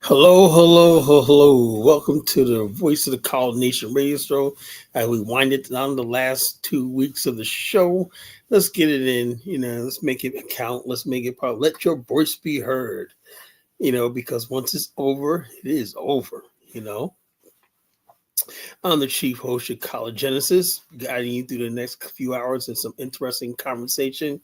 Hello. Welcome to the Voice of the Colonization radio show. As we wind it down the last 2 weeks of the show, let's get it in. Let's make it count. Let's make it part. Let your voice be heard. Because once it's over, it is over. I'm the chief host of College Genesis, guiding you through the next few hours in some interesting conversation,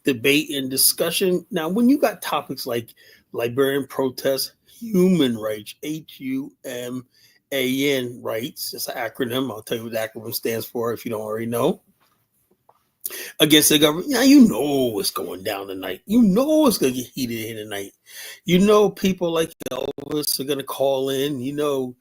debate, and discussion. Now, when you got topics like Liberian protests, human rights, H.U.M.A.N. rights, it's an acronym. I'll tell you what the acronym stands for if you don't already know. Against the government, you know what's going down tonight. You know it's going to get heated here tonight. People like Elvis are going to call in. I'm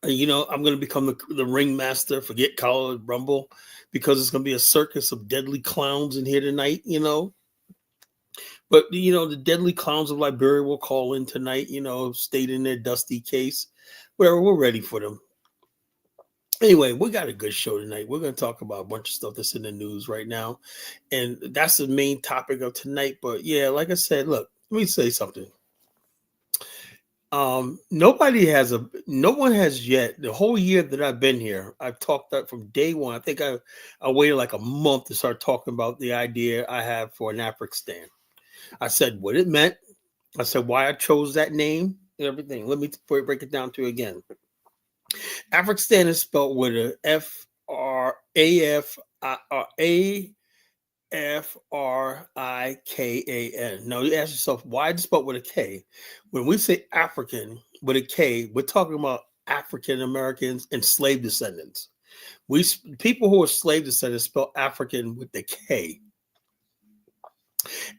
going to become the ringmaster. Forget College Rumble, because it's going to be a circus of deadly clowns in here tonight. But the deadly clowns of Liberia will call in tonight. State in their dusty case. Whatever, we're ready for them. Anyway, we got a good show tonight. We're going to talk about a bunch of stuff that's in the news right now, and that's the main topic of tonight. But yeah, like I said, look, let me say something. No one has yet, the whole year that I've been here, I've talked that from day one. I think I waited like a month to start talking about the idea I have for an African. I said what it meant. I said why I chose that name and everything. Let me break it down to you again. African is spelled with a Afrikan. Now you ask yourself, why is it spelled with a K? When we say African with a K, we're talking about African Americans and slave descendants. People who are slave descendants spell African with the K.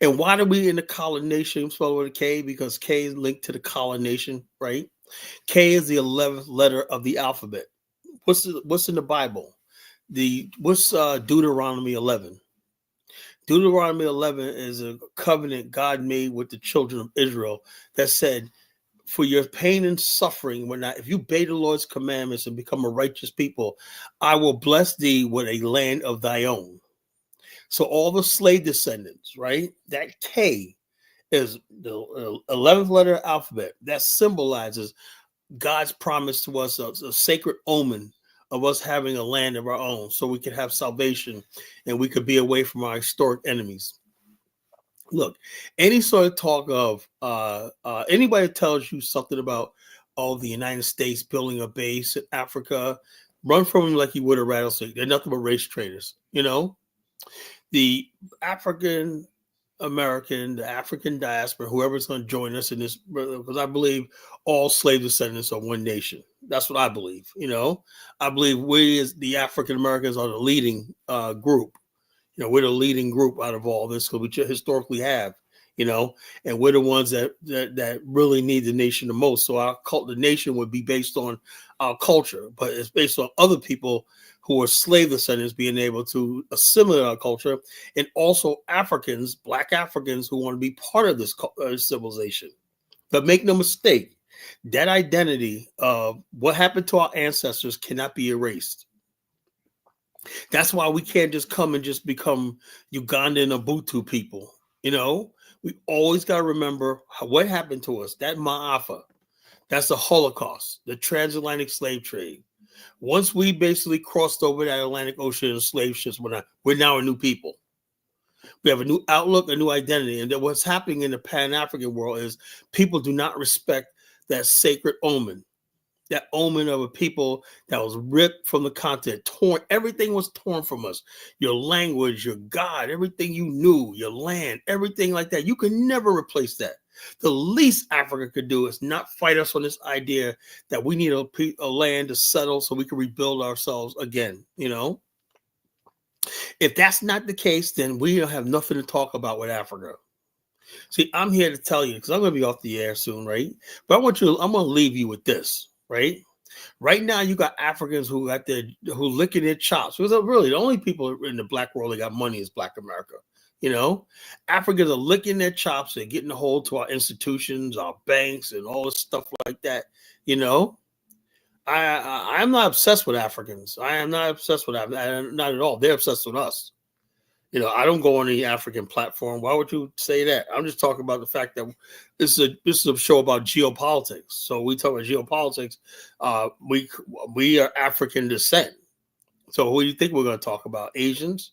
And why do we in the colonization spell with a K? Because K is linked to the colonization, right? K is the 11th letter of the alphabet. What's in the Bible? What's Deuteronomy 11? Deuteronomy 11 is a covenant God made with the children of Israel that said, for your pain and suffering, if you obey the Lord's commandments and become a righteous people, I will bless thee with a land of thy own. So all the slave descendants, right? That K is the 11th letter alphabet that symbolizes God's promise to us, a sacred omen of us having a land of our own, so we could have salvation and we could be away from our historic enemies. Look, any sort of talk of anybody tells you something about the United States building a base in Africa, run from them like you would a rattlesnake. They're nothing but race traders. The African American, the African diaspora, whoever's going to join us in this, because I believe all slave descendants are one nation. That's what I believe. I believe we as the African Americans are the leading group. We're the leading group out of all this because we historically have, and we're the ones that really need the nation the most. So the nation would be based on our culture, but it's based on other people who are slave descendants being able to assimilate our culture, and also Africans, Black Africans who want to be part of this civilization. But make no mistake, that identity of what happened to our ancestors cannot be erased. That's why we can't just come and just become Ugandan Ubuntu people. We always got to remember what happened to us. That Ma'afa, that's the Holocaust, the transatlantic slave trade. Once we basically crossed over that Atlantic Ocean in slave ships, we're now a new people. We have a new outlook, a new identity. And what's happening in the pan-African world is people do not respect that sacred omen. That omen of a people that was ripped from the continent, torn. Everything was torn from us. Your language, your God, everything you knew, your land, everything like that. You can never replace that. The least Africa could do is not fight us on this idea that we need a land to settle so we can rebuild ourselves again. If that's not the case, then we don't have nothing to talk about with Africa. See, I'm here to tell you, because I'm going to be off the air soon, right? But I'm going to leave you with this. Right now, you got Africans who licking their chops. Because really, the only people in the Black world that got money is Black America. Africans are licking their chops and getting a hold to our institutions, our banks, and all this stuff like that. I'm not obsessed with Africans. I am not obsessed with Africans. Not at all. They're obsessed with us. I don't go on any African platform. Why would you say that? I'm just talking about the fact that this is a show about geopolitics. So we talk about geopolitics. We are African descent. So who do you think we're going to talk about? Asians,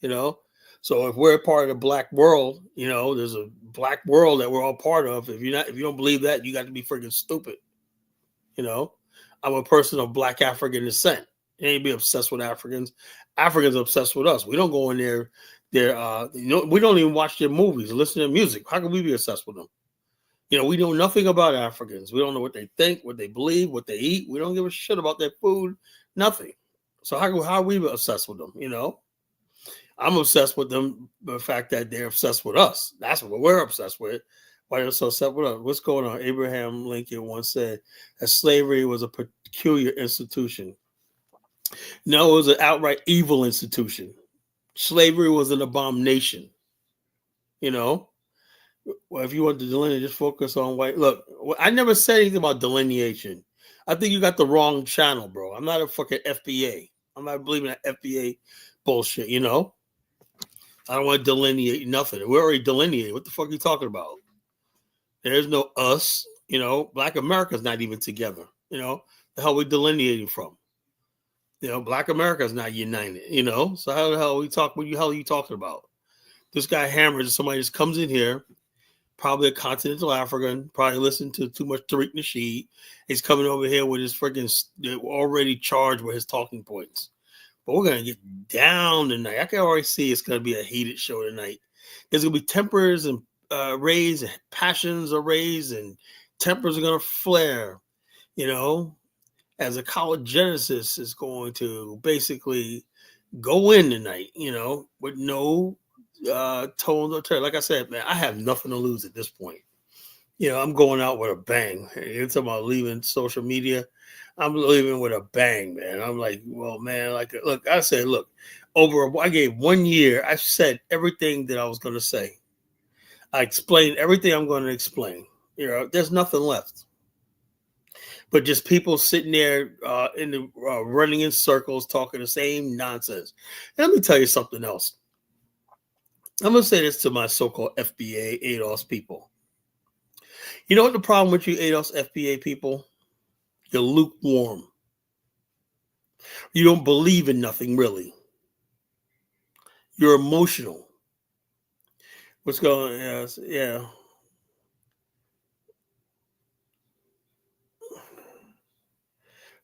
you know. So if we're a part of the black world, there's a black world that we're all part of. If you don't believe that, you got to be freaking stupid. I'm a person of black African descent. You ain't be obsessed with Africans. Africans are obsessed with us. We don't go in there. We don't even watch their movies, listen to their music. How can we be obsessed with them? We know nothing about Africans. We don't know what they think, what they believe, what they eat. We don't give a shit about their food, nothing. So how are we obsessed with them? I'm obsessed with them, the fact that they're obsessed with us. That's what we're obsessed with. Why they're so upset with us? What's going on? Abraham Lincoln once said that slavery was a peculiar institution. No, it was an outright evil institution. Slavery was an abomination. Well, if you want to delineate, just focus on white. Look, I never said anything about delineation. I think you got the wrong channel, bro. I'm not a fucking FBA. I'm not believing that FBA bullshit, I don't want to delineate nothing. We're already delineated. What the fuck are you talking about? There's no us, Black America's not even together. The hell we delineating from? Black America's not united, So how the hell we talk? What the hell are you talking about? This guy Hammers, somebody just comes in here, probably a continental African, probably listened to too much Tariq Nasheed. He's coming over here with his freaking already charged with his talking points. But we're going to get down tonight. I can already see it's going to be a heated show tonight. There's going to be tempers and raised, and passions are raised, and tempers are going to flare, as a college genesis is going to basically go in tonight, with no tones or terror. Like I said, man, I have nothing to lose at this point. I'm going out with a bang. You're talking about leaving social media. I'm leaving with a bang, man. I'm like, well, man, I gave 1 year. I said everything that I was going to say. I explained everything I'm going to explain. There's nothing left. But just people sitting there running in circles, talking the same nonsense. And let me tell you something else. I'm going to say this to my so-called FBA ADOS people. You know what the problem with you ADOS FBA people? You're lukewarm. You don't believe in nothing, really. You're emotional. What's going on? Yeah.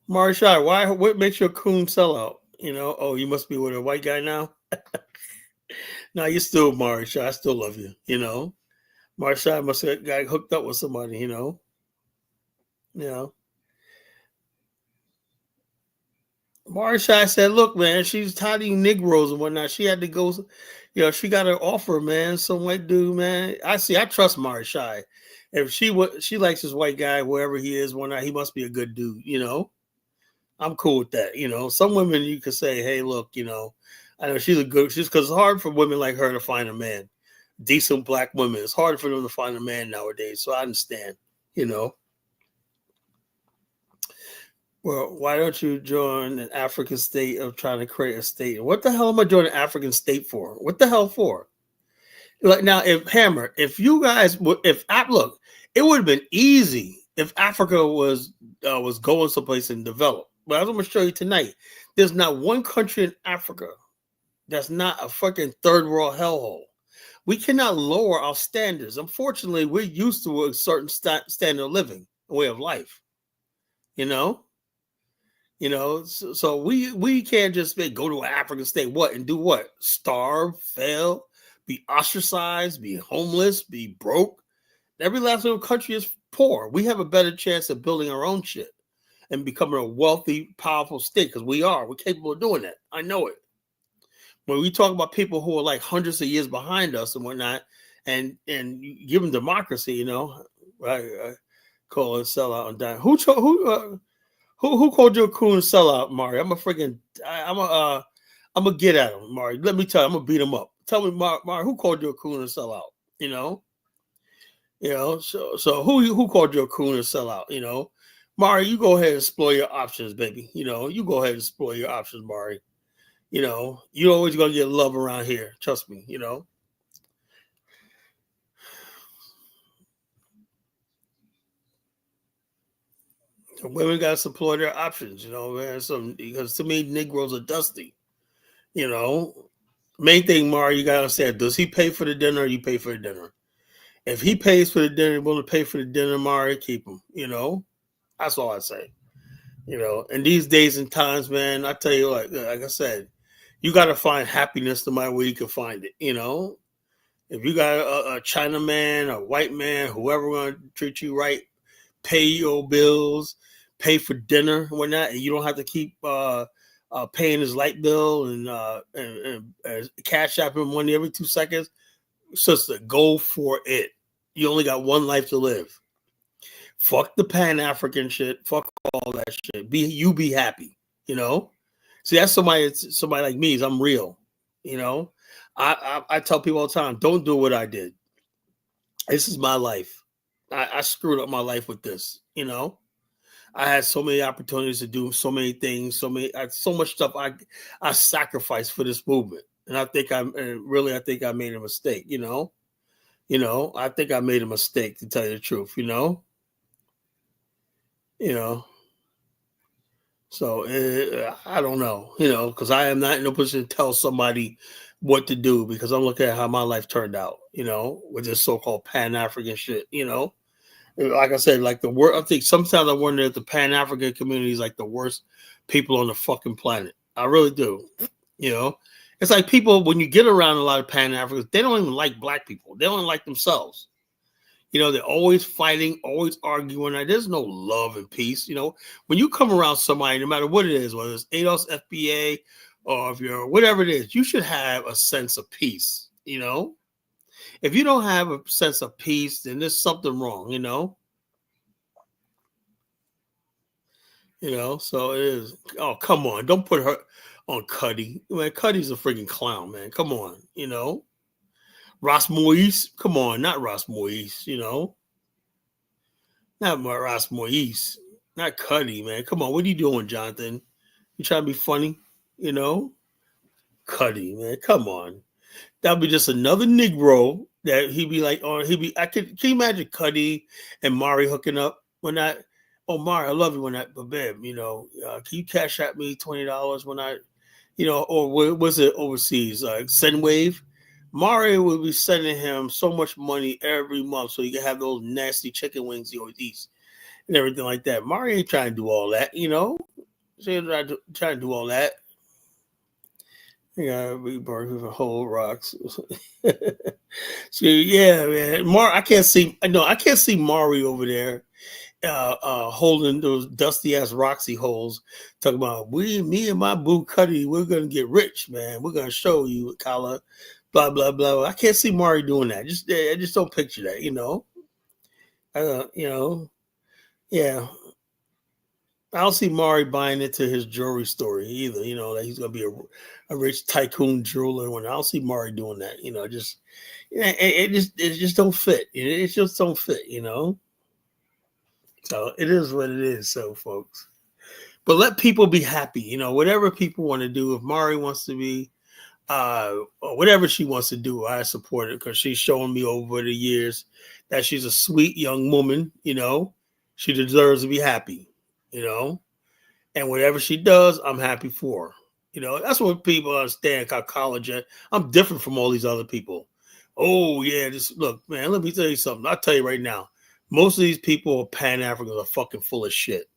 Marshall, what makes you a coon sellout? You must be with a white guy now. No, you're still Marshall. I still love you, Marshall must have got hooked up with somebody, Marshall said, look, man, she's tired of you Negroes and whatnot. She had to go, she got an offer, man. Some white dude, man. I trust Marshall. If she likes this white guy, wherever he is, whatnot, he must be a good dude, I'm cool with that. Some women you could say, hey, look, I know she's because it's hard for women like her to find a man. Decent black women. It's hard for them to find a man nowadays. So I understand, Well, why don't you join an African state of trying to create a state? What the hell am I joining an African state for? What the hell for? Like now, if you guys look, it would have been easy if Africa was going someplace and develop. But I'm going to show you tonight. There's not one country in Africa that's not a fucking third world hellhole. We cannot lower our standards. Unfortunately, we're used to a certain standard of living, a way of life. So we can't just go to an African state, and do what? Starve, fail, be ostracized, be homeless, be broke. Every last little country is poor. We have a better chance of building our own shit and becoming a wealthy, powerful state because we're capable of doing that. I know it. When we talk about people who are like hundreds of years behind us and whatnot, and give them democracy, right? Call it sellout and die. Who called you a coon and sellout, Mari? I'm gonna get at him, Mari. Let me tell you, I'm gonna beat him up. Tell me, Mari, who called you a coon and sellout? So who called you a coon and sellout? Mari, you go ahead and explore your options, baby. You go ahead and explore your options, Mari. You know, you're always gonna get love around here. Trust me. You know. So women gotta support their options. You know, man. So because to me, Negroes are dusty. You know, main thing, Mara, you gotta understand: does he pay for the dinner? Or you pay for the dinner. If he pays for the dinner, willing to pay for the dinner, Mara, keep him. You know, that's all I say. You know, and these days and times, man, I tell you, like I said, you got to find happiness no matter where you can find it. You know, if you got a China man, a white man, whoever going to treat you right, pay your bills, pay for dinner and whatnot, and you don't have to keep paying his light bill and cash app him money every 2 seconds. Sister, go for it. You only got one life to live. Fuck the Pan-African shit. Fuck all that shit. Be happy. You know. See, that's somebody like me. I'm real. You know. I tell people all the time, don't do what I did. This is my life. I screwed up my life with this. You know. I had so many opportunities to do so many things, so much stuff I sacrificed for this movement, and I think I made a mistake. You know, I think I made a mistake, to tell you the truth. You know. So I don't know, because I am not in a position to tell somebody what to do, because I'm looking at how my life turned out, with this so-called Pan-African shit, Like I said, like the word, I think sometimes I wonder if the Pan-African community is like the worst people on the fucking planet. I really do. It's like people, when you get around a lot of Pan-Africans, they don't even like black people. They don't like themselves. They're always fighting, always arguing. There's no love and peace. When you come around somebody, no matter what it is, whether it's ADOS, FBA, or if you're whatever it is, you should have a sense of peace. If you don't have a sense of peace, then there's something wrong. So it is. Oh, come on. Don't put her on Cuddy. Man, Cuddy's a freaking clown, man. Come on. Ross Moise. Come on, not Ross Moise, Not Ross Moise. Not Cuddy, man. Come on. What are you doing, Jonathan? You trying to be funny? Cuddy, man. Come on. That'll be just another Negro that he'd be like, or he'd be, can you imagine Cuddy and Mari hooking up when that, oh, Mari, I love you when that, but babe, can you cash at me $20 when I, or what was it overseas, like Sendwave? Mari would be sending him so much money every month so he could have those nasty chicken wings he always eats and everything like that. Mari ain't trying to do all that, She ain't trying to do all that. Yeah, big bird with a whole rocks. So yeah, man. I can't see Mari over there holding those dusty ass Roxy holes, talking about me and my boo Cuddy, we're gonna get rich, man. We're gonna show you, Kala, blah blah blah. I can't see Mari doing that. I just don't picture that, yeah. I don't see Mari buying into his jewelry story either. That he's gonna be a rich tycoon jeweler. When I don't see Mari doing that, it just don't fit. It just don't fit. So it is what it is. So folks, but let people be happy. Whatever people want to do. If Mari wants to be, or whatever she wants to do, I support it, because she's shown me over the years that she's a sweet young woman. She deserves to be happy. And whatever she does, I'm happy for her. That's what people understand. College, I'm different from all these other people. Oh yeah, just look, man. Let me tell you something. I'll tell you right now. Most of these people, Pan-Africans, are fucking full of shit.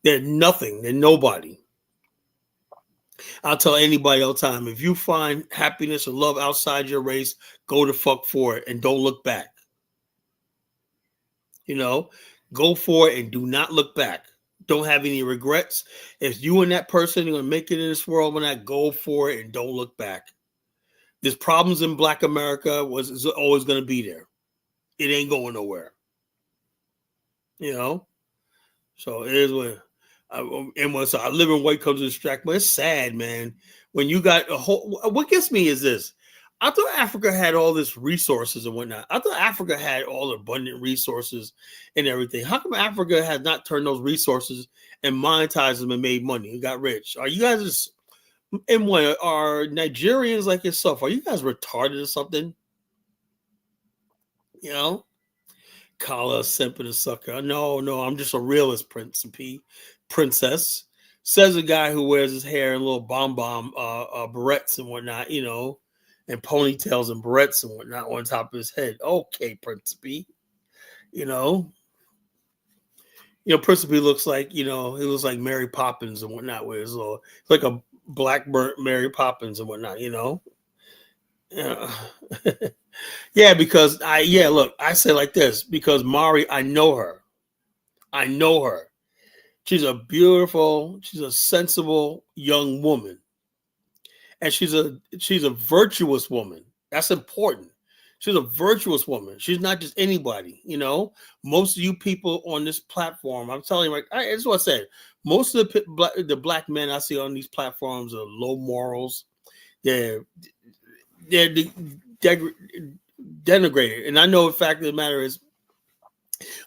They're nothing. They're nobody. I'll tell anybody all the time, if you find happiness or love outside your race, go the fuck for it and don't look back. Go for it and do not look back. Don't have any regrets. If you and that person are going to make it in this world, when I go for it and don't look back. There's problems in Black America is always going to be there. It ain't going nowhere. So it is what I live in white culture distract, but it's sad, man. When you got a whole, what gets me is this. I thought Africa had all this resources and whatnot. I thought Africa had all abundant resources and everything. How come Africa has not turned those resources and monetized them and made money and got rich? Are you guys just And what are Nigerians like yourself? Are you guys retarded or something? You know, call us simple and sucker. No, no, I'm just a realist, princess. Says a guy who wears his hair in little barrettes and whatnot, you know, and ponytails and barrettes and whatnot on top of his head. Okay, Principe, you know. Principe looks like, he looks like Mary Poppins and whatnot with his little, like a black burnt Mary Poppins and whatnot, Yeah. Yeah, because look, I say like this, because Mari, I know her. I know her. She's she's a sensible young woman. And she's a virtuous woman. That's important. She's a virtuous woman. She's not just anybody, Most of you people on this platform, I'm telling you, right, that's what I said. Most of the black men I see on these platforms are low morals. They're denigrated. And I know the fact of the matter is,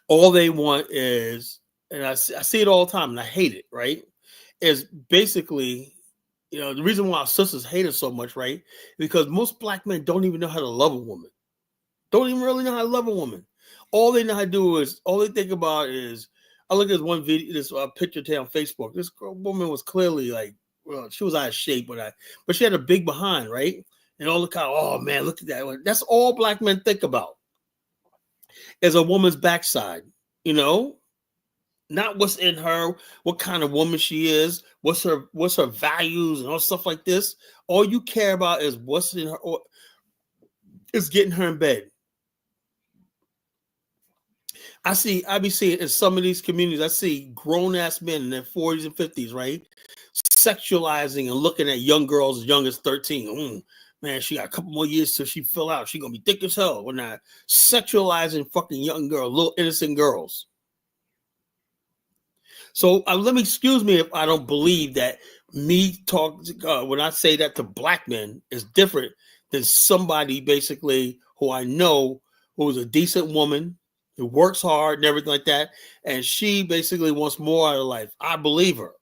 all they want is, and I see it all the time, and I hate it, right? Is basically, the reason why our sisters hate us so much, right? Because most black men don't even know how to love a woman. Don't even really know how to love a woman. All they know how to do is, all they think about is, I look at this one video, this picture today on Facebook. This woman was clearly like, well, she was out of shape, but she had a big behind, right? And all the kind of, oh man, look at that. That's all black men think about, is a woman's backside, not what's in her, what kind of woman she is, what's her values and all stuff like this. All you care about is what's in her, or is getting her in bed. I be seeing in some of these communities, I see grown ass men in their 40s and 50s, right? Sexualizing and looking at young girls as young as 13. Man, she got a couple more years till she fill out. She gonna be thick as hell. We're not sexualizing fucking young girls, little innocent girls. So let me, excuse me if I don't believe that me talk when I say that to black men is different than somebody basically who I know who is a decent woman who works hard and everything like that, and she basically wants more out of life. I believe her,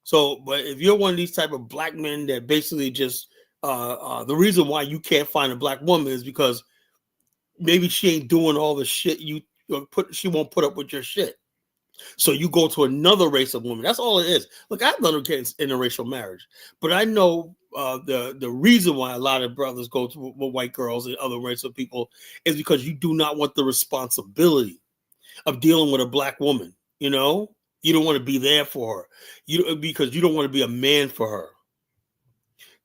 So, but if you're one of these type of black men that basically just the reason why you can't find a black woman is because maybe she ain't doing all the shit she won't put up with your shit. So you go to another race of women. That's all it is. Look, I've done interracial marriage, but I know the reason why a lot of brothers go to with white girls and other race of people is because you do not want the responsibility of dealing with a black woman. You don't want to be there for her. Because you don't want to be a man for her.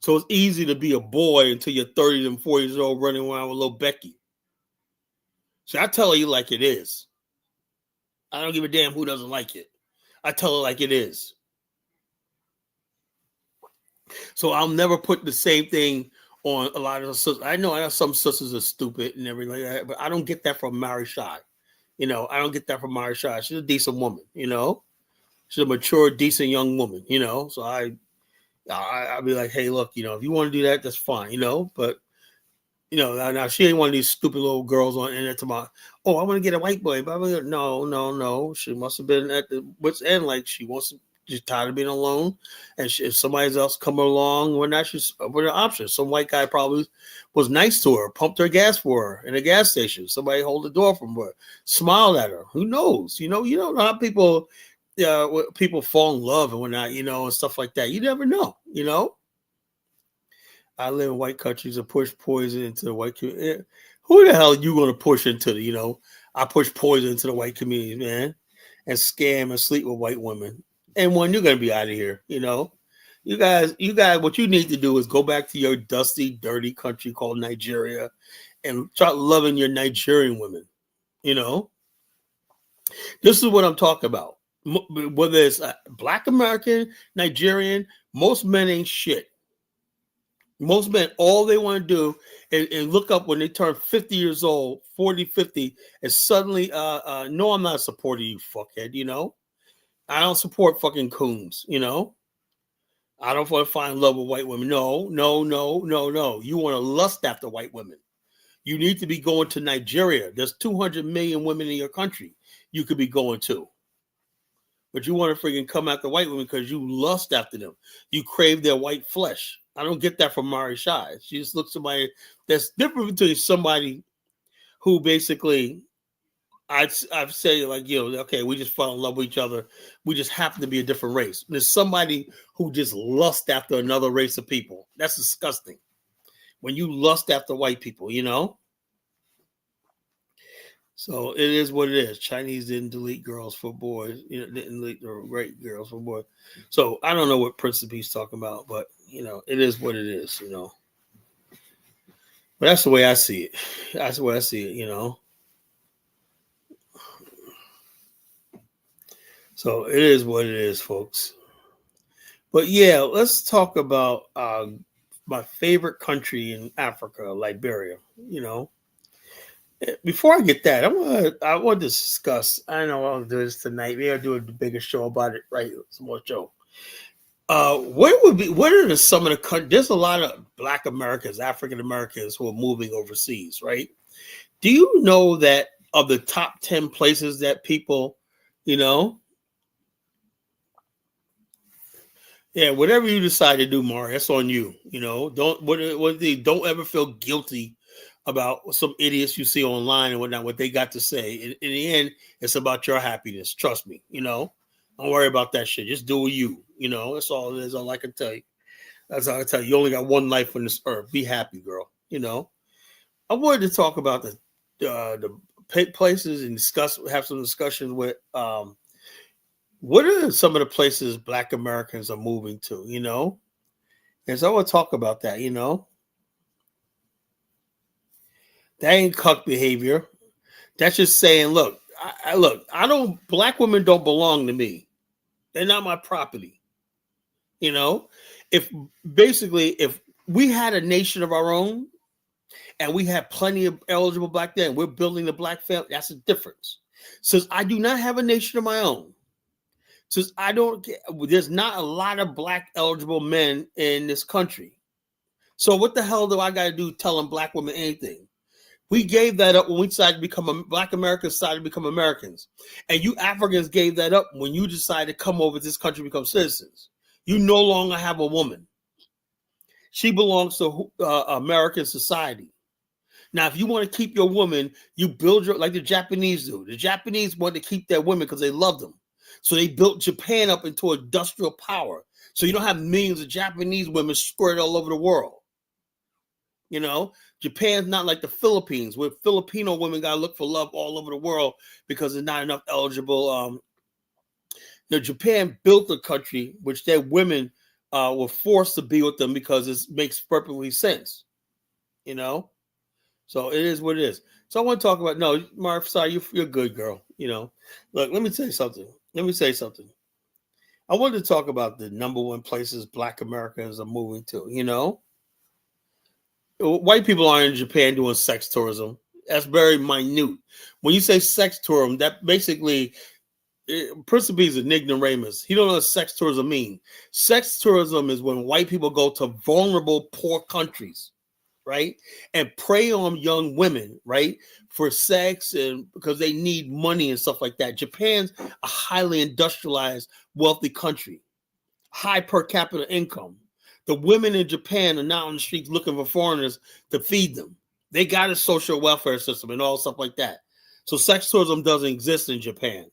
So it's easy to be a boy until you're 30 and 40 years old running around with little Becky. So I tell you like it is. I don't give a damn who doesn't like it. I tell it like it is. So I'll never put the same thing on a lot of the sisters. I know some sisters are stupid and everything like that, but I don't get that from Mari Shai. I don't get that from Mari Shai. She's a decent woman, She's a mature, decent young woman, So I'll be like, hey, look, if you want to do that, that's fine, But now she ain't one of these stupid little girls on the internet tomorrow. Oh, I want to get a white boy. But no. She must have been at the what's end. Like she's tired of being alone. And if somebody else come along, we're not she's with an option. Some white guy probably was nice to her, pumped her gas for her in a gas station. Somebody hold the door from her, smiled at her. Who knows? You don't know how people fall in love and whatnot, and stuff like that. You never know, I live in white countries and push poison into the white community. Who the hell are you going to push into I push poison into the white community, man, and scam and sleep with white women. And when you're going to be out of here, you guys, what you need to do is go back to your dusty, dirty country called Nigeria and start loving your Nigerian women. This is what I'm talking about. Whether it's Black American, Nigerian, most men ain't shit. Most men, all they want to do is look up when they turn 50 years old, 40, 50, and suddenly, no, I'm not supporting you, fuckhead, I don't support fucking coons, I don't want to find love with white women. No. You want to lust after white women. You need to be going to Nigeria. There's 200 million women in your country you could be going to. but you want to freaking come after white women because you lust after them. You crave their white flesh. I don't get that from Mari Shai. She just looks somebody that's different between somebody who basically I've said like, okay, we just fell in love with each other. We just happen to be a different race. There's somebody who just lusts after another race of people. That's disgusting. When you lust after white people, So it is what it is. Chinese didn't delete girls for boys. Didn't delete the great girls for boys. So I don't know what Principe's talking about, but it is what it is. But that's the way I see it. That's the way I see it. So it is what it is, folks. But yeah, let's talk about my favorite country in Africa, Liberia. Before I get that, I want to discuss. I know I'll do this tonight. Maybe I'll do a bigger show about it. Right, some more show. What are some of the countries? There's a lot of Black Americans, African Americans who are moving overseas. Right? Do you know that of the top 10 places that people, yeah, whatever you decide to do, Mar, that's on you. Don't ever feel guilty about some idiots you see online and whatnot, what they got to say. In the end, it's about your happiness. Trust me. Don't worry about that shit. Just do you. That's all it is. All I can tell you. That's all I can tell you. You only got one life on this earth. Be happy, girl. I wanted to talk about the places and have some discussions with. What are some of the places Black Americans are moving to, And so I want to talk about that, That ain't cuck behavior. That's just saying, look, Black women don't belong to me. They're not my property. If we had a nation of our own and we had plenty of eligible Black men, we're building the Black family, that's a difference. Since I do not have a nation of my own, since there's not a lot of Black eligible men in this country. So what the hell do I got to do telling Black women anything? We gave that up when we decided to become Black Americans, decided to become Americans. And you Africans gave that up when you decided to come over to this country and become citizens. You no longer have a woman. She belongs to American society. Now, if you want to keep your woman, you build like the Japanese do. The Japanese want to keep their women because they love them. So they built Japan up into industrial power. So you don't have millions of Japanese women spread all over the world. Japan's not like the Philippines, where Filipino women got to look for love all over the world because there's not enough eligible. Japan built a country which their women were forced to be with them because it makes perfectly sense. So it is what it is. So I want to talk about, no, Marv, sorry, you're a good girl. Look, let me tell you something. I wanted to talk about the number one places Black Americans are moving to, White people aren't in Japan doing sex tourism. That's very minute. When you say sex tourism, that basically, Principe is an ignoramus. He don't know what sex tourism means. Sex tourism is when white people go to vulnerable, poor countries, right? And prey on young women, right? For sex and because they need money and stuff like that. Japan's a highly industrialized, wealthy country. High per capita income. The women in Japan are not on the streets looking for foreigners to feed them. They got a social welfare system and all stuff like that. So sex tourism doesn't exist in Japan.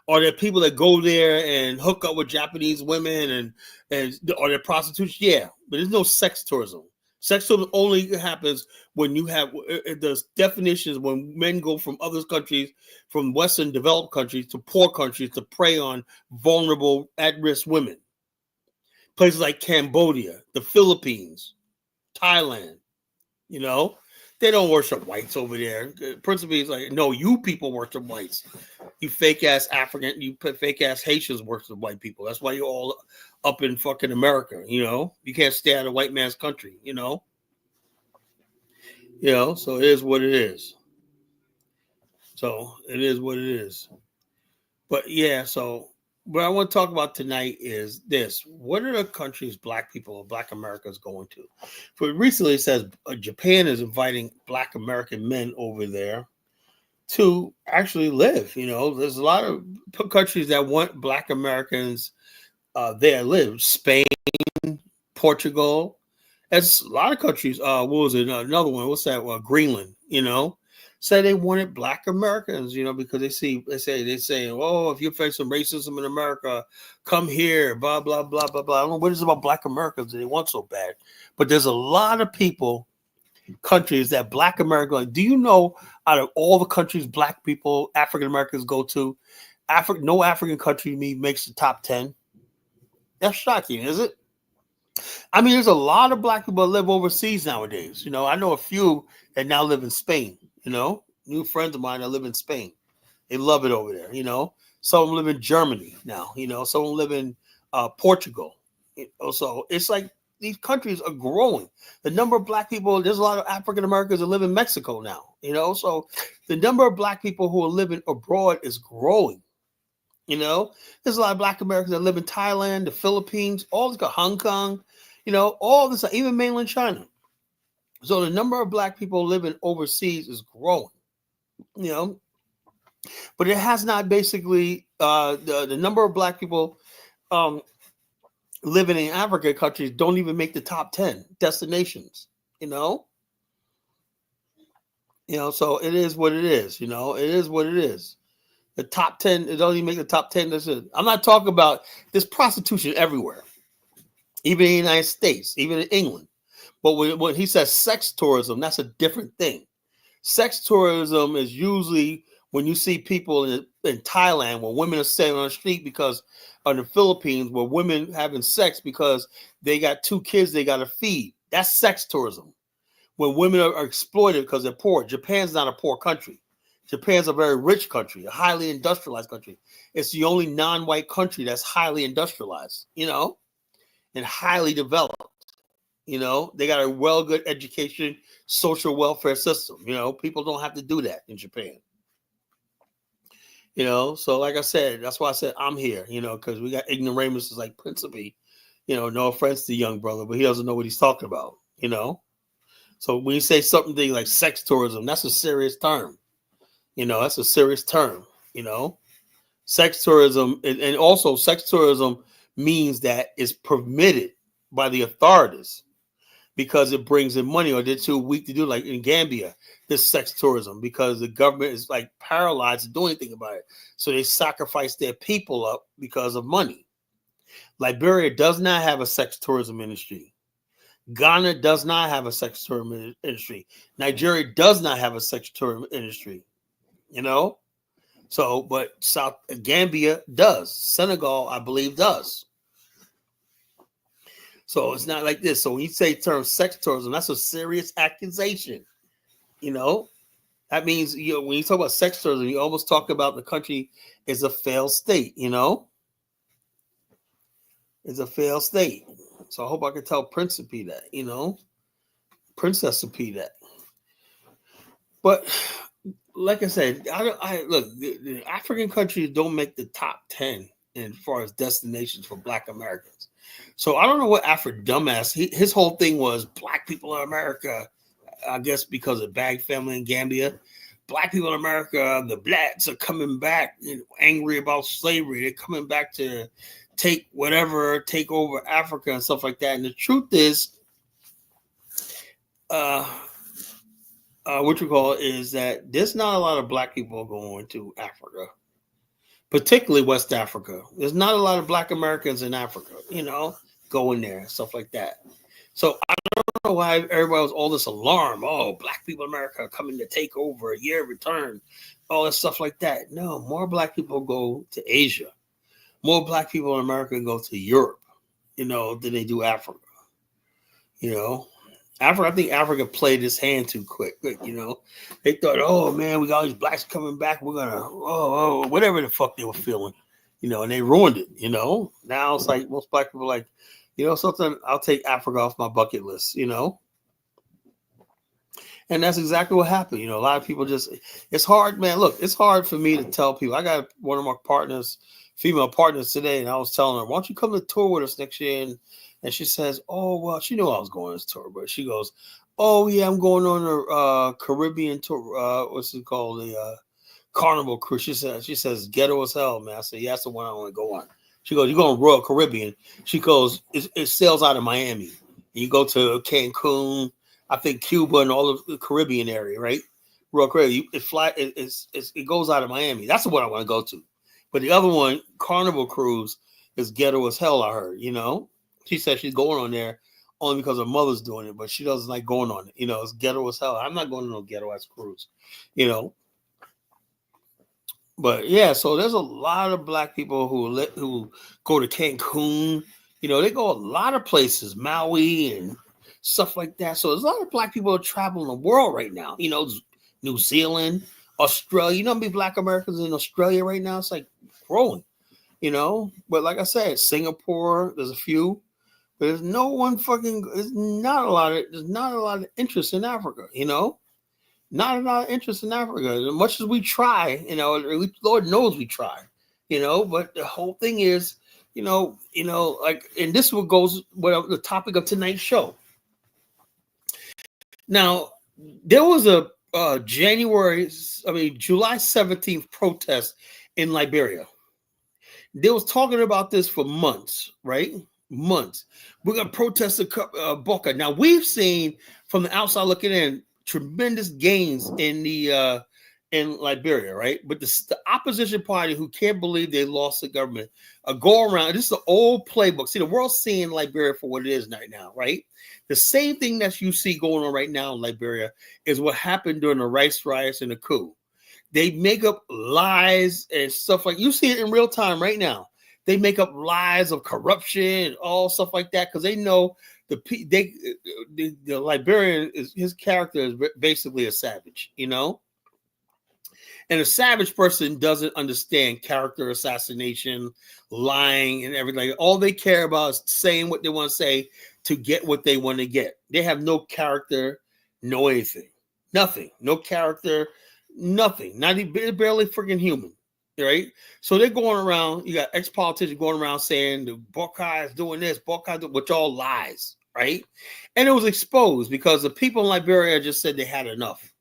Are there people that go there and hook up with Japanese women and are there prostitutes? Yeah, but there's no sex tourism. Sex tourism only happens when you have the definitions when men go from other countries, from Western developed countries to poor countries to prey on vulnerable at-risk women. Places like Cambodia, the Philippines, Thailand, they don't worship whites over there. Principally, it's like, no, you people worship whites. You fake ass African, you fake ass Haitians worship white people. That's why you're all up in fucking America. You can't stay out of white man's country. So it is what it is. So it is what it is. But yeah, so what I want to talk about tonight is this. What are the countries Black people or Black Americans going to? For recently it says Japan is inviting Black American men over there. to actually live. There's a lot of countries that want Black Americans there live. Spain, Portugal. There's a lot of countries. What was it? Another one. What's that? Greenland. Say they wanted Black Americans. Because they say, oh, if you're facing racism in America, come here. Blah blah blah blah blah. I don't know what is it about Black Americans that they want so bad, but there's a lot of countries that Black America. Do you know out of all the countries Black people, African Americans go to, no African country makes the top 10? That's shocking, is it? I mean, there's a lot of Black people that live overseas nowadays. I know a few that now live in Spain. New friends of mine that live in Spain. They love it over there. Some of them live in Germany now. Some of them live in Portugal. So it's like these countries are growing. The number of Black people, there's a lot of African Americans that live in Mexico now. So the number of Black people who are living abroad is growing. There's a lot of Black Americans that live in Thailand, the Philippines, all this, Hong Kong, all this, even mainland China. So the number of Black people living overseas is growing, but it has not basically, the number of Black people living in African countries don't even make the top 10 destinations, so it is what it is, it is what it is. The top 10, it doesn't even make the top 10. I'm not talking about this prostitution everywhere, even in the United States, even in England. But when he says sex tourism, that's a different thing. Sex tourism is usually when you see people in Thailand where women are sitting on the street because, or in the Philippines where women having sex because they got 2 kids they got to feed. That's sex tourism. When women are exploited because they're poor. Japan's not a poor country. Japan's a very rich country, a highly industrialized country. It's the only non-white country that's highly industrialized, and highly developed. They got a good education, social welfare system. People don't have to do that in Japan. So like I said, that's why I said I'm here, because we got ignoramuses like Principe, no offense to young brother, but he doesn't know what he's talking about, So when you say something like sex tourism, that's a serious term. That's a serious term, Sex tourism, and also sex tourism means that it's permitted by the authorities because it brings in money, or they're too weak to do, like in Gambia, this sex tourism, because the government is like paralyzed to do anything about it. So they sacrifice their people up because of money. Liberia does not have a sex tourism industry. Ghana does not have a sex tourism industry. Nigeria does not have a sex tourism industry. So, but South Gambia does. Senegal, I believe, does. So it's not like this. So when you say term sex tourism, that's a serious accusation. That means when you talk about sex tourism, you almost talk about the country is a failed state. It's a failed state. So I hope I can tell Principe that. Princess P that. But like I said, I look. The African countries don't make the top 10 as far as destinations for Black Americans. So I don't know what dumbass. His whole thing was Black people in America. I guess because of Bag family in Gambia, Black people in America, the Blacks are coming back, angry about slavery. They're coming back to take over Africa and stuff like that. And the truth is, is that there's not a lot of Black people going to Africa, particularly West Africa. There's not a lot of Black Americans in Africa, going there and stuff like that. So I don't know why everybody was all this alarm. Oh, Black people in America are coming to take over, a year return, all that stuff like that. No, more Black people go to Asia. More Black people in America go to Europe, than they do Africa. I think Africa played this hand too quick. They thought, oh man, we got all these Blacks coming back. We're gonna, whatever the fuck they were feeling, and they ruined it. Now it's like most Black people are like, something, I'll take Africa off my bucket list. And that's exactly what happened. A lot of people it's hard, man. Look, it's hard for me to tell people. I got one of my partners, female partners today, and I was telling her, why don't you come to tour with us next year? And she says, oh, well, she knew I was going on this tour, but she goes, oh, yeah, I'm going on a Caribbean tour. What's it called? Carnival cruise. She says, ghetto as hell, man. I said, yeah, that's the one I want to go on. She goes, you're going Royal Caribbean. She goes, it sails out of Miami. And you go to Cancun, I think Cuba and all of the Caribbean area, right? Royal Caribbean. It goes out of Miami. That's the one I want to go to. But the other one, Carnival cruise, is ghetto as hell, I heard, you know? She said she's going on there only because her mother's doing it, but she doesn't like going on it. You know, it's ghetto as hell. I'm not going to no ghetto-ass cruise, you know? But yeah, so there's a lot of black people who go to Cancun. You know, they go a lot of places, Maui and stuff like that. So there's a lot of black people traveling the world right now. You know, New Zealand, Australia. You know how many black Americans in Australia right now? It's like growing, you know. But like I said, Singapore, there's a few. But there's no one there's not a lot of interest in Africa, you know. Not a lot of interest in Africa. As much as we try, you know, Lord knows we try, you know, but the whole thing is, you know, like, and this what goes with the topic of tonight's show. Now, there was a July 17th protest in Liberia. They was talking about this for months, right? Months. We're going to protest the Boca. Now, we've seen from the outside looking in, tremendous gains in Liberia, right? But the opposition party who can't believe they lost the government go around. This is the old playbook. See, the world's seeing Liberia for what it is right now, right? The same thing that you see going on right now in Liberia is what happened during the rice riots and the coup. They make up lies and stuff like you see it in real time right now. They make up lies of corruption and all stuff like that because they know the Liberian his character is basically a savage, you know, and a savage person doesn't understand character assassination, lying, and everything. All they care about is saying what they want to say to get what they want to get. They have no character, no anything, nothing, no character, nothing, not even barely freaking human. Right, so they're going around. You got ex-politicians going around saying the Boca is doing this, which all lies, right? And it was exposed because the people in Liberia just said they had enough.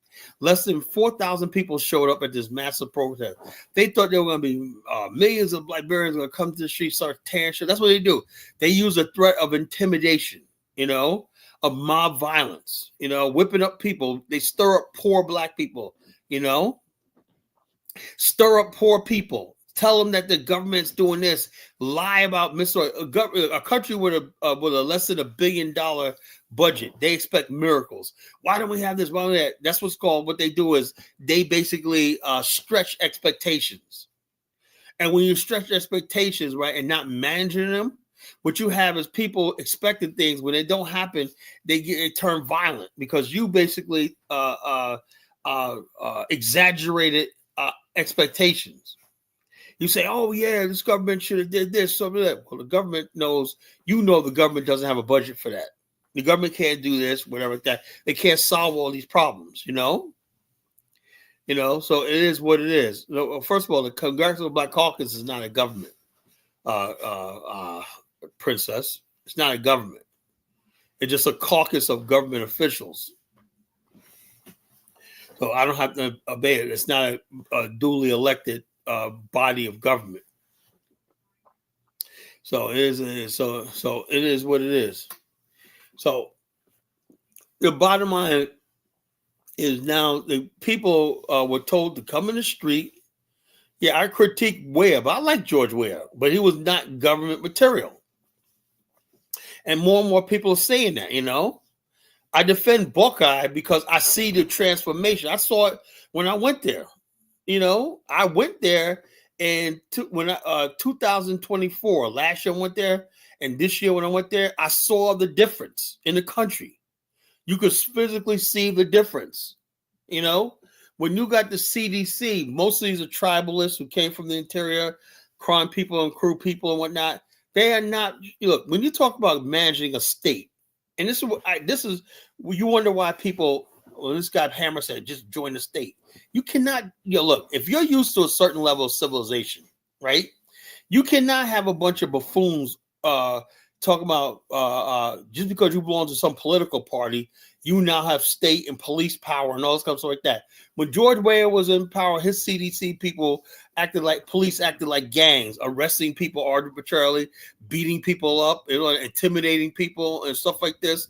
Less than 4,000 people showed up at this massive protest. They thought there were going to be millions of Liberians going to come to the street, start tearing shit. That's what they do. They use a threat of intimidation, you know, of mob violence, you know, whipping up people. They stir up poor black people, you know. Stir up poor people. Tell them that the government's doing this. Lie about a country with a less than $1 billion budget. They expect miracles. Why don't we have this? Why don't we have that? That's what's called. What they do is they basically stretch expectations. And when you stretch expectations, right, and not managing them, what you have is people expecting things when they don't happen. They turn violent because you basically exaggerated expectations. You say, oh yeah, this government should have did this, something like that. Well, the government knows, you know, the government doesn't have a budget for that. The government can't do this, whatever like that. They can't solve all these problems, you know. So it is what it is. First of all, the Congressional Black Caucus is not a government, princess. It's not a government. It's just a caucus of government officials. So I don't have to obey it. It's not a duly elected body of government. So it is. So it is what it is. So the bottom line is now the people were told to come in the street. Yeah, I critique Webb. I like George Webb, but he was not government material. And more people are saying that, you know. I defend Buckeye because I see the transformation. I saw it when I went there. You know, I went there and 2024, last year I went there, and this year when I went there, I saw the difference in the country. You could physically see the difference. You know, when you got the CDC, most of these are tribalists who came from the interior, crime people and crew people and whatnot. They are not. Look, when you talk about managing a state, and this is you wonder why people. Well, this guy Hammer said, just join the state. You cannot. Look, if you're used to a certain level of civilization, right? You cannot have a bunch of buffoons talking about just because you belong to some political party, you now have state and police power and all this kind of stuff like that. When George Weah was in power, his CDC people police acted like gangs, arresting people arbitrarily, beating people up, intimidating people and stuff like this.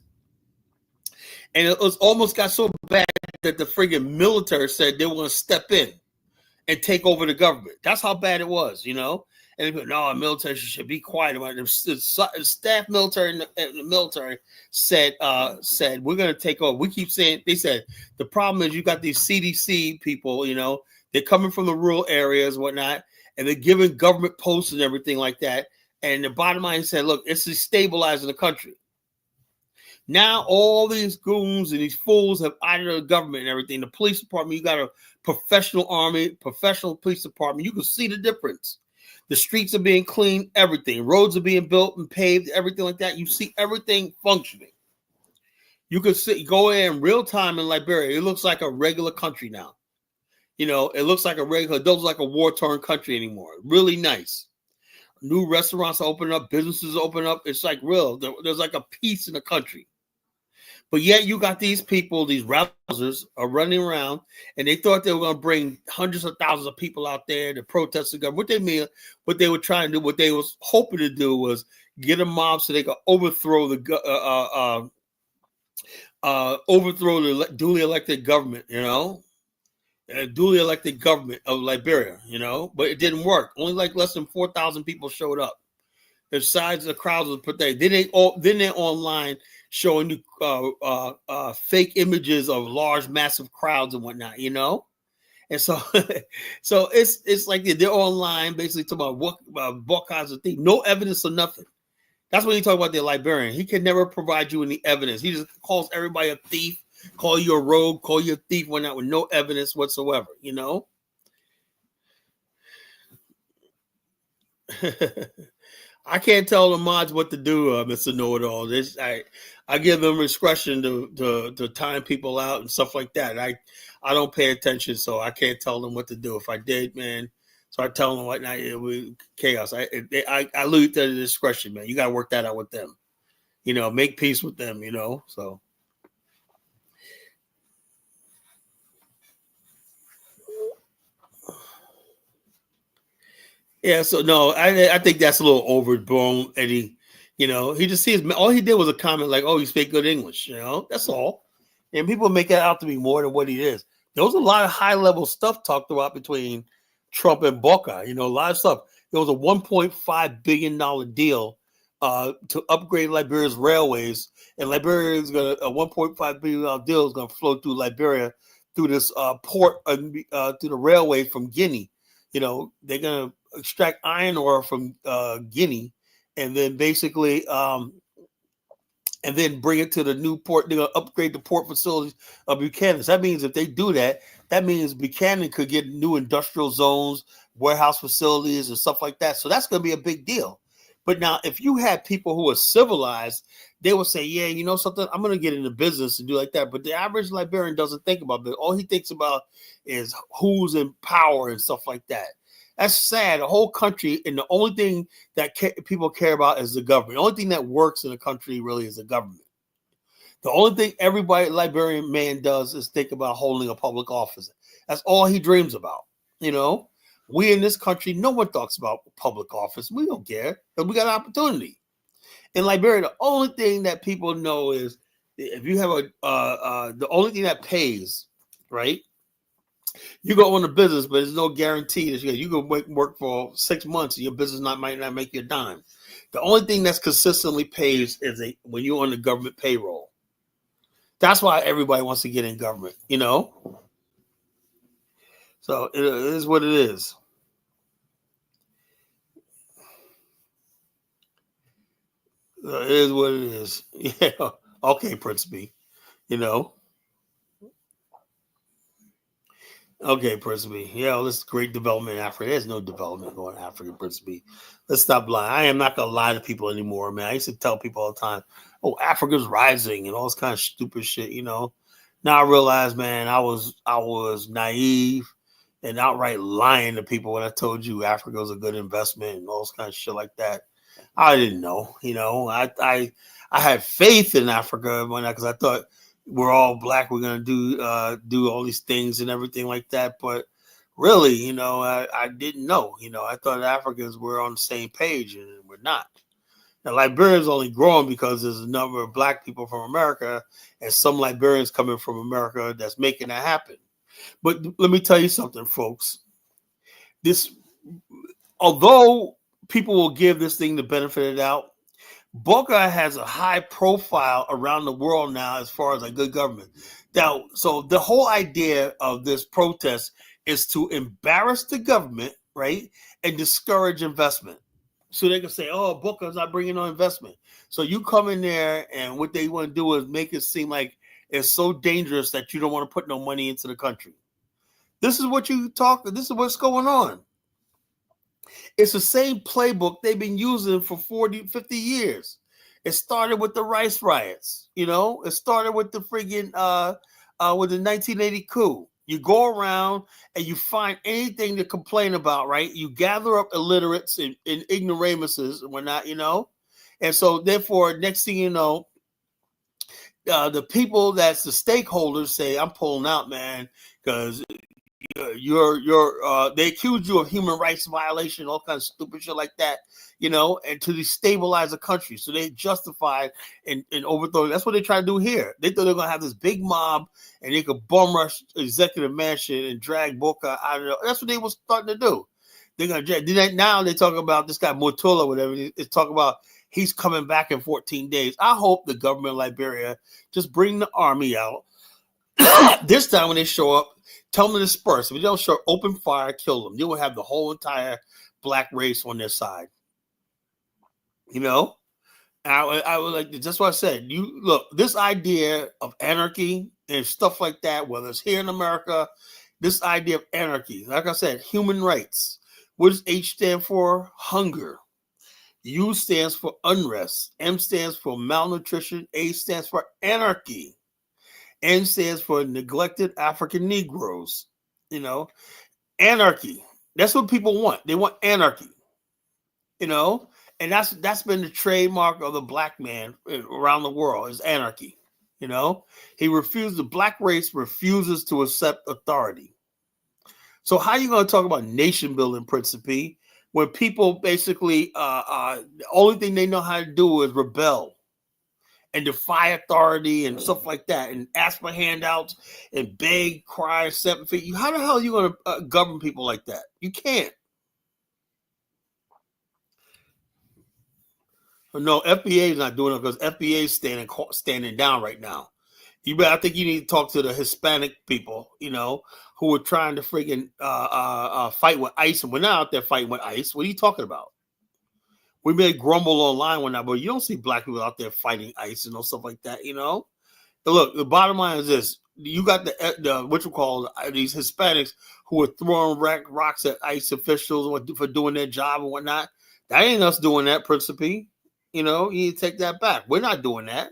And it was almost got so bad that the friggin' military said they were going to step in and take over the government. That's how bad it was, And they go, no, military should be quiet about it. The staff military in the military said, we're going to take over. We keep saying, they said, the problem is you got these CDC people, they're coming from the rural areas and whatnot, and they're giving government posts and everything like that. And the bottom line said, look, it's destabilizing the country. Now all these goons and these fools have out of the government and everything. The police department, you got a professional army, professional police department. You can see the difference. The streets are being cleaned, everything. Roads are being built and paved, everything like that. You see everything functioning. You can go in real time in Liberia. It looks like a regular country now. It looks like it doesn't look like a war-torn country anymore. Really nice. New restaurants open up, businesses open up. It's like real. There's like a peace in the country. But yet you got these people, these rebels are running around, and they thought they were going to bring hundreds of thousands of people out there to protest the government. What they were trying to do, what they was hoping to do was get a mob so they could overthrow the duly elected government, duly elected government of Liberia, but it didn't work. Only like less than 4,000 people showed up. Besides the crowds was pathetic. Then they're online showing fake images of large, massive crowds and whatnot, And so, so it's like they're online basically talking about what kinds of things. No evidence or nothing. That's when you talk about the Liberian. He can never provide you any evidence. He just calls everybody a thief, call you a rogue, call you a thief, whatnot, with no evidence whatsoever, I can't tell the mods what to do, Mr. Know-It-All. I give them discretion to time people out and stuff like that. I don't pay attention, so I can't tell them what to do. If I did, man, start telling them whatnot, it would chaos. I leave it to the discretion, man. You got to work that out with them. Make peace with them. So. Yeah, so no, I think that's a little overblown, Eddie. He just sees all he did was a comment like, "Oh, you speak good English," that's all. And people make that out to be more than what he is. There was a lot of high level stuff talked about between Trump and Boca. A lot of stuff. There was a $1.5 billion deal to upgrade Liberia's railways, and Liberia is going to a $1.5 billion deal is going to flow through Liberia through this port through the railway from Guinea. They're going to extract iron ore from Guinea, and then basically, and then bring it to the new port. They're going to upgrade the port facilities of Buchanan. So that means if they do that, that means Buchanan could get new industrial zones, warehouse facilities, and stuff like that. So that's going to be a big deal. But now, if you had people who are civilized, they would say, yeah, something, I'm going to get into business and do like that. But the average Liberian doesn't think about that. All he thinks about is who's in power and stuff like that. That's sad. The whole country, and the only thing that people care about is the government. The only thing that works in the country really is the government. The only thing everybody Liberian man does is think about holding a public office. That's all he dreams about. We in this country, no one talks about public office. We don't care because we got an opportunity. In Liberia, the only thing that people know is if you have the only thing that pays, right? You go on a business, but there's no guarantee that you can work for 6 months and your business might not make you a dime. The only thing that's consistently pays is when you're on the government payroll. That's why everybody wants to get in government, So it is what it is. It is what it is. Yeah. Okay, Prince B. Okay, Prince B. Yeah, this great development in Africa. There's no development going in Africa, Prince B. Let's stop lying. I am not going to lie to people anymore, man. I used to tell people all the time, oh, Africa's rising and all this kind of stupid shit, Now I realize, man, I was naive and outright lying to people when I told you Africa was a good investment and all this kind of shit like that. I didn't know. I had faith in Africa because I thought we're all black. We're gonna do all these things and everything like that. But really, I didn't know. I thought Africans were on the same page, and we're not. Now, Liberia is only growing because there's a number of black people from America and some Liberians coming from America that's making that happen. But let me tell you something, folks. This, although people will give this thing the benefit of the doubt, Boca has a high profile around the world now as far as a good government. Now, so the whole idea of this protest is to embarrass the government, right, and discourage investment. So they can say, "Oh, Boca's not bringing on investment." So you come in there, and what they want to do is make it seem like it's so dangerous that you don't want to put no money into the country. This is what you talk. This is what's going on. It's the same playbook they've been using for 40, 50 years. It started with the rice riots, It started with the friggin' with the 1980 coup. You go around and you find anything to complain about, right? You gather up illiterates and ignoramuses and whatnot, And so therefore, next thing you know, the people that's the stakeholders say, "I'm pulling out, man, because they accuse you of human rights violation, all kinds of stupid shit like that, and to destabilize the country." So they justify and overthrow. That's what they try to do here. They thought they were going to have this big mob and they could bum rush executive mansion and drag Boca out of there. That's what they were starting to do. They're going to now they talk about this guy Motula, whatever. It's talking about he's coming back in 14 days. I hope the government of Liberia just bring the army out. This time when they show up, tell them to disperse. If they don't show up, open fire, kill them. You will have the whole entire black race on their side. I would like, that's what I said. You look, this idea of anarchy and stuff like that, whether it's here in America, this idea of anarchy, like I said, human rights. What does H stand for? Hunger. U stands for unrest. M stands for malnutrition. A stands for anarchy. N stands for neglected African Negroes. Anarchy. That's what people want. They want anarchy. And that's been the trademark of the black man around the world is anarchy. The black race refuses to accept authority. So how are you going to talk about nation building, Principe, when people basically the only thing they know how to do is rebel and defy authority and stuff like that, and ask for handouts and beg, cry, 7 feet? How the hell are you going to govern people like that? You can't. No, FBA is not doing it because FBA is standing down right now. I think you need to talk to the Hispanic people, who are trying to friggin' fight with ICE, and we're not out there fighting with ICE. What are you talking about? We may grumble online when that, but you don't see black people out there fighting ICE and stuff like that, But look, the bottom line is this: you got these Hispanics who are throwing rocks at ICE officials for doing their job and whatnot. That ain't us doing that, Principe. You need to take that back. We're not doing that.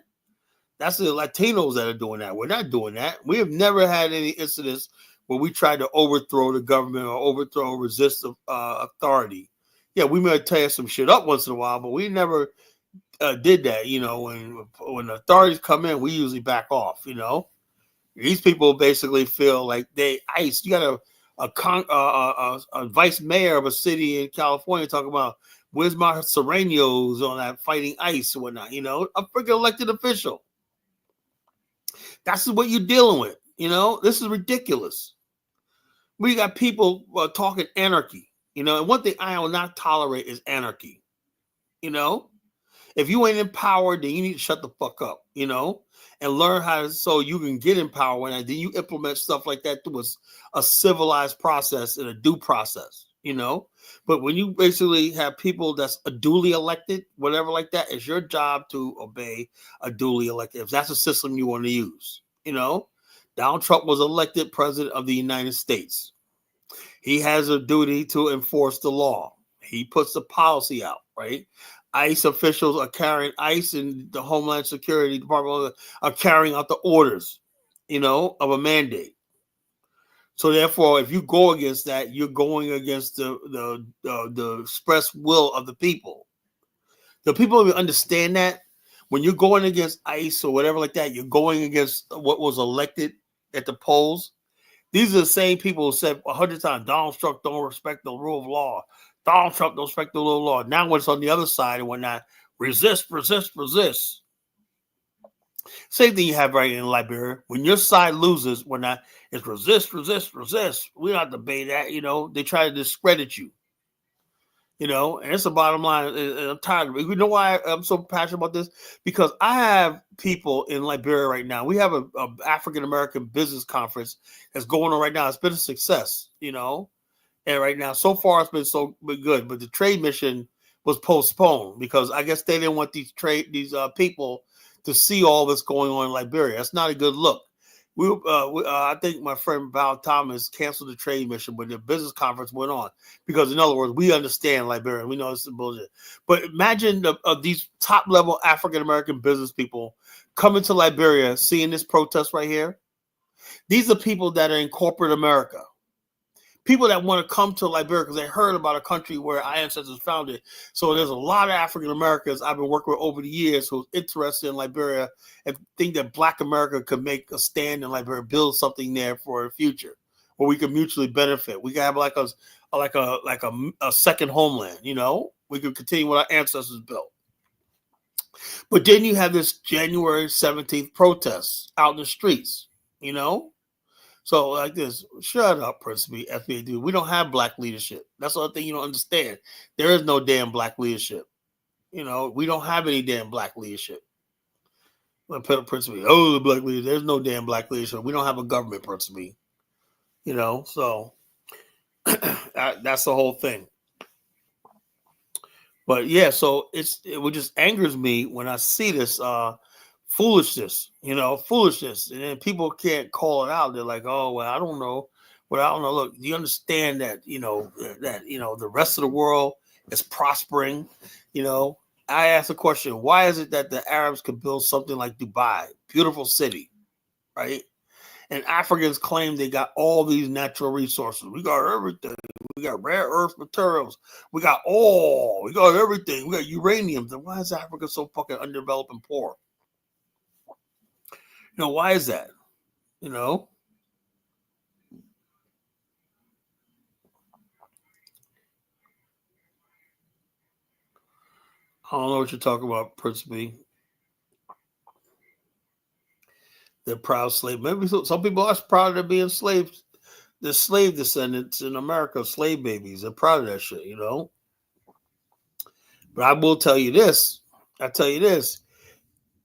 That's the Latinos that are doing that. We're not doing that. We have never had any incidents where we tried to overthrow the government or resist authority. Yeah, we may tear some shit up once in a while, but we never did that. When authorities come in, we usually back off. These people basically feel like ICE. You got a vice mayor of a city in California talking about, where's my Serenos on that fighting ICE or whatnot? A freaking elected official. That's what you're dealing with. This is ridiculous. We got people talking anarchy. And one thing I will not tolerate is anarchy. If you ain't in power, then you need to shut the fuck up, and learn how so you can get in power, and then you implement stuff like that through a civilized process and a due process, But when you basically have people that's a duly elected, whatever like that, it's your job to obey a duly elected. If that's a system you want to use, Donald Trump was elected president of the United States. He has a duty to enforce the law. He puts the policy out, right? ICE officials are carrying ICE, and the Homeland Security Department are carrying out the orders, of a mandate. So therefore, if you go against that, you're going against the express will of the people. The people even understand that when you're going against ICE or whatever like that, you're going against what was elected at the polls. These are the same people who said 100 times, Donald Trump don't respect the rule of law. Donald Trump don't respect the rule of law. Now when it's on the other side and whatnot, resist, resist, resist. Same thing you have right in Liberia. When your side loses, whatnot, it's resist, resist, resist. We don't have to debate that, They try to discredit you. And it's the bottom line. And I'm tired of it. You know why I'm so passionate about this? Because I have people in Liberia right now. We have a African-American business conference that's going on right now. It's been a success, And right now, so far, it's been good. But the trade mission was postponed because I guess they didn't want these people to see all this going on in Liberia. That's not a good look. I think my friend Val Thomas canceled the trade mission, but the business conference went on because, in other words, we understand Liberia. We know it's bullshit. But imagine these top level African American business people coming to Liberia, seeing this protest right here. These are people that are in corporate America. People that want to come to Liberia because they heard about a country where our ancestors founded. So there's a lot of African Americans I've been working with over the years who's interested in Liberia and think that Black America could make a stand in Liberia, build something there for the future where we can mutually benefit. We can have like a second homeland. We can continue what our ancestors built. But then you have this January 17th protest out in the streets. So like this, shut up, Prince B, FBA dude. We don't have Black leadership. That's the other thing you don't understand. There is no damn Black leadership. We don't have any damn Black leadership. Prince B, the Black leadership. There's no damn Black leadership. We don't have a government, Prince B. So that's the whole thing. But yeah, so it just angers me when I see this foolishness, foolishness. And then people can't call it out. They're like, oh, well, I don't know. Well, I don't know. Look, do you understand that, the rest of the world is prospering? I asked a question. Why is it that the Arabs could build something like Dubai, beautiful city, right? And Africans claim they got all these natural resources. We got everything. We got rare earth materials. We got oil. We got everything. We got uranium. Then why is Africa so fucking underdeveloped and poor? Why is that? I don't know what you're talking about, Prince B. They're proud slaves. Maybe some people are proud of being slaves. The slave descendants in America, slave babies. They're proud of that shit, But I will tell you this.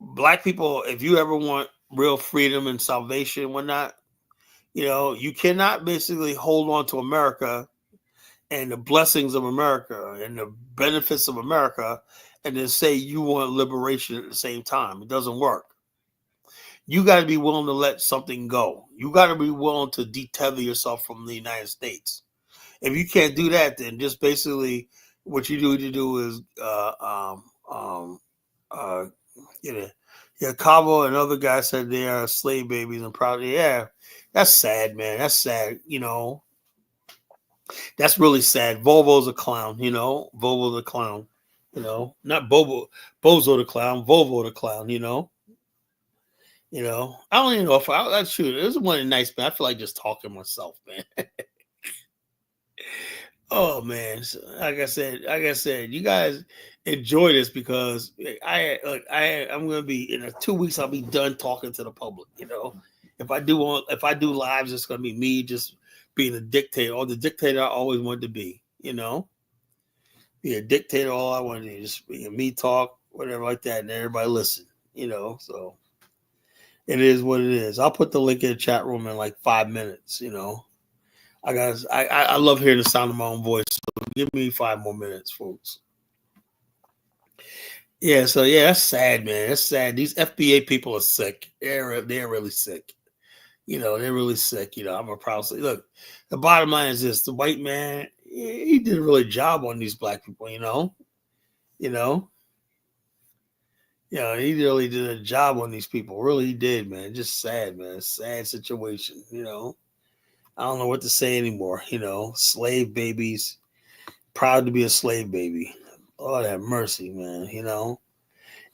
Black people, if you ever want real freedom and salvation and whatnot, you cannot basically hold on to America and the blessings of America and the benefits of America and then say you want liberation at the same time. It doesn't work. You got to be willing to let something go. You got to be willing to detether yourself from the United States. If you can't do that, then just basically what you need to do is, Cabo and other guys said they are slave babies and probably, that's sad, man. That's sad, That's really sad. Volvo's a clown, Volvo's a clown, not Bozo the clown, Volvo the clown, I don't even know if that's true. This is one nice, man. I feel like just talking myself, man. Oh man, so, like I said, you guys enjoy this because I'm gonna be in 2 weeks. I'll be done talking to the public. If I do lives, it's gonna be me just being a dictator, or the dictator I always wanted to be. Be a dictator. All I wanted to do, just be me talk, whatever like that, and everybody listen. So it is what it is. I'll put the link in the chat room in like 5 minutes. I love hearing the sound of my own voice. So give me 5 more minutes, folks. Yeah, so that's sad, man. That's sad. These FBA people are sick. They're really sick. They're really sick. I'm a proud slave. Look, the bottom line is this: the white man, he did a really job on these black people. He really did a job on these people. Really, he did, man. Just sad, man. Sad situation. I don't know what to say anymore. Slave babies, proud to be a slave baby. Lord have mercy, man. You know,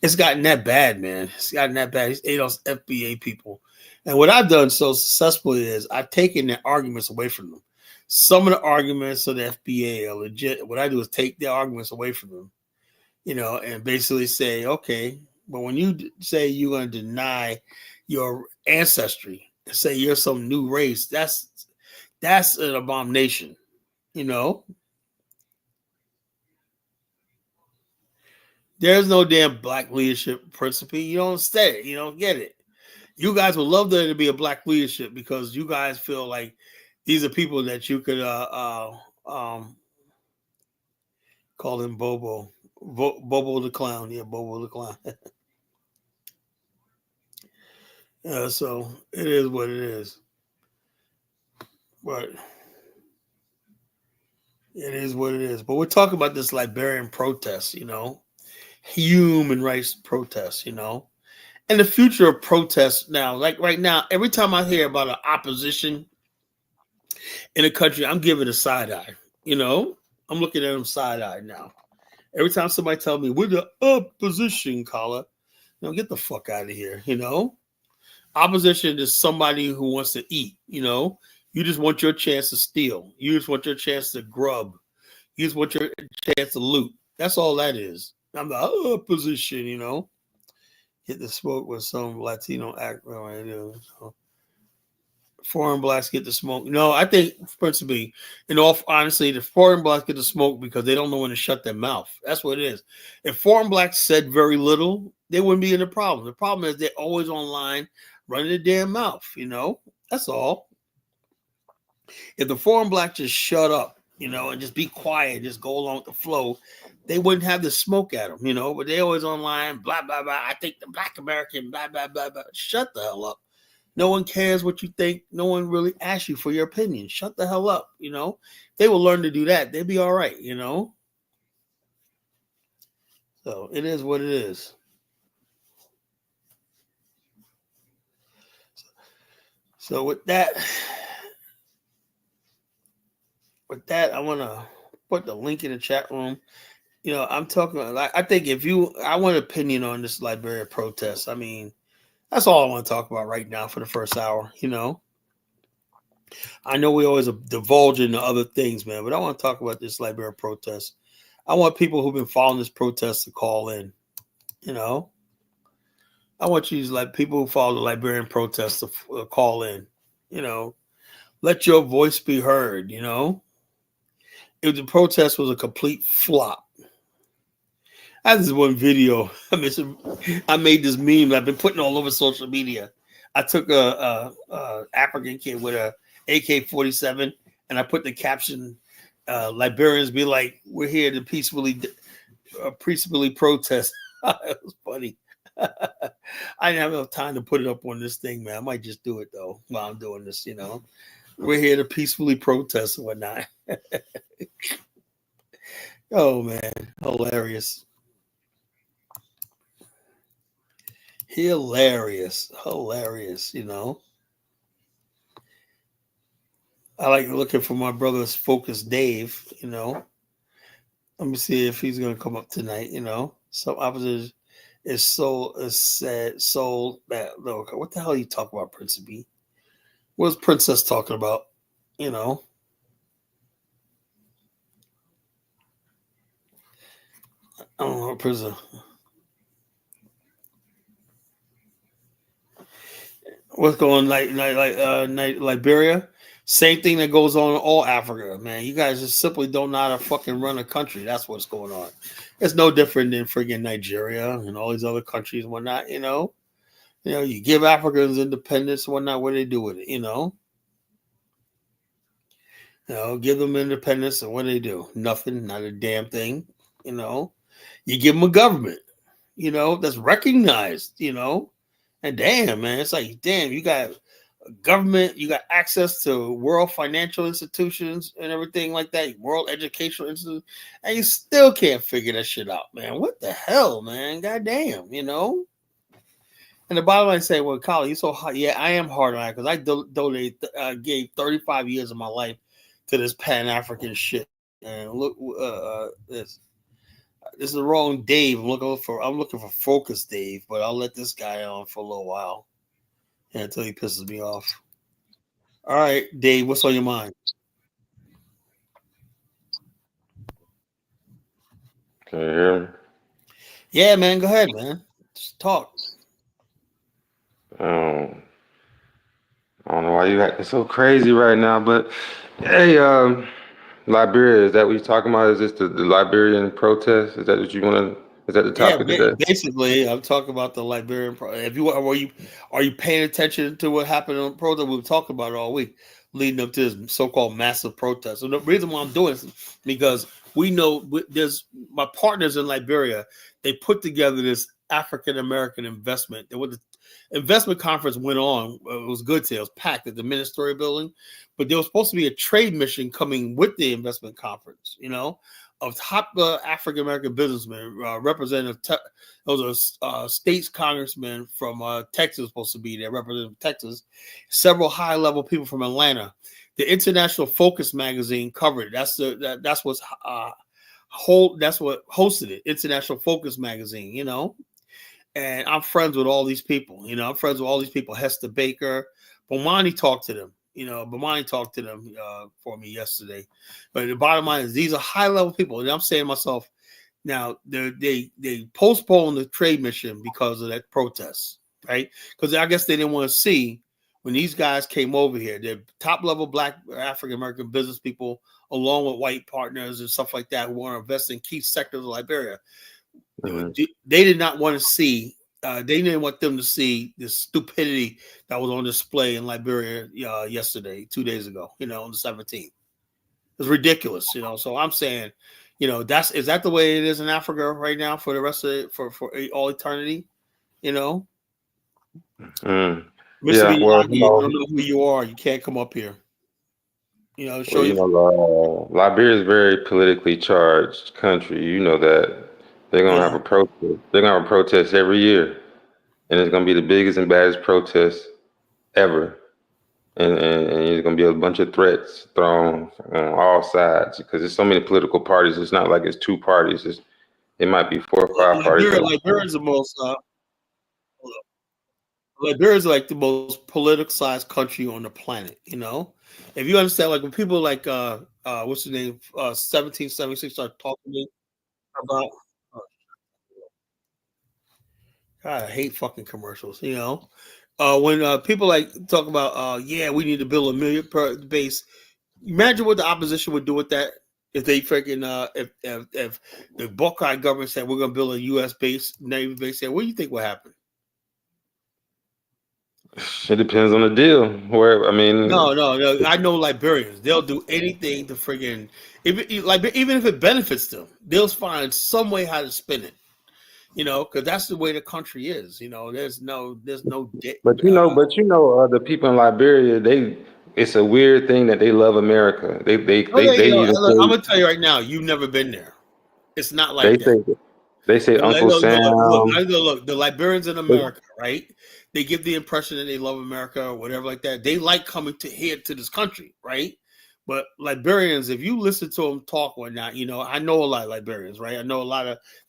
it's gotten that bad, man. It's gotten that bad. These ADOS FBA people. And what I've done so successfully is I've taken their arguments away from them. Some of the arguments of the FBA are legit. What I do is take their arguments away from them, you know, and basically say, okay, but when you say you're going to deny your ancestry, say you're some new race, that's an abomination, you know. There's no damn black leadership principle. You don't say it. You don't get it. You guys would love there to be a black leadership because you guys feel like these are people that you could call him Bobo. Bobo the clown. Yeah, Bobo the clown. Yeah, so it is what it is. But it is what it is. But we're talking about this Liberian protest, you know, human rights protests, you know, and the future of protests now. Like right now, every time I hear about an opposition in a country, I'm giving a side eye. You know, I'm looking at them side eye now. Every time somebody tells me we're the opposition, caller, you know, get the fuck out of here. You know, opposition is somebody who wants to eat. You know, you just want your chance to steal. You just want your chance to grub. You just want your chance to loot. That's all that is. I'm the opposition. You know, hit the smoke with some Latino act. So foreign blacks get the smoke. No, I think principally, in all honesty, the foreign blacks get the smoke because they don't know when to shut their mouth. That's what it is. If foreign blacks said very little, they wouldn't be in the problem. The problem is they're always online running their damn mouth, you know? That's all. If the foreign black just shut up, you know, and just be quiet, just go along with the flow, they wouldn't have the smoke at them, you know? But they always online, blah, blah, blah. I think the black American, blah, blah, blah, blah. Shut the hell up. No one cares what you think. No one really asks you for your opinion. Shut the hell up, you know? They will learn to do that. They'll be all right, you know? So it is what it is. So with that, I want to put the link in the chat room. You know, I'm talking like I think I want an opinion on this Liberia protest. I mean, that's all I want to talk about right now for the first hour, you know? I know we always divulge into other things, man, but I want to talk about this Liberia protest. I want people who've been following this protest to call in, you know? I want you, like people who follow the Liberian protest to call in, you know? Let your voice be heard, you know? If the protest was a complete flop. I had this one video. I made this meme that I've been putting all over social media. I took a African kid with a AK-47 and I put the caption, Liberians be like, we're here to peacefully protest. It was funny. I didn't have enough time to put it up on this thing, man. I might just do it though while I'm doing this, you know. We're here to peacefully protest and whatnot. Oh man, hilarious. Hilarious, you know. I like looking for my brother's Focus Dave, you know. Let me see if he's gonna come up tonight, you know. Some opposition is sad, soul that no, what the hell are you talking about, Prince B? What's Princess talking about? You know. I don't know, Princess. What's going Liberia? Same thing that goes on in all Africa, man. You guys just simply don't know how to fucking run a country. That's what's going on. It's no different than friggin' Nigeria and all these other countries and whatnot, you know. You know, you give Africans independence and whatnot, what do they do with it, you know? You know, give them independence and what do they do? Nothing, not a damn thing, you know. You give them a government, you know, that's recognized, you know. And damn, man, it's like, damn, you got government, you got access to world financial institutions and everything like that, world educational institutions, and you still can't figure that shit out, man. What the hell, man? Goddamn, you know? And the bottom line say, well, Colin, you're so hard. Yeah, I am hard on it because I gave 35 years of my life to this pan-African shit. And look, this. This is the wrong Dave. I'm looking for Focus Dave, but I'll let this guy on for a little while until he pisses me off. All right, Dave, what's on your mind? Can you hear me? Yeah, man, go ahead, man. Just talk. Um, I don't know why you acting so crazy right now, but hey, Liberia, is that what you're talking about? Is this the Liberian protest? Is that what you want to? Is that the Yeah, topic of that? basically, I'm talking about the Liberian. If you are you paying attention to what happened on protest? We've talked about it all week, leading up to this so-called massive protest. So the reason why I'm doing this is because we know there's my partners in Liberia. They put together this African American investment. When the investment conference went on, it was good. It was packed at the Ministerial Building, but there was supposed to be a trade mission coming with the investment conference. Of top African American businessmen, Representative, those are states congressmen from Texas supposed to be there, representing Texas, several high level people from Atlanta. The International Focus magazine covered it. That's what hosted it. International Focus magazine, and I'm friends with all these people. I'm friends with all these people. Hester Baker, Bomani talked to them. Bomani talked to them for me yesterday. But the bottom line is these are high level people. And I'm saying to myself, now they postponed the trade mission because of that protest, right? Because I guess they didn't want to see when these guys came over here. They're top level Black African American business people, along with white partners and stuff like that, who want to invest in key sectors of Liberia. Mm-hmm. They did not want to see. They didn't want them to see the stupidity that was on display in Liberia yesterday, 2 days ago. On the 17th, it's ridiculous. So I'm saying, is that the way it is in Africa right now for the rest of it, for all eternity? Mm. Mr. Yeah, well, Miyagi, you don't know who you are. You can't come up here. Show well, your. Liberia is a very politically charged country. You know that they're gonna have Yeah. a protest. They're gonna have a protest every year, and it's gonna be the biggest and baddest protest ever. And there's gonna be a bunch of threats thrown on all sides because there's so many political parties. It's not like it's two parties. It might be 4 or 5 parties. Liberia's the most. Liberia's like the most politicized country on the planet. If you understand, like when people like what's his name, 1776 start talking to me about. God, I hate fucking commercials. When people like talk about, yeah, we need to build a million per base. Imagine what the opposition would do with that if they freaking if the Buckeye government said we're gonna build a U.S. base, Navy base there. What do you think will happen? It depends on the deal. Where I mean, No. I know Liberians. They'll do anything to friggin' even if it benefits them, they'll find some way how to spin it. Because that's the way the country is. There's no debt. but the people in Liberia, it's a weird thing that they love America. They even I'm say gonna tell you right now. You've never been there. It's not they like that. say they say Uncle Sam. Look, the Liberians in America, right? They give the impression that they love America or whatever like that. They like coming to this country, right? But Liberians, if you listen to them talk or not, I know a lot of Liberians, right? I know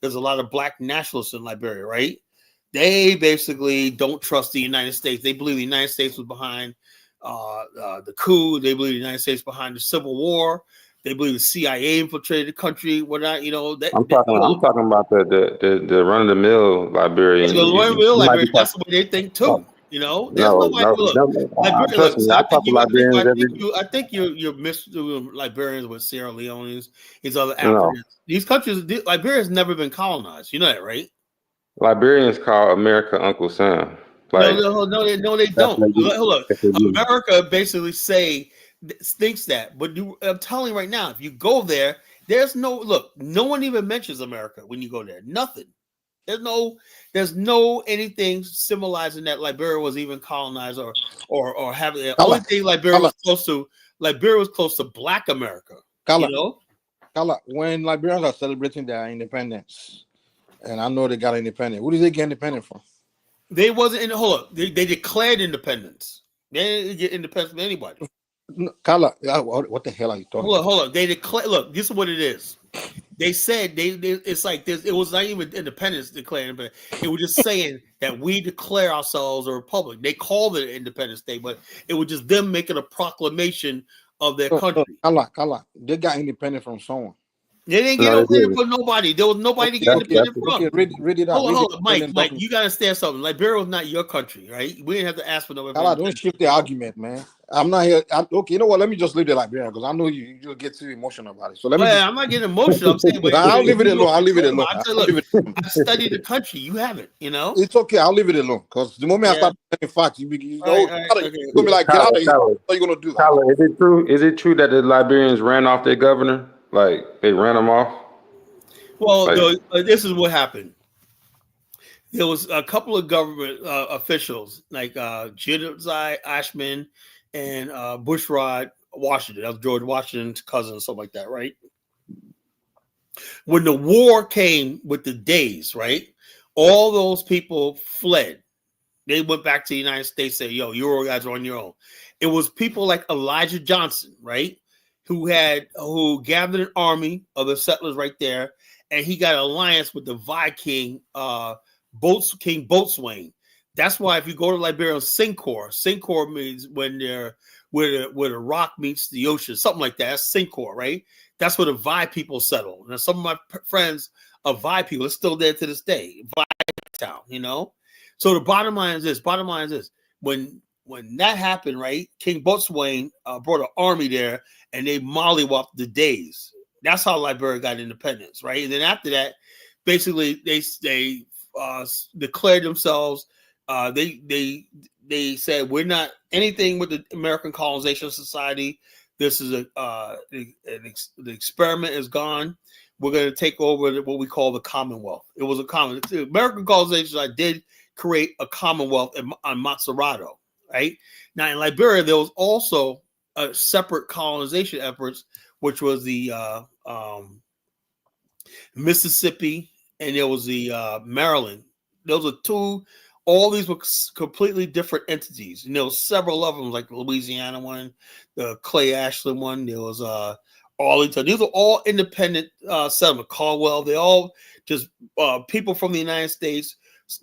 there's a lot of Black nationalists in Liberia, right? They basically don't trust the United States. They believe the United States was behind the coup. They believe the United States behind the Civil War. They believe the CIA infiltrated the country. Whatnot, I'm talking about the run of the mill Liberian. You might be That's talking. the way they think No, too. There's nobody. Look, Liberia. Look, trust me. so I talk to Liberians every. I think you're misdoing Liberians with Sierra Leone's, these other No, Africans. These countries, Liberia's never been colonized. You know that, right? Liberians call America Uncle Sam. No, Like they that's don't. what they do. Look, That's what they do. America basically thinks that, but I'm telling you right now, if you go there, no one even mentions America when you go there. Nothing. There's no anything symbolizing that Liberia was even colonized or having the only thing Liberia was close to Black America. Kala, when Liberians are celebrating their independence, and I know they got independent, who did they get independent from? They wasn't in. Hold up, they declared independence. They didn't get independence from anybody. Kala, what the hell are you talking about? Hold up. They declare. Look, this is what it is. They said it's like this. It was not even independence declaring, but it was just saying that we declare ourselves a republic. They called it an Independence Day, but it was just them making a proclamation of their country. Kala, they got independent from someone. They didn't get No, they independent didn't. from nobody. There was nobody to get That's independent that's from. Okay, read it out. Hold on, Mike. You gotta understand something. Liberia was not your country, right? We didn't have to ask for no. Kala, don't shift the argument, man. I'm not here. Okay, you know what? Let me just leave the Liberian because I know you'll get too emotional about it. So let me. I'm not getting emotional. I'm saying, I'll leave it alone. I'll leave it alone. I said, look, I studied the country. You haven't, It's okay. I'll leave it alone because the moment I start saying facts, you're gonna be like, get out of here. What are you gonna do? Tyler, is it true? Is it true that the Liberians ran off their governor? Like they ran him off? Well, this is what happened. There was a couple of government officials like Jedidiah Ashman and Bushrod Washington. That was George Washington's cousin and stuff like that, right? When the war came with the days, right? All those people fled. They went back to the United States, said, yo, you guys are on your own. It was people like Elijah Johnson, right? Who gathered an army of the settlers right there, and he got an alliance with the Viking King Boatswain. That's why if you go to Liberia, Sincor means when they're where the rock meets the ocean, something like that. That's Sincor, right? That's where the Vi people settled. Now, some of my friends are Vi people. It's still there to this day. Vi town, So the bottom line is this. When that happened, right? King Boatswain brought an army there, and they mollywopped the days. That's how Liberia got independence, right? And then after that, basically they declared themselves. They said we're not anything with the American Colonization Society. This is the experiment is gone. We're going to take over what we call the Commonwealth. It was the American Colonization Society did create a Commonwealth on Montserrat, right? Now in Liberia, there was also a separate colonization efforts, which was the Mississippi, and there was the Maryland. Those are two. All these were completely different entities. And there was several of them, like the Louisiana one, the Clay Ashland one. There was Arlington. These are all independent settlement. Caldwell. They all just people from the United States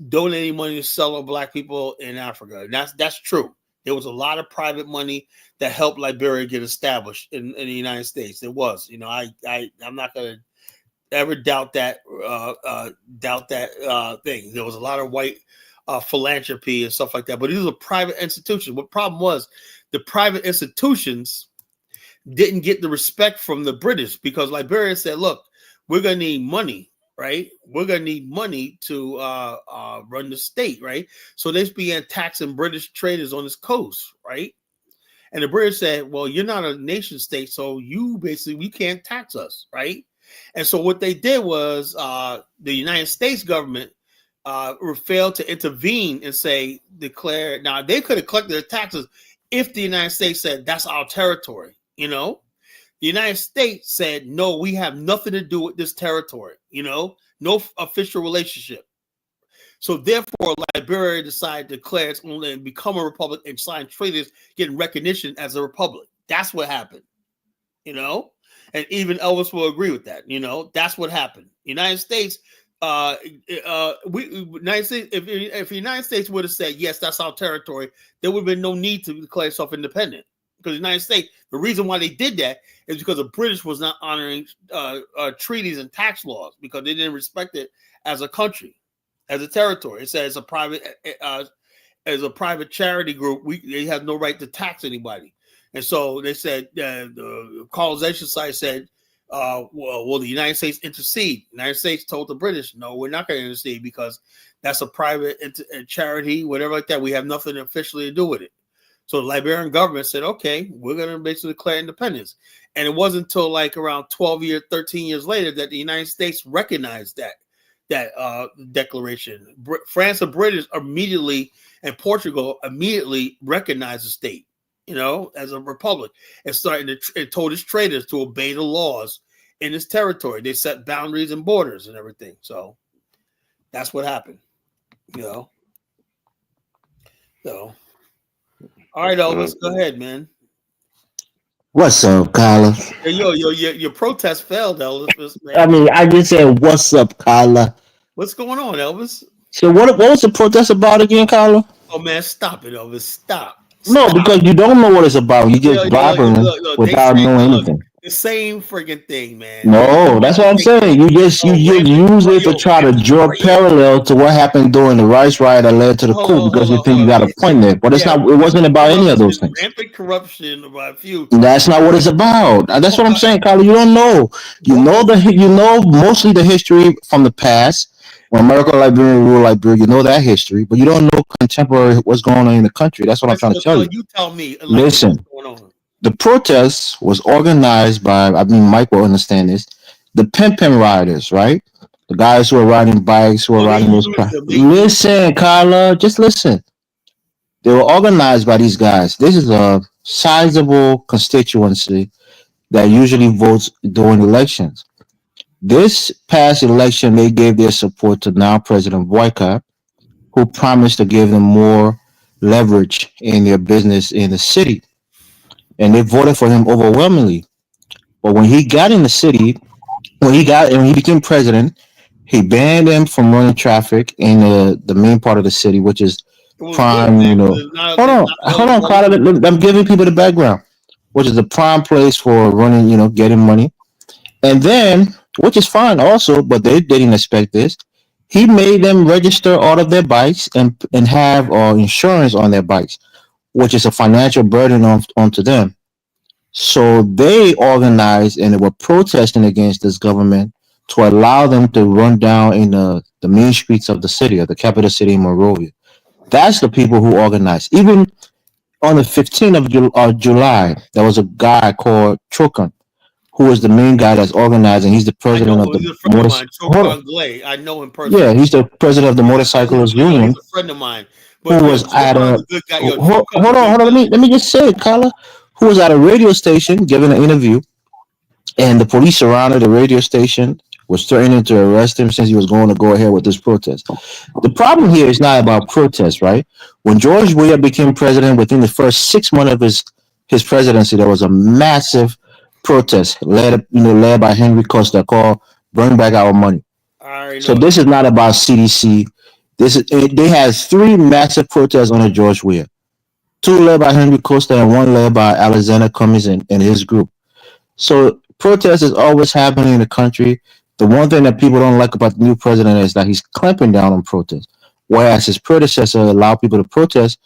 donating money to sell Black people in Africa. And that's true. There was a lot of private money that helped Liberia get established in the United States. There was. I'm not going to ever doubt that thing. There was a lot of white philanthropy and stuff like that, but these are private institutions. What problem was the private institutions didn't get the respect from the British because Liberia said, look, we're going to need money, right? We're going to need money to run the state, right? So they began taxing British traders on this coast, right? And the British said, well, you're not a nation state, so we can't tax us, right? And so what they did was the United States government failed to intervene and declare. Now they could have collected their taxes if the United States said that's our territory. The United States said no, we have nothing to do with this territory. No official relationship. So therefore, Liberia decided to declare its own and become a republic and sign treaties, getting recognition as a republic. That's what happened. And even Elvis will agree with that. That's what happened. United States. United States. If the United States would have said yes, that's our territory, there would have been no need to declare itself independent. Because the United States, the reason why they did that is because the British was not honoring treaties and tax laws because they didn't respect it as a country, as a territory. It said as a private charity group, they have no right to tax anybody. And so they said the colonization side said, will the United States intercede? The United States told the British, no, we're not going to intercede because that's a private charity, whatever like that. We have nothing officially to do with it. So the Liberian government said, okay, we're going to basically declare independence. And it wasn't until like around 13 years later that the United States recognized that declaration. France and British immediately, and Portugal immediately recognized the state, as a republic, and told its traders to obey the laws in its territory. They set boundaries and borders and everything. So that's what happened, So, all right, Elvis, go ahead, man. What's up, Kyla? Your protest failed, Elvis, I man. mean, I just said, what's up, Kyla? What's going on, Elvis? So what was the protest about again, Kyla? Oh man, stop it, Elvis. Stop. No, Stop. because you don't know what it's about. You just blabbering Look, they without say knowing look, anything. the same friggin' thing, man. No, that's what I'm saying. You just use it to try to draw parallel to what happened during the rice riot that led to the coup because you think you got a point there. But it's not. It wasn't about any of those things. Rampant corruption by a few. That's not what it's about. That's what I'm saying, Kyla. You don't know. You know mostly the history from the past. When America and Liberia ruled Liberia, you know that history, but you don't know contemporary what's going on in the country. That's what I'm trying to tell you. You tell me. Listen, what's going on? the protest was organized by, I mean, Mike will understand this, the Pen riders, right? The guys who are riding bikes, who are riding those cars. Listen, Kyla, just listen. They were organized by these guys. This is a sizable constituency that usually votes during elections. This past election, they gave their support to now President Boycott, who promised to give them more leverage in their business in the city. And they voted for him overwhelmingly. But when he got in the city, when he became president, he banned him from running traffic in the main part of the city, which is prime. Hold on, Carter. I'm giving people the background, which is the prime place for running. Getting money. And then, which is fine also, but they didn't expect this. He made them register all of their bikes and have insurance on their bikes, which is a financial burden onto them. So they organized and they were protesting against this government to allow them to run down in the main streets of the city, of the capital city, Monrovia. That's the people who organized. Even on the 15th of July, there was a guy called Chokan, who is the main guy that's organizing. He's the president of the motorcycle. I know him personally. Yeah, he's the president of the motorcyclist union. He's a friend of mine. But who was at a hold on. Let me just say it, Carla. Who was at a radio station giving an interview, and the police surrounded the radio station, was threatening to arrest him since he was going to go ahead with this protest. The problem here is not about protest, right? When George Weah became president, within the first 6 months of his presidency, there was a massive protest led by Henry Costa called "Bring Back Our Money." So this is not about CDC. They had 3 massive protests under George Weah, 2 led by Henry Costa and 1 led by Alexander Cummings and his group. So protest is always happening in the country. The one thing that people don't like about the new president is that he's clamping down on protest, whereas his predecessor allowed people to protest.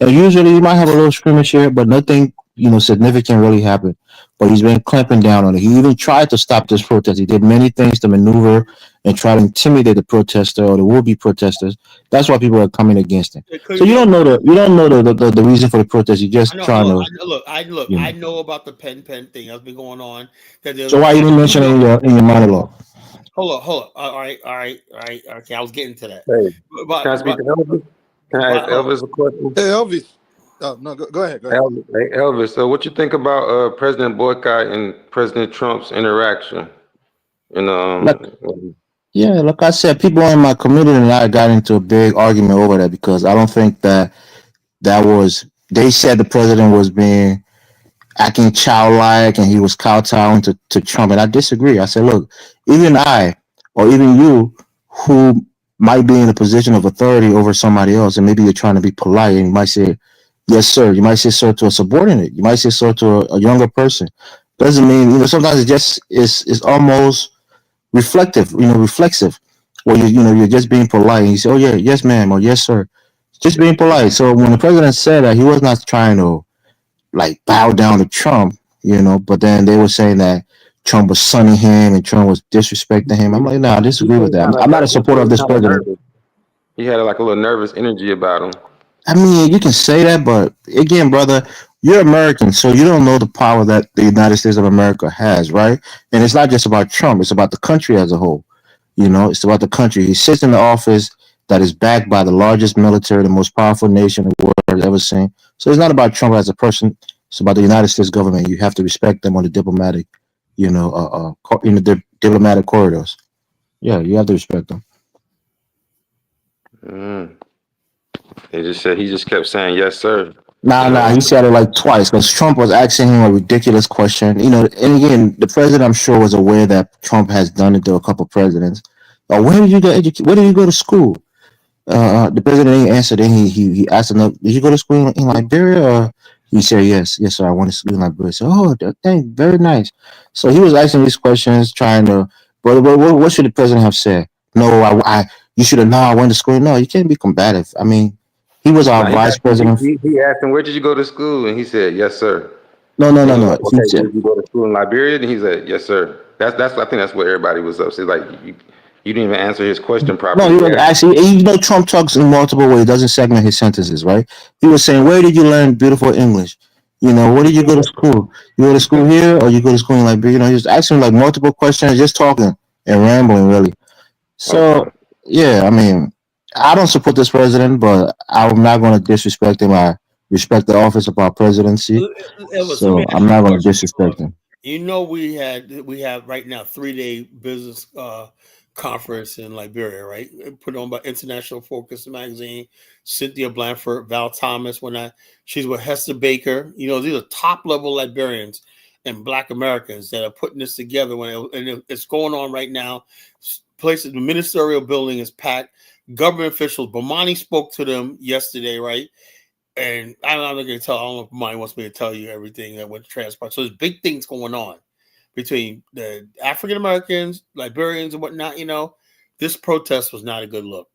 And usually you might have a little skirmish here, but nothing significant really happened. But he's been clamping down on it. He even tried to stop this protest. He did many things to maneuver and try to intimidate the protester or the would-be protesters. That's why people are coming against him. So you don't know the reason for the protest. You're just trying to look. I know about the pen thing that's been going on. So why you didn't mention it in your monologue? Hold on. All right. Okay, I was getting to that. Hey, can I speak to Elvis? Can I ask Elvis a question? Hey, Elvis. No, go ahead. Elvis, so what you think about President Boycott and President Trump's interaction? Like I said, people in my community and I got into a big argument over that because I don't think that was. They said the president was being acting childlike and he was kowtowing to Trump, and I disagree. I said, look, even I or even you who might be in a position of authority over somebody else, and maybe you're trying to be polite, and you might say, yes, sir. You might say sir to a subordinate. You might say sir to a younger person. Doesn't mean, sometimes it just is almost reflective, reflexive, where you're just being polite and you say, oh yeah, yes ma'am, or yes sir, just being polite. So when the president said that, he was not trying to like bow down to Trump, but then they were saying that Trump was sunning him and Trump was disrespecting him. I'm like, no, I disagree with that. I'm not a supporter of this president. He had like a little nervous energy about him. I mean, you can say that, but again, brother, you're American, so you don't know the power that the United States of America has, right? And it's not just about Trump; it's about the country as a whole. It's about the country. He sits in the office that is backed by the largest military, the most powerful nation the world has ever seen. So it's not about Trump as a person; it's about the United States government. You have to respect them on the diplomatic, in the diplomatic corridors. Yeah, you have to respect them. He just kept saying yes, sir. Nah. He said it like twice because Trump was asking him a ridiculous question. You know, and again, the president, I'm sure, was aware that Trump has done it to a couple presidents. Where did you go Where did you go to school? The president didn't answer. Then he asked him, "Did you go to school in Liberia?" Or he said, "Yes, sir. I went to school in Liberia." So, thank, very nice. So he was asking these questions, trying to. But what should the president have said? No, you should have known I went to school. No, you can't be combative. I mean, he was our Now vice president. he asked him, "Where did you go to school?" And he said, "Yes, sir." No. And he was like, He "Okay, said, did you go to school in Liberia?" And he said, "Yes, sir." That's I think that's what everybody was up. So like you didn't even answer his question no, properly. he was actually, you know, Trump talks in multiple ways, doesn't segment his sentences, right? He was saying, "Where did you learn beautiful English? You know, where did you go to school? You go to school here or you go to school in Liberia?" You know, he was asking like multiple questions, just talking and rambling, really. So, Okay. yeah, I mean, I don't support this president, but I'm not going to disrespect him. I respect the office of our presidency. Elvis, let me So, ask I'm you a not going to question. disrespect him. You know, we have right now 3-day business conference in Liberia, right? Put on by International Focus magazine. Cynthia Blanford, Val Thomas. She's with Hester Baker. You know, these are top level Liberians and Black Americans that are putting this together. And it's going on right now. Places, the ministerial building is packed. Government officials. Bomani spoke to them yesterday, right? And I'm not going to tell. I don't know if Bomani wants me to tell you everything that went transpired. So there's big things going on between the African Americans, Liberians, and whatnot. You know, this protest was not a good look.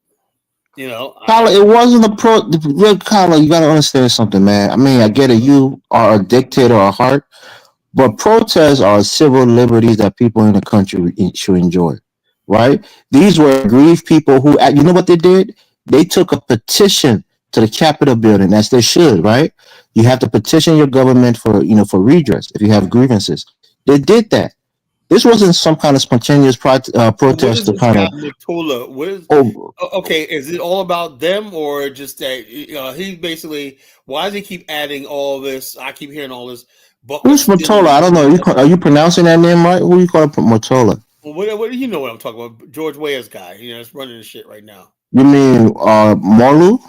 You know, Kyla, it wasn't look, Kyla, you got to understand something, man. I mean, I get it. You are a dictator at heart, but protests are civil liberties that people in the country should enjoy, right? These were aggrieved people who, you know what they did? They took a petition to the Capitol building, as they should, right? You have to petition your government for, you know, for redress if you have grievances. They did that. This wasn't some kind of spontaneous what protest is to this kind guy of, Matola? What is oh, okay? Is it all about them, or just that he basically? Why does he keep adding all this? I keep hearing all this. who's Matola? I don't know. Are you pronouncing that name right? Who you call Matola? What do you know what I'm talking about? George Weah's guy. You know, that's running the shit right now. You mean Marlu?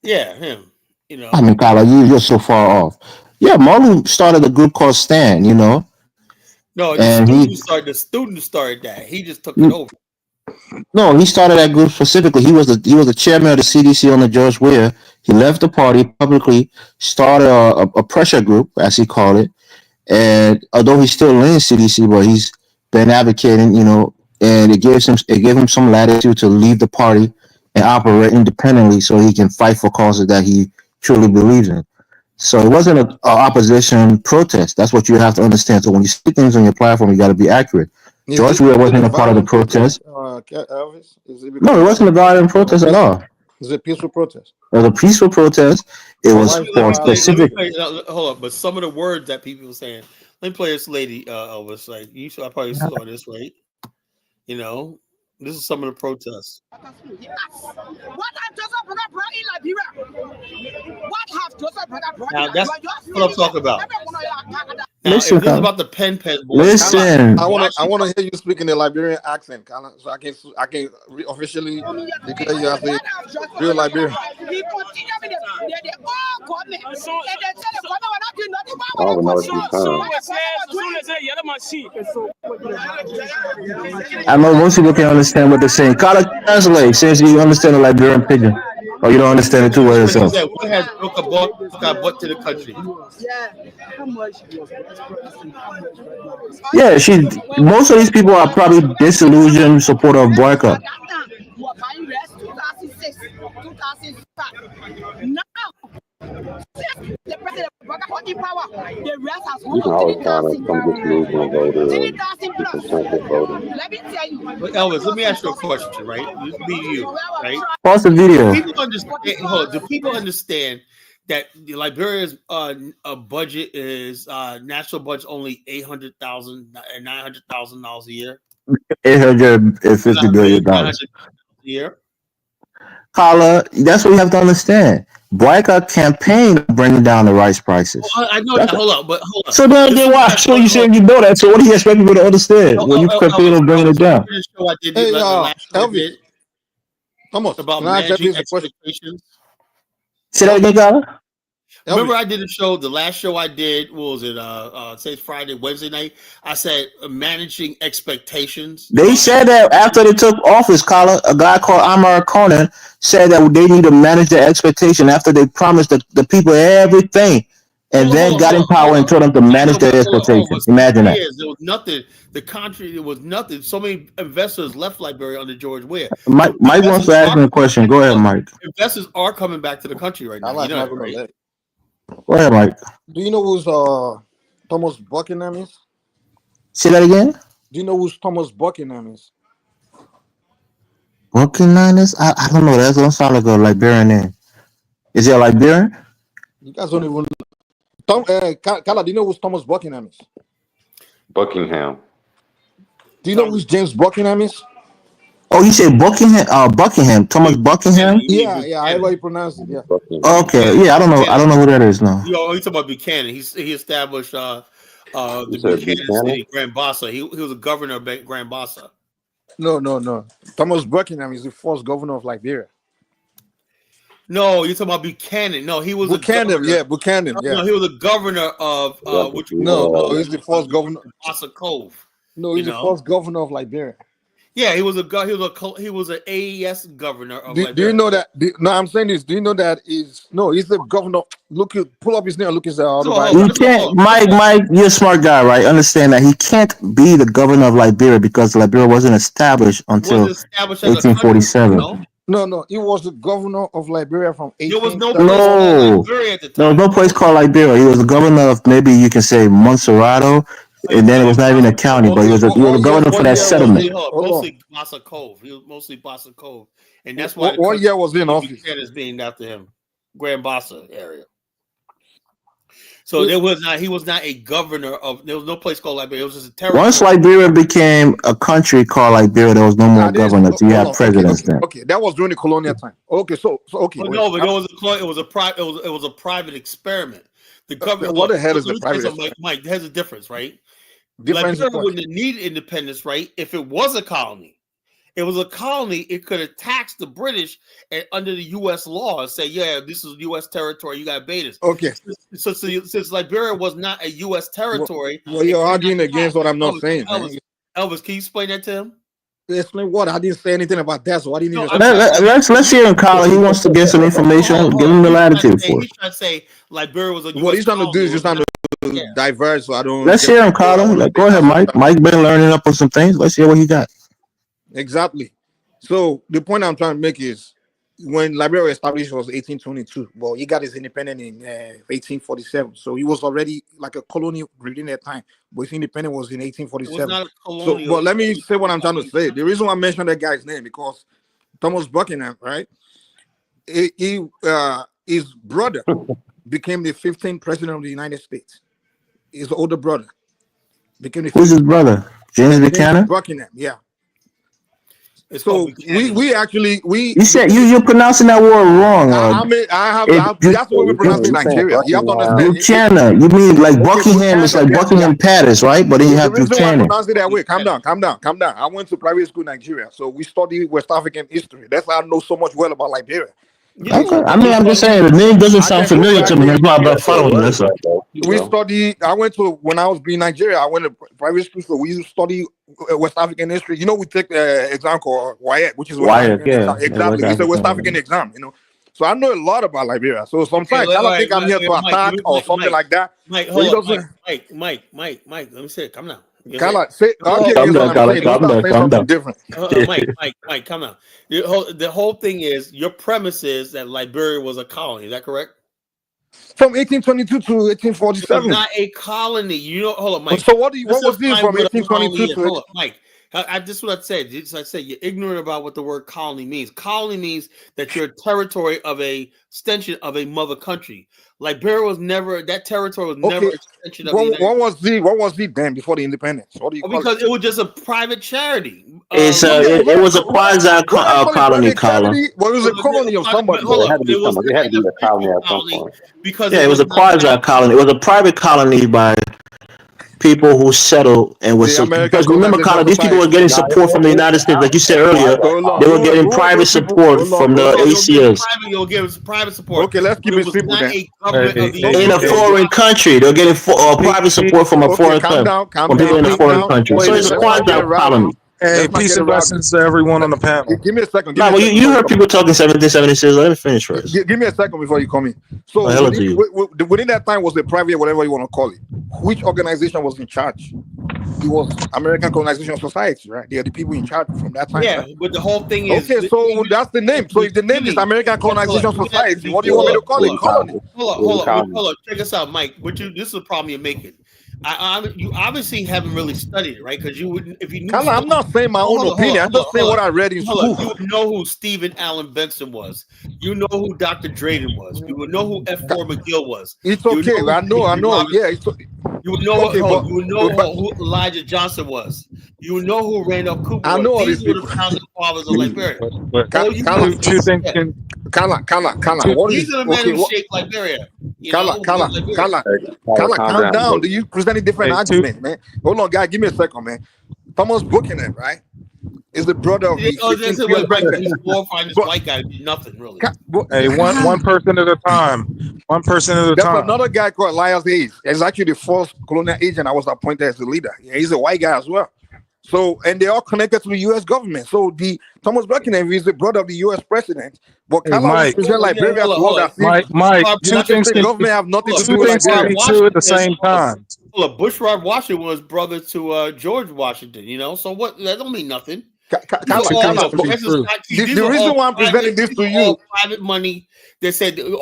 Yeah, him. You know. I mean, Kyla, you're so far off. Yeah, Marlu started a group called Stan, you know, No, and the student started that. He just took it over. no, he started that group specifically. He was the chairman of the CDC under George Weah. He left the party publicly, started a pressure group, as he called it. And although he's still in CDC, but he's been advocating, you know, and it gave him some latitude to leave the party and operate independently, so he can fight for causes that he truly believes in. So it wasn't an opposition protest. That's what you have to understand. So when you see things on your platform, you got to be accurate. George Weah wasn't a part of the protest. Elvis? No, it wasn't a violent protest at all. It's a peaceful protest. It was a peaceful protest. It was for specific. Hold up, but some of the words that people were saying. Let me play this lady, Elvis. Like I probably saw this, right? You know, this is some of the protests. What have Joseph Brother brought in Liberia? What have Joseph Brother brought Now that's what I'm talking about. Now, Listen, if this is about the pen board, listen. I want to hear you speak in the Liberian accent, so I can officially declare you as a real Liberian. I know most people can understand what they're saying. Carla, translate since you understand the Liberian pidgin, or you don't understand it too well yourself. What has brought to the country? Yeah, most of these people are probably disillusioned supporter of boycott. The president got in power. The rest has You can always find some disillusioned voters. Let me tell you. Elvis, let me ask you a question, right? This be you, right? Pause the video. Do people understand that the Liberia's budget is national budget only $800,000 and $900,000 a year? $850 billion a year. Carla, that's what you have to understand. Boycott campaign bringing down the rice prices. Well, I know that. Hold on. So then why? So you saying you know that? So what do you expect people to understand when you campaign on bringing it down? Hey, Elvis, Thomas, about can I ask managing you a question? expectations. Say that again, Carla. Remember, I did a show. The last show I did, what was it? Say Friday, Wednesday night. I said managing expectations. They said that after they took office, Colin, a guy called H.U.M.A.N said that they need to manage their expectation after they promised the people everything, and then got in power and told them to manage their expectations. Imagine that. There was nothing. The country, there was nothing. So many investors left Liberia under George Weah. Mike wants to ask me a question. Go ahead, Mike. Investors are coming back to the country right now. You know, right? Go ahead, Mike. Do you know who's Thomas Buckingham is? Say that again. Do you know who's Thomas Buckingham is? Buckingham is? I don't know. That doesn't sound like a Liberian name. Is it a Liberian? You guys don't even. Kala, do you know who's Thomas Buckingham is? Buckingham. Do you know who's James Buckingham is? Oh, you said Buckingham? Buckingham. Thomas Buckingham? Yeah, however you pronounce it. Yeah. Okay. Yeah, I don't know who that is now. You talking about Buchanan? He established the Buchanan City, Grand Bassa. He was a governor of Grand Bassa. No. Thomas Buckingham is the first governor of Liberia. No, you're talking about Buchanan. No, he was Buchanan. Buchanan. Yeah. No, he was a governor of which he's the first governor. Bassa Cove. No, he's the first governor of Liberia. Yeah, he was an AES governor of Liberia. Do you know that? I'm saying this. Do you know that he's the governor? Pull up his name and look his You can't, Mike. You're a smart guy, right? Understand that he can't be the governor of Liberia because Liberia wasn't established until 1847. No, he was the governor of Liberia from 1847. There was no place called Liberia at the time. There was no place called Liberia. He was the governor of, maybe you can say, Montserrato. And then it was not even a county, but he was a governor for that settlement. Mostly Bassa Cove. He was mostly Bassa Cove, and that's why. What year was he in office? Is named after him, Grand Bassa area. So he was not a governor of. There was no place called Liberia. It was just a territory. Once Liberia became a country called Liberia, there was no more governors. You have presidents then. Okay, that was during the colonial time. Okay, so okay. But no, but it was a private experiment. The government. What the hell is the private? Mike, there's a difference, right? Liberia wouldn't need independence, right? If it was a colony. It was a colony, it could have taxed the British under the U.S. law and say, yeah, this is U.S. territory, you got to obey this. Okay. So since Liberia was not a U.S. territory. Well, you're arguing against what I'm not saying. Elvis, can you explain that to him? Explain what? I didn't say anything about that, so why didn't you? Let's hear him, Colin. He wants to get some information. Give him the latitude for it. He's trying to say Liberia was a U.S. What he's trying to do is just trying to diverge, so I don't. Let's hear him, Colin. Go ahead, Mike. Mike been learning up on some things. Let's hear what he got. Exactly. So the point I'm trying to make is when Liberia was established was 1822. Well, he got his independence in 1847. So he was already like a colony within that time. But his independence was in 1847. It was not a colonial. So, but let me say what I'm trying to say. The reason why I mentioned that guy's name because Thomas Buckingham, right? His brother became the 15th president of the United States. His older brother became the. Who's his brother? James Buchanan. Buckingham, yeah. So you said you're pronouncing that word wrong. That's what we pronounce in Nigeria. You have to understand. Buchanan. You mean like Buckingham is like Buckingham Palace, right? But then you have Buchanan. Pronounce it that way. Calm down. I went to private school in Nigeria, so we study West African history. That's why I know so much well about Liberia. Okay. I mean, I'm just saying the name doesn't sound familiar to me. That's why I'm following this. When I was in Nigeria, I went to private school, so we used to study West African history. You know, we take the exam called WIAC, which is exactly. It's a West African exam, you know. So I know a lot about Liberia. So sometimes I don't think I'm here to attack or something like that. Mike, hold on, Mike. Let me say it. Come now. Calm down. Different. Mike, come on. The whole thing is your premise is that Liberia was a colony. Is that correct? From 1822 to 1847. Not a colony. You know, hold on, Mike. So what was this from 1822 to? Mike, this is what I said. I said you're ignorant about what the word colony means. Colony means that you're a territory of a extension of a mother country. Liberia was never that territory was never an extension of what was the then before the independence? What do you because it was just a private charity. It was a quasi colony, Colin. Well, it was a colony of somebody. It had to be a colony at some point. Because it was a quasi colony. It was a private colony by people who settled and was The American because remember, Colonization Carla, these people were Society. getting support from the United States, like you said earlier. Hold on. They were getting Who are private those people? support Hold on, from the hold on. ACS You'll give private support. Okay, let's keep But it was simple not then. a government of the in a Okay. foreign country. They're getting private support from a Okay, foreign calm country, down, from people in a calm foreign down. country. Wait, So it's a let's not quasi get it rowdy. colony. Hey, Let's not peace get it and rowdy. blessings to everyone on the panel. Give me a second. Nah, well, you heard people talking 1776. Let me finish first. Give me a second before you come in. So hell to you. within that time was the private, whatever you want to call it. Which organization was in charge? It was American Colonization Society, right? They are the people in charge from that time. Yeah, right? but the whole thing is Okay, so that's the name. So if the name is American Colonization Society, what do you want me to call it? Colony. Hold on. Check us out, Mike. This is the problem you're making. You obviously haven't really studied it, right? Because you wouldn't if you knew. Carla, I'm not saying my own opinion. I'm just saying what I read in school. You would know who Stephen Allen Benson was. You know who Dr. Drayton was. You would know who F.4 McGill was. It's okay. I know. Yeah, it's okay. You would know, Okay, who Elijah Johnson was. You would know who Randolph Cooper was. I know all these These were the people. founding fathers of Liberia. But Carla, two things can. Carla, what These is are the men okay? who What, shaped Liberia. Carla, calm down. Do you present a different argument, man? Hold on, guy. Give me a second, man. Thomas Buchanan, right? Is the brother of the This is what glorifying this white guy did nothing really. Hey, one person at a time. One person at a There's time. another guy called Elias Hayes. He's actually the first colonial agent I was appointed as the leader. Yeah, he's a white guy as well. So, and they all connected to the U.S. government. So, the Thomas Buchanan is the brother of the U.S. president. But Hey, Mike. present Liberia to all that. Mike, The two United things States can government have nothing to do two with things can Liberia. be true at the same time. Look, Bushrod Washington was brother to George Washington. So what? That don't mean nothing. The reason why I'm presenting this to you, private money. They said the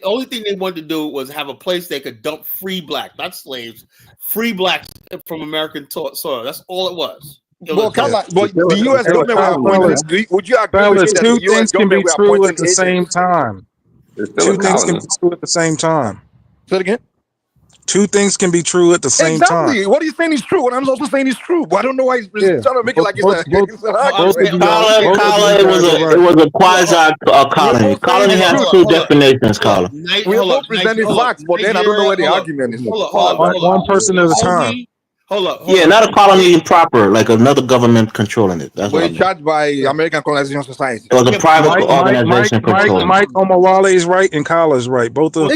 only thing they wanted to do was have a place they could dump free black, not slaves, free blacks from American soil. That's all it was. but the U.S. government were appointing. Would you agree with me that Two the U.S. things can government be were true appointing at the agents? same time. Two things can be true at the same time. Say it again. Two things can be true at the same time. Exactly. What are you saying is true? What I'm also saying is true. But I don't know why he's trying to make it like it's an argument. It was a quasi colony. Colony has two definitions, Carla. We're both presenting facts, but then I don't know where the argument is. One person at a time. Yeah, not a colony proper, like another government controlling it. That's what We're I mean. charged by American Colonization Society. It was a private organization controlling. Mike Omawale is right and Kala's right. Both are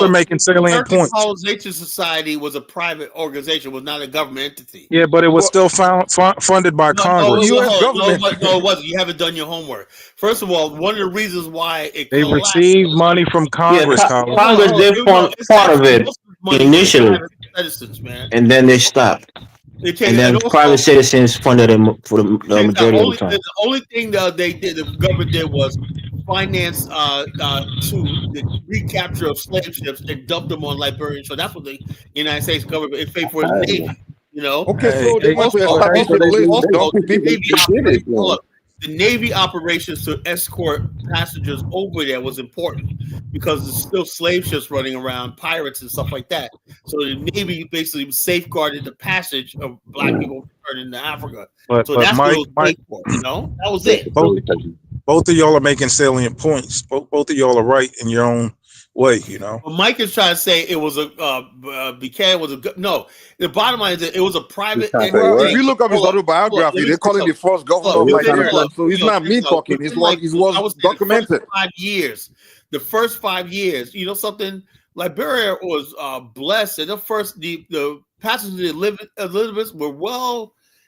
making salient points. Colonization Society was a private organization, was not a government entity. Yeah, but it was still funded by Congress. U.S. government. No, it wasn't. You haven't done your homework. First of all, one of the reasons why they received money from Congress. Congress did fund part of it initially. Citizens, man. And then they stopped. And then private citizens funded them for the majority of the time. The only thing that the government did was finance to recapture of slave ships and dump them on Liberians. So that's what the United States government paid for the Navy. Okay, so they want to establish the Navy operations to escort passengers over there was important because there's still slave ships running around, pirates and stuff like that. So the Navy basically safeguarded the passage of black people returning to Africa. So that's what it was paid for, That was it. Both of y'all are making salient points. Both of y'all are right in your own way, Well, Mike is trying to say it was no. The bottom line is that it was a private. If you look up his autobiography, they call him the first governor of Liberia. So he's not me talking. It was documented. The first 5 years, something. Liberia was blessed, and the passengers of Elizabeth were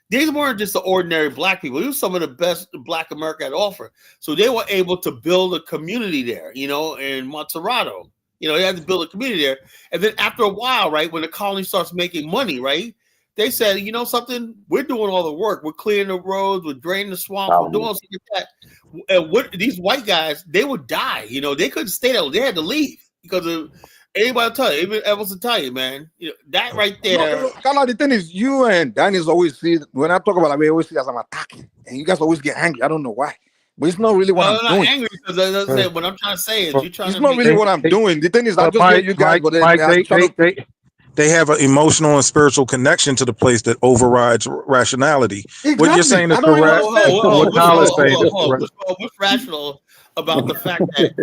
These weren't just the ordinary black people. These were some of the best black America had to offer. So they were able to build a community there, in Montserrado. They had to build a community there. And then after a while, right, when the colony starts making money, right, they said, something, we're doing all the work. We're clearing the roads, we're draining the swamps, we're doing something like that. And these white guys, they would die. They couldn't stay there. They had to leave because of anybody will tell you, even Evans will tell you, man. That right there. Carla, the thing is, you and Danny's always see when I talk about it, I always see as I'm attacking, and you guys always get angry. I don't know why, but it's not really what I'm doing. I'm not angry because what I'm trying to say is you're trying. It's not really what I'm doing. The thing is, I just hear you guys, but they have an emotional and spiritual connection to the place that overrides rationality. Exactly. What you're saying is correct. What's rational about the fact that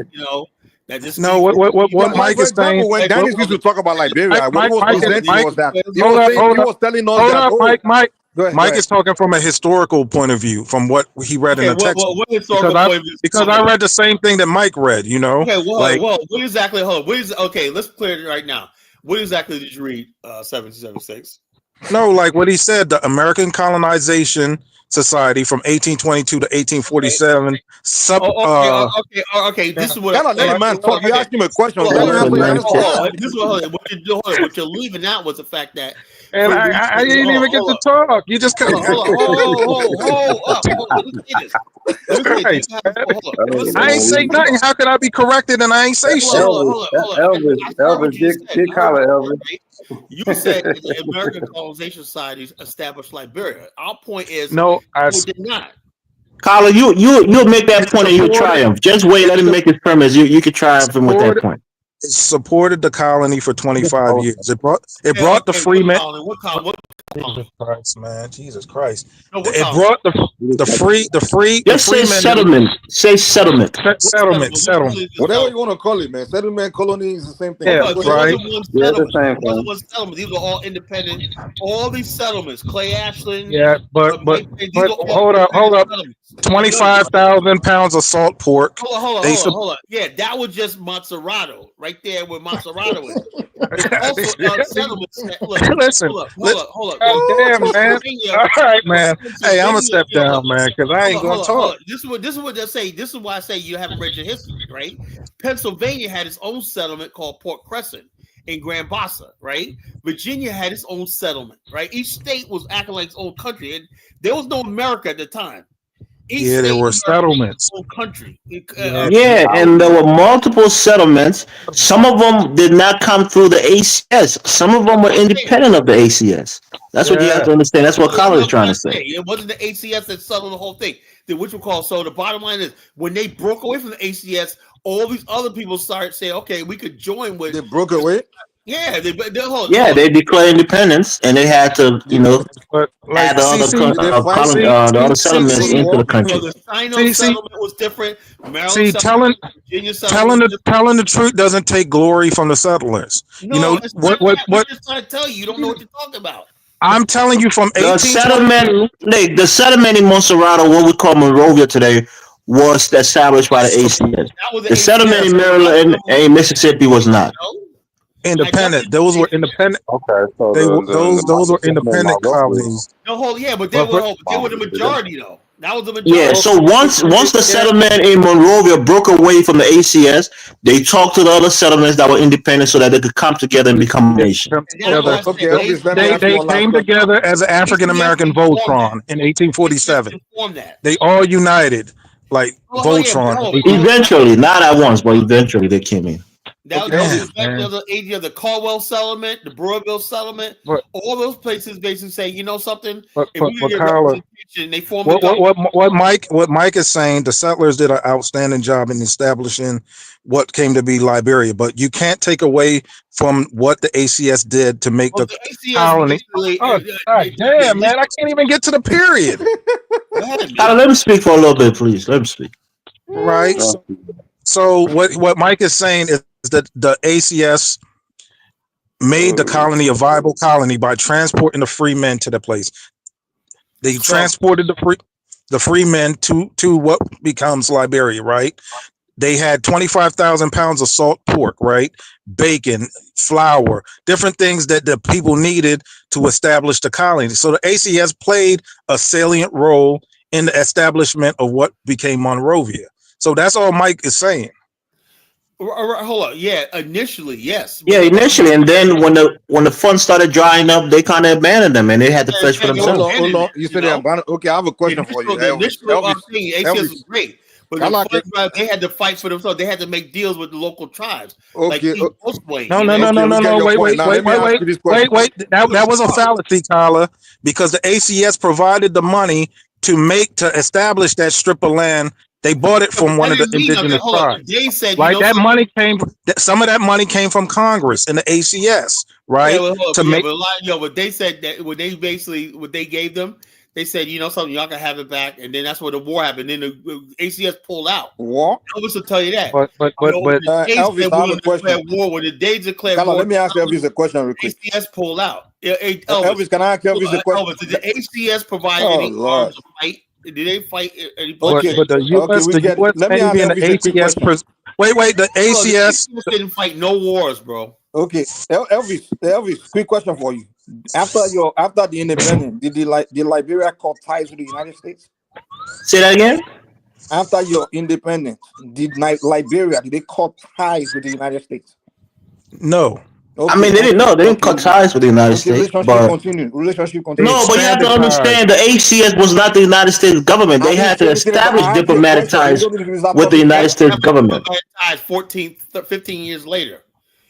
That just No, keep what Like Mike for is saying. example, when Dennis used to talk about Liberia, what he was Mike presenting was that he hold was up, saying hold he up. was telling us Hold that up, Mike. go ahead, Mike is talking from a historical point of view, from what he read in okay. the text. What historical point of view? Because I read the same thing that Mike read. You know, Okay, like what exactly? Hold on. Okay, let's clear it right now. What exactly did you read? 1776. no, like what he said, the American Colonization Society from 1822 to 1847. Okay. This is what. kind of let him man talk. You asked him a question, Hold let him answer your on. answer. This is what you're leaving out was the fact that. And I didn't even get to talk. You just Hold up. Let me say this. Christ, Hold up. I ain't say nothing. How could I be corrected and I ain't say shit? Hold on. Elvis, get collar, Elvis. You said that the American Colonization Society established Liberia. Our point is, No, I did not. Carla, you'll make that point and you triumph. Just wait, let him make his premise. You can triumph him with that point. It supported the colony for 25 years. It brought the free men. What colony? Jesus Christ, man! Jesus Christ! No, It brought the free. Just say settlement. Say settlement. Settlement. Whatever you want to call it, man. Settlement, colony is the same thing. Yeah, right. Wasn't one settlement. These were all independent. All these settlements, Clay Ashland. Yeah, but hold up. 25,000 pounds of salt pork. Hold on. Yeah, that was just Mazzarato right there where Mazzarato is. Also, settlements. Listen. Hold up. Damn, man. All right, man. Hey, I'm gonna step down, man, because I ain't gonna talk. This is what they say. This is why I say you haven't read your history, right? Pennsylvania had its own settlement called Port Crescent in Grand Bassa, right? Virginia had its own settlement, right? Each state was acting like its own country, and there was no America at the time. There were settlements. Country. And there were multiple settlements. Some of them did not come through the ACS. Some of them were independent of the ACS. That's what you have to understand. That's what Carla is trying to say. It wasn't the ACS that settled the whole thing. Which we call. So the bottom line is, when they broke away from the ACS, all these other people started saying, "Okay, we could join with." They broke away. Yeah, they declared independence, and they had to, add the other settlements into the country. The Sino settlement was different. Telling the truth doesn't take glory from the settlers. No, what just trying to tell you, you don't know what you're talking about. I'm telling you from the settlement in Monserrato, what we call Monrovia today, was established by the ACS. The settlement in Maryland and Mississippi was not. Independent. Those were independent. Okay, so those were independent colonies. But they were the majority though. That was the majority. Yeah. So once the settlement in Monrovia broke away from the ACS, they talked to the other settlements that were independent so that they could come together and become a nation. They came together as an African American Voltron in 1847. They all united like Voltron. Eventually, not at once, but eventually they came in. That was the Caldwell settlement, the Broadville settlement, all those places basically say, you know something. They formed what Mike is saying, the settlers did an outstanding job in establishing what came to be Liberia, but you can't take away from what the ACS did to make the colony. Damn, man, I can't even get to the period. Let him speak for a little bit, please. Let him speak. Right. So what Mike is saying is that the ACS made the colony a viable colony by transporting the free men to the place. They transported the free men to what becomes Liberia, right? They had 25,000 pounds of salt pork, right? Bacon, flour, different things that the people needed to establish the colony. So the ACS played a salient role in the establishment of what became Monrovia. So that's all Mike is saying. Hold on. Yeah, initially, yes. Yeah, initially, and then when the funds started drying up, they kind of abandoned them, and they had to fetch for themselves. Hold on. You said they abandoned. Okay, I have a question for you. The initial ACS was great, but they had to fight for themselves. They had to make deals with the local tribes. Okay. No. Wait. That was a fallacy, Carla, because the ACS provided the money to establish that strip of land. They bought it from one of the indigenous tribes. They said, some of that money came from Congress and the ACS, right? But they said that what they gave them, They said, you know something, y'all can have it back, and then that's where the war happened. Then the ACS pulled out. War? Elvis will tell you that. But Elvis, I have a question. When the days declared Carla, war, let me ask Elvis a question real quick. ACS pulled out. Elvis, can I ask Elvis a question? Elvis, did the ACS provide Oh, any Lord. arms to fight? Did they fight any Okay. but the US, we the get it. US Let me ask Navy and the Elvis a quick ATS. question. Wait, the ACS. The ACS didn't fight no wars, bro. Okay, Elvis, quick question for you. After the independence, did Liberia cut ties with the United States? Say that again. After your independence, did Liberia they cut ties with the United States? No. Okay, I mean, they didn't know. They didn't cut ties with the United States. Relationship continue. No, but you have to Expanded understand the ACS was not the United States government. They had to establish diplomatic ties with the United States government. 15 years later.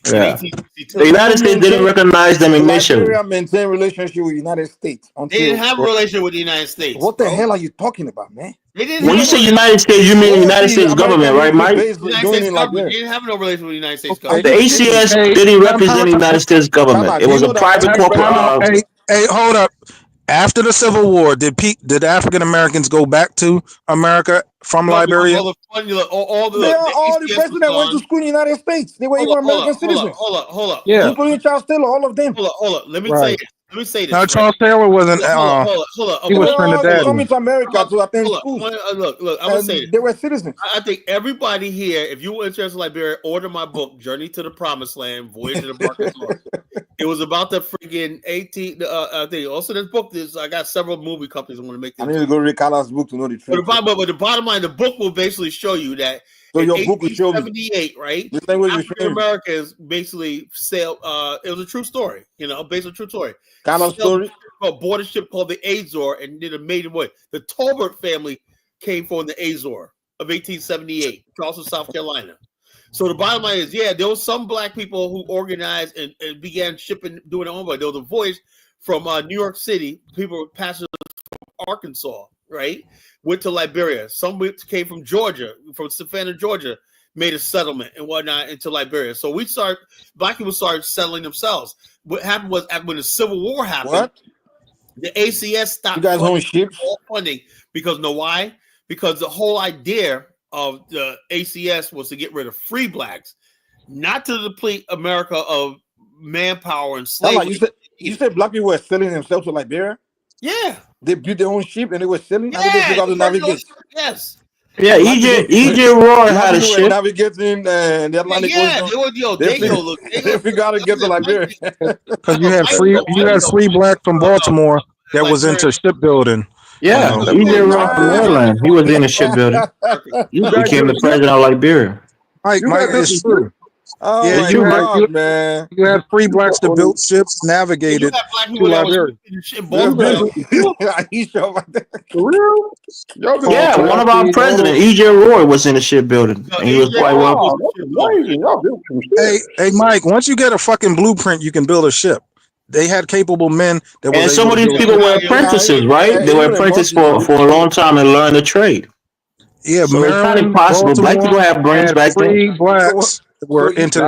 Yeah. The United States didn't recognize them initially. Liberia maintained relationship with the United States until They didn't have a relationship with the United States. What the hell are you talking about, man? When you say United States, you mean the United States government, right, Mike? United States government. They didn't have no relationship with the United States The government. ACS didn't represent the United States government. It was a private corporate. Hey, hold up. After the Civil War, did African Americans go back to America from Liberia? All the presidents went to school in the United States. They were even American citizens. Hold up. Yeah. Including Charles Taylor, all of them. Hold up. Let me say this. Now, Charles Taylor wasn't. Hold up. He was Trinidad. Coming to America to attend school. Look. I'm gonna say this. They were citizens. I think everybody here, if you were interested in Liberia, order my book, Journey to the Promised Land, Voyage to the Market. It was about the freaking 18. I think also this book. I got several movie companies I want to make. I need to go read Carla's book to know the truth. But the bottom line, the book will basically show you that. So your book will show me. 78, right? African Americans basically sailed. It was a true story, based on true story. Carla's story. Aboard a ship called the Azore and did a maiden voyage. The Tolbert family came from the Azore of 1878, Charleston, South Carolina. So the bottom line is, there was some black people who organized and began shipping, doing their own voyage. There was a voyage from New York City. People were passing from Arkansas, right? Went to Liberia. Some came from Georgia, from Savannah, Georgia, made a settlement and whatnot into Liberia. So black people started settling themselves. What happened was when the Civil War happened, the ACS stopped funding because why? Because the whole idea of the ACS was to get rid of free blacks, not to deplete America of manpower and slavery. You said black people were selling themselves to Liberia? Yeah. They built their own ship and they were selling? Yes. Yeah, EJ Roy had a ship. Navigating the Atlantic Ocean. They figured out to get to Liberia. Because you had free black from Baltimore that was into shipbuilding. Yeah, EJ Roy from Maryland. He was in the shipbuilding. He became the president of Liberia. Mike, it's true. Oh yeah, you had free blacks that built ships, navigated to Liberia. Yeah, one of our presidents, E.J. Roy, was in the shipbuilding, and he was quite well. Hey, Mike, once you get a fucking blueprint, you can build a ship. They had capable men. And some of these people were apprentices, right? They were apprentices for a long time and learned the trade. Yeah, so it's not impossible. Black people have brains back then. Free blacks were into the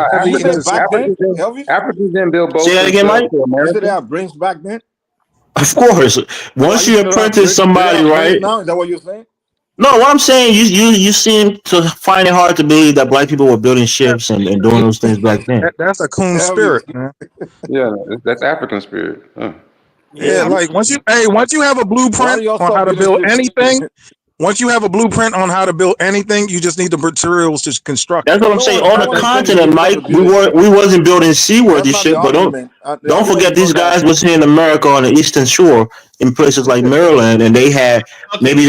Africans didn't build boats. Say that again, Mike. Did they have brains back then? Of course. Once you apprentice somebody, right? Now is that what you're saying? No, what I'm saying, you seem to find it hard to believe that black people were building ships and doing those things back then. That's a coon spirit, man. Yeah, that's African spirit. Yeah, like once you have a blueprint on how to build anything. Once you have a blueprint on how to build anything, you just need the materials to construct. That's what I'm saying. On the continent, Mike, we wasn't building seaworthy shit, but don't forget these guys was here in America on the Eastern Shore in places like Maryland, and they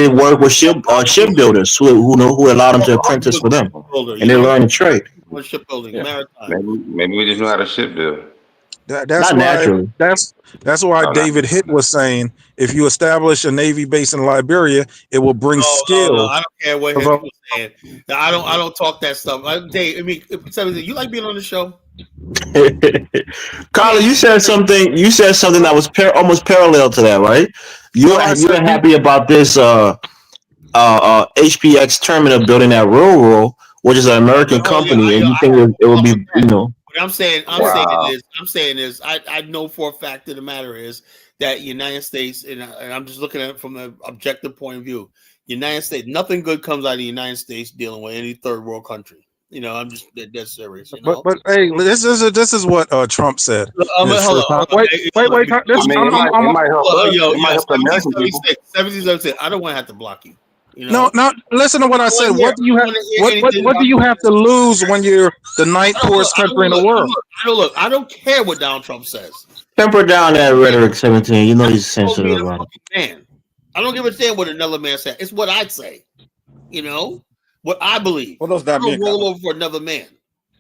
worked with shipbuilders who allowed them to apprentice for them, and they learned the trade. Shipbuilding, maritime. Maybe we just know how to ship build. That's why David Hitt was saying if you establish a Navy base in Liberia, it will bring skill. No, I don't care what Hitt was saying. I don't talk that stuff. Dave, you like being on the show? Carla, you said something that was almost parallel to that, right? You're happy about this HPX terminal building at Rural, which is an American company, and you think it would be, What I'm saying is, I know for a fact of the matter is that United States, and I'm just looking at it from an objective point of view. United States, nothing good comes out of the United States dealing with any third world country. I'm just dead serious. But hey, this is what Trump said. Hold on. Wait. I mean, it might help us. It might help the American people. 1776. I don't want to have to block you. No, listen to what I said. What do you have? What do you have to lose when you're the ninth poorest country in the world? I don't care what Donald Trump says. Temper down that rhetoric, 17. You know he's sensitive about it. Man, I don't give a damn what another man said. It's what I say. What I believe. What does that mean? Roll over for another man.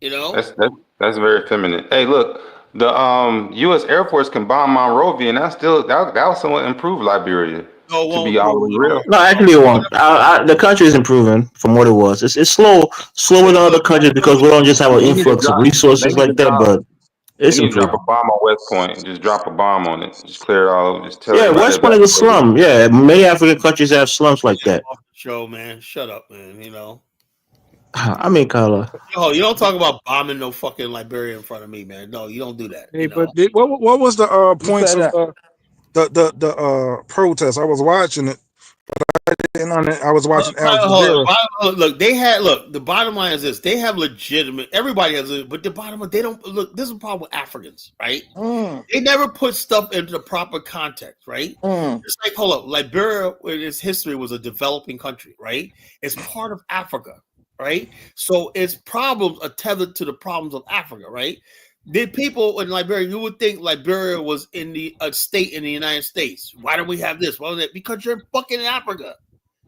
That's very feminine. Hey, look, the U.S. Air Force can bomb Monrovia, and that will somewhat improve Liberia. To be all real. No, actually, it won't. The country is improving from what it was. It's slower than other countries because we don't just have an influx of resources like that, but it's improving. Drop a bomb on West Point. Just drop a bomb on it. Just clear it all. Just tell West Point is a slum. Yeah, many African countries have slums like that. Show, man. Shut up, man. I mean, Carla. No, you don't talk about bombing no fucking Liberia in front of me, man. No, you don't do that. Hey, but what was the points of the protest? I was watching it. I was watching Al Jazeera. Look, the bottom line is this: they have legitimate. Everybody has it, but the bottom line, they don't look. This is a problem with Africans, right? They never put stuff into the proper context, right? It's like, hold up, Liberia, in its history, was a developing country, right? It's part of Africa, right? So its problems are tethered to the problems of Africa, right? The people in Liberia, you would think Liberia was in a state in the United States. Why don't we have this? Well, because you're fucking in Africa.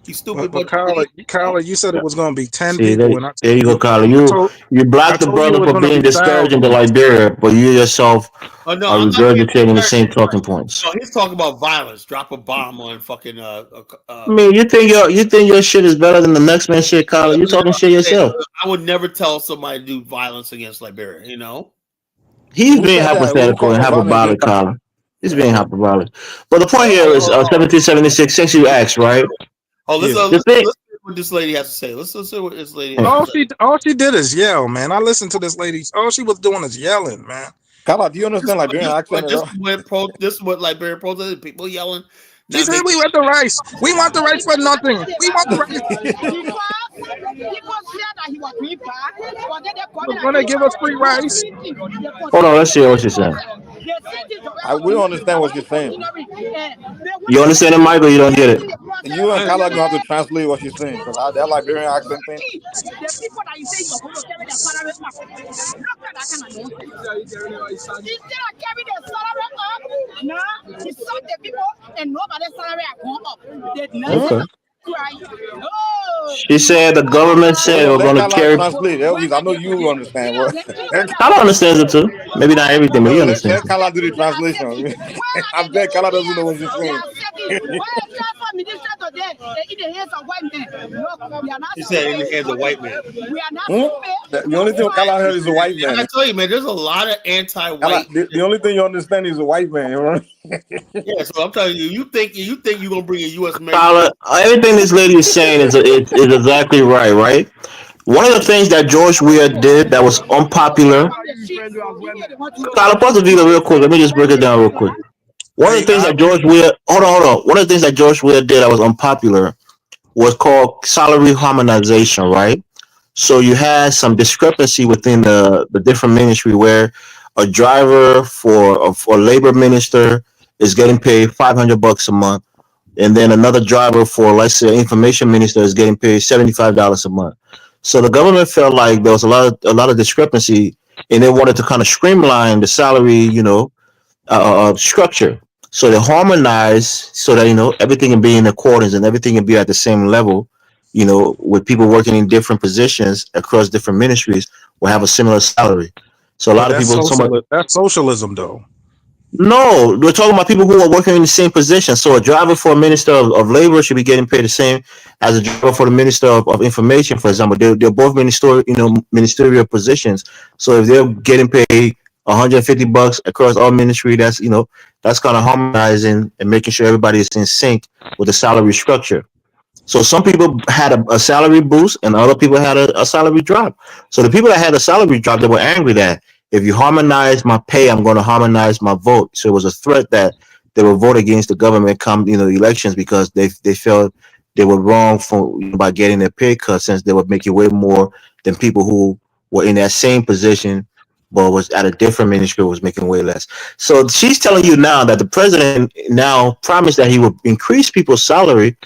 You stupid. But Kyla, you said it was going to be 10 people. There you go, Kyla. You blocked the brother for being discouraging to Liberia, but you yourself are regurgitating the same talking points. No, he's talking about violence. Drop a bomb on fucking. I mean, you think your shit is better than the next man's shit, Kyla? You talking shit yourself. I would never tell somebody to do violence against Liberia. He's being hypothetical and hyperbolic, Colin. He's being hyperbolic. But the point here is 1776, since you asked, right? Let's see what this lady has to say. Let's see what this lady has to say. All she did is yell, man. I listened to this lady. All she was doing is yelling, man. Carla, do you understand Liberian accent? This is what Liberian protested. People yelling. She said we want the rice. We want the rice for nothing. We want the rice. When they give us free rice. Hold on, let's see what she's saying. We don't understand what she's saying. You understand it, Michael? You don't get it. You and Carla gonna have to translate what she's saying because that Liberian accent thing. Okay. She said the government said we're going to carry. Translate. Elvis, I know you understand. Carla understands it too. Maybe not everything, but he understands. Let Carla do the translation. I bet Carla doesn't know what she's saying. He said in the hands of white men. The only thing Carla heard is a white man. I tell you, man, there's a lot of anti-white. The only thing you understand is a white man, right? Yeah, so I'm telling you, you think you're gonna bring a U.S. Carla, everything this lady is saying is exactly right? One of the things that George Weah did that was unpopular. Carla, pause the video real quick. Let me just break it down real quick. One of the things that George Weah, hold on. One of the things that George Weah did that was unpopular was called salary harmonization, right? So you had some discrepancy within the different ministry where a driver for a labor minister is getting paid $500 a month, and then another driver for, let's say, information minister is getting paid $75 a month. So the government felt like there was a lot of discrepancy, and they wanted to kind of streamline the salary, structure. So they harmonized so that everything can be in accordance and everything can be at the same level. With people working in different positions across different ministries will have a similar salary. So a lot of people. That's socialism, though. No, we're talking about people who are working in the same position. So a driver for a minister of labor should be getting paid the same as a driver for the minister of information, for example. They're both ministerial positions. So if they're getting paid $150 across all ministry, that's kind of harmonizing and making sure everybody is in sync with the salary structure. So some people had a salary boost and other people had a salary drop. So the people that had a salary drop, they were angry that If you harmonize my pay, I'm going to harmonize my vote. So it was a threat that they will vote against the government elections because they felt they were wrong by getting their pay cut since they were making way more than people who were in that same position but was at a different ministry was making way less. So she's telling you now that the president now promised that he would increase people's salary,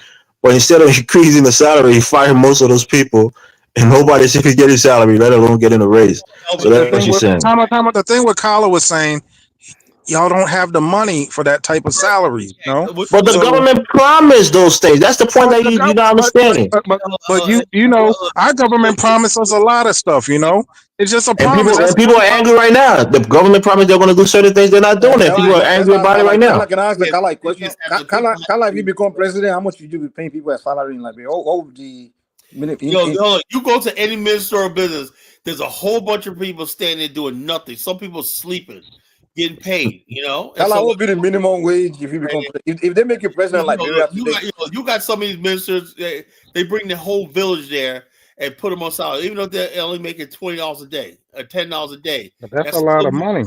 but instead of increasing the salary, he fired most of those people, and nobody should get his salary, let alone getting a raise. So that's what she's saying. The thing what Kyla was saying, y'all don't have the money for that type of salary, you know. But the government promised those things. That's the point that you're not understanding. But you know, our government promised us a lot of stuff, you know. It's just a promise. And people are angry right now. The government promised they're going to do certain things. They're not doing it. People are angry about it right now. Can I ask the Kala a question? Kala, if you become president, how much would you be paying people a salary in Liberia? What would the you go to any ministerial business, there's a whole bunch of people standing there doing nothing. Some people sleeping, getting paid, you know. Kala, what would be the minimum wage if you become if they make you president like Liberia today? You got some of these ministers, they bring the whole village there and put them on salary, even though they're only making $20 a day or $10 a day. That's a lot of money.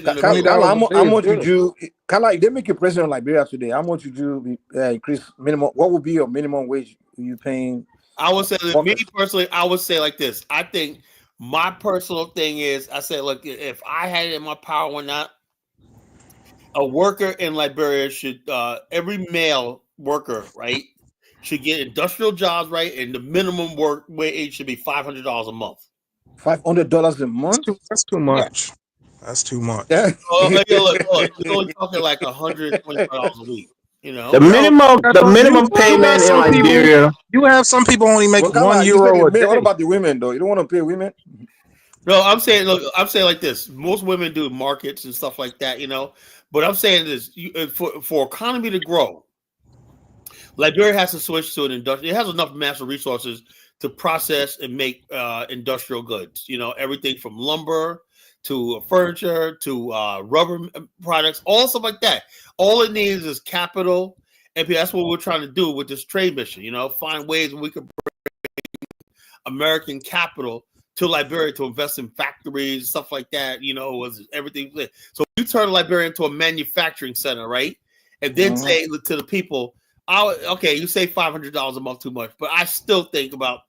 Kala, how much would you, Kala, if they make you president like Liberia today, how much would you increase minimum? What would be your minimum wage you paying? I would say, me personally, I would say like this. I think my personal thing is, I say, look, if I had it in my power or not, a worker in Liberia should, every male worker, right, should get industrial jobs, right, and the minimum work wage should be $500 a month. $500 a month? That's too much. That's too much. Yeah. Look, you're only talking like $125 a week. You know, the minimum payment in Liberia. You have some people only make €1 a day. What about the women though? You don't want to pay women? No, I'm saying like this. Most women do markets and stuff like that, you know. But I'm saying this: for economy to grow, Liberia has to switch to an industrial. It has enough natural resources to process and make industrial goods. You know, everything from lumber to furniture to rubber products, all stuff like that. All it needs is capital, and that's what we're trying to do with this trade mission. You know, find ways we can bring American capital to Liberia to invest in factories, stuff like that. You know, everything. So you turn Liberia into a manufacturing center, right? And then say to the people, okay, you say $500 a month too much, but I still think about.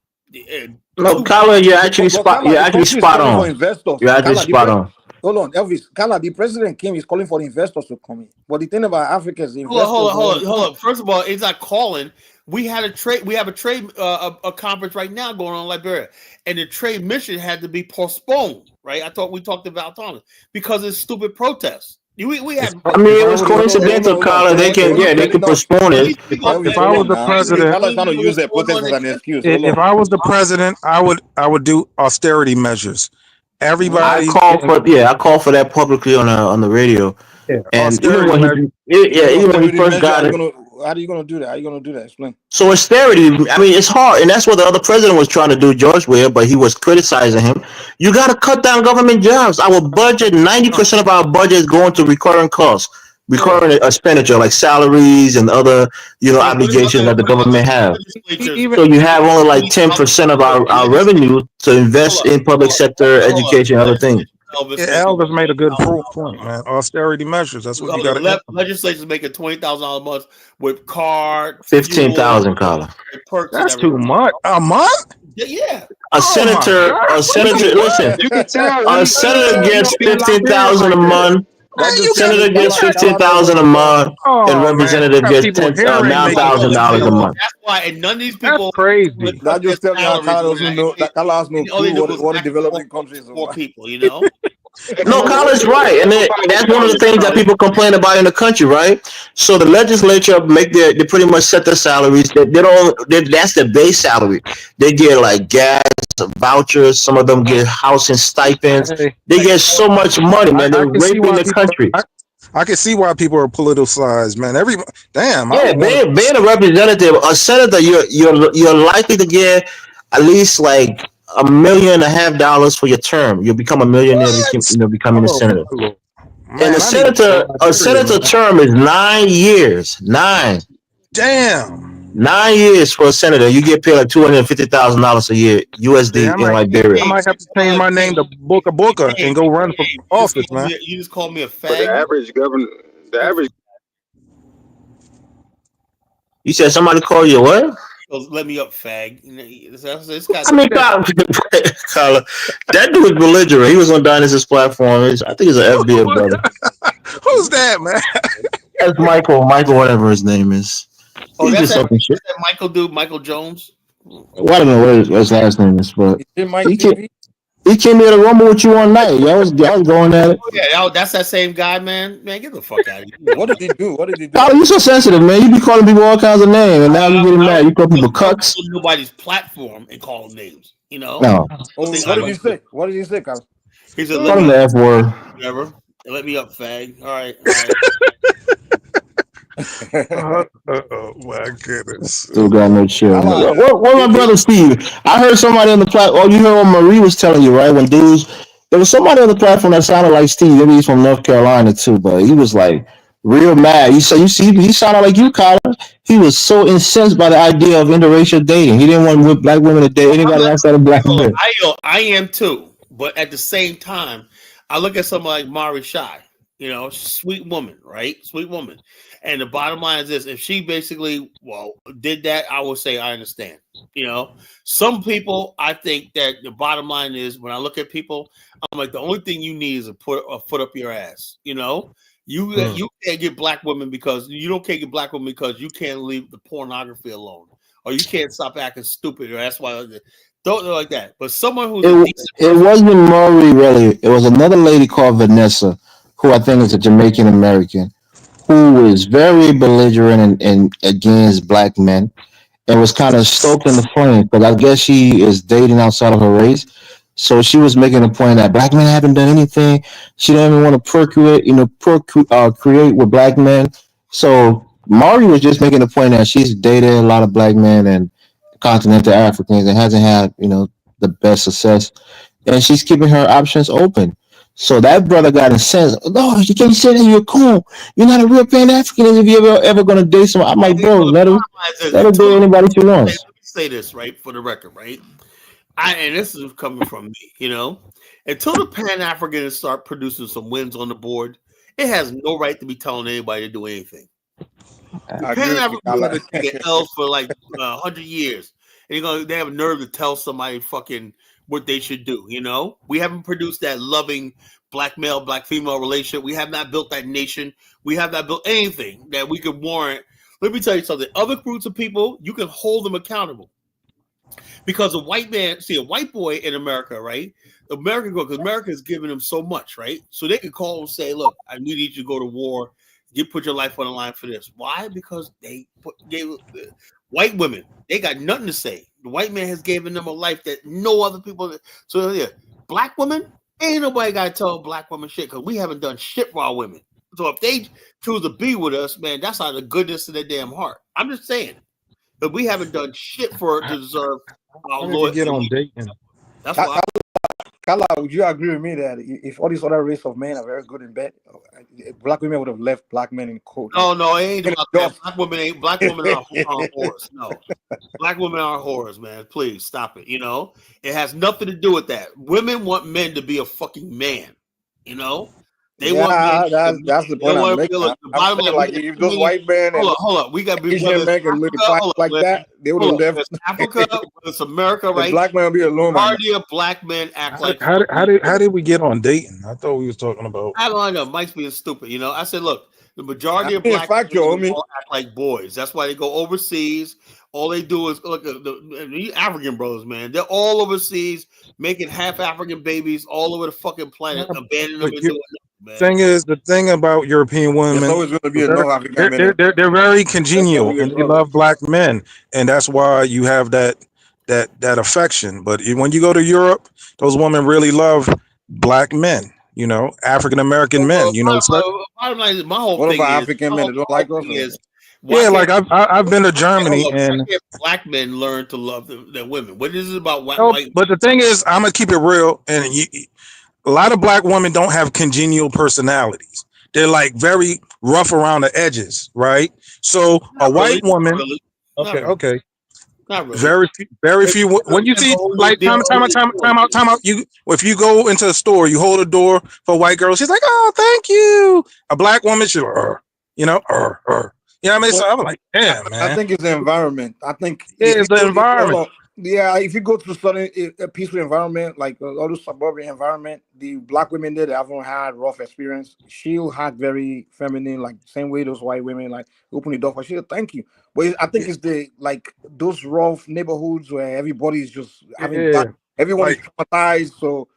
No, Kala, you're actually spot on. You're actually spot on. Hold on, Elvis. Kala, the president came. He's calling for the investors to come in. But the thing about Africa is, hold on. First of all, it's not calling. We had a trade. We have a trade a conference right now going on in Liberia, and the trade mission had to be postponed. Right? I thought we talked about autonomy because it's stupid protests. We had. I mean, it was coincidental, Kala. They can postpone it. If I was the president, Kala's trying to use their protest as an excuse. If I was the president, I would do austerity measures. Everybody, I call for that publicly on the radio. Yeah, and even when he first got it. How are you going to do that? How are you going to do that? Explain. So austerity, I mean, it's hard, and that's what the other president was trying to do, George Weah, but he was criticizing him. You got to cut down government jobs. Our budget, 90% of our budget is going to recurring costs, recurring expenditure like salaries and other, obligations that the government have. So you have only like 10% of our revenue to invest in public sector, education, other things. Elvis made a good point, man. Austerity measures. That's what you got to. Legislature's making $20,000 a month with card. 15,000, Carla. That's too much. A month? Yeah. A senator. Listen. A senator gets 15,000 a month. The senator gets 15,000 a month, and representative gets $9,000 a month. That's why, and none of these people. That's crazy. That just tells me how Carlos know. That Carlos knows what the developing countries are. For people, you know. No, Carla's right, and that's one of the things that people complain about in the country, right? So the legislature they pretty much set their salaries. That's the base salary. They get like gas vouchers. Some of them get housing stipends. They get so much money, man. They're raping the country. I can see why people are politicized, man. Being a representative, a senator, you're likely to get at least like $1.5 million for your term. You'll become a millionaire becoming a senator. Man, and a senator term is 9 years. 9. Damn. 9 years for a senator. You get paid like $250,000 a year USD Yeah, in Liberia. I might have to change my name to Boca Boca and go run for office, man. You just call me a But the fag. average governor, the average. You said somebody called you what? Let me up, fag. This guy. I mean, Carla, that dude was belligerent. He was on Dynasty's platform. I think he's an FBA brother. Who's that, man? That's Michael, whatever his name is. Oh, He's that's just talking shit. that Michael dude, Michael Jones. Well, I don't know what his last name is, but Mike he TV? came here to rumble with you one night. Y'all was going at it. Oh, yeah, that's that same guy, man. Man, get the fuck out of here. What did he do? What did he do? Carla, you so sensitive, man. You be calling people all kinds of names, and now you getting mad. You call people cucks. Nobody's platform and call them names. You know. No. Oh, what did he say? What did he say, Carl? He said, Call him the F word. Whatever. Let me up, fag. All right. Oh my goodness. Still got no chill. What my brother Steve? I heard somebody on the platform. Oh, you heard what Marie was telling you, right? When dudes, there was somebody on the platform that sounded like Steve. Maybe he's from North Carolina too, but he was like real mad. You see, he sounded like you, Colin. He was so incensed by the idea of interracial dating. He didn't want black women to date anybody outside of black men. I am too, but at the same time, I look at someone like Mari Shai. You know, sweet woman, right? Sweet woman. And the bottom line is this: if she basically, did that, I would say I understand. You know, some people, I think that the bottom line is when I look at people, I'm like, the only thing you need is to put a foot up your ass. You know, you can't get black women because can't get black women because you can't leave the pornography alone, or you can't stop acting stupid, or that's why. Don't know like that. But someone who's it wasn't Maury really. It was another lady called Vanessa, who I think is a Jamaican American, who is very belligerent and against black men, and was kind of stoking the flame because I guess she is dating outside of her race. So she was making a point that black men haven't done anything. She don't even want to procreate, create with black men. So Mari was just making the point that she's dated a lot of black men and continental Africans and hasn't had, the best success. And she's keeping her options open. So that brother got incensed. No, you can't say that you're cool. You're not a real pan-Africanist if you're ever going to date someone. I'm like, bro, let her date anybody she wants. Let me say this, right, for the record, right? And this is coming from me, until the Pan-Africanists start producing some wins on the board, it has no right to be telling anybody to do anything. Pan-Africanists get L's for like 100 years. And they have a nerve to tell somebody fucking what they should do, We haven't produced that loving black male, black female relationship. We have not built that nation. We have not built anything that we could warrant. Let me tell you something. Other groups of people, you can hold them accountable. Because a white boy in America, right? America is giving them so much, right? So they can call and say, look, I need you to go to war. You put your life on the line for this. Why? Because white women, they got nothing to say. The white man has given them a life that no other people. So yeah, black women, ain't nobody got to tell black women shit because we haven't done shit for our women. So if they choose to be with us, man, that's out of the goodness of their damn heart. I'm just saying. But we haven't done shit for it to deserve our loyalty. Get on dating. That's why. Kala, would you agree with me that if all these other race of men are very good in bed, black women would have left black men in cold? No, it ain't about that. Black women are whores. No, black women are whores, man. Please stop it. It has nothing to do with that. Women want men to be a fucking man. They want that's the point I'm making. The bottom line, like if those white men hold up, we got to be like that. They would have left Africa, it's America, right? Black man be alone. Majority of black men act like. How did we get on dating? I thought we was talking about. I don't know. Mike's being stupid. I said, look, the majority of black men act like boys. That's why they go overseas. All they do is look at the African brothers, man. They're all overseas, making half African babies all over the fucking planet, abandoning them and doing nothing. The thing about European women, there's always going to be a no African man. They're very congenial and they love black men, and that's why you have that affection. But when you go to Europe, those women really love black men. African American men. Bottom line is my whole what thing about is, African men that don't like us? Like I've been to Germany and black men learn to love their women. What is it about white? But the thing is, I'm gonna keep it real, and a lot of black women don't have congenial personalities. They're like very rough around the edges, right? So a white woman, Okay. Not really. Very few. When you see like time out. You if you go into a store, you hold a door for a white girl. She's like, "Oh, thank you." A black woman, she's you know, You know what I mean? So I'm like, damn, man. I think it's the environment. I think it's the environment. If you go to a peaceful environment, like all the suburban environment, the black women there, they haven't had rough experience. She'll act very feminine, like same way those white women, like open the door for she'll thank you. But I think it's the like those rough neighborhoods where everybody is just having everyone is traumatized. So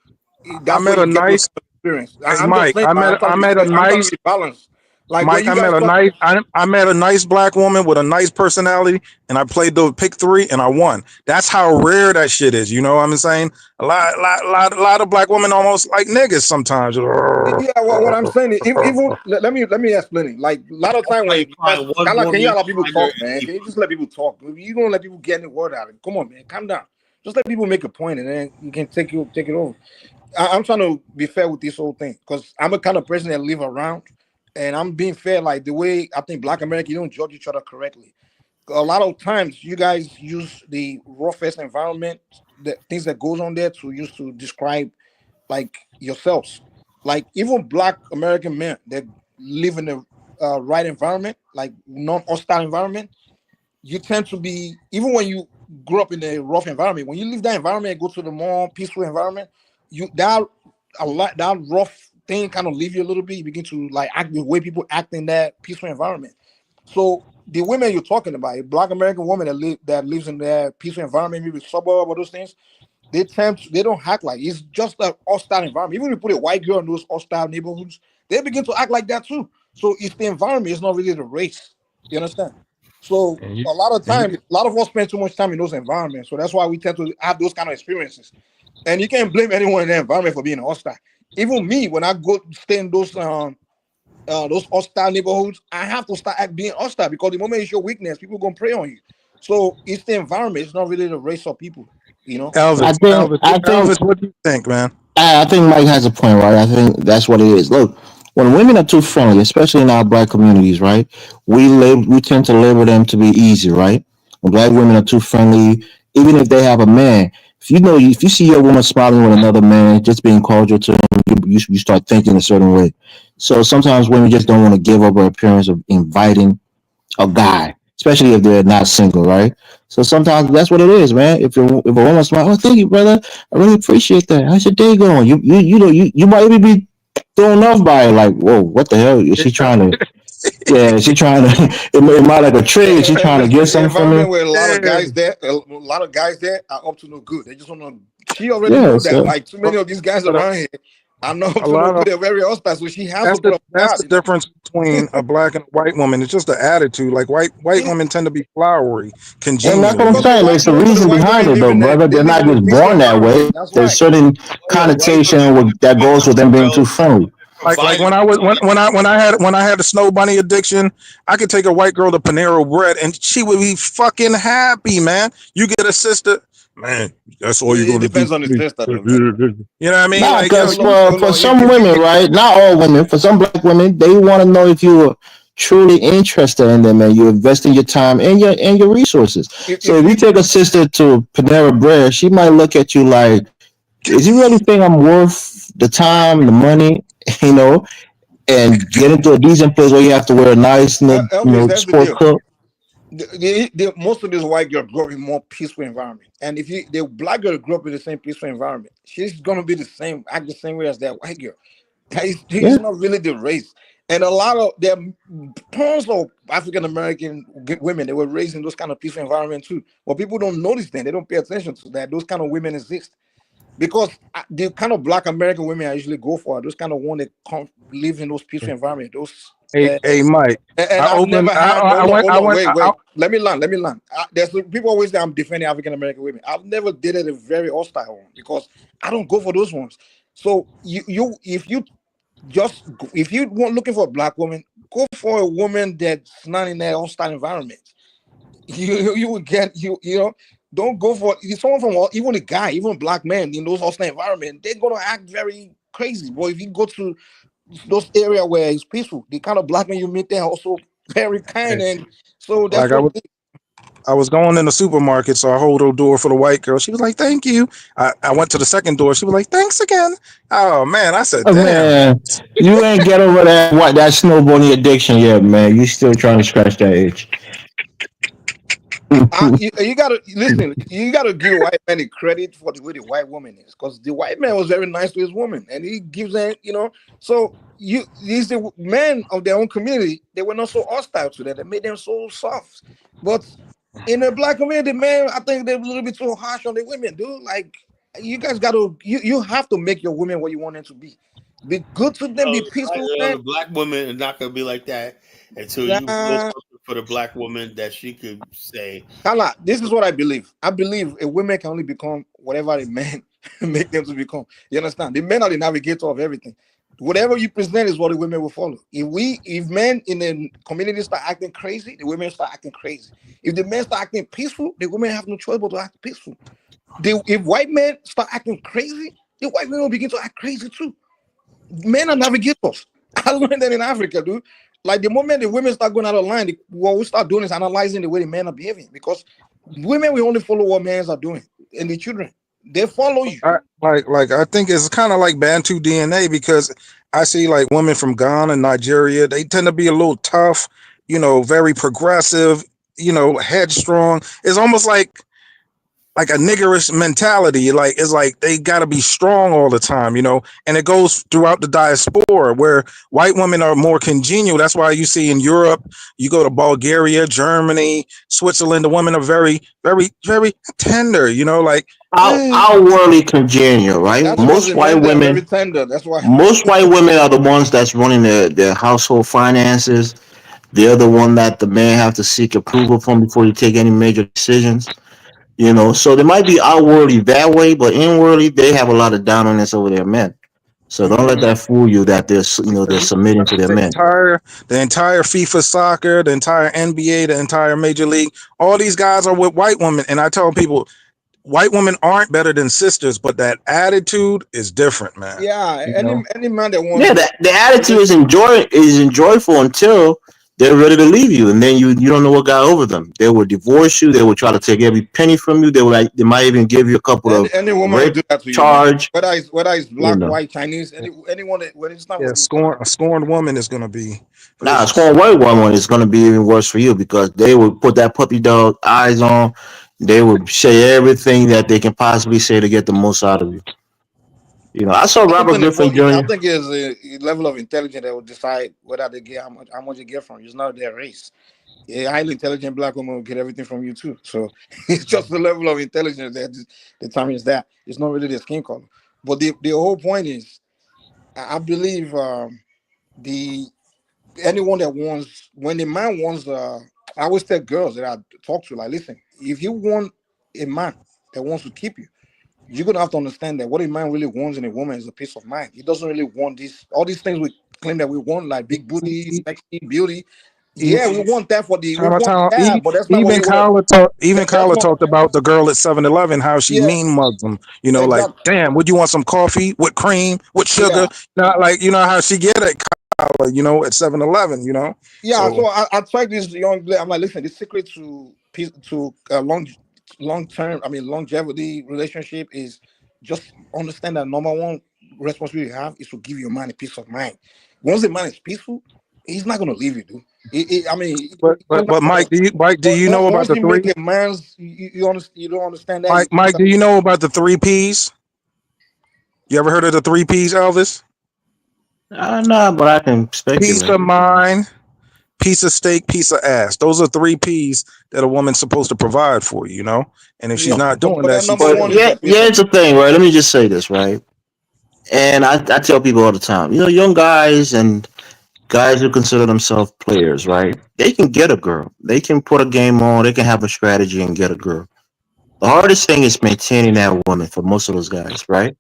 that's where you get those experience. I'm just saying, I'm trying to be balanced. Like Mike, I met a nice black woman with a nice personality, and I played the pick 3 and I won. That's how rare that shit is. You know what I'm saying? A lot of black women almost like niggas sometimes. Yeah, well, what I'm saying is, even let me explain it. Like a lot of time when can you allow people talk, man? Can you just let people talk? You don't let people get any word out. Come on, man, calm down. Just let people make a point, and then you can take it over. I'm trying to be fair with this whole thing because I'm a kind of person that live around. And I'm being fair, like the way I think Black America, you don't judge each other correctly. A lot of times, you guys use the roughest environment, the things that goes on there, to use to describe like yourselves. Like even Black American men that live in the right environment, like non-hostile environment, you tend to be, even when you grew up in a rough environment, when you leave that environment and go to the more peaceful environment, that rough thing kind of leave you a little bit. You begin to like act the way people act in that peaceful environment. So the women you're talking about, a Black American woman that lives in that peaceful environment, maybe suburb or those things, they don't act like it's just a hostile environment. Even if you put a white girl in those hostile neighborhoods, they begin to act like that too. So it's the environment, it's not really the race. You understand? So a lot of times, a lot of us spend too much time in those environments. So that's why we tend to have those kind of experiences. And you can't blame anyone in the environment for being hostile. Even me, when I go stay in those hostile neighborhoods, I have to start being hostile because the moment it's your weakness, people are gonna prey on you. So it's the environment. It's not really the race of people, you know. Elvis, what do you think, man? I think Mike has a point, right? I think that's what it is. Look, when women are too friendly, especially in our black communities, right? We tend to label them to be easy, right? When black women are too friendly, even if they have a man, if you see your woman smiling with another man, just being cordial to him, you start thinking a certain way. So sometimes women just don't want to give up her appearance of inviting a guy, especially if they're not single, right? So sometimes that's what it is, man. If a woman smiles, oh, thank you, brother, I really appreciate that. How's your day going? You might even be thrown off by it, like, whoa, what the hell is she trying to? Yeah, she trying to. It might like a trade. She trying to get something from me. Where a lot of guys there are up to no good. They just want to. She already know that. Like too many of these guys around here, I know up to no good. They're very hostile, so she has to. That's the difference between a black and a white woman. It's just the attitude. Like white women tend to be flowery, congenial. And that's what I'm saying. There's a reason behind it, though, brother. They're not just born that way. There's certain connotation that goes with them being too friendly. Like when I had the snow bunny addiction, I could take a white girl to Panera Bread and she would be fucking happy, man. You get a sister, man. That's all you're going to do. It depends on the sister, though, man. You know what I mean? Nah, because for some women, right? Not all women. For some black women, they want to know if you are truly interested in them and you're investing your time and your resources. So if you take a sister to Panera Bread, she might look at you like, is you really think I'm worth the time, the money, and get into a decent place where you have to wear a nice, sport coat? Most of these white girls grow up in a more peaceful environment, and if the black girl grew up in the same peaceful environment, she's gonna be act the same way as that white girl. It's not really the race. And a lot of there are tons of African American women that were raised in those kind of peaceful environment too. But people don't notice them. They don't pay attention to that. Those kind of women exist. Because the kind of black American women I usually go for are those kind of one that live in those peaceful environments. Those hey Mike. And I've never had. Wait. Let me land. There's people always say I'm defending African American women. I've never dated a very hostile one because I don't go for those ones. So if you want looking for a black woman, go for a woman that's not in that hostile environment. You will get Don't go for someone from even a guy, even black men in those hostile environments. They're gonna act very crazy. But if you go to those areas where it's peaceful, the kind of black men you meet there are also very kind, and so that's I was going in the supermarket, so I hold the door for the white girl. She was like, "Thank you." I went to the second door. She was like, "Thanks again." Oh man, I said, Oh, "Damn." man, you ain't get over that snowballing addiction yet, man. You still trying to scratch that itch. You gotta listen. You gotta give white man the credit for the way the white woman is, because the white man was very nice to his woman, and he gives her, So these the men of their own community, they were not so hostile to them. They made them so soft. But in the black community, man, I think they're a little bit too harsh on the women, dude. Like you guys gotta, you have to make your women what you want them to be. Be good to them. Be peaceful with them. The black woman is not going to be like that until you build Nah, something for the black woman that she could say. Kala, this is what I believe. I believe a woman can only become whatever a man make them to become. You understand? The men are the navigator of everything. Whatever you present is what the women will follow. If men in the community start acting crazy, the women start acting crazy. If the men start acting peaceful, the women have no choice but to act peaceful. If white men start acting crazy, the white men will begin to act crazy too. Men are navigators. I learned that in Africa, dude. Like the moment the women start going out of line, what we start doing is analyzing the way the men are behaving, because women will only follow what men are doing, and the children they follow you. I think it's kind of like Bantu DNA, because I see like women from Ghana and Nigeria. They tend to be a little tough, very progressive, headstrong. It's almost like a niggerish mentality. Like it's like they got to be strong all the time, and it goes throughout the diaspora where white women are more congenial. That's why you see in Europe, you go to Bulgaria, Germany, Switzerland, the women are very, very, very tender, like Outwardly congenial, right? That's because the men they are very tender. That's why. Most white women are the ones that's running their household finances. They're the one that the man have to seek approval from before you take any major decisions. So they might be outwardly that way, but inwardly they have a lot of dominance over their men. So don't let that fool you that they're submitting to their the men. entire the entire FIFA soccer, the entire NBA, the entire Major League, all these guys are with white women, and I tell people, white women aren't better than sisters, but that attitude is different, man. Yeah, You know? any man that wants Yeah, the attitude is enjoyable until they're ready to leave you, and then you don't know what got over them. They will divorce you. They will try to take every penny from you. They might even give you a couple of any woman will rape do that to you, man. charge. Whether it's You black, know, white, Chinese, anyone when it's time Yeah, for you. a scorned woman is gonna be now a vicious. small white woman is going to be even worse for you because they will put that puppy dog eyes on. They will say everything that they can possibly say to get the most out of you. I saw I don't Robert think Griffin I Jr. think it's a level of intelligence that will decide whether they get how much you get from you. It's not their race. A highly intelligent black woman will get everything from you too. So it's just the level of intelligence that determines that. It's not really the skin color. But the whole point is, I believe the anyone that wants, when the man wants, I always tell girls that I talk to, like, listen, if you want a man that wants to keep you, you're gonna have to understand that what a man really wants in a woman is a peace of mind. He doesn't really want all these things we claim that we want, like big booty, sexy, beauty. Yeah, we want that we want that, but that's not what we Even want. That's Kyla not. talked about the girl at 7-Eleven, how she Yeah, mean mugs them. Like, exactly. damn, would you want some coffee with cream, with sugar? Yeah, Not like how she get it, Kyla, at 7-Eleven, yeah. So So I tried this young lady. I'm like, listen, the secret to peace, to long term, I mean longevity relationship is just understand that number one responsibility you have is to give your man a peace of mind. Once the man is peaceful, he's not gonna leave you, dude. I mean, he's not but gonna. Mike, do But you know about once the you make three? a man's, you don't understand that. Mike, do you know about the 3 P's? You ever heard of the 3 P's, Elvis? Nah, but I can Peace speculate. of mind, piece of steak, piece of ass. Those are 3 P's that a woman's supposed to provide for you, And if she's Yeah, not but doing that, that she's number But one is failing. yeah, a peace yeah, of it's a thing, right? Let me just say this, right? And I tell people all the time, young guys and guys who consider themselves players, right? They can get a girl. They can put a game on. They can have a strategy and get a girl. The hardest thing is maintaining that woman for most of those guys, right?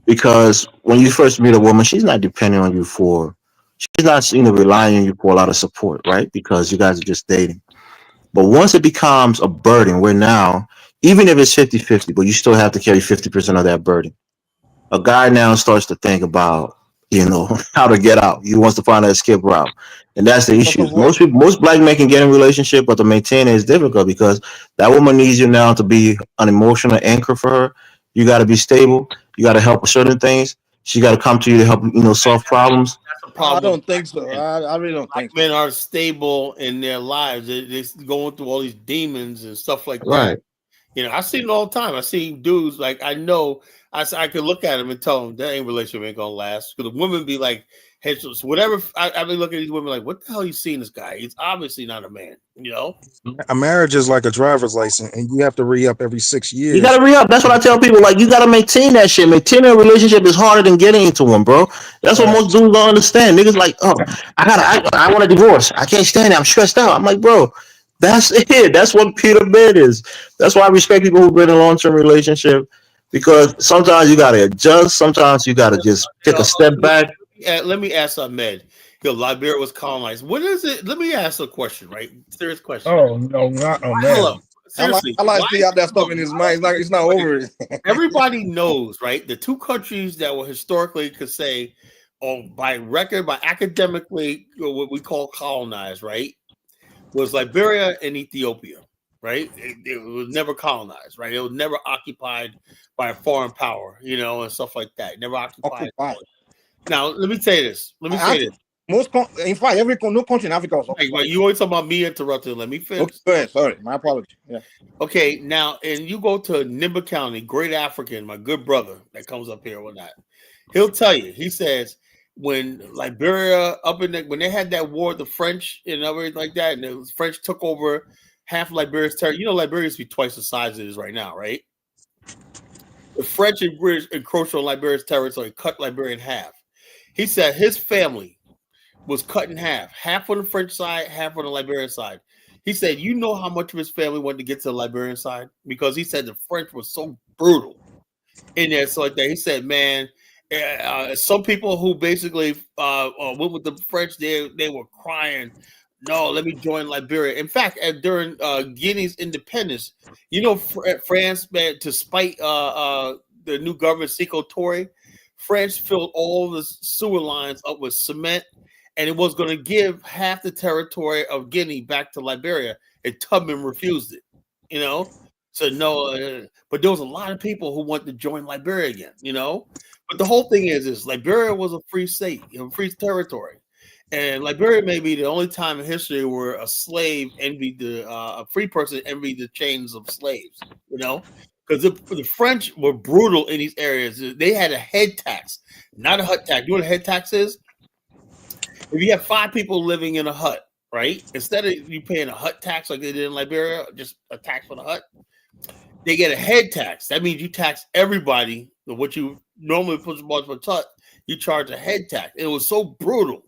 Because when you first meet a woman, she's not depending on you she's not, relying on you for a lot of support, right? Because you guys are just dating. But once it becomes a burden, where now, even if it's 50-50, but you still have to carry 50% of that burden, a guy now starts to think about how to get out. He wants to find an escape route, and that's the Because issue. of what? Most black men can get in a relationship, but to maintain it is difficult because that woman needs you now to be an emotional anchor for her. You got to be stable. You got to help with certain things. She got to come to you to help solve problems. That's a I problem. don't think so. I really don't Black think so. men are stable in their lives. They're going through all these demons and stuff like that. Right. I see it all the time. I see dudes like I know I could look at them and tell them that ain't relationship ain't gonna last. Because the women be like, hey, so whatever. I be looking at these women like, what the hell you seeing this guy? He's obviously not a man. A marriage is like a driver's license, and you have to re-up every 6 You years. gotta re-up. That's what I tell people. Like, you gotta maintain that shit. Maintaining a relationship is harder than getting into one, bro. That's what most dudes don't understand. Niggas like, oh, I want a divorce. I can't stand it. I'm stressed out. I'm like, bro, that's it. That's what Peter Bed is. That's why I respect people who've been in a long-term relationship, because sometimes you gotta adjust. Sometimes you gotta just take a step back. Let me ask Ahmed. Liberia was colonized. What is it? Let me ask a question, right? Serious question. Oh no, not Hello. man. Seriously. I like still have that stuff in his mind. It's not over. Everybody knows, right? The two countries that were historically could say, by record, by academically, what we call colonized, right? Was Liberia and Ethiopia, right? It was never colonized, right? It was never occupied by a foreign power, and stuff like that. Never occupied. Now, let me say this. In fact, no country in Africa was occupied. Right, you always talk about me interrupting. Let me finish. Okay, go ahead. Sorry, my apology. Yeah. Okay, now, and you go to Nimba County, Great African, my good brother that comes up here or whatnot. He'll tell you. He says when Liberia when they had that war with the French and everything like that, and the French took over half Liberia's territory. Liberia used to be twice the size it is right now, right? The French and British encroached on Liberia's territory, cut Liberia in half. He said his family was cut in half on the French side, half on the Liberian side. He said, you know how much of his family wanted to get to the Liberian side? Because he said the French was so brutal in there. So like that, he said, man, some people who basically went with the French, they were crying, no, let me join Liberia. In fact, during Guinea's independence, France, man, to spite the new government, Sekou, France filled all the sewer lines up with cement, and it was going to give half the territory of Guinea back to Liberia, and Tubman refused it. So no, but there was a lot of people who wanted to join Liberia again. But the whole thing is Liberia was a free state, free territory, and Liberia may be the only time in history where a slave envied a free person envied the chains of slaves. Because the French were brutal in these areas. They had a head tax, not a hut tax. You know what a head tax is? If you have 5 people living in a hut, right? Instead of you paying a hut tax like they did in Liberia, just a tax for the hut, they get a head tax. That means you tax everybody. What you normally put for a hut, you charge a head tax. It was so brutal,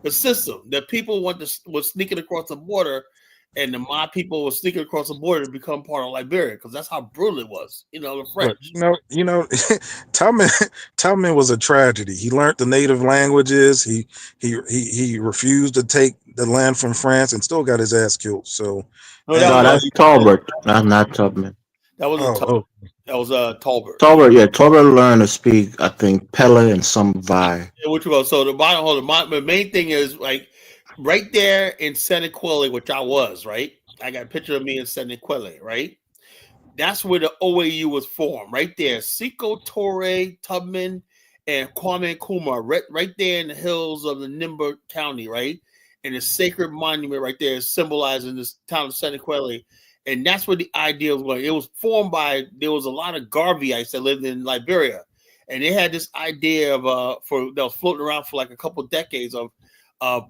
the system, that people was sneaking across the border, and my people were sneaking across the border to become part of Liberia, because that's how brutal it was. The French. Tubman was a tragedy. He learned the native languages. He refused to take the land from France and still got his ass killed. So no, that's Talbot, not Tubman. That was Talbot. Talbot, yeah. Talbot learned to speak, I think, Pele and some Vi. So the main thing is like right there in Senequelle, which I was, right? I got a picture of me in Senequelle, right? That's where the OAU was formed, right there. Sekou, Tubman, and Kwame Nkrumah, right there in the hills of the Nimba County, right? And the sacred monument right there is symbolizing this town of Senequelle. And that's where the idea was going. It was formed there was a lot of Garveyites that lived in Liberia. And they had this idea of that was floating around for like a couple of decades of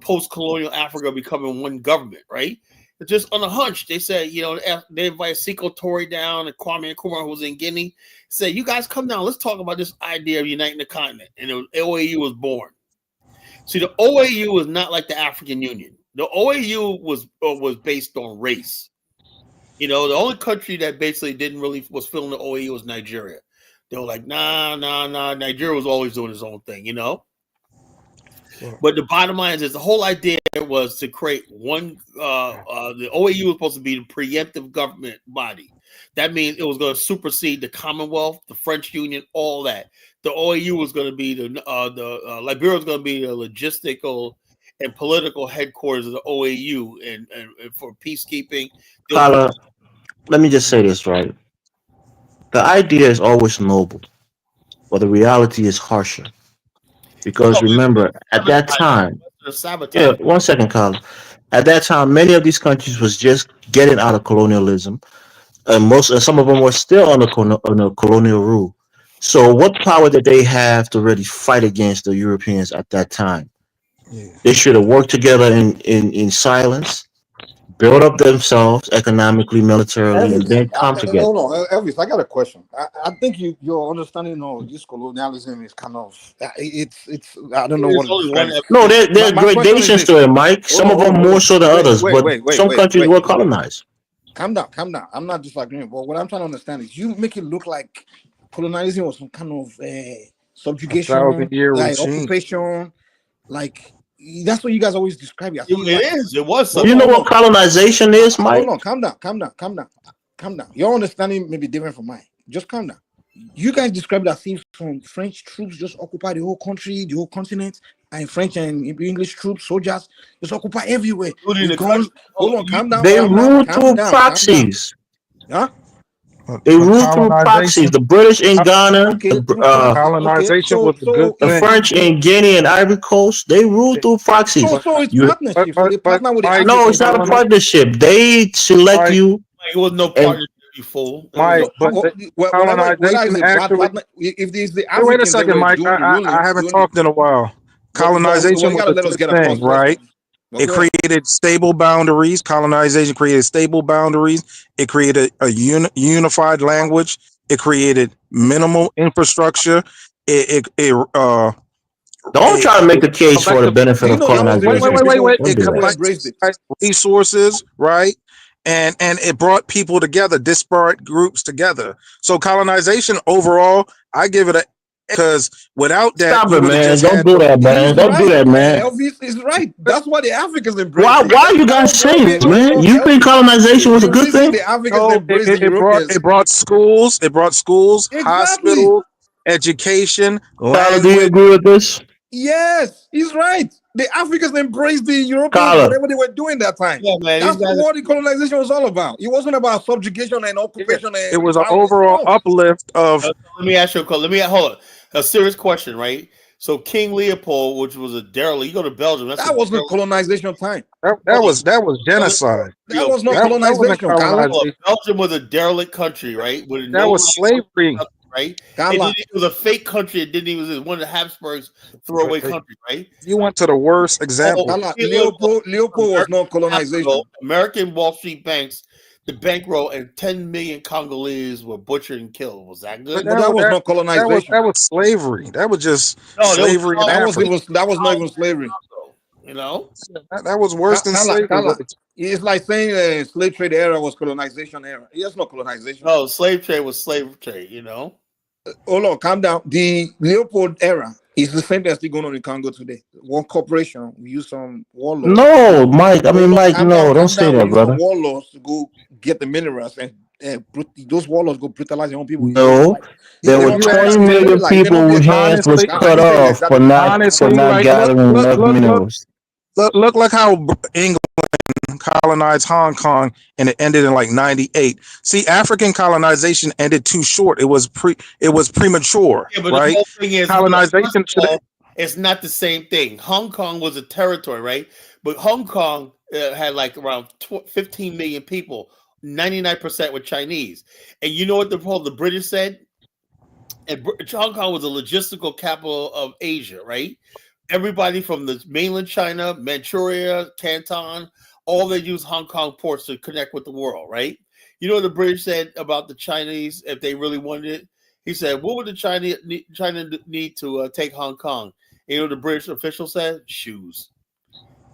post-colonial Africa becoming one government, right? But just on a hunch, they said, they invited Sekou down and Kwame Nkrumah, who was in Guinea, said, you guys come down, let's talk about this idea of uniting the continent. And OAU was born. See, the OAU was not like the African Union. The OAU was based on race. The only country that basically was filling the OAU was Nigeria. They were like, nah. Nigeria was always doing its own thing, But the bottom line is the whole idea was to create one. The OAU was supposed to be the preemptive government body. That means it was going to supersede the Commonwealth, the French Union, all that. The OAU was going to be the Liberia was going to be the logistical and political headquarters of the OAU, and for peacekeeping. Carla, let me just say this, right? The idea is always noble, but the reality is harsher. Because remember, at that time, yeah, sabotage. 1 second, Carla. At that time, many of these countries was just getting out of colonialism, and some of them were still under colonial rule. So, what power did they have to really fight against the Europeans at that time? Yeah. They should have worked together in silence, build up themselves economically, militarily, and Elvis, then come together. hold on, Elvis. I got a question. I think your understanding of this colonialism is kind of it's. I don't know There's what to only describe one it. No, there's My question is gradations this. to it, Mike. Hold Some on, of hold them on, hold more on. so than others, but some countries were Wait. colonized. Calm down, calm down. I'm not disagreeing, but what I'm trying to understand is you make it look like colonialism was some kind of A subjugation, 1,000-year like regime. occupation, like that's what you guys always describe it as. It was Hold You on, know hold what on. colonization is, Hold Mike? on, calm down. Your understanding may be different from mine. Just calm down. You guys described it as if some French troops just occupy the whole country, the whole continent, and French and English troops, soldiers just occupy everywhere. including With the guns. country. Hold on, calm down, They rule through calm down. proxies. Huh? They But rule through proxies. colonization, The British in Ghana, Okay, through proxies. Okay, colonization was a good the thing. French in Guinea and Ivory Coast, they rule through proxies. But so it's You partnership. So they but partner with the Mike, No, it's Africans. not a So partnership. They select Mike, you, It was no and partnership, you fool. It was Mike, no. but the whether colonization it's a bad actually. partner, if there's the Wait a Africans that second, were Mike. doing the ruling, I haven't talked in a while. well, Colonization you was gotta a let us good get thing, across first. right? Well, It go ahead. created stable boundaries. Colonization created stable boundaries. It created a unified language. It created minimal infrastructure. don't A try to make the case for the collective. benefit Do you of know that was very colonization. few people? Don't It do Who that. embraced it? collectivized resources, right? And it brought people together, disparate groups together. So colonization overall, I give it a, because without that, Stop you it, would have man. just Don't had do that, He's man. Don't do right. that, man. Elvis is right. That's why the Africans embraced Why it. why you guys saying Okay, this, man? You think Elvis. colonization was a The good reason thing? the Africans no, embraced the it Europeans. brought schools, Exactly. hospitals, education, Carla, do you language. agree with this? Yes, he's right. The Africans embraced the Europeans, Carla, whatever they were doing that time. Yeah, man. These That's guys. what the colonization was all about. It wasn't about subjugation and occupation It and was an violence. overall No. uplift of. Let me ask you a question. Hold on. A serious question, right? So King Leopold, which was a derelict, you go to Belgium. That's a That wasn't derelict. colonization time. That was genocide. That was not That wasn't colonization, Carla. colonization. Belgium was a derelict country, right? With That no was slavery. right? Carla. It was a fake country. It didn't even one of the Habsburgs throwaway country, right? You went to the worst example. Carla. Leopold was not colonization. American Wall Street banks, the bankroll, and 10 million Congolese were butchered and killed. Was that good? But that was not colonization. that was slavery. That was just No, slavery in Africa. That was not even slavery. You know? That was worse than slavery. Carla. It's like saying slave trade era was colonization era. It's not colonization. No, slave trade was slave trade, you know? Hold on, calm down. The Leopold era is the same that's still going on in Congo today. One corporation, we use some warlords. no, Mike. I mean, Mike. Calm No, down, don't say that, we use some brother. warlords to go get the minerals, and those warlords go brutalize their own people. No, there were 20 million people whose hands was cut off for not gathering enough minerals. Look like how England colonized Hong Kong and it ended in like 98. See, African colonization ended too short. It was premature, Yeah, but right? the whole thing is Colonization it's not the same thing. Hong Kong was a territory, right? But Hong Kong had like around 15 million people. 99% were Chinese. And you know what the British said? And Hong Kong was a logistical capital of Asia, right? Everybody from the mainland China, Manchuria, Canton, all they use Hong Kong ports to connect with the world, right? You know what the British said about the Chinese if they really wanted it? He said, what would China need to take Hong Kong? You know what the British official said? Shoes.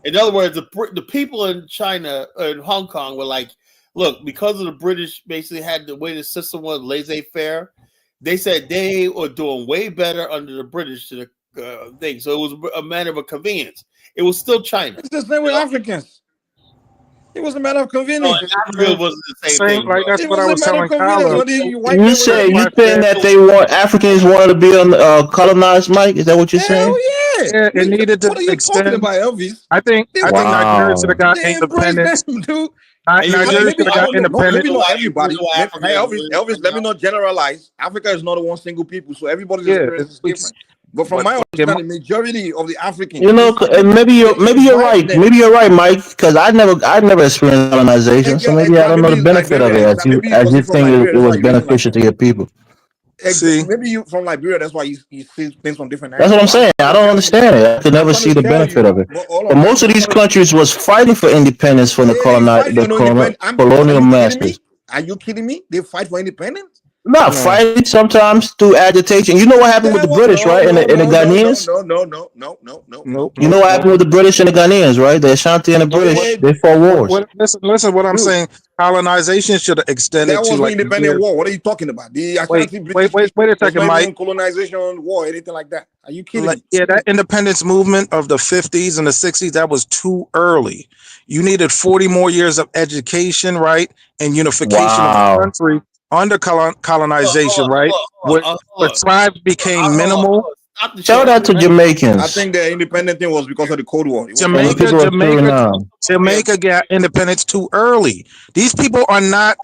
In other words, the people in China and Hong Kong were like, look, because of the British basically had the way the system was laissez-faire, they said they were doing way better under the British to thing. So it was a matter of a convenience. It was still China. It's the same with Africans. It was a matter of convenience. Africa wasn't the same thing. Like that's It what was I a was matter telling of convenience. Kyla. Whether you white You man, saying whatever. that they want Africans wanted to be colonized, Mike? Is that what you're saying? Hell yeah. Yeah, it needed to What are you talking extend. about, Elvis? I think Nigeria should have got They embrace independence. them, dude. Nigeria should have got independence. Maybe not everybody. Hey, Elvis, let me not generalize. Africa is not one single people, so everybody's experience is different. But from my understanding, majority of the Africans, you know, maybe you're right. Maybe you're right, Mike. Because I never experienced colonization, so maybe I don't know the benefit of it as you think it was beneficial to your people. See, maybe you from Liberia, that's why you see things from different angles. That's what I'm saying. I don't understand it. I could never see the benefit of it. But most of these countries was fighting for independence from the colonial masters. Are you kidding me? They fight for independence? Not fighting, sometimes through agitation. You know what happened with the British, right? And the Ghanaians? No. You know what happened with the British and the Ghanaians, right? The Ashanti and the British, they fought wars. Listen, what I'm saying, colonization should have extended to like the independent war. What are you talking about? The Ashanti wait a second, Mike. Colonization war, anything like that? Are you kidding me? Yeah, that independence movement of the 50s and the 60s, that was too early. You needed 40 more years of education, right? And unification of the country under colonization, right? Where tribes became minimal. Shout out to Jamaicans. I think the independent thing was because of the Cold War. Jamaica got independence too early. These people are not.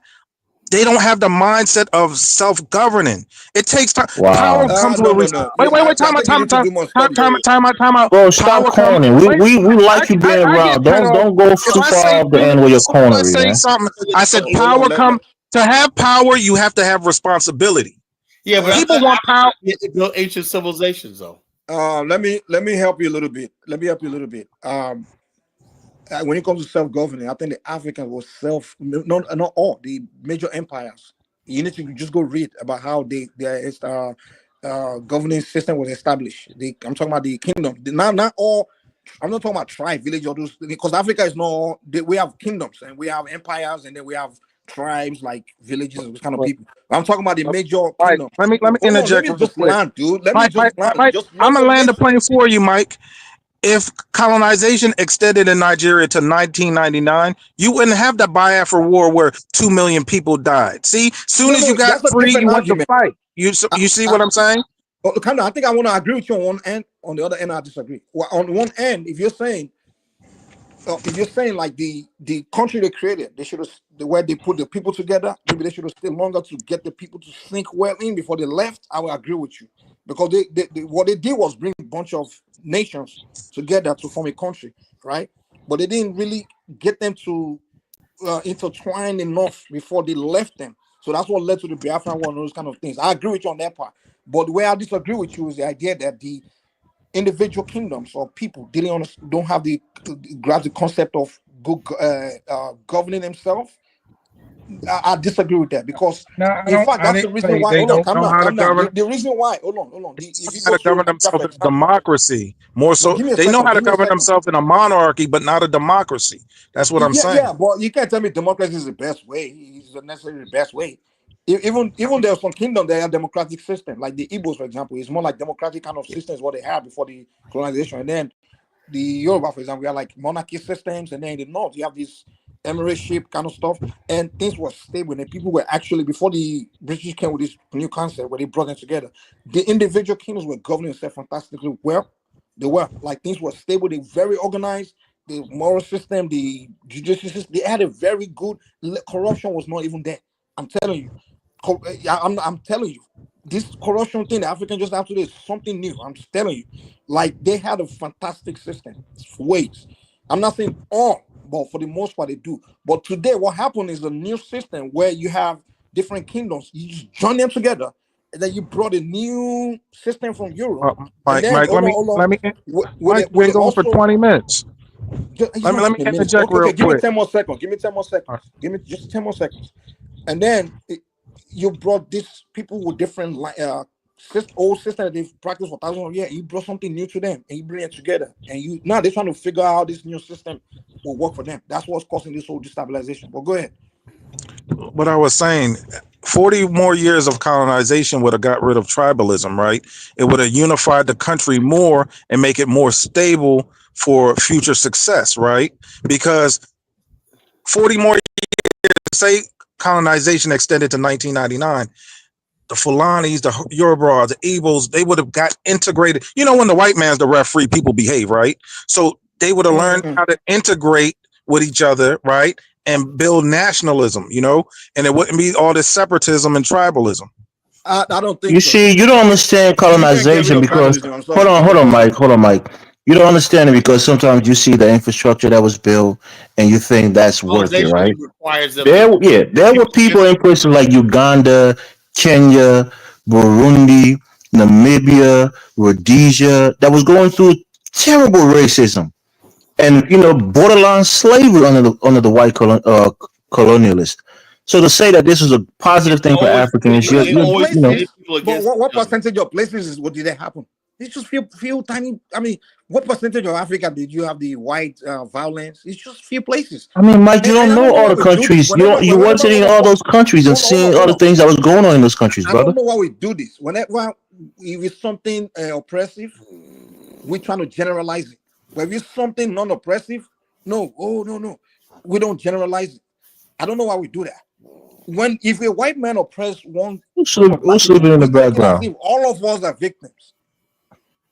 They don't have the mindset of self-governing. It takes time. Power comes with wait. Time out. Bro, stop cornering. We like you being around. Don't go too far off the end with your cornering, man. I said power comes. To have power, you have to have responsibility. Yeah, but people want power. To build ancient civilizations, though. Let me help you a little bit. When it comes to self-governing, I think the Africans were not all the major empires. You need to just go read about how their governing system was established. I'm talking about the kingdom. Not all. I'm not talking about tribe, village, or those, because Africa is not. We have kingdoms and we have empires, and then we have tribes like villages and those kind of people. I'm talking about the major kingdoms. Let me interject. Let me just land, dude. Mike, I'm gonna land the plane for you, Mike. If colonization extended in Nigeria to 1999, you wouldn't have the Biafra War where 2 million people died. See, soon as you got free, you went to fight. You see what I'm saying? I think I want to agree with you on one end. On the other end, I disagree. Well, on one end, if you're saying like the country they created, they should have where they put the people together. Maybe they should have stayed longer to get the people to sink well in before they left. I will agree with you, because they what they did was bring a bunch of nations together to form a country, right? But they didn't really get them to intertwine enough before they left them. So that's what led to the Biafran War and those kind of things. I agree with you on that part. But where I disagree with you is the idea that the individual kingdoms or people don't have grasp the concept of good governing themselves. I disagree with that, because in fact that's the reason why. The reason why. Hold on. How to govern themselves in a democracy more so. They know how to govern themselves in a monarchy, but not a democracy. That's what I'm saying. Yeah, but you can't tell me democracy is the best way. It's not necessarily the best way. Even there's some kingdom that have democratic system, like the Igbos, for example. It's more like democratic kind of systems what they had before the colonization. And then the Yoruba, for example, we have like monarchy systems, and then in the north you have this emirateship kind of stuff, and things were stable. And people were actually, before the British came with this new concept where they brought them together, the individual kingdoms were governing themselves fantastically well. They were like, things were stable, they were very organized. The moral system, the judicial system, they had a very good. Corruption was not even there. I'm telling you. I'm telling you, this corruption thing the Africans just have to do is something new. I'm just telling you, like, they had a fantastic system. Wait, I'm not saying all, but for the most part they do. But today, what happened is a new system where you have different kingdoms. You just join them together, and then you brought a new system from Europe. Mike, let me. We're going for 20 minutes. Let me interject real quick. Give me 10 more seconds. Give me just 10 more seconds, and then. You brought these people with different old system that they've practiced for thousands of years. You brought something new to them, and you bring it together. And now they're trying to figure out how this new system will work for them. That's what's causing this whole destabilization. But go ahead. What I was saying, 40 more years of colonization would have got rid of tribalism, right? It would have unified the country more and make it more stable for future success, right? Because 40 more years, say colonization extended to 1999, the Fulanis, the Yoruba, the Igbos, they would have got integrated. You know, when the white man's the referee, people behave, right? So they would have learned how to integrate with each other, right? And build nationalism, you know, and it wouldn't be all this separatism and tribalism. I don't think You so. see, you don't understand You can't get rid colonization of because tribalism. I'm sorry. hold on, Mike. You don't understand it because sometimes you see the infrastructure that was built and you think that's worth it, right? Colonization requires them to There were people people in places like Uganda, Kenya, Burundi, Namibia, Rhodesia that was going through terrible racism and borderline slavery under the white colonialists. So to say that this is a positive thing for always Africans, they always Places, pitted people but against what each other. percentage of places is what did that happen? It's just few tiny. I mean, what percentage of Africa did you have the white violence? It's just few places. I mean, Mike, you And don't I don't know know all why the we do this. countries. You wasn't in all those countries and seeing all the things that was going on in those countries, I brother. don't know why we do this. Whenever if it's something oppressive, we're trying to generalize it. But if it's something non-oppressive, no, no, we don't generalize it. I don't know why we do that. If a white man oppress one group of black Who's people, sleeping in the we take it as background? if all of us are victims.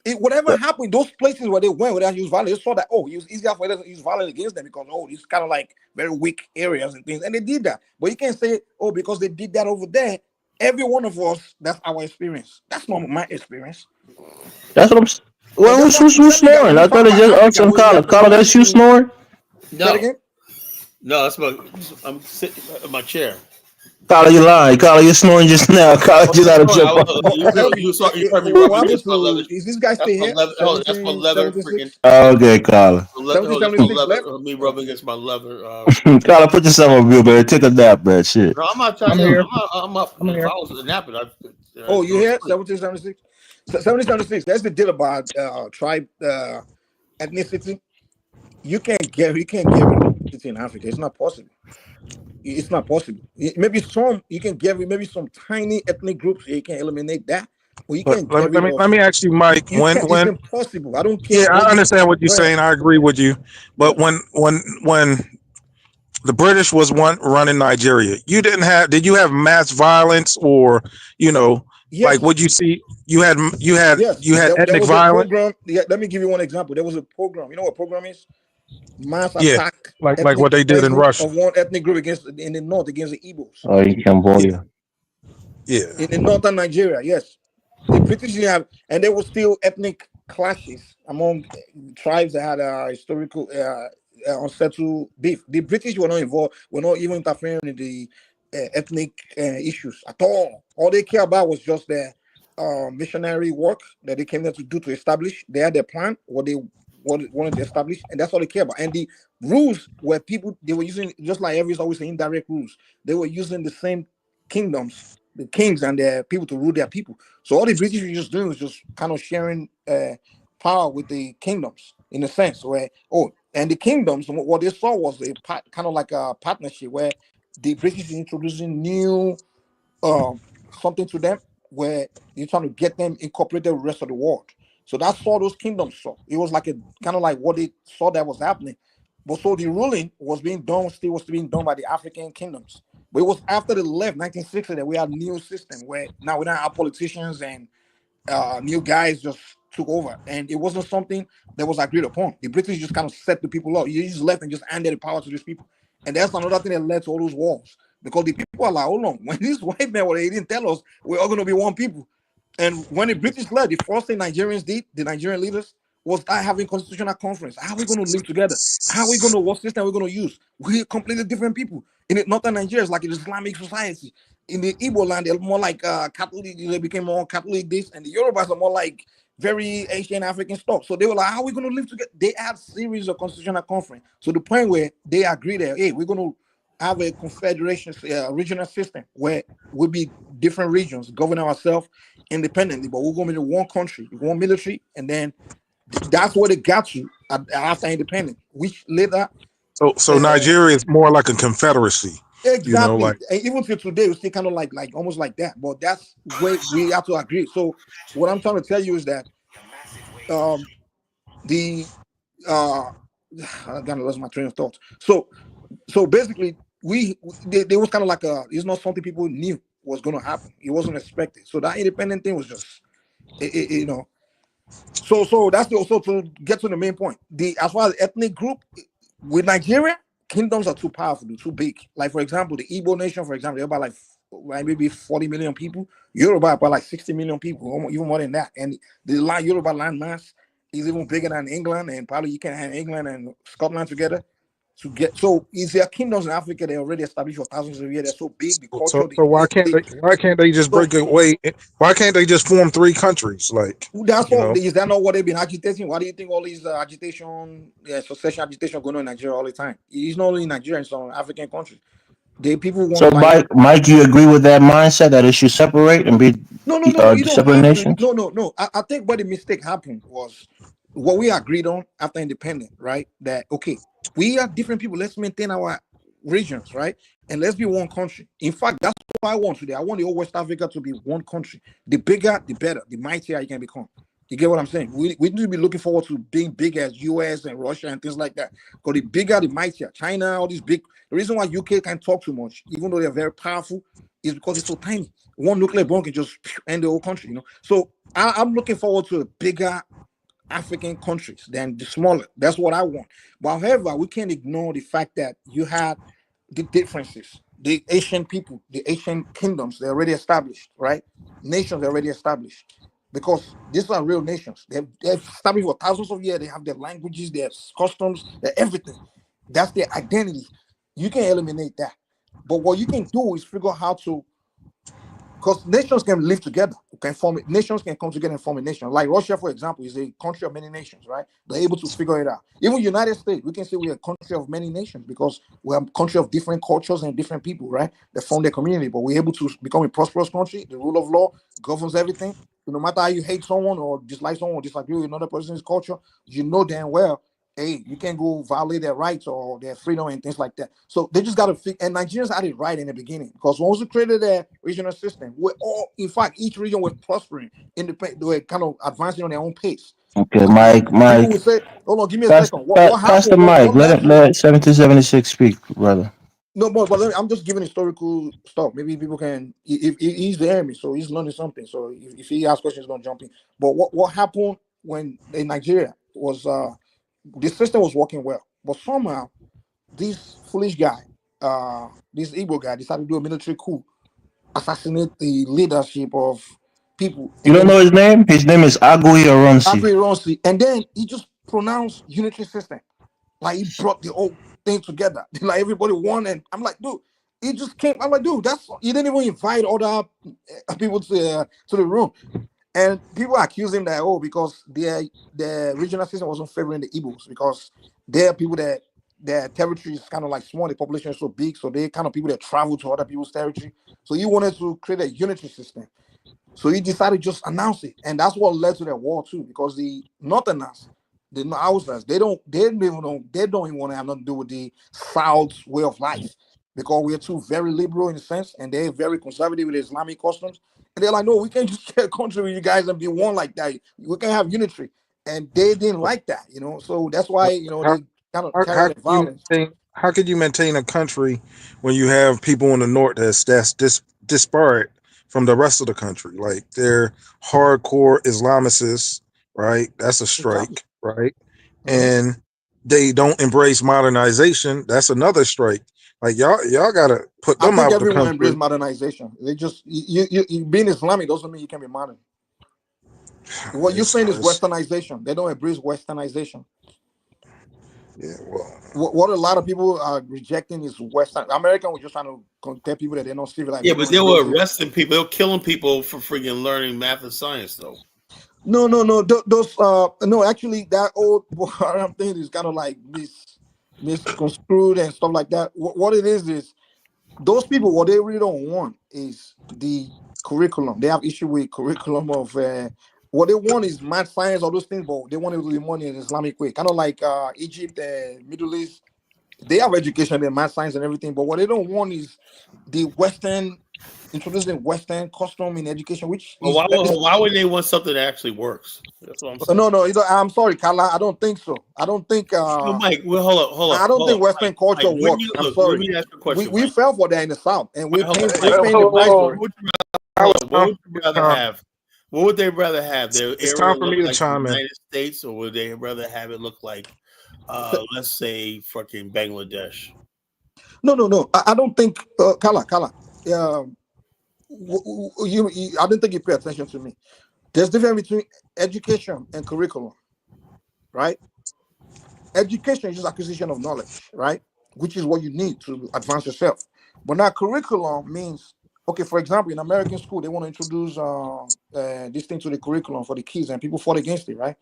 Whatever happened, those places where they went without use violence, they saw that it was easier for them to use violence against them because it's kind of like very weak areas and things, and they did that. But you can't say because they did that over there. Every one of us, that's our experience. That's not my experience. That's what I'm. And Well, that's why I'm who's telling you that snoring? when you I talk thought it about just us Africa, and we Carla. have to Carla, look that's you into. snoring. Say that No, again. that's I'm sitting in my chair. Carla, you lying. Carla, you're snoring just now. Carla, Oh, just that's out of fine. jump. You heard me What rubbing happened against my to? leather. Is this guy That's still my here? leather. Oh, that's my leather freaking. 1776, Okay, Carla. That's my 1776 leather. left. Me rubbing Okay. against my leather. Carla, put yourself on mute, man. Take a nap, man. Shit. No, I'm not trying. I'm Yo, here. I'm up. I'm If I here. was napping, I'd Oh, you go to here? sleep. 1776. 1776. That's the deal about tribe ethnicity. You can't get rid of ethnicity in Africa. It's not possible. It's not possible. Maybe some you can get rid. Maybe some tiny ethnic groups you can eliminate that, but you But can't get rid of. let me ask you, Mike. You can't. It's When impossible. I don't care yeah, I what you. understand what you're Go ahead. saying. I agree with you. Yeah. But when the British was running Nigeria, did you have mass violence or like Yes. what you see? You had Yes. There ethnic was a violence. program. Yeah. Let me give you one example. There was a program. You know what program is? Mass Yeah, attack, like ethnic what they did in cleansing Russia. of one ethnic group against in the north against the Igbos Oh, in Yeah, Cambodia. yeah, in northern Nigeria. Yes, the British didn't have, and there was still ethnic clashes among tribes that had a historical unsettled beef. The British were not involved. Were not even interfering in the ethnic issues at all. All they care about was just their missionary work that they came there to do to establish. They had their plan, what they wanted to establish, and that's all they care about. And the rules were people they were using, just like every always saying indirect rules. They were using the same kingdoms, the kings and their people to rule their people. So all the British were just doing was just kind of sharing power with the kingdoms in a sense where and the kingdoms what they saw was kind of like a partnership where the British introducing new um something to them where you're trying to get them incorporated with the rest of the world. So that's all those kingdoms saw. It was like a kind of like what they saw that was happening. But so the ruling was being done, still was being done by the African kingdoms. But it was after the left 1960 that we had a new system where now we don't have politicians and new guys just took over, and it wasn't something that was agreed upon. The British just kind of set the people up. You just left and just handed the power to these people, and that's another thing that led to all those wars. Because the people are like, hold on, when these white men they didn't tell us we're all going to be one people, and when the British left, the first thing Nigerians did, the Nigerian leaders, was start having constitutional conference. How are we going to live together? How are we going to what system are we going to use? We're completely different people. In northern Nigeria, it's like an Islamic society. In the Igbo land, they're more like Catholic. They became more Catholic. This and the Yorubas are more like very Asian African stuff. So they were like, "How are we going to live together?" They had series of constitutional conference. So the point where they agreed that, hey, we're going to have a confederation, regional system where we'll be different regions govern ourselves independently, but we're going to be one country, one military, and then that's what it got you after independence. Which later, So Nigeria is more like a confederacy. Exactly. Like And even till today, we still kind of like almost like that. But that's where we have to agree. So what I'm trying to tell you is that um the I gotta lost my train of thought. So basically, they was kind of like it's not something people knew was going to happen. It wasn't expected. So that independent thing was just, you know. So that's also to get to the main point. As far as ethnic group with Nigeria, kingdoms are too powerful, too big. Like for example, the Igbo nation, for example, they're about like maybe 40 million people. Yoruba about like 60 million people, even more than that. And the Yoruba land mass is even bigger than England, and probably you can have England and Scotland together to get. So is there kingdoms in Africa that are already established for thousands of years? They're so big, the culture, so why can't they just break away? Why can't they just form 3 countries? Like, that's what is that not what they've been agitating? Why do you think all these agitation, succession agitation going on in Nigeria all the time? It's not only in Nigeria, it's on African countries. People want So, Mike, you agree with that mindset that it should separate and be no, you don't separate have to. nations? No. I think where the mistake happened was what we agreed on after independence, right? That okay, we are different people. Let's maintain our regions, right? And let's be one country. In fact, that's what I want today. I want the whole West Africa to be one country. The bigger, the better. The mightier you can become. You get what I'm saying? We need to be looking forward to being big as US and Russia and things like that. Because the bigger, the mightier. China, all these big. The reason why UK can't talk too much, even though they're very powerful, is because it's so tiny. One nuclear bomb can just end the whole country, you know. So I'm looking forward to a bigger African countries than the smaller. That's what I want. But however, we can't ignore the fact that you had the differences. The Asian people, the Asian kingdoms, they're already established, right? Nations are already established. Because these are real nations. They've established for thousands of years. They have their languages, their customs, their everything. That's their identity. You can eliminate that. But what you can do is figure out how to, because nations can live together, nations can come together and form a nation. Like Russia, for example, is a country of many nations, right? They're able to figure it out. Even United States, we can say we're a country of many nations because we're a country of different cultures and different people, right? They form their community, but we're able to become a prosperous country. The rule of law governs everything. No matter how you hate someone or dislike someone or disagree with another person's culture, you know damn well, hey, you can't go violate their rights or their freedom and things like that. So they just got to fix. And Nigerians had it right in the beginning because once we created their regional system, we're all, in fact, each region was prospering, independent, they were kind of advancing on their own pace. Okay, People Mike. would say, "Hold on, give me a second. What Pastor happened? What Mike, led to?" let 1776 speak, brother. No, but I'm just giving historical stuff. Maybe people can. If he's the enemy, so he's learning something. So if he asks questions, don't jump in. But what happened when in Nigeria was the system was working well, but somehow this foolish guy, this Igbo guy, decided to do a military coup, assassinate the leadership of people, You and don't then know his name? His name is Agui Aronsi. and then he just pronounced unitary system. Like he brought the whole thing together. Like everybody won, and I'm like, dude, he just came. I'm like, dude, that's he didn't even invite other people to the room. And people accuse him that because their regional system wasn't favoring the Igbos because they're people that their territory is kind of like small, the population is so big, so they're kind of people that travel to other people's territory. So he wanted to create a unitary system. So he decided to just announce it, and that's what led to the war too. Because the Northerners, the outsiders, they don't even want to have nothing to do with the South's way of life because we're too very liberal in a sense, and they're very conservative with Islamic customs. And they're like, no, we can't just get a country with you guys and be one like that. We can have unity, and they didn't like that, you know. So that's why how, they kind of how carried the could you violence. how could you maintain a country when you have people in the north that's disparate from the rest of the country? Like they're hardcore Islamicists, right? That's a Exactly. strike, right? Mhm. And they don't embrace modernization. That's another strike. Like y'all gotta put I them think out the everyone country. embraced modernization. They just you being Islamic doesn't mean you can be modern. What you're saying is It's westernization. They don't embrace westernization. yeah, well, What a lot of people are rejecting is Western. American was just trying to tell people that they're not civilized. Yeah, They but don't they were embrace it. arresting people. They were killing people for freaking learning math and science, though. No. Those no. Actually, that old Boko Haram thing is kind of like misconstrued and stuff like that. What it is those people. What they really don't want is the curriculum. They have issue with curriculum of. What they want is math, science, all those things, but they want to do the money in Islamic way, kind of like Egypt, Middle East. they have education, they math, science, and everything, but what they don't want is the Western introducing Western custom in education, which Well, is why would they want something that actually works? That's what I'm saying. no. I'm sorry, Carla. I don't think so. I don't think. No, Mike. Well, hold up. I don't think Western Mike, culture Mike, works. I'm sorry. Let me ask you a question. We fell for that in the South, and we're Mike, paying hold the price for it. What would you rather have? What would they rather have? Their It's area time for look me to like the chime in. United States, or would they rather have it look like, let's say, fucking Bangladesh? No. I don't think, Carla. I don't think you pay attention to me. There's difference between education and curriculum, right? Education is just acquisition of knowledge, right? Which is what you need to advance yourself. But now curriculum means, okay, for example, in American school, they want to introduce this thing to the curriculum for the kids, and people fought against it, right?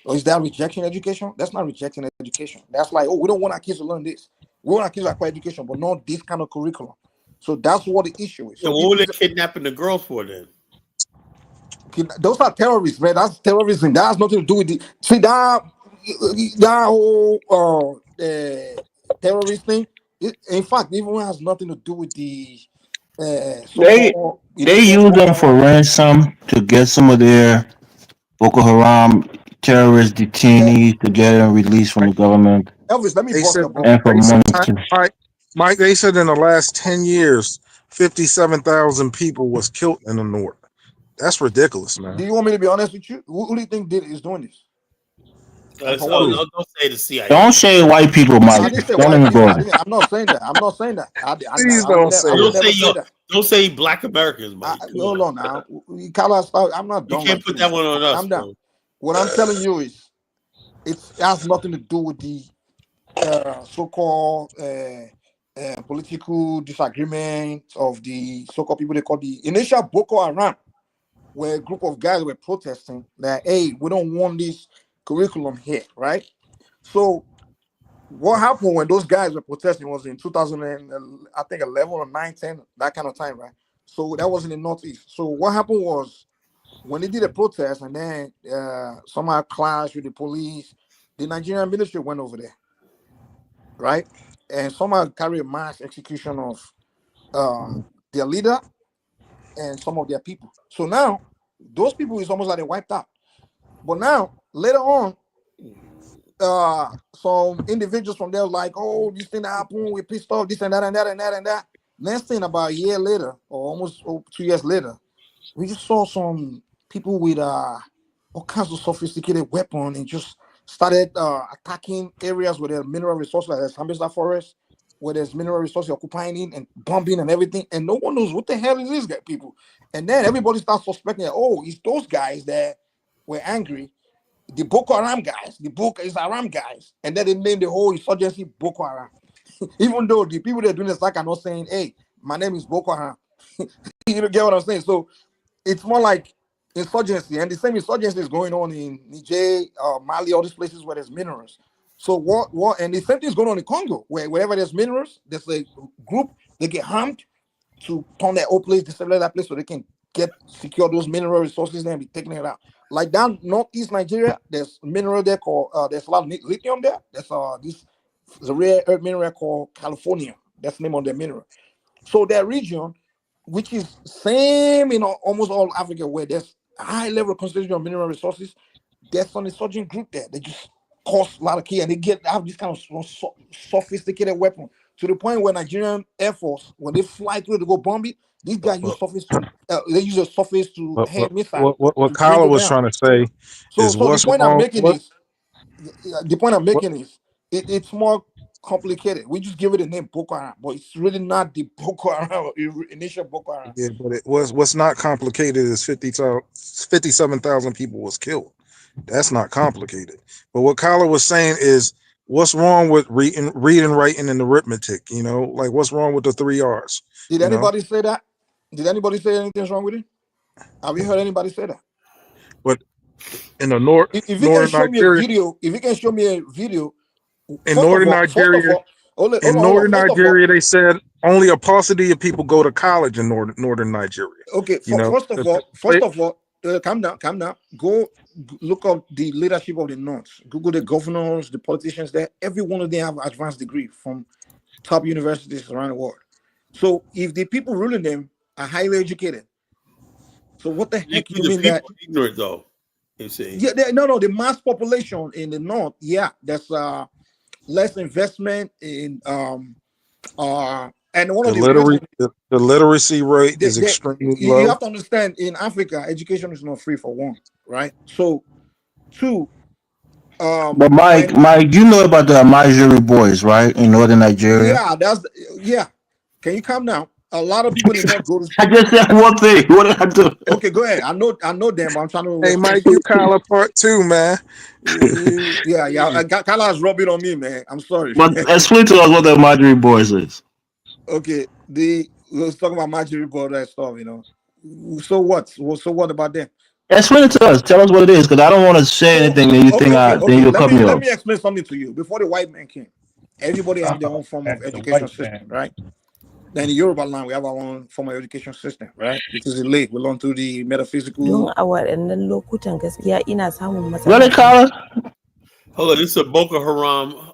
Or is that rejecting education? That's not rejecting education. That's like, oh, we don't want our kids to learn this. We want our kids to acquire education, but not this kind of curriculum. So that's what the issue is. So what were they kidnapping the girls for then? Those are terrorists, man. That's terrorism. That has nothing to do with the that whole terrorist thing. In fact, even has nothing to do with the They use them for ransom to get some of their Boko Haram terrorist detainees to get them released from the government. Elvis, let me bust your bubble. And for money. Mike, they said in the last 10 years, 57,000 people was killed in the North. That's ridiculous, man. Do you want me to be honest with you? Who do you think is doing this? Don't say the CIA. Don't say white people, Mike. I didn't say Don't white even people. go. I'm not saying that. I'm not saying that. Please don't say that. Don't say black Americans, Mike. Hold on now. I'm not done. You can't put that one on us. I'm done. What I'm telling you is, it has nothing to do with the so-called political disagreement of the so-called people they call the initial Boko Haram, where a group of guys were protesting that, hey, we don't want this curriculum here, right? So what happened when those guys were protesting was in 2011 or 9, 10, that kind of time, right? So that was in the Northeast. So what happened was, when they did a protest and then somehow clashed with the police, the Nigerian military went over there, right? And somehow carried a mass execution of their leader and some of their people. So now, those people is almost like they wiped out. But now, later on, some individuals from there like, oh, this thing that happened, we're pissed off, this and that and that and that and that. Next thing, about a year later, or almost 2 years later, we just saw some people with all kinds of sophisticated weapons and just started attacking areas where there are mineral resources, like the Sambisa forest, where there's mineral resources occupying it and bombing and everything. And no one knows what the hell is this guy, people. And then everybody starts suspecting that, oh, it's those guys that were angry, the Boko Haram guys, the Boko Haram guys. And then they named the whole insurgency Boko Haram. Even though the people that are doing this like are not saying, hey, my name is Boko Haram. You don't get what I'm saying? So it's more like insurgency, and the same insurgency is going on in Niger, Mali, all these places where there's minerals. So what and the same thing is going on in Congo, where wherever there's minerals, there's a group, they get harmed to turn that old place, destabilize that place so they can secure those mineral resources and be taking it out. Like down northeast Nigeria, there's mineral there called there's a lot of lithium there. There's a rare earth mineral called California. That's the name of the mineral. So that region, which is same in almost all Africa, where there's high level concentration of mineral resources, there's an insurgent group there. They just cause a lot of key, and they have this kind of sophisticated weapon to the point where Nigerian Air Force, when they fly through to go bomb it, these guys use surface. They use a surface to head missile. What Kyla was trying to say is so the point I'm making is the point I'm making is it's more complicated. We just give it a name Boko Haram, but it's really not the Boko Haram initial Boko Haram. Yeah, but it was what's not complicated is 57,000 people was killed. That's not complicated. But what Kyla was saying is, what's wrong with reading, writing, and arithmetic? You know, like what's wrong with the 3 R's? Did anybody say that? Did anybody say anything's wrong with it? Have you heard anybody say that? But in the north, if you can show me a video, in northern Nigeria, they said only a paucity of people go to college in northern Nigeria. Okay, first of all, calm down. Go look up the leadership of the North. Google the governors, the politicians there. Every one of them have advanced degree from top universities around the world. So if the people ruling them are highly educated, so what the heck you mean that ignorant though? You see? Yeah, no, the mass population in the North, yeah, there's less investment in and one of the literacy rate is extremely low. You have to understand, in Africa, education is not free, for one, right? So, two. But Mike, you know about the Amajiri boys, right, in northern Nigeria? Yeah. Can you calm down? A lot of people did not go to school. I just said one thing. What did I do? Okay, go ahead. I know them, but I'm trying to. Hey, Mike, you Kyla part 2, man. Yeah. Kyla is rubbing on me, man. I'm sorry. But explain to us what the Amajiri boys is. Okay, let's talk about Majiri boys and stuff. You know. So what? So what about them? Explain it to us. Tell us what it is, because I don't want to say anything that you then you'll cut me off. Let me explain something to you. Before the white man came, everybody had their own form of education system, right? Then in Yoruba land, we have our own form of education system, right? Which is elite. We learn through the metaphysical. Really, Carla? Hold on, this is a Boko Haram.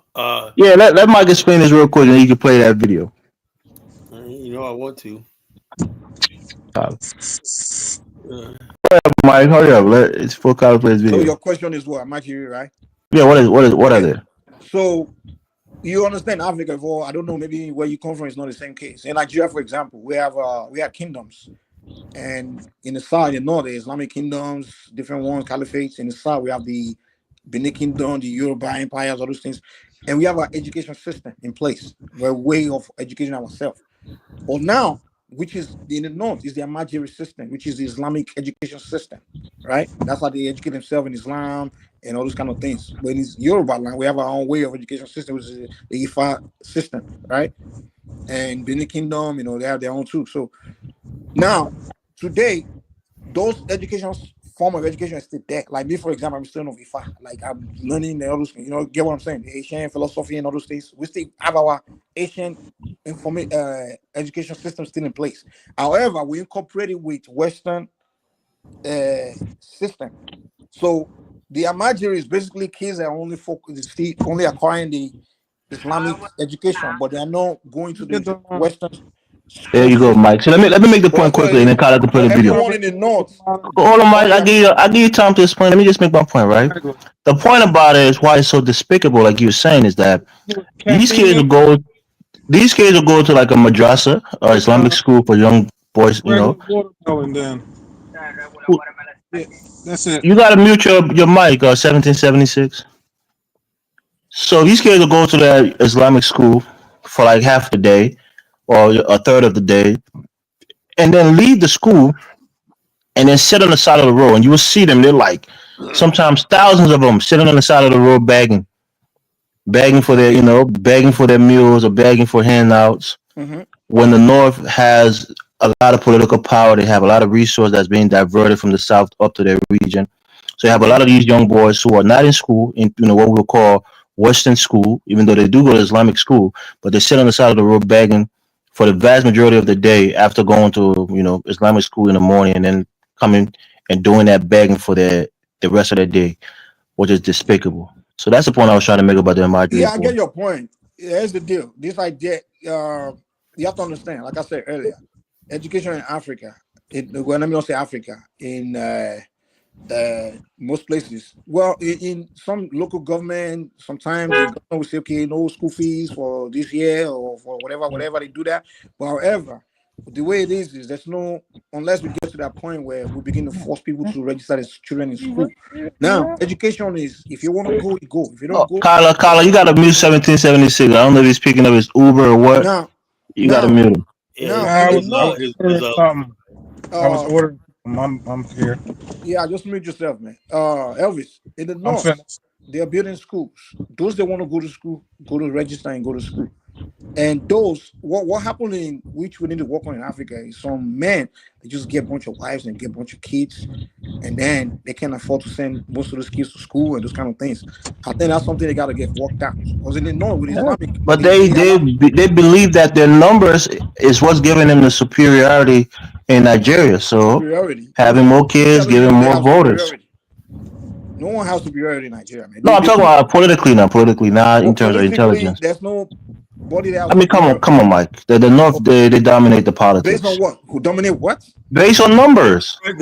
Yeah, let Mike explain this real quick, and you can play that video. You know I want to. Mike, hurry up. It's full Carla play this video. So your question is what? Majiri, right? Yeah. What are they? So. You understand Africa? For I don't know, maybe where you come from is not the same case. In Nigeria, for example, we have kingdoms, and in the south, the north, the Islamic kingdoms, different ones, caliphates. In the south, we have the Benin Kingdom, the Yoruba empires, all those things, and we have our education system in place. We're a way of educating ourselves. But now, which is in the north, is the Amajiri system, which is the Islamic education system, right? That's how they educate themselves in Islam and all those kind of things. But in Yoruba land, we have our own way of education system, which is the Ifa system, right? And Benin Kingdom, you know, they have their own too. So now, today, those form of education is still there. Like me, for example, I'm still of Ifa. like I'm learning all those, you know, get what I'm saying? The Asian philosophy and all those things. We still have our Asian education system still in place. However, we incorporate it with Western system. So the Amajiri is basically kids that are only acquiring the Islamic education, but they are not going to the Western. There you go, Mike. So let me make the point quickly, and then Kyle can play the video. Everyone in the north. Hold on, Mike. I give you time to explain. Let me just make my point, right? The point about it is why it's so despicable, like you were saying, is that these kids will go to like a madrasa or Islamic school for young boys, you know. That's it. You gotta mute your mic, 1776. So these kids will go to that Islamic school for like half the day or a third of the day, and then leave the school and then sit on the side of the road, and you will see them. They're like sometimes thousands of them sitting on the side of the road begging for their meals or begging for handouts. Mm-hmm. When the North has a lot of political power, they have a lot of resource that's being diverted from the South up to their region. So you have a lot of these young boys who are not in school, in what we would call Western school, even though they do go to Islamic school, but they sit on the side of the road begging for the vast majority of the day after going to Islamic school in the morning, and then coming and doing that begging for the rest of the day, which is despicable. So that's the point I was trying to make about the Amajiri. Yeah, I get your point. Here's the deal. This idea, you have to understand, like I said earlier, education in Africa, let me not say Africa, in most places. Well, in some local government, sometimes the government will say, okay, no school fees for this year or for whatever they do that. But however, the way it is there's no, unless we get to that point where we begin to force people to register as children in school. Now, education is, if you want to go, you go. If you don't go, Carla, you got to mute 1776. I don't know if he's picking up his Uber or what. You got to mute him. I was ordering. I'm here. Yeah, just mute yourself, man. Elvis, in the north, they are building schools. Those that want to go to school, go to register and go to school. And those, what happened in which we need to work on in Africa is some men, they just get a bunch of wives and get a bunch of kids, and then they can't afford to send most of those kids to school and those kind of things. I think that's something they got to get worked out. Because in the north, with Islamic, but they believe that their numbers is what's giving them the superiority in Nigeria. So superiority. having more kids, Telling you giving they more have voters. superiority. No one has superiority in Nigeria, man. No, I'm talking about politically, not in terms of politically, intelligence. there's nobody that has I mean, come superiority. on, Mike. The North, they dominate the politics. Based on what? Who dominate what? Based on numbers. No,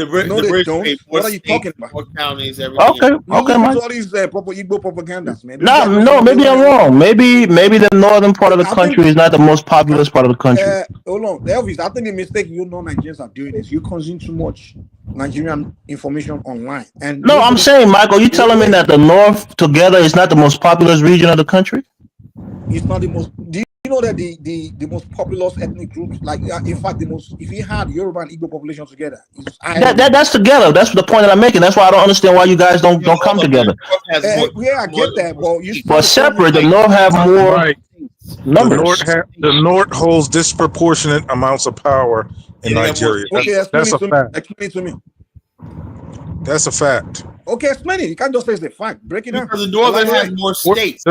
they don't. What are you talking about? More counties, everything. Okay, You okay, listen Mike. to all these proper Igbo propagandas, man. No, maybe I'm wrong. Maybe the northern part of the country is not the most populous part of the country. Hold on, Elvis. I think the mistake you know Nigerians are doing is you consume too much Nigerian information online. And no, I'm saying, Michael, you telling me that the North together is not the most populous region of the country? It's not the most. Do you know that the most populous ethnic groups, like in fact, the most, if you had Yoruba and Igbo population together, that's together. That's the point that I'm making. That's why I don't understand why you guys don't come together. Yeah, I get that, but separate, the North have more numbers. The North holds disproportionate amounts of power in Nigeria. That's a fact. Explain it to me. That's a fact. Okay, explain it. You can't just say it's a fact. Break it down. Because the Northern has more states.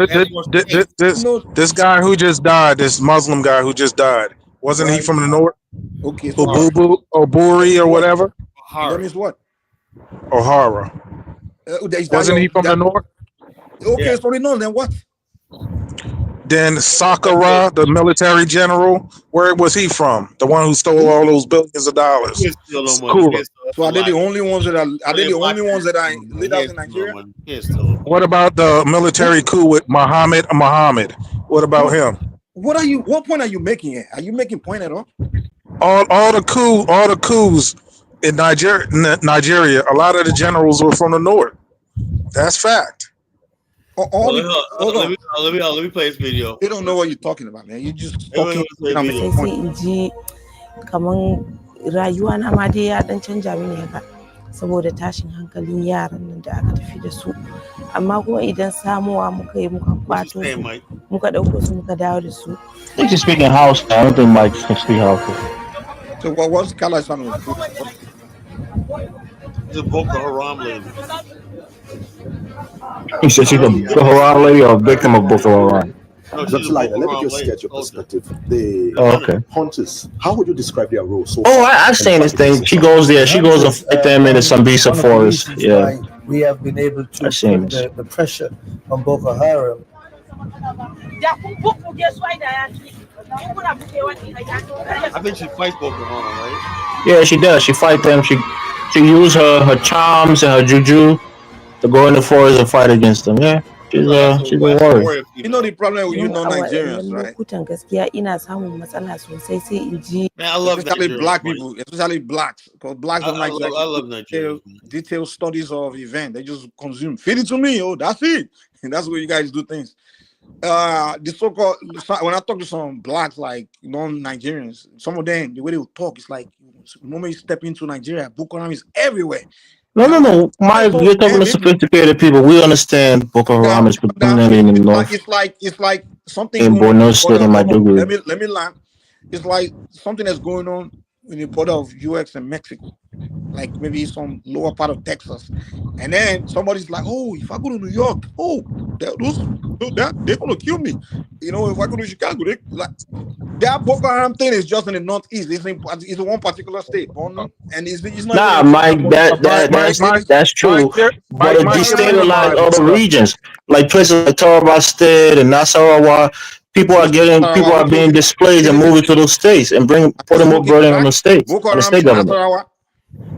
This guy who just died, this Muslim guy who just died, wasn't he from the North? Okay, so Oburi or whatever? That means what? O'Hara. Wasn't he from the North? Okay, so the North, then what? Then Sakara, the military general, where was he from? The one who stole all those billions of dollars. Cool. So are they the only ones that are leaders in Nigeria? What about the military coup with Muhammad? What about him? What point are you making here? Are you making point at all? All the coups in Nigeria, a lot of the generals were from the North. That's fact. Let me play this video. They don't know what you're talking about, man. You just talking. Rayuwa na ma dai ya dan canja mini haka saboda tashin hankalin yaran nan da aka tafi da su, amma kuma idan samuwa muka yi muka kwato su muka dauko su muka dawo da su. I think she's speaking Hausa. I don't think Mike can speak Hausa. So what's color son? The Boko Haram lady. He said she's a Boko Haram lady or a victim of Boko Haram. No, let me just get your perspective. The hunters, how would you describe their role? So I've seen this thing. She goes there. She goes to fight them in the Sambisa forest. Yeah, we have been able to put the pressure on Boko Haram. I think she fights Boko Haram, right? Yeah, she does. She fight them. She use her charms and her juju to go in the forest and fight against them. Yeah. She's a warrior. You know the problem with Nigerians, right? Man, I love especially black people, especially blacks, because blacks don't like I love Nigeria. Detailed studies of event. They just consume. Feed it to me, that's it. And that's where you guys do things. The so-called, when I talk to some blacks, like non-Nigerians, some of them, the way they will talk, it's like the moment you step into Nigeria, Boko Haram is everywhere. No. You're talking to sophisticated people. We understand Boko Haram is predominantly in the north. It's like something in Borno State and Maiduguri. Let me land. It's like something that's going on in the border of US and Mexico, like maybe some lower part of Texas, and then somebody's like, "Oh, if I go to New York, they're gonna kill me." If I go to Chicago, that Boko Haram thing is just in the northeast. It's in one particular state, Borno, and it's not. Mike, that's true. But it destabilized other regions, like places like Taraba State and Nasarawa. People are being displaced and moving to those states and putting more burden on the states, on the state government.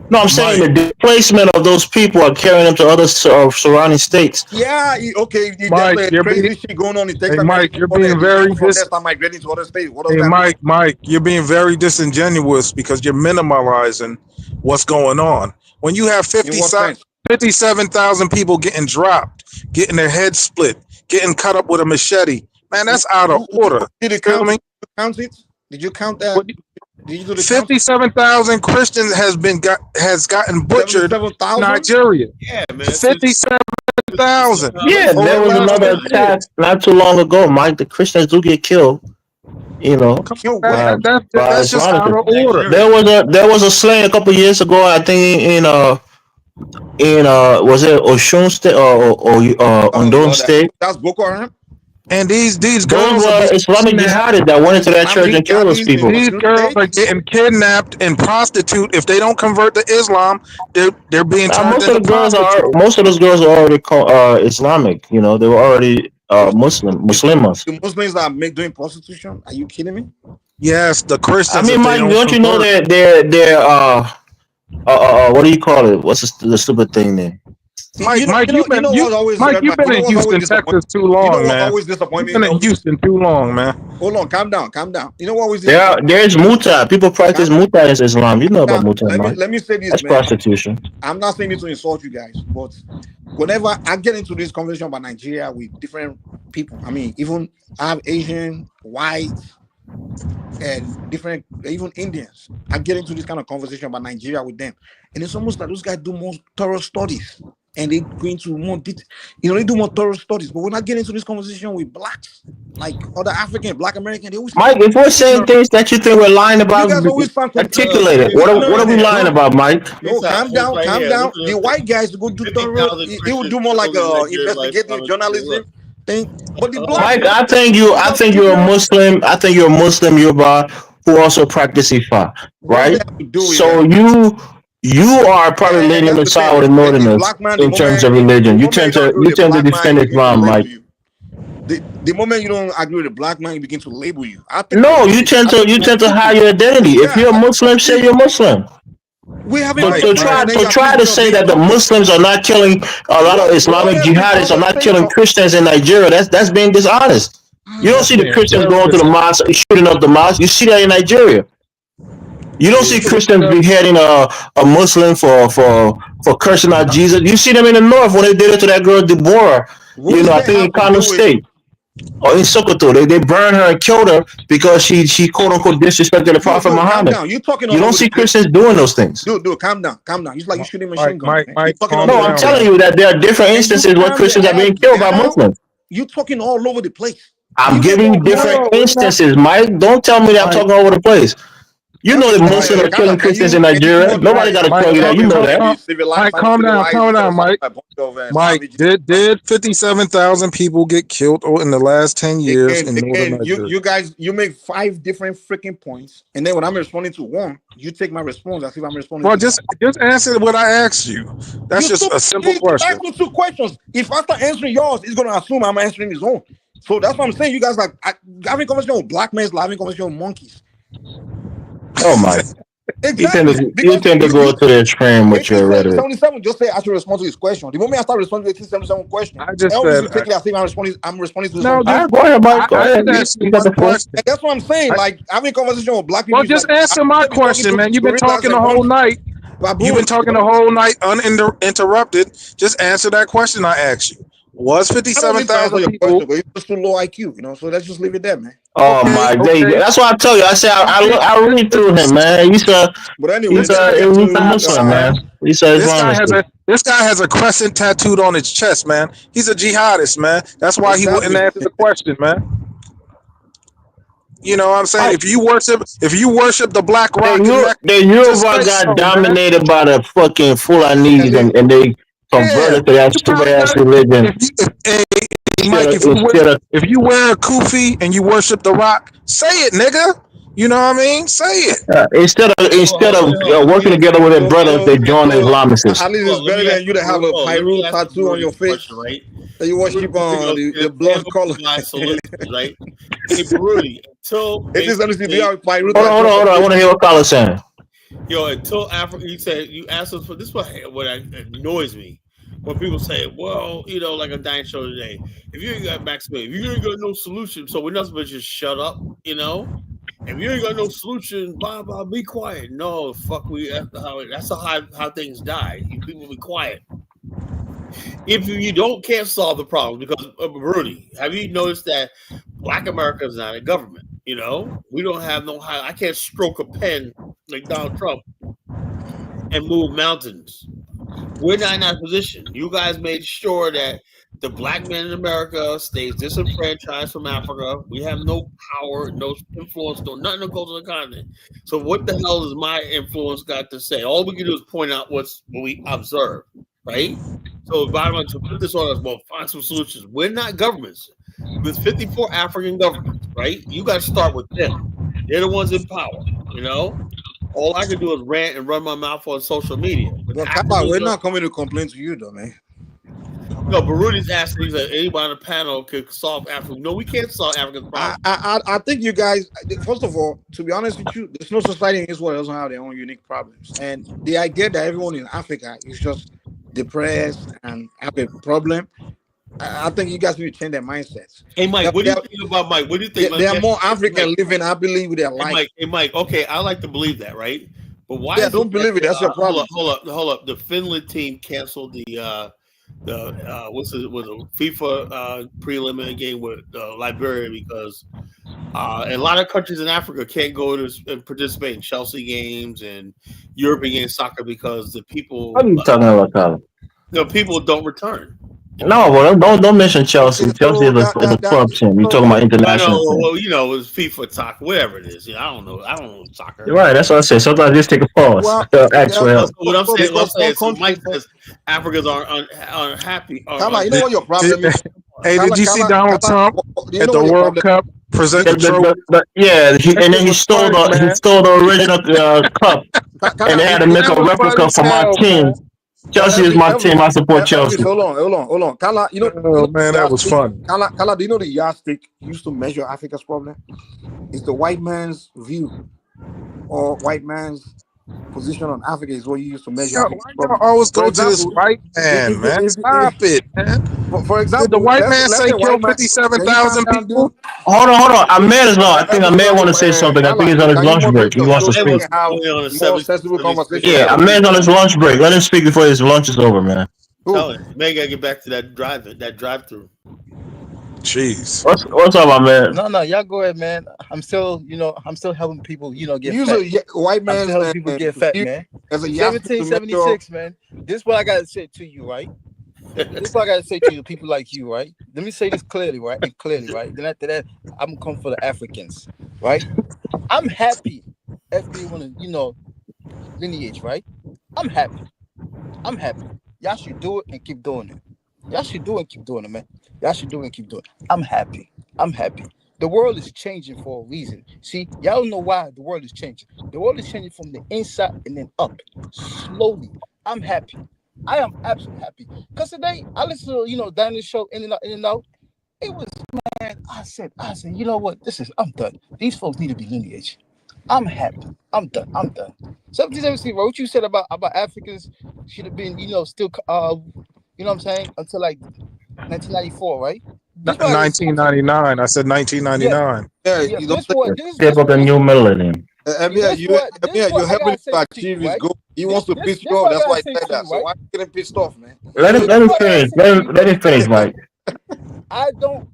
No, I'm saying the displacement of those people are carrying them to other surrounding states. Yeah, okay. Mike, crazy shit going on in Texas. Mike, you're being very migrating to other states. Mike, you're being very disingenuous because you're minimalizing what's going on. When you have 57,000 people getting dropped, getting their heads split, getting cut up with a machete. Man, that's out of order. Did you count it? Did you count that? 57,000 Christians has gotten butchered in Nigeria. Yeah, man. 57,000. Yeah, there was another attack not too long ago, Mike. The Christians do get killed. That's just out of order. There was a slaying a couple years ago. I think in was it H.U.M.A.N. State or Ondo State? That's Boko Haram. And these Those girls were Islamic jihadists that went into that church and killed those people. These girls are getting kidnapped and prostitute. If they don't convert to Islam, they're being turned most into of the girls prostitutes. most of those girls are already Islamic. You know, they were already Muslims. The Muslims are doing prostitution. Are you kidding me? Yes, the Christians. I mean, Mike, don't you know they're what do you call it? What's the stupid thing there? Mike, you've been in Houston, Texas too long, man. Always disappoint me. You've been in Houston too long, man. Hold on, calm down. You know what always there's muta. People practice muta in Islam. You know about muta, let me say this. That's man. Prostitution. I'm not saying it to insult you guys, but whenever I get into this conversation about Nigeria with different people, I mean, even I have Asian, white, and different, even Indians. I get into this kind of conversation about Nigeria with them, and it's almost like those guys do more thorough studies. And they go into more detail, they do more thorough studies. But when I get into this conversation with blacks, like other African, Black American, they always Mike, if we're saying things that you think we're lying about, articulate it. What are we lying about, Mike? No, calm down. The white guys go do thorough. They will do more like investigative journalism thing. But the black Mike, I think you're a Muslim. I think you're a Muslim Yoruba who also practice Ifa, right? So you are probably leaning on the side of the Northerners in terms of religion. You tend to defend Islam, Mike. The moment you don't agree with the black man, you begin to label you. No, you tend to hide your identity. If you're a Muslim, say you're Muslim. So try to say that the Muslims are not killing a lot of Islamic jihadists, are not killing Christians in Nigeria. That's being dishonest. You don't see the Christians going to the mosque, shooting up the mosque. You see that in Nigeria. You don't see Christians beheading a Muslim for cursing out Jesus. You see them in the north when they did it to that girl Deborah. I think in Kano State or in Sokoto, they burned her and killed her because she quote unquote disrespected the Prophet Muhammad. You don't see Christians doing those things. Dude, calm down. It's like you shooting machine gun. No, I'm telling you that there are different instances where Christians are being killed by Muslims. You're talking all over the place. I'm giving you different instances, Mike. Don't tell me that I'm talking all over the place. You know that Muslims are killing Christians in Nigeria. Nobody got to tell you that. You know that. Mike, calm down, Mike. Mike, did 57,000 people get killed in the last 10 years in Northern Nigeria? You guys, you make 5 different freaking points, and then when I'm responding to one, you take my response as if I'm responding. Well, just answer what I asked you. That's just a simple question. Ask me 2 questions. If after answering yours, he's gonna assume I'm answering his own. So that's what I'm saying. You guys like having conversation with black men, having conversation with monkeys. Oh my! Exactly. You tend to go to the extreme with your rhetoric. 77 just say I should respond to his question. The moment I start responding to the 77 question, I just said I'm responding to his no. Go ahead, Mike. Go ahead. That's what I'm saying. Like having a conversation with black people. Well, just answer my question, man. You've been talking the whole night. You've been talking the whole night uninterrupted. Just answer that question I asked you. Was 57,000 people? But it's too low IQ, so let's just leave it there, man. Oh my God! That's why I tell you. I said I read through him, man. He's a Muslim, man. This guy has a crescent tattooed on his chest, man. He's a jihadist, man. That's why he wouldn't answer the question, man. You know what I'm saying? If you worship the Black Rock, the Yoruba got dominated by the fucking Fulanese, and they converted to that stupid ass religion. Mike, if you wear a kufi and you worship the rock, say it, nigga. You know what I mean? Say it. Instead of working together with their brothers, they join the Islamists. At least it's better than you to have a Pyru tattoo on your face. Right? That you worship on the blood color. Right? It's really until hold on. I want to hear what Carla's saying. Yo, until Africa, you asked us for this. What annoys me when people say, "Well, like a dying show today. If you ain't got if you ain't got no solution, so we're not supposed to just shut up, If you ain't got no solution, blah blah, be quiet. No, fuck, that's how things die. You people be quiet. If you can't solve the problem, because Rudy, have you noticed that Black America is not a government? We don't have I can't stroke a pen like Donald Trump and move mountains. We're not in that position. You guys made sure that the black man in America stays disenfranchised from Africa. We have no power, no influence, nothing to go to the continent. So what the hell does my influence got to say? All we can do is point out what we observe, right? So bottom line, to put this on us, find some solutions. We're not governments. There's 54 African governments, right? You got to start with them. They're the ones in power, you know? All I can do is rant and run my mouth on social media. But Kaba, we're not coming to complain to you, though, man. No, but Rudy's asking, he's like, anybody on the panel could solve Africa. No, we can't solve Africa's problem. I think you guys, first of all, to be honest with you, there's no society in this world that doesn't have their own unique problems. And the idea that everyone in Africa is just depressed and have a problem, I think you guys need to change their mindsets. Hey, Mike, what do you think about Mike? What do you think? There are more Africans living happily with their life. Hey, Mike, okay, I like to believe that, right? But why? Yeah, don't believe it. That's your problem. Hold up. The Finland team canceled the was a FIFA preliminary game with Liberia because a lot of countries in Africa can't go to and participate in Chelsea games and European soccer because the people. What are you talking about, Colin? The people don't return. No, well, don't mention Chelsea. Chelsea is a club team. You're talking about international. Well, you know, it's FIFA soccer, whatever it is. I don't know soccer. You're right. That's what I say. Sometimes just take a pause. Actually, what I'm saying, so Mike says Africans are unhappy. Come on, you know what your problem is? Hey, did you see Donald Trump at the World Cup present the trophy? Yeah, and then he stole the original cup, and they had to make a replica for my team. Chelsea is my team. I support Chelsea. Hold on. Kala, man, that was fun. Kala, do you know the yardstick used to measure Africa's problem? It's the white man's view or white man's position on Africa is what you used to measure. Why y'all always go to this white man, man? Stop it, man. For example, did the white man say kill 57,000 people? Hold on. Ahmed is not. I think Ahmed want to say something. I think he's on his lunch break. He wants to speak. Yeah, Ahmed's on his lunch break. Let him speak before his lunch is over, man. Man, gotta get back to that drive-through. Jeez. What's up, my man? No, y'all go ahead, man. I'm still helping people, get fat. White man helping people get fat, man. 1776, man. This is what I gotta say to you, right? This is what I gotta say to you, people like you, right? Let me say this clearly, right? Then after that, I'm gonna come for the Africans, right? I'm happy if they want to, lineage, right? I'm happy. Y'all should do it and keep doing it. Y'all should do it and keep doing it, man. Y'all should do it and keep doing it. I'm happy. The world is changing for a reason. See, y'all don't know why the world is changing. The world is changing from the inside and then up, slowly. I'm happy. I am absolutely happy. Because today, I listened to, Daniel's show, In and Out. It was, man, I said, you know what? I'm done. These folks need to be lineage. I'm happy. I'm done. 1776, what you said about Africans should have been, still, you know what I'm saying? Until like 1994, right? 1999. I said 1999. Yeah, this was the new millennium. You're helping to achieve his goal. He wants to piss you off. That's why he said that. So why are you getting pissed off, man? Let him finish. Let him finish, Mike. I don't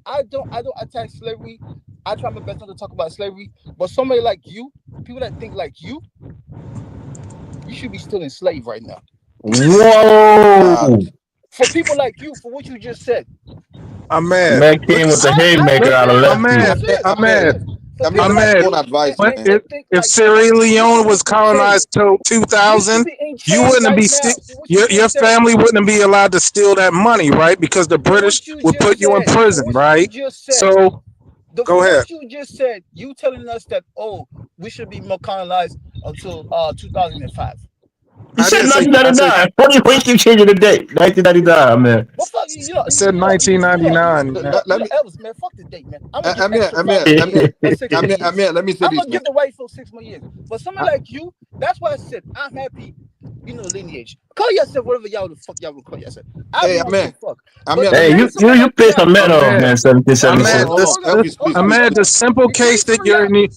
attack slavery. I try my best not to talk about slavery. But somebody like you, people that think like you should be still enslaved right now. Whoa! For people like you, for what you just said. I'm mad. Man came with the haymaker out of left. I'm mad. If Sierra Leone was colonized till 2000, you wouldn't be your family wouldn't be allowed to steal that money, right? Because the British would put you in prison, right? So go ahead. What you just said, you telling us that we should be more colonized until 2005. You said 1999. What do you keep changing the date? 1999, man. Well, fuck you. I said 1999. Man, fuck the date, man. Let me say this. I'm gonna give the white folks 6 more years. But somebody like you, that's why I said I'm happy. Lineage. Call yourself whatever y'all the fuck y'all will call yourself. Hey, you pissed a man off, man. 1776. I'm at the simple case that you're in.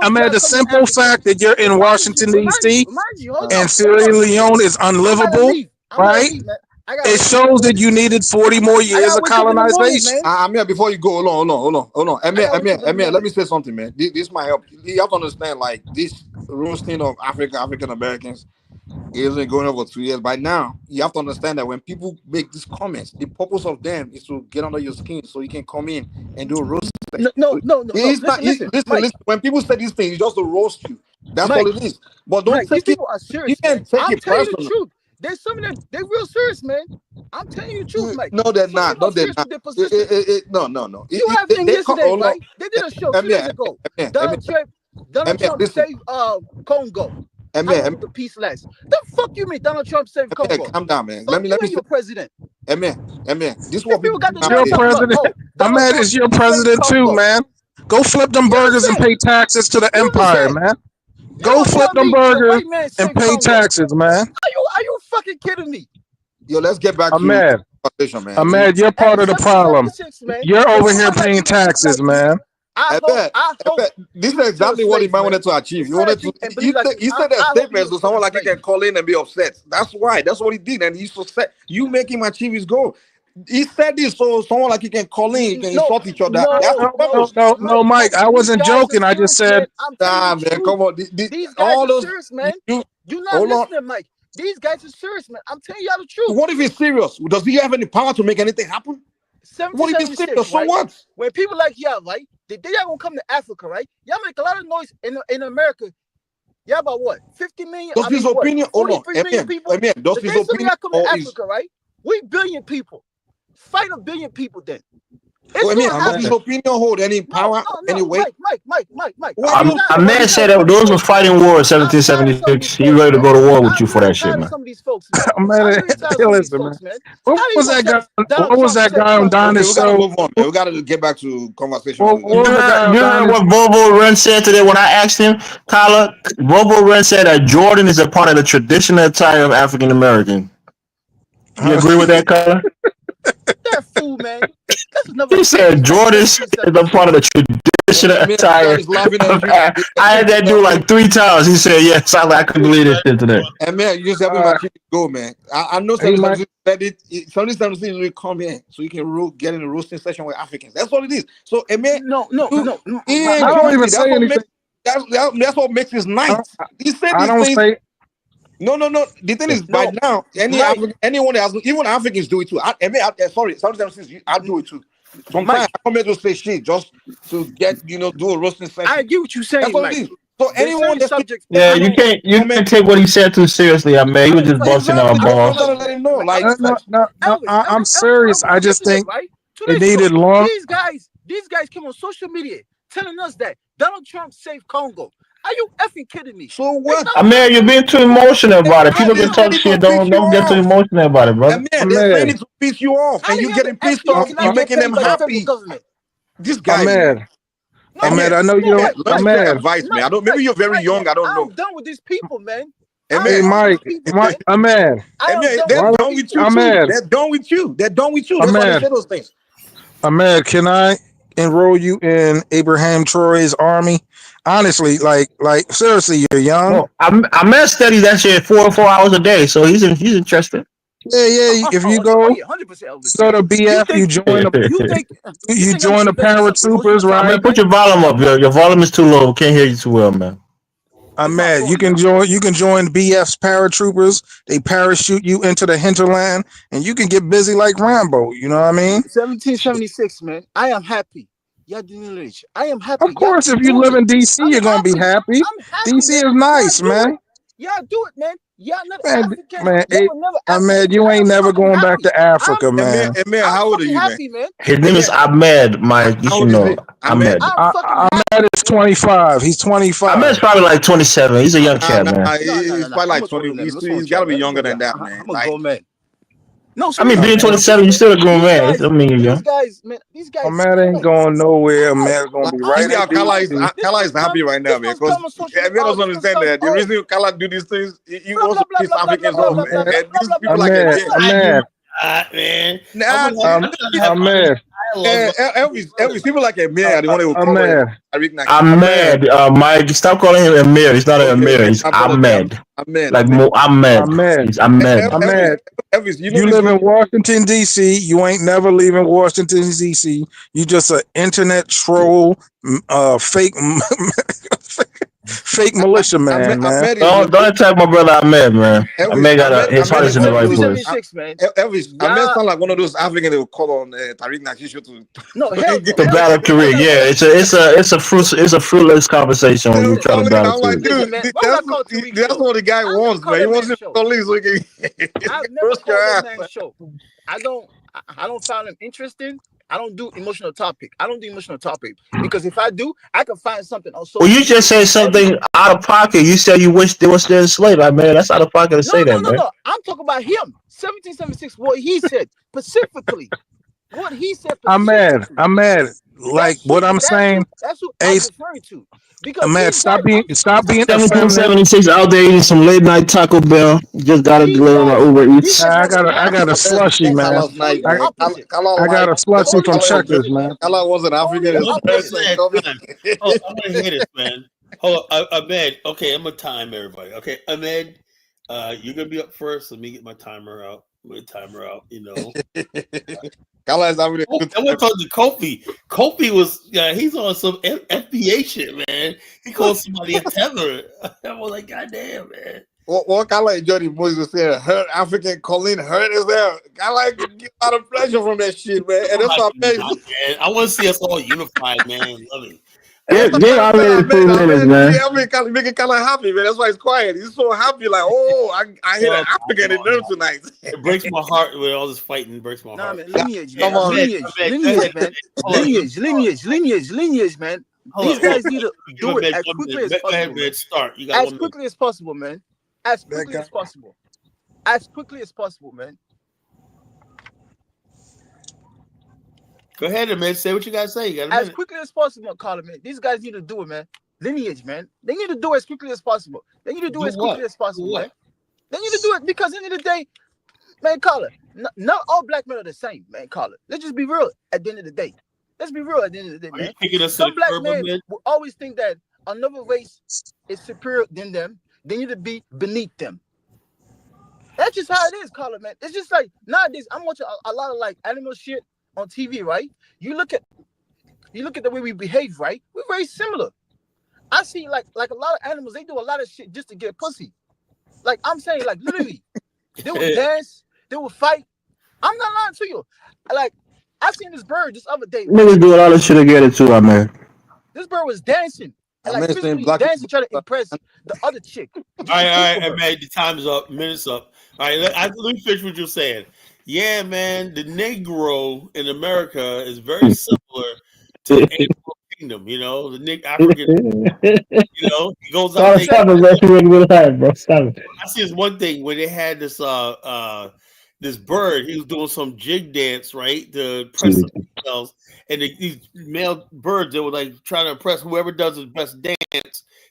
I'm at the simple fact that you're in Washington D.C. and Sierra Leone is unlivable, right? It shows that you needed 40 more years of colonization. Before you go, hold on. Amir, let me say something, man. This might help. You have to understand, like, this roasting of African Americans isn't going over 2 years. By now, you have to understand that when people make these comments, the purpose of them is to get under your skin so you can come in and do a roast. No. Listen. When people say these things, it's just to roast you. That's all it is. But don't take these people are serious. You can't take it personally. There's some of them, they're real serious, man. I'm telling you the truth, Mike. No, they're not. No, they're not. No. You have them yesterday, right? They did a show 2 days ago. Donald Trump saved Congo. How long the peace last? The fuck you mean Donald Trump saved Congo? Calm down, man. Let me your president. Amen. This is what people got the your president. Ahmed is your president too, man. Go flip them burgers and pay taxes to the empire, man. Go flip them burgers and pay taxes, man. Are you fucking kidding me? Yo, let's get back Ahmed. to the conversation, man. Ahmed, you're part of the problem. You're over here paying taxes, man. I hope this is exactly what he might wanted to achieve. He wanted to. He said that statement so someone like he can call in and be upset. That's why. That's what he did, and he's so upset. You make him achieve his goal. He said this so someone like he can call in, he can insult each other. No, Mike. I wasn't joking. I just said, nah, man, come on. These guys all are serious, man. You're not listening, Mike. These guys are serious, man. I'm telling y'all the truth. What if he's serious? Does he have any power to make anything happen? What if he's serious? So what? When people like y'all, right? They are gonna come to Africa, right? Y'all make a lot of noise in America. Y'all about what? 50 million? Does his opinion? Hold on. People. Does his opinion? Come to Africa, right? We billion people. Fight a billion people then. Does his opinion hold any power, any weight? Mike. Ahmed said that those were fighting wars in 1776. He ready to go to war with you for that shit, man. Some of these folks, man. Listen, man. What was that guy? What was that guy on Donna's show? We gotta get back to conversation. You heard what Bobo Ren said today when I asked him, Tyler? Bobo Ren said that Jordan is a part of the traditional attire of African American. You agree with that, Tyler? That fool, man. He said Jordan is a part of the traditional attire. I had that dude like 3 times. He said, yes, I couldn't believe this shit today. And man, you just have my kid go, man. I know sometimes sometimes will come here so you can get in a roasting session with Africans. That's what it is. So, man, no. I don't even say anything. That's what makes this nice. He said I don't say. No. The thing is, by now, anyone else, even Africans do it too. Sorry, sometimes I do it too. Sometimes I come here to say shit just to get, do a roasting session. I get what you're saying. That's what it is. So anyone that's subject, you can't take what he said too seriously. I mean, he was just busting our balls. I'm serious. I just think they needed long. These guys came on social media telling us that Donald Trump saved Congo. Are you effing kidding me? So what? I mean, you're being too emotional about it. People can talk shit. Don't get too emotional about it, brother. They're trying to piss you off, and you getting pissed off. You're making them happy. This guy. Ahmed, I know you don't. Ahmed, advice, man. Maybe you're very young. I don't know. I'm done with these people, man. Hey, Mike, Ahmed. They're done with you. They're done with you. They're done with you. That's why they say those things. Ahmed, can I enroll you in Abraham Troy's army? Honestly, like seriously, you're young. Well, Ahmed studies that shit 4 hours a day, so he's interested. Yeah. If you go to BF, you join the paratroopers, right? Man, put your volume up. Your volume is too low. Can't hear you too well, man. Ahmed, you can join BF's paratroopers. They parachute you into the hinterland, and you can get busy like Rambo. You know what I mean? 1776, man. I am happy. I am happy. Of course, if you live in DC, you're gonna be happy. DC is nice, man. Yeah, do it, man. Yeah, Ahmed, you ain't never going back to Africa, man. Man, how old are you, man? His name is Ahmed, Mike. You should know. Ahmed. Ahmed is 25. He's 25. Ahmed's probably like 27. He's a young cat, man. He's probably like 20. He's got to be younger than that, man. I'm a grown man. No, I mean, being 27, you're still a grown man. I mean, you're young. These guys. Ahmed ain't going nowhere. Ahmed's gonna be right. Kala is happy right now, man. Because Ahmed doesn't understand that the reason Kala do these things, he wants to piss Africans off, man. And these people like Ahmed. Ahmed. Elvis, people like Amir, they want to Ahmed, Mike, stop calling him Amir. He's not an Amir. He's Ahmed. Like Ahmed. He's Ahmed. Elvis, you live in Washington D.C. You ain't never leaving Washington D.C. You just an internet troll, fake. fake militiaman, man. Don't attack my brother Ahmed, man. Ahmed got his heart is in the right place. 1776, man. Elvis, Ahmed sound like one of those Africans they will call on Tariq Nakisho to. No, hell no. To battle Tariq, yeah, it's a fruitless conversation when you try to battle Tariq. Dude, that's what the guy wants, man. He wants his colleagues so he can. I've never called that man show. I don't find him interesting. I don't do emotional topic. I don't do emotional topic because if I do, I can find something on social. Well, you just said something out of pocket. You said you wish they were still enslaved. Like, man, that's out of pocket to say that, man. No. I'm talking about him. 1776. What he said specifically. What he said. I'm mad. Like what I'm saying. That's what I'm referring to. Because Ahmed, stop being 1776 out there eating some late night Taco Bell. Just gotta deliver my Uber Eats. I got a slushy, man. I got a slushy from Checkers, man. Allah was an African. I'm gonna hear this, man. Hold on, Ahmed. Okay, I'm gonna time everybody. Okay, Ahmed, you're gonna be up first. Let me get my timer out. You know. I want to talk to Kofi. Kofi was, he's on some FBA shit, man. He called somebody a tether. I was like, God damn, man. What kind of Jody Moses said, hurt African Colleen hurt is there. I like to get a lot of pleasure from that shit, man. And that's what man. I want to see us all unified, man. Love it. Get already in 3 minutes, man. Yeah, make it kind of happy, man. That's why he's quiet. He's so happy, like, oh, I hear an African in there tonight. It breaks my heart with all this fighting. It breaks my heart. Man, lineage, man. Lineage, man. These guys need to do it as quickly as possible. Start. You got as quickly as possible, man. As quickly as possible. As quickly as possible, man. Go ahead, man. Say what you gotta say. You as quickly as possible, Colin, man. These guys need to do it, man. Lineage, man. They need to do it as quickly as possible. They need to do it as quickly as possible, man. They need to do it because at the end of the day, man, Colin, not all black men are the same, man, Colin. Let's just be real at the end of the day. Let's be real at the end of the day, man. Some black men will always think that another race is superior than them. They need to be beneath them. That's just how it is, Colin, man. It's just like nowadays, I'm watching a lot of like animal shit on TV, right? You look at the way we behave, right? We're very similar. I see like a lot of animals, they do a lot of shit just to get pussy. Like I'm saying, like literally, they will dance, they will fight. I'm not lying to you. Like I seen this bird this other day. Niggas do a lot of shit to get it too, man. This bird was dancing. And like physically dancing, trying to impress the other chick. All right, man. The time's up. Minutes up. All right, let me finish what you're saying. Yeah, man, the Negro in America is very similar to the Anglo Kingdom, you know, the African, you know, he goes out there. I see this one thing where they had this this bird, he was doing some jig dance, right, to impress the females, and these male birds, they were like trying to impress whoever does the best dance.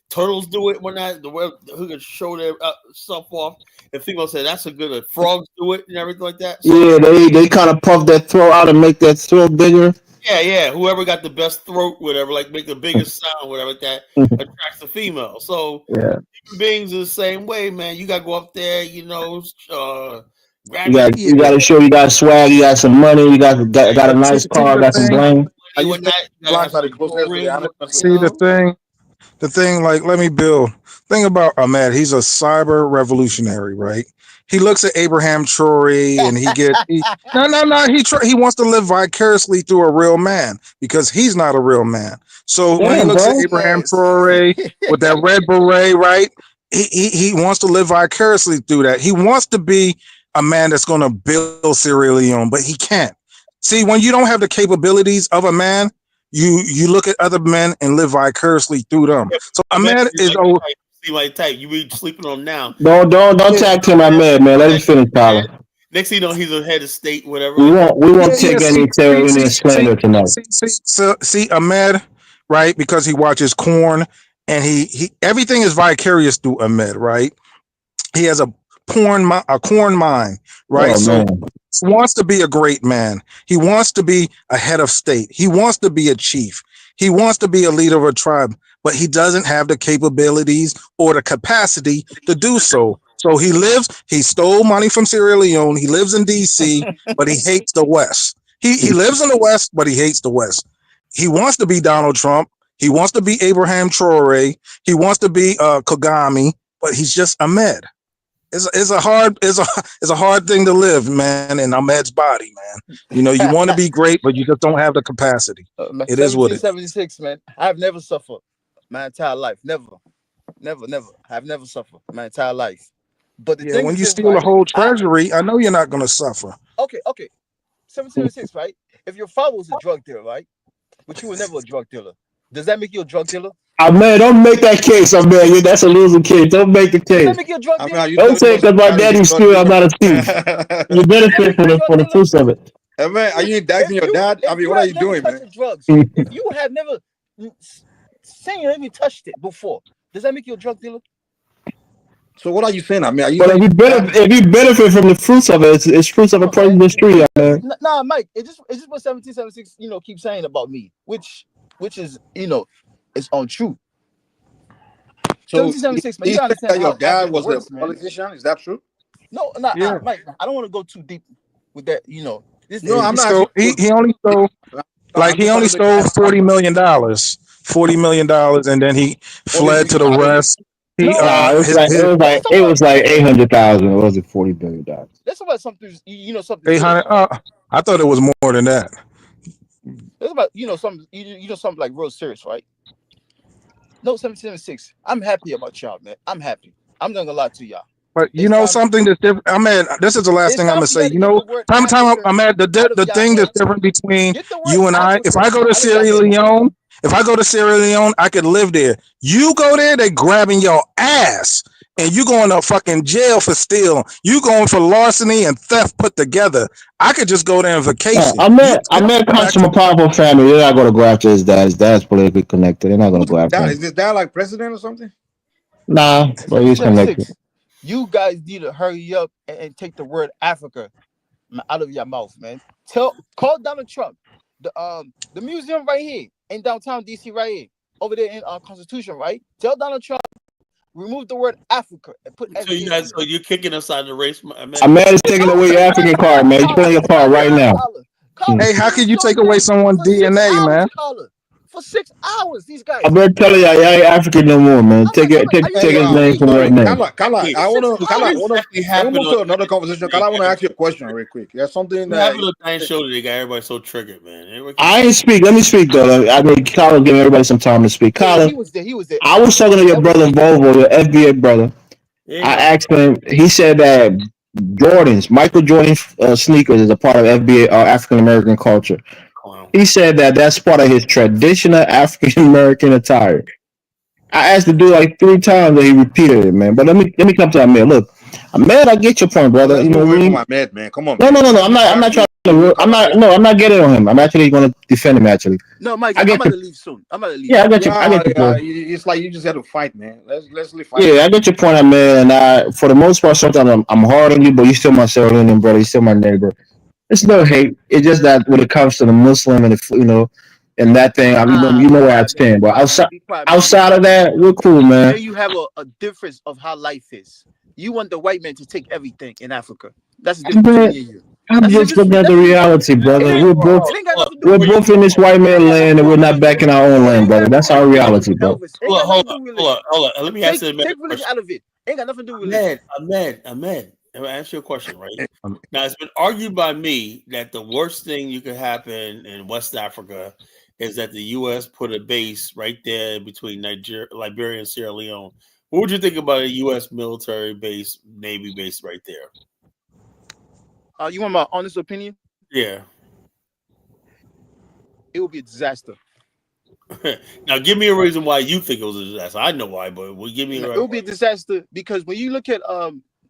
Turtles do it one night, who can show their stuff off. And females say that's a good. Frogs do it and everything like that. So, yeah, they kind of puff that throat out and make that throat bigger. Yeah. Whoever got the best throat, whatever, like make the biggest sound, whatever like that, attracts the female. So human beings are the same way, man. You gotta go up there, you know. You got to show you got swag, you got some money, you got a nice car, got some bling. See the thing, like, let me build. Thing about Ahmed, he's a cyber revolutionary, right? He looks at Abraham Traore and he wants to live vicariously through a real man because he's not a real man. So when he looks at Abraham Traore with that red beret, right? He wants to live vicariously through that. He wants to be a man that's going to build Sierra Leone, but he can't. See, when you don't have the capabilities of a man, you look at other men and live vicariously through them. So Ahmed is old. See my type. You be sleeping on now. Don't tag him, Ahmed, man. Let him finish, Colin. Next thing you know, he's a head of state, whatever. We won't take any terror slander tonight. See, Ahmed, right? Because he watches Corn, and he everything is vicarious through Ahmed, right? He has a corn mind, right? So he wants to be a great man. He wants to be a head of state. He wants to be a chief. He wants to be a leader of a tribe, but he doesn't have the capabilities or the capacity to do so. So he stole money from Sierra Leone. He lives in DC, but he hates the West. He lives in the West, but he hates the West. He wants to be Donald Trump. He wants to be Abraham Traore. He wants to be Kagame, but he's just Ahmed. It's a hard thing to live, man, in Ahmed's body, man. You know, you want to be great, but you just don't have the capacity. It is what it is. 1776, man. I've never suffered my entire life. Never. I've never suffered my entire life. But the thing when is you steal a whole treasury, I know you're not going to suffer. Okay. 1776, right? If your father was a drug dealer, right? But you were never a drug dealer. Does that make you a drug dealer? Man, don't make that case, man. That's a losing case. Don't make the case. Does that make you a drug dealer? Don't say because my daddy's still, I'm not a thief. You benefit for the fruits of it. Hey, man, are you indicting your dad? I mean, what are you doing, man? Drugs. If you have never saying you haven't touched it before, does that make you a drug dealer? So what are you saying? I mean, but if you benefit from the fruits of it, it's fruits of a poisonous tree, man. Nah, Mike, it's just what 1776, keep saying about me, which is, it's untrue. So 1776, man, you understand that your dad was a politician? Is that true? No, Mike, I don't want to go too deep with that. I'm not. He only stole $40 million, and then he fled to the rest. It was like 800,000. It wasn't $40 billion. That's about something. Something. 800. I thought it was more than that. That's about something like real serious, right? No, 1776. I'm happy about y'all, man. I'm happy. I'm not gonna lie to y'all. But something that's different. I mean, this is the last thing I'm gonna say. I'm at the thing that's different between you and I. If I go to Sierra Leone, I could live there. You go there, they grabbing your ass, and you going to fucking jail for stealing. You going for larceny and theft put together. I could just go there on vacation. I met comes from a powerful family. They're not gonna go after his dad. His dad's politically connected. They're not gonna go after him. Is this dad like president or something? Nah, but he's connected. You guys need to hurry up and take the word Africa out of your mouth, man. Call Donald Trump. The museum right here in downtown DC, right here, over there in Constitution, right? Tell Donald Trump remove the word Africa and put. So you're kicking us out of the race, man. Man is taking away your African card, man. You're playing your part right now. Hey, how can you take away someone's DNA, man? For 6 hours, these guys. I'm gonna tell you, y'all ain't African no more, man. Take his name from right now. Kala, I want to move to another conversation. Kala, I want to ask you a question real quick. There's something that happened to the show today got everybody so triggered, man. I ain't speak. Let me speak though. I mean, Kala giving everybody some time to speak. Kala, he was there. I was talking to your brother Volvo, your FBA brother. Yeah. I asked him. He said that Michael Jordan sneakers is a part of FBA African American culture. He said that that's part of his traditional African American attire. I asked the dude like 3 times and he repeated it, man. But let me come to Ahmed. Look, Ahmed, I get your point, brother. You know what I mean? Ahmed, man. Come on. No. I'm not trying to. I'm not getting on him. I'm actually going to defend him. Actually. No, Mike. I'm about to leave soon. Yeah, I get you. I get your point. It's like you just had to fight, man. Let's fight. Yeah, I get your point, Ahmed. And for the most part, sometimes I'm hard on you, but you still my Sierra Leonean brother. You still my neighbor. It's no hate. It's just that when it comes to the Muslim and and that thing, you know where I stand. But outside of that, we're cool, man. There you have a difference of how life is. You want the white man to take everything in Africa. That's the difference between you. I'm just looking at the reality, brother. We're both in this white man land, and we're not back in our own land, brother. That's our reality, bro. Hold on. Let me ask you take religion out of it. Ain't got nothing to do with it. Ahmed. Let me ask you a question, right? Now, it's been argued by me that the worst thing you could happen in West Africa is that the U.S. put a base right there between Liberia and Sierra Leone. What would you think about a U.S. military base, Navy base right there? You want my honest opinion? Yeah. It would be a disaster. Now, give me a reason why you think it was a disaster. I know why, but give me a reason. It would be a disaster because when you look at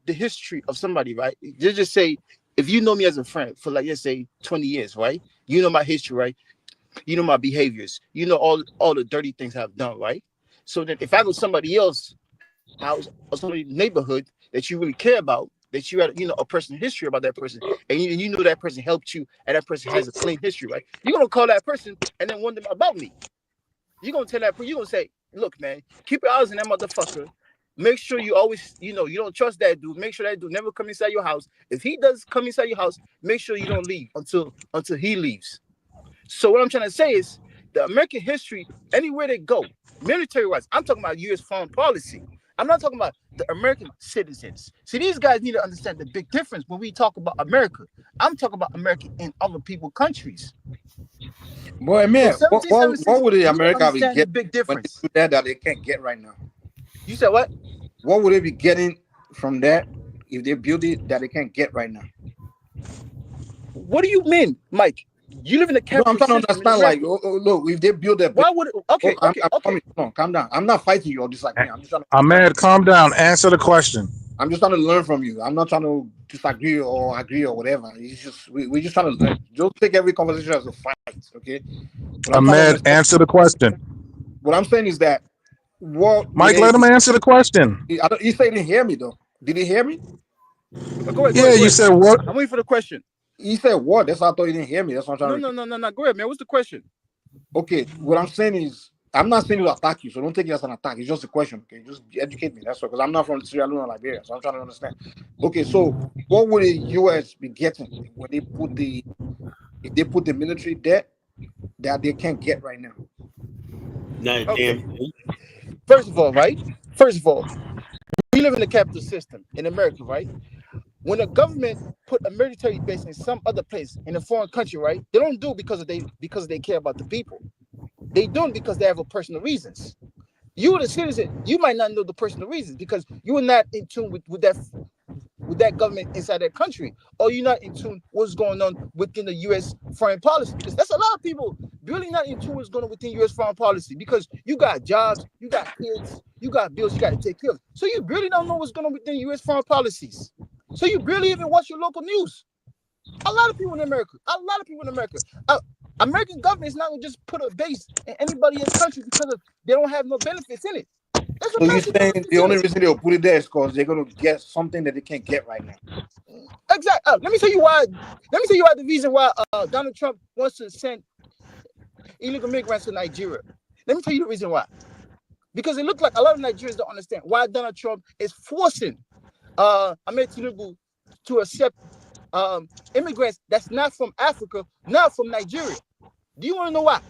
the history of somebody, right? Just say, if you know me as a friend for like, let's say 20 years, right? You know my history, right? You know my behaviors. You know all the dirty things I've done, right? So then if I go somebody else house or somebody's neighborhood that you really care about, that you had, a personal history about that person, and you know that person helped you, and that person has a clean history, right? You're gonna call that person and then wonder about me. You're gonna tell that person, you're gonna say, look, man, keep your eyes on that motherfucker. Make sure you always, you don't trust that dude. Make sure that dude never come inside your house. If he does come inside your house, make sure you don't leave until he leaves. So what I'm trying to say is, the American history, anywhere they go, military-wise, I'm talking about U.S. foreign policy. I'm not talking about the American citizens. See, these guys need to understand the big difference when we talk about America. I'm talking about America in other people's countries. Boy, man, So what would the America be getting the big difference when they do that they can't get right now? You said what? What would they be getting from that if they build it that they can't get right now? What do you mean, Mike? You live in the capital. No, I'm trying to understand. Like, look, if they build that, why would it, okay? Come on, calm down. I'm not fighting you or disagreeing. I'm just trying to. Ahmed, calm down. Answer the question. I'm just trying to learn from you. I'm not trying to disagree or agree or whatever. It's just we're just trying to learn. Don't take every conversation as a fight, okay? Ahmed, answer the question. What I'm saying is that Mike, let him answer the question. He said he didn't hear me though. Did he hear me? Go ahead, you said what? I'm waiting for the question. He said what? That's why I thought he didn't hear me. That's what I'm trying to. No. Go ahead, man. What's the question? Okay, what I'm saying is, I'm not saying to attack you, so don't take it as an attack. It's just a question. Okay, just educate me. That's all, because I'm not from Sierra Leone or Liberia, so I'm trying to understand. Okay, so what would the U.S. be getting when they put the military debt that they can't get right now? Okay. First of all, we live in a capitalist system in America, right? When a government put a military base in some other place in a foreign country, right? They don't do it because they care about the people. They do it because they have personal reasons. You, the citizen, you might not know the personal reasons because you are not in tune with that government inside that country, or you're not in tune what's going on within the U.S. foreign policy. Because that's a lot of people really not in tune what's going on within U.S. foreign policy because you got jobs, you got kids, you got bills, you got to take care of. So you really don't know what's going on within U.S. foreign policies. So you barely even watch your local news. A lot of people in America, American government is not going to just put a base in anybody else's country because they don't have no benefits in it. So you're saying the only reason they'll put it there is because they're going to get something that they can't get right now. Exactly. Let me tell you why. The reason why Donald Trump wants to send illegal migrants to Nigeria. Let me tell you the reason why. Because it looks like a lot of Nigerians don't understand why Donald Trump is forcing Ahmed Tinubu to accept immigrants that's not from Africa, not from Nigeria. Do you want to know why?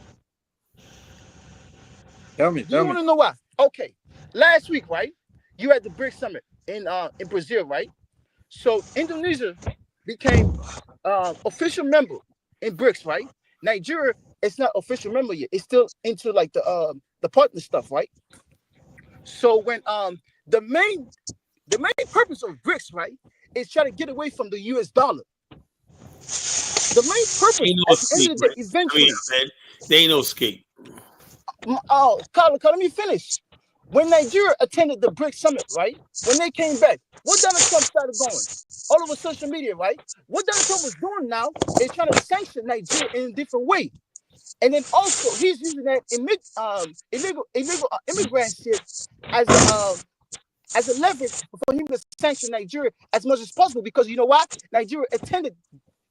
Tell me. Do you want to know why? Okay. Last week, right? You had the BRICS summit in Brazil, right? So Indonesia became official member in BRICS, right? Nigeria is not official member yet. It's still into like the partner stuff, right? So when the main purpose of BRICS, right, is trying to get away from the US dollar. The main purpose at the end of the day, eventually. They ain't no escape. Oh, Carla, let me finish. When Nigeria attended the BRICS summit, right? When they came back, what Donald Trump started going? All over social media, right? What Donald Trump was doing now is trying to sanction Nigeria in a different way. And then also, he's using that illegal immigrant shit as a leverage for him to sanction Nigeria as much as possible. Because you know why? Nigeria attended,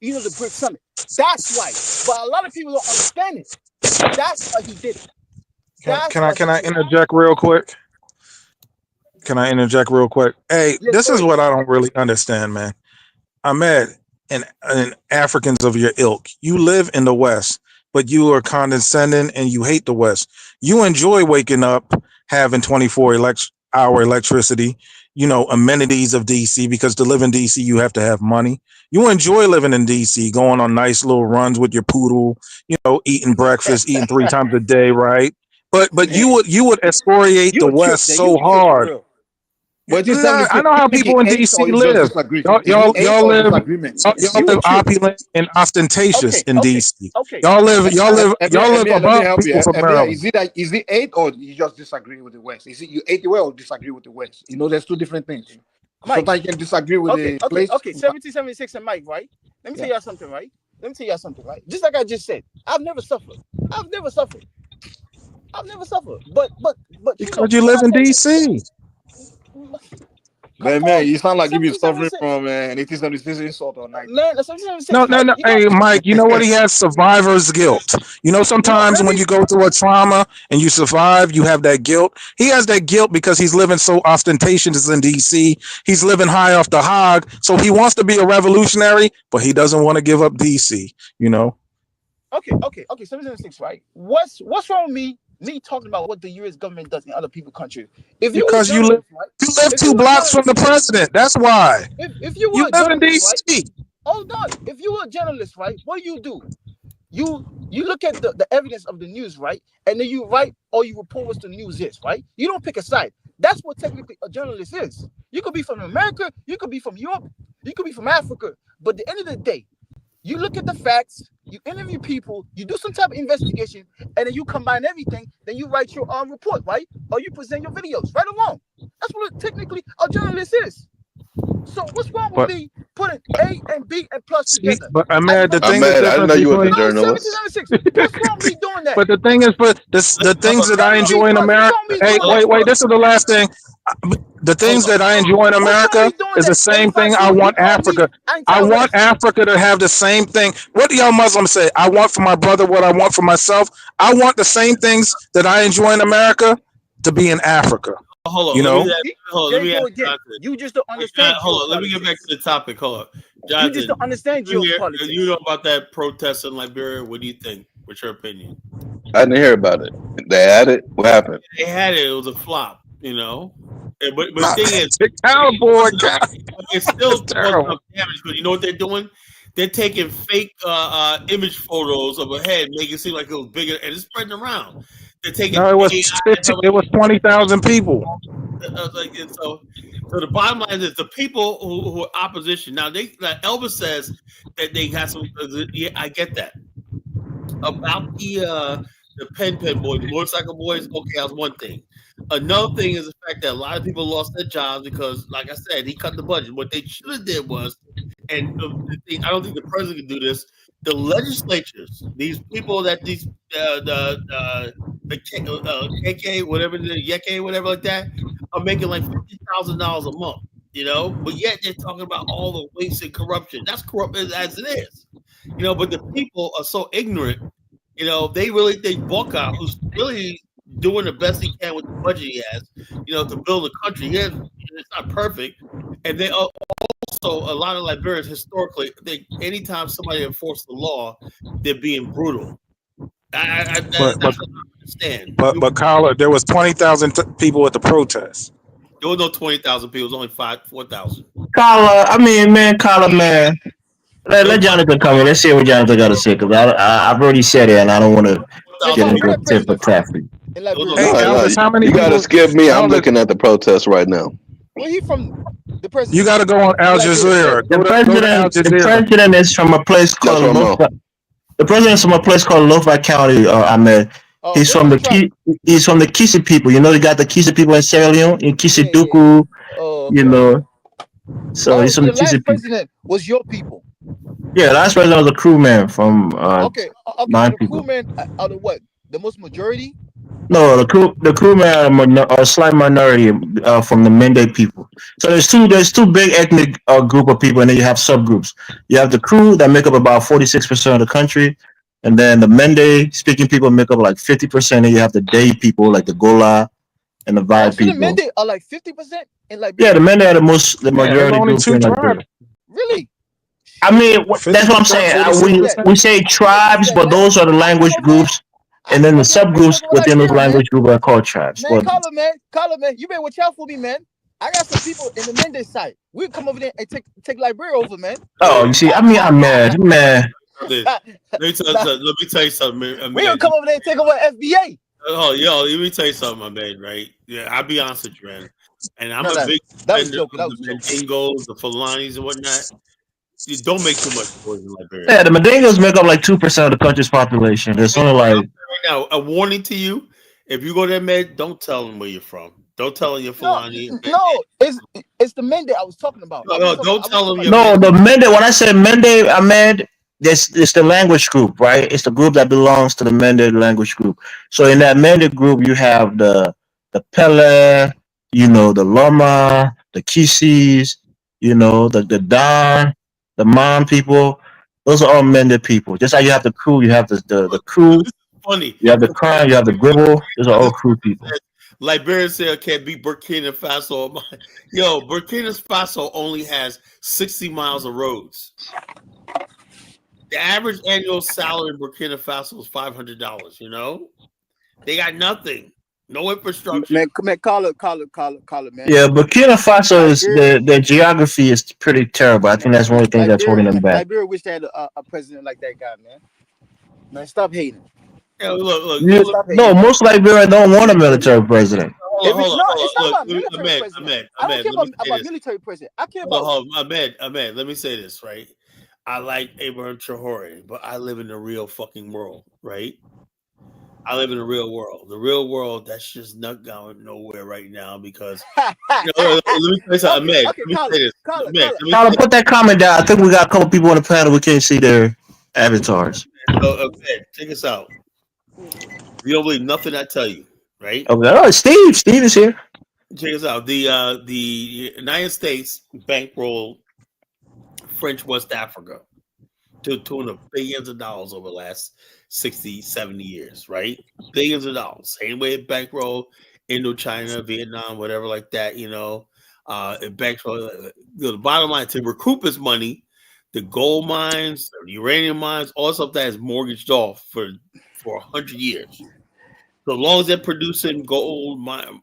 the BRICS summit. That's why. But a lot of people don't understand it. That's why he did it. Can I interject real quick? Hey, yes, this is what I don't really understand, man. Ahmed and Africans of your ilk, you live in the West, but you are condescending and you hate the West. You enjoy waking up, having 24-hour electricity, amenities of DC, because to live in DC, you have to have money. You enjoy living in DC, going on nice little runs with your poodle, eating breakfast, eating 3 times a day, right? But you would excoriate the West so hard. But I know how people in DC live. Y'all live opulent and ostentatious in DC. Y'all live above people from Maryland. Is it 8 or you just disagree with the West? Is it you 8 the way or disagree with the West? There's 2 different things. Mike, sometimes you can disagree with the place. Okay, 1776 and Mike, right? Let me tell y'all something, right? Just like I just said, I've never suffered. But because you live in DC. Man, you sound like you're suffering from 1876 insult or night. Man, no. Hey, Mike, you know what? He has survivor's guilt. Sometimes when you go through a trauma and you survive, you have that guilt. He has that guilt because he's living so ostentatious in DC. He's living high off the hog, so he wants to be a revolutionary, but he doesn't want to give up DC. Okay. 776, right? What's wrong with me talking about what the U.S. government does in other people's countries? If you were a Because you live journalist, right? 2 blocks from the president. That's why. If you You were a live in journalist, right? D.C. Hold on. If you were a journalist, right? What do? You look at the evidence of the news, right? And then you write or you report what the news is, right? You don't pick a side. That's what technically a journalist is. You could be from America, you could be from Europe, you could be from Africa. But at the end of the day, you look at the facts, you interview people, you do some type of investigation, and then you combine everything, then you write your report, right? Or you present your videos, right or wrong. That's what technically a journalist is. So what's wrong with me putting A and B and plus together? But Ahmed, the thing is Ahmed, I didn't know you was a No, journalist. 1776. What's wrong with me doing that? But the thing is, the things that I enjoy in America. Hey, wait. This is the last thing. The things that I enjoy in America is the same thing I want Africa. I want Africa to have the same thing. What do y'all Muslims say? I want for my brother what I want for myself. I want the same things that I enjoy in America to be in Africa. Hold on, you know. You just don't understand. Hold on, let me get back to the topic. Hold on, Jonathan, you just don't understand geopolitics. You know about that protest in Liberia? What do you think? What's your opinion? I didn't hear about it. They had it. What happened? They had it. It was a flop. You know, but the thing is, it's still terrible damage. But you know what they're doing? They're taking fake image photos of a head, making it seem like it was bigger, and it's spreading around. They're taking. No, it was 20,000 people. So the bottom line is the people who are opposition. Now Elvis says that they got some. Yeah, I get that about the pen boys, the motorcycle boys. Okay, that was one thing. Another thing is the fact that a lot of people lost their jobs because, like I said, he cut the budget. What they should have did was, and I don't think the president can do this. The legislatures, these people that these the KK, whatever the YK, whatever like that, are making like $50,000 a month. You know, but yet they're talking about all the waste and corruption. That's corrupt as it is. You know, but the people are so ignorant. You know, they really think Boca, who's really doing the best he can with the budget he has, you know, to build a country. It's not perfect, and they also a lot of Liberians historically think anytime somebody enforces the law, they're being brutal. That's what I understand. But Carla, there was 20,000 people at the protest. There was no 20,000 people. It was only 4,000. Carla, man. Let Jonathan come in. Let's see what Jonathan got to say, because I've already said it, and I don't want to get into a tip for traffic. You got to skip me. I'm looking at the protest right now. Where he from? The president. You got to go on Al Jazeera. The president is from a place called The president's from a place called Lofi County. Ahmed. He's from the Kisi people. You know, you got the Kisi people in Sierra Leone, in Kisi Duku. You know. So he's from the Kisi people. President was your people. Yeah, last president was a crewman from okay. The crewman are the what? The most majority? No, the crewmen are a slight minority from the Mende people. So there's two big ethnic group of people, and then you have subgroups. You have the crew that make up about 46% of the country, and then the Mende speaking people make up like 50%. And you have the Day people like the Gola and the Vai people. The Mende are like 50% in Liberia. Yeah, the Mende are the majority group in Liberia. Really? I mean, that's what I'm saying. We say tribes, but those are the language groups. And then the subgroups within those language groups are called tribes. Man, Carla, man, you better watch out for me, man. I got some people in the Mende side. We'll come over there and take Liberia over, man. Oh, you see, I mean, I'm mad, man. Let me tell you something, man. We'll come over there and take over FBA. Oh, yo, let me tell you something, my man, right? Yeah, I'll be honest with you, man. And I'm a big fan of the Mandingos, the Fulanis, and whatnot. You don't make too much noise in Liberia. Yeah, the Mandingos make up like 2% of the country's population. There's only like right now, a warning to you: if you go there, man, don't tell them where you're from. Don't tell them you're Fulani. No, it's the Mende I was talking about. No, don't tell them. No, the Mende. When I said Mende, I meant it's the language group, right? It's the group that belongs to the Mende language group. So in that Mende group, you have the Pele, you know, the Loma, the Kisis, you know, the Don. The Mon people, those are all Mende people. Just like you have the crew, you have the crew. Funny. You have the crime, you have the gribble. Those are all crew people. Liberia said can't beat Burkina Faso. Yo, Burkina Faso only has 60 miles of roads. The average annual salary in Burkina Faso is $500. You know, they got nothing, no infrastructure. Man, call it, man. Yeah, Burkina Faso is the geography is pretty terrible. I think that's one of the things that's holding them back. Liberia wish they had a president like that guy, man. Man, stop hating. Yeah, look, no, most Liberians don't want a military president. It's not about military president. I don't care about military president. I care about Ahmed, let me say this, right? I like Abraham Traore, but I live in the real fucking world, right? I live in the real world. The real world, that's just not going nowhere right now because let me say something, Ahmed. Colin, put that comment down. I think we got a couple people on the panel. We can't see their avatars. So, Ahmed, check us out. You don't believe nothing I tell you, right? Okay. Oh, Steve is here. Check us out. The United States bankrolled French West Africa to the tune of billions of dollars over the last 60, 70 years, right? Billions of dollars. Same way it bankrolled Indochina, Vietnam, whatever like that, you know. It bankrolled the bottom line to recoup its money, the gold mines, the uranium mines, all stuff that is mortgaged off for 100 years. So long as they're producing gold, mine,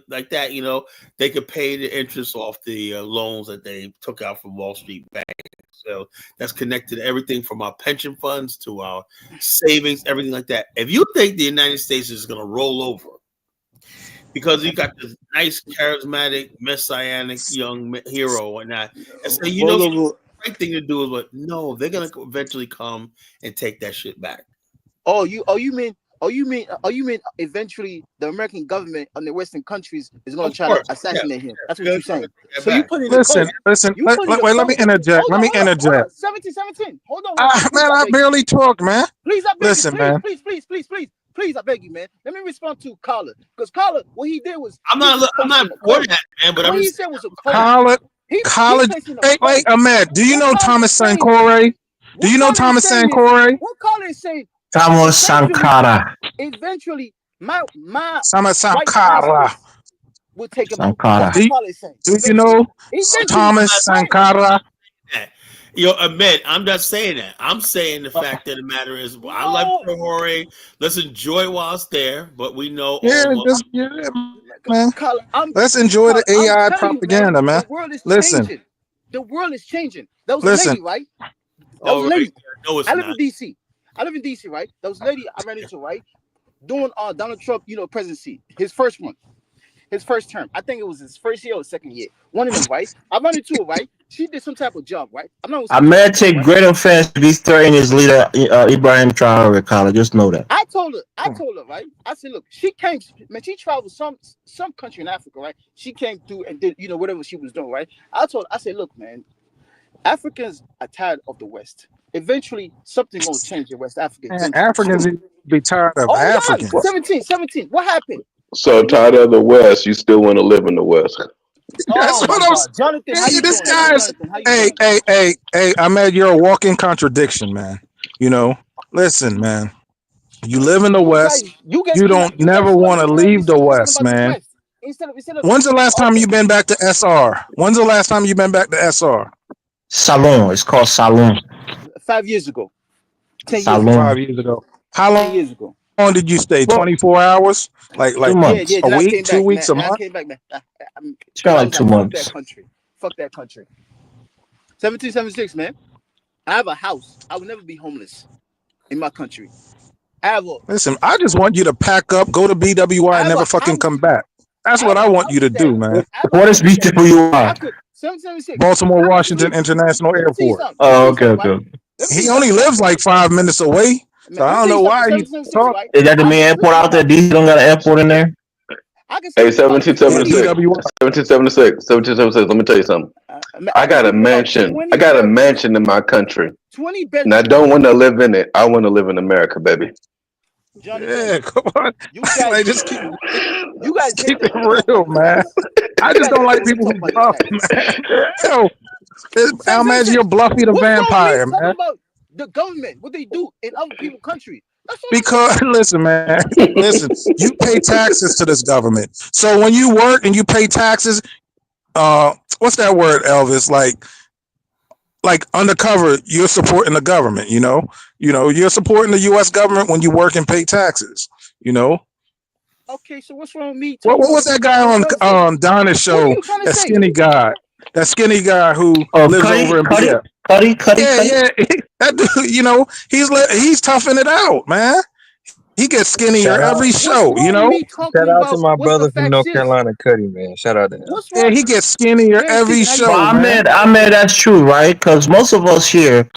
like that, you know, they could pay the interest off the loans that they took out from Wall Street banks. So that's connected to everything from our pension funds to our savings, everything like that. If you think the United States is going to roll over because you got this nice, charismatic, messianic young hero and that, and say, you know, the right thing to do is what? No, they're going to eventually come and take that shit back. Oh, you mean eventually the American government and the Western countries is going to try to assassinate him? That's what you're saying. So you put in listen. Let me interject. 17. Hold on. Man, I barely talk, man. Please, I beg listen, you. Man. Please, I beg you, man. Let me respond to Carla because Carla, what he did was I'm not for that, man. But what he said was a Carla. Wait, Ahmed. Do you know Thomas Sankore? Do you know Thomas Sankore? What Carla is saying? Thomas Sankara. Eventually, my Thomas Sankara will take him out. Do you know Thomas Sankara? Yo, Ahmed, I'm not saying that. I'm saying the fact of the matter is, I like Traore. Let's enjoy while it's there, but we know. Man. Let's enjoy the AI propaganda, man. Listen, the world is changing. That was a lady, right? That was a lady. No, it's I live in DC, right? There was a lady I ran into, right? During Donald Trump, presidency, his first term. I think it was his first year or second year. One of them, right? I ran into her, right? She did some type of job, right? I may take great offense to be threatening his leader, Ibrahim Traore, Carla. Just know that. I told her, right? I said, look, she traveled some country in Africa, right? She came through and did, whatever she was doing, right? I said, look, man, Africans are tired of the West. Eventually, something gonna change in West Africa. Africans be tired of Africans. 17. What happened? So tired of the West, you still want to live in the West? That's what I'm saying. Jonathan, this guy's. Hey, Ahmed, you're a walking contradiction, man. Listen, man. You live in the West. You don't never want to leave the West, man. When's the last time you've been back to SR? Salon. It's called Salon. 5 years ago. 10 years Salon. ago. 5 years ago. How long? 10 years ago. How long did you stay? 24 hours? Like a week, 2 weeks, a month? I came back, man. It's got like 2 months. Fuck that country. 1776, man. I have a house. I will never be homeless in my country. Listen, I just want you to pack up, go to BWI, and never fucking come back. That's what I want you to do, man. What is BWI? 776. Baltimore Washington International Airport. Oh, okay. He only lives like 5 minutes away. So I don't know why he talking. Is that the main airport out there? DC don't got an airport in there? Hey, 1776. Let me tell you something. I got a mansion. I got a mansion in my country. 20 bedrooms. And I don't want to live in it. I want to live in America, baby. Yeah, come on. You guys keep it real, man. I just don't like people who bluff, man. Yo, I imagine you're Bluffy the vampire, man. About the government, what they do in other people's countries. Because listen, man, you pay taxes to this government. So when you work and you pay taxes, what's that word, Elvis? Like like undercover, you're supporting the government. You're supporting the U.S. government when you work and pay taxes. Okay, so what's wrong with me? What was that guy on Donna's show? That skinny guy. That skinny guy who lives over in BF. Cuddy. Yeah. That dude, he's toughing it out, man. He gets skinnier every show, Shout out to my brother from North Carolina, Cuddy, man. Shout out to him. Yeah, he gets skinnier every show, man. I mean, that's true, right? Because most of us here,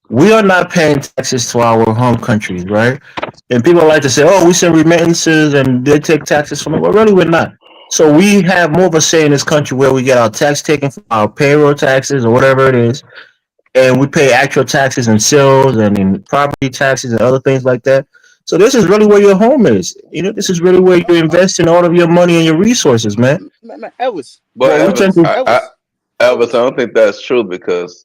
we are not paying taxes to our home countries, right? And people like to say, oh, we send remittances and they take taxes from it. Well, really, we're not. So we have more of a say in this country where we get our tax taken from our payroll taxes or whatever it is. And we pay actual taxes in sales and in property taxes and other things like that. So this is really where your home is. This is really where you invest in all of your money and your resources, man. Elvis. But Elvis, I don't think that's true because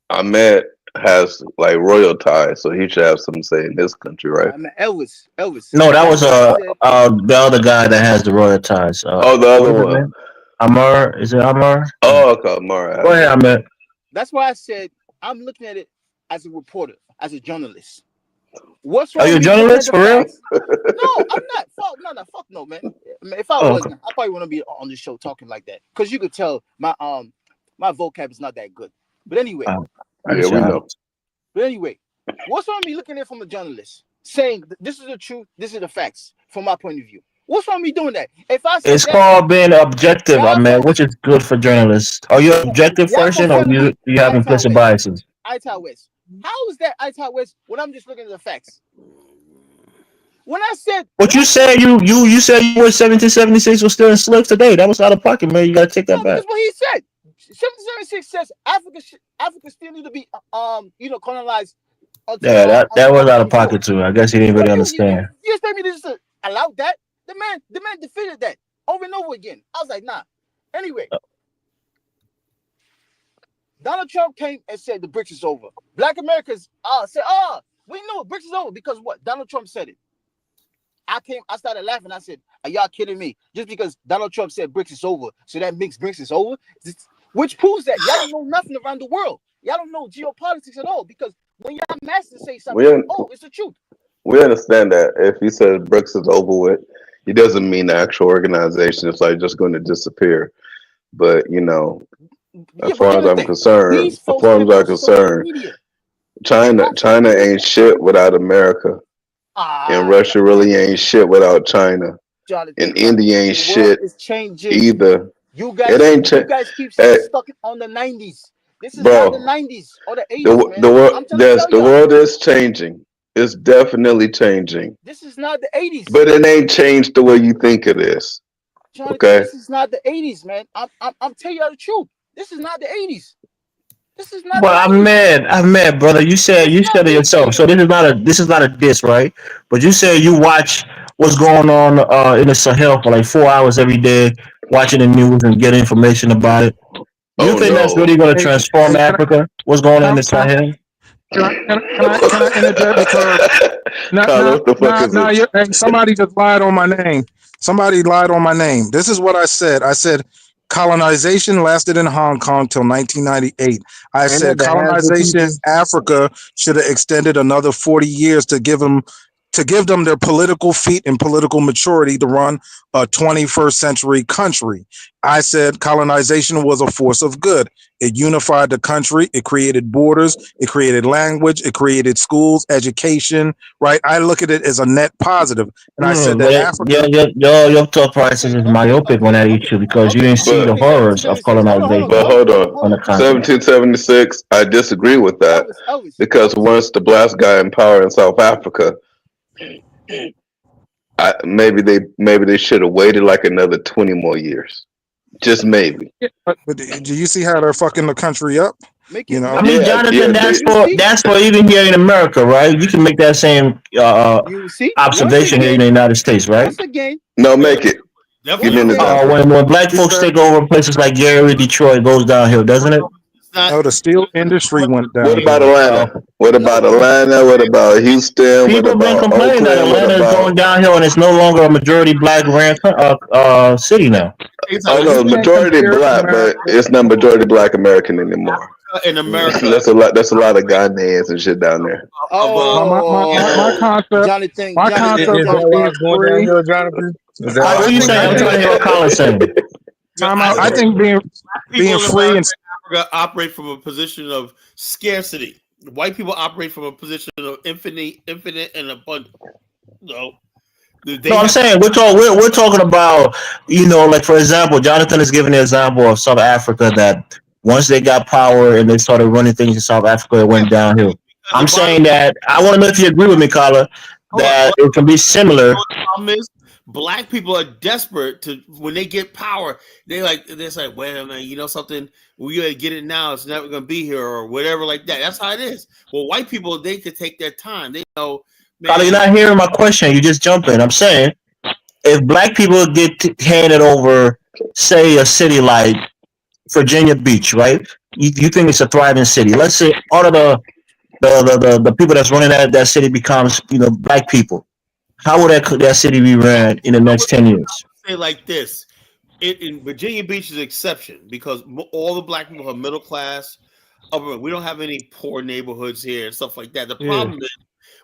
Ahmed has like royal ties, so he should have something to say in this country, right? Elvis. No, that was the other guy that has the royal ties. The other one. Amar, is it Amar? Oh, okay, Amar. Go ahead, Ahmed. That's why I said I'm looking at it as a reporter, as a journalist. What's wrong? Are you a journalist for real? No, I'm not. Fuck no, man. If I wasn't, I probably wouldn't be on the show talking like that. Because you could tell my vocab is not that good. But anyway. We know. But anyway, what's wrong with me looking at it from a journalist, saying this is the truth, this is the facts from my point of view? What's wrong with me doing that? It's called being objective, man, which is good for journalists. Are you an objective person, or do you have implicit biases? West. How is that West when I'm just looking at the facts? When I said what you said, you said you were 1776 was still in slaves today. That was out of pocket, man. You gotta take that back. That's what he said. 1776 says Africa still need to be colonized. Yeah, that was out of pocket too. I guess he didn't really understand. You expect me to just allow that? The man defeated that over and over again. I was like, nah. Anyway, Donald Trump came and said the BRICS is over. Black Americans said, we know BRICS is over because what? Donald Trump said it. I started laughing. I said, are y'all kidding me? Just because Donald Trump said BRICS is over, so that makes BRICS is over? Which proves that y'all don't know nothing around the world. Y'all don't know geopolitics at all because when y'all masters say something, it's the truth. We understand that if he says BRICS is over with, he doesn't mean the actual organization. It's like just going to disappear. But as far as I'm concerned, China ain't shit without America, and Russia really ain't shit without China, and India ain't shit either. You guys keep stuck on the 90s. This is not the 90s or the 80s. The world is changing. It's definitely changing. This is not the 80s. But it ain't changed the way you think it is. Jonathan, okay. This is not the 80s, man. I'm telling you the truth. This is not the 80s. This is not. Well, I'm mad, brother. You said it yourself. So this is not a diss, right? But you said you watch what's going on in the Sahel for like 4 hours every day, watching the news and getting information about it. You think that's really going to transform Africa? What's going on in the Sahel? Can I interject because somebody just lied on my name. Somebody lied on my name. This is what I said. I said colonization lasted in Hong Kong till 1998. I said colonization in Africa should have extended another 40 years to give them their political feet and political maturity to run a 21st century country. I said colonization was a force of good. It unified the country. It created borders. It created language. It created schools, education, right? I look at it as a net positive. And I said that Africa... Your thought process is myopic on that issue because you didn't see the horrors of colonization. But hold on. 1776, I disagree with that because once the black guy in power in South Africa, maybe they should have waited like another 20 more years, just maybe. But do you see how they're fucking the country up? I mean, Jonathan, that's for even here in America, right? You can make that same observation here in the United States, right? No, make it. When black folks take over places like Gary, Detroit, it goes downhill, doesn't it? No, the steel industry went down. What about Atlanta? What about Houston? People been complaining that Atlanta is going downhill and it's no longer a majority black city now. Oh no, majority black, but it's not majority black American anymore. in America. That's a lot. That's a lot of Ghanaians and shit down there. My concept. Jonathan, My concept of being free. Jonathan? Is that What are you saying? I'm trying to hear what Colin's saying. I think being free and Africa operate from a position of scarcity. White people operate from a position of infinite and abundant. No, I'm saying we're talking about, like for example, Jonathan is giving the example of South Africa that once they got power and they started running things in South Africa, it went downhill. I'm saying that I want to know if you agree with me, Carla, that it can be similar. The problem is, black people are desperate to when they get power. They're like, wait a minute, you know something? We gotta get it now. It's never gonna be here or whatever like that. That's how it is. Well, white people, they could take their time. They know. Carla, you're not hearing my question. You just jump in. I'm saying if black people get handed over, say, a city like Virginia Beach, right? You think it's a thriving city. Let's say all of the people that's running that city becomes, black people. How would that city be ran in the next 10 years? Say like this. In Virginia Beach is an exception because all the black people are middle class. We don't have any poor neighborhoods here and stuff like that. The problem is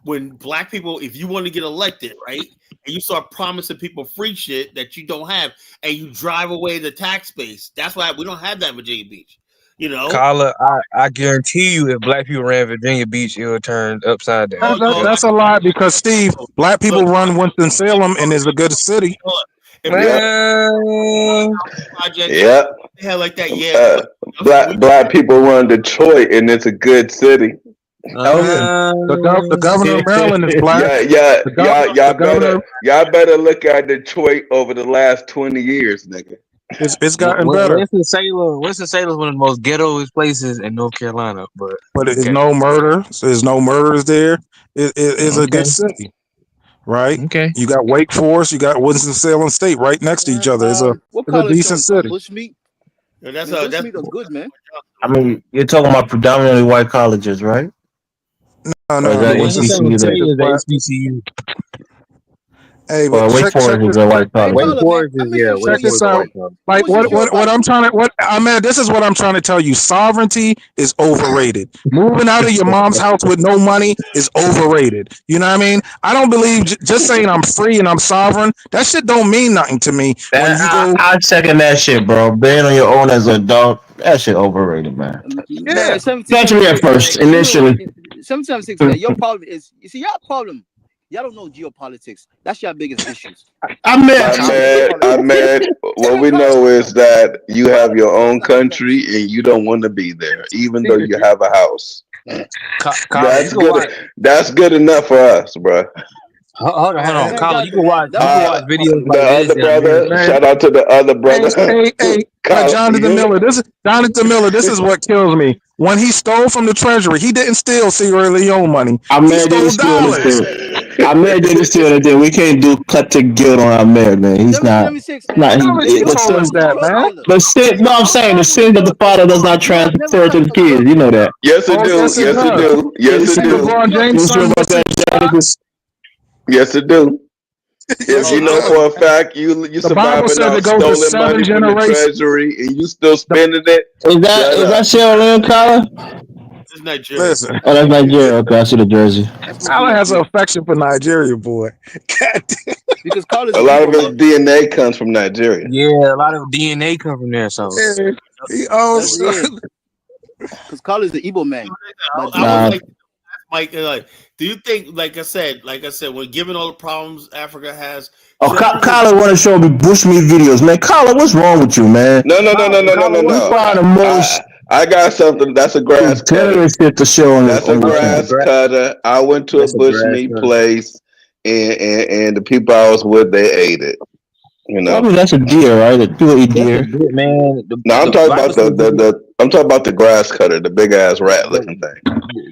when black people, if you want to get elected, right, and you start promising people free shit that you don't have, and you drive away the tax base, that's why we don't have that in Virginia Beach. Carla, I guarantee you, if black people ran Virginia Beach, it would turn upside down. That's a lie because Steve, black people run Winston-Salem and is a good city. Yeah. Like that. Black people run Detroit and it's a good city. The governor of Maryland is black. Y'all better look at Detroit over the last 20 years, nigga. It's gotten better. Winston-Salem is one of the most ghettoest places in North Carolina, but there's no murder. So there's no murders there. It's a good city, right? Okay. You got Wake Forest, you got Winston-Salem State right next to each other. It's a decent city. Bushmeat. That's good, man. I mean, you're talking about predominantly white colleges, right? No. HBCU. Hey, but Wake Forest is a white college. Wake Forest is check this out. Like this is what I'm trying to tell you. Sovereignty is overrated. Moving out of your mom's house with no money is overrated. You know what I mean? I don't believe just saying I'm free and I'm sovereign. That shit don't mean nothing to me. I second that shit, bro. Being on your own as an adult, that shit overrated, man. Yeah, especially at first, initially. Sometimes your problem is, you see, your problem. Y'all don't know geopolitics. That's your biggest issues. I'm mad. What we know is that you have your own country and you don't want to be there, even though you have a house. That's good. That's good enough for us, bro. Hold on, Colin. You can watch videos like this. The other brother. Shout out to the other brother. Hey, Jonathan Miller. This is what kills me. When he stole from the treasury, he didn't steal Sierra Leone money. He stole dollars. Ahmed didn't steal anything. We can't do cut to guilt on Ahmed, man. He's not. He told us that, man. The sin. No, I'm saying the sin that the father does not transfer to the kids. You know that. Yes, it do. Yes, it do. LeBron James. Yes, it do. If you know for a fact you surviving off stolen money from the treasury and you still spending it. Is that Sierra Leone, Colin? It's Nigeria. Listen. Oh, that's Nigeria. Okay, I see the jersey. Colin has an affection for Nigeria, boy. Because a lot of his DNA comes from Nigeria. Yeah, a lot of DNA comes from there. So because Colin's the Igbo man. Mike, do you think, like I said, when given all the problems Africa has? Colin want to show me Bushmeat videos, man. Colin, what's wrong with you, man? No. I got something. That's a grass cutter. Shit to show that's a grass cutter. I went to a bushmeat place, and the people I was with, they ate it. You know, I mean, that's a deer, right? People eat deer, man. I'm talking about the grass cutter, the big ass rat looking thing.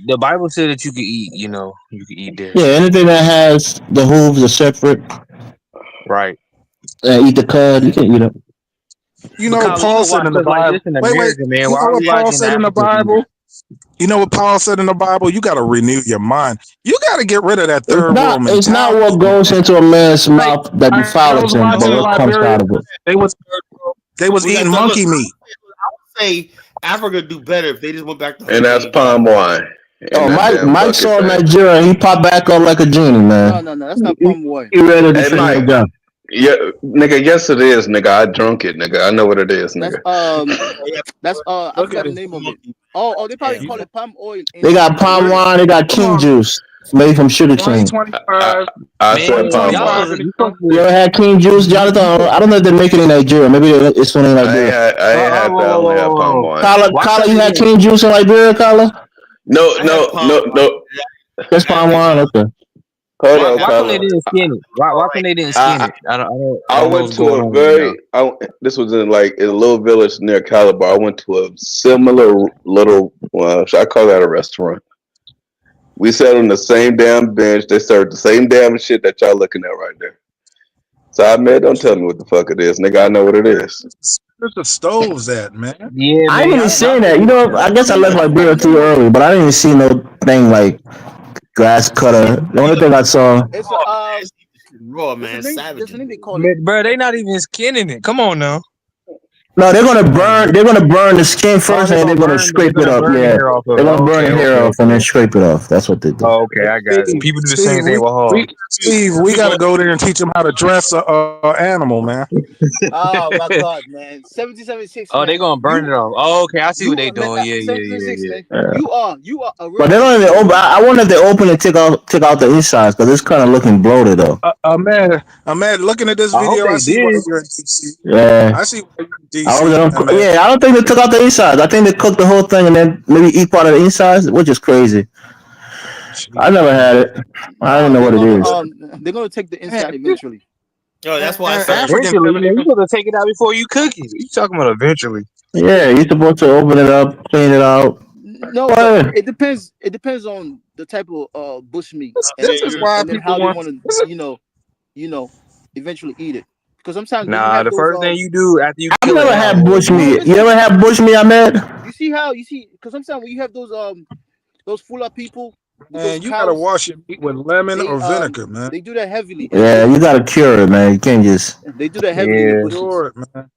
The Bible said that you can eat. You can eat deer. Yeah, anything that has the hooves are separate. Right. Eat the cud. You can eat it. You know what Paul said in the Bible? Wait. You know what Paul said in the Bible? You know what Paul said in the Bible? You got to renew your mind. You got to get rid of that third world mentality. It's not what goes into a man's mouth that defiles him, but what comes out of it. They was eating monkey meat. I would say Africa do better if they just went back to And that's palm wine. Oh, Mike saw Nigeria. He popped back up like a genie, man. No, that's not palm wine. He ready to hey, Mike, yeah, nigga. Yes, it is, nigga. I drunk it, nigga. I know what it is, nigga. That's I forgot the name of it. Oh, they probably call it palm oil. They got palm wine. They got king juice made from sugar cane. I said palm wine. You ever had king juice, Jonathan? I don't know if they make it in Nigeria. Maybe it's only in Nigeria. I ain't had that. I only had palm wine. Kala, you had king juice in Liberia, Kala? No. That's palm wine. Okay. Why come they didn't skin it? Why come they didn't skin it? I went to a very. This was in a little village near Calabar. I went to a similar little. Should I call that a restaurant? We sat on the same damn bench. They served the same damn shit that y'all looking at right there. So don't tell me what the fuck it is, nigga. I know what it is. Where's the stoves at, man? Yeah, I ain't even seen that. You know, I guess I left Liberia too early, but I didn't even see no thing like grass cutter. The only thing I saw. It's raw, man. Savage. Bro, they not even skinning it. Come on now. No, they're gonna burn. They're gonna burn the skin first, and they're gonna scrape it up. Yeah, they're gonna burn the hair off and then scrape it off. That's what they do. Oh, okay, I got it. People do the same thing with hogs. Steve, we gotta go there and teach them how to dress a animal, man. Oh my God, man! 1776. Oh, they gonna burn it off. Oh, okay, I see what they doing. Yeah. You are a real. But they don't even open. I wonder if they open and take out the insides because it's kind of looking bloated though. Man, looking at this video, I see why you're in DC. Yeah, I see why you're in DC. I don't think they took out the insides. I think they cooked the whole thing and then maybe eat part of the insides, which is crazy. I never had it. I don't know what it is. They're gonna take the inside eventually. Oh, that's why I said eventually. You're supposed to take it out before you cook it. You talking about eventually? Yeah, you're supposed to open it up, clean it out. No, it depends. It depends on the type of bush meat. This is why people want to, eventually eat it. Because sometimes the first thing you do after you kill it. I never had bush meat. You ever had bush meat, Ahmed? You see because sometimes when you have those full of people, man, you gotta wash your meat with lemon or vinegar, man. They do that heavily. Yeah, you gotta cure it, man. You can't just. They do that heavily. Yeah. Cure it, man.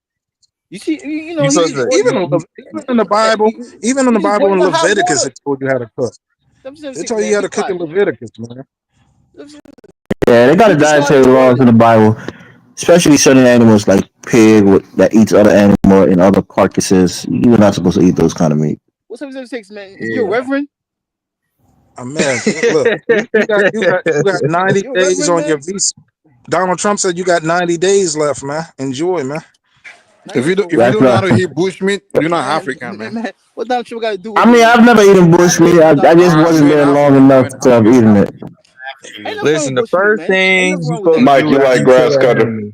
You see, even in the Bible, in Leviticus, it told you how to cook. They told you how to cook in Leviticus, man. Yeah, they got dietary laws in the Bible. Especially certain animals like pig that eats other animal and other carcasses. You're not supposed to eat those kind of meat. What's 776, man? You're reverend? Man, look, you got 90 days on your visa. Donald Trump said you got 90 days left, man. Enjoy, man. If you don't know how to eat bushmeat, you're not African, man. What Donald Trump got to do? I mean, I've never eaten bushmeat. I just wasn't there long enough to have eaten it. Listen, the first thing Mike, you like grass cutter?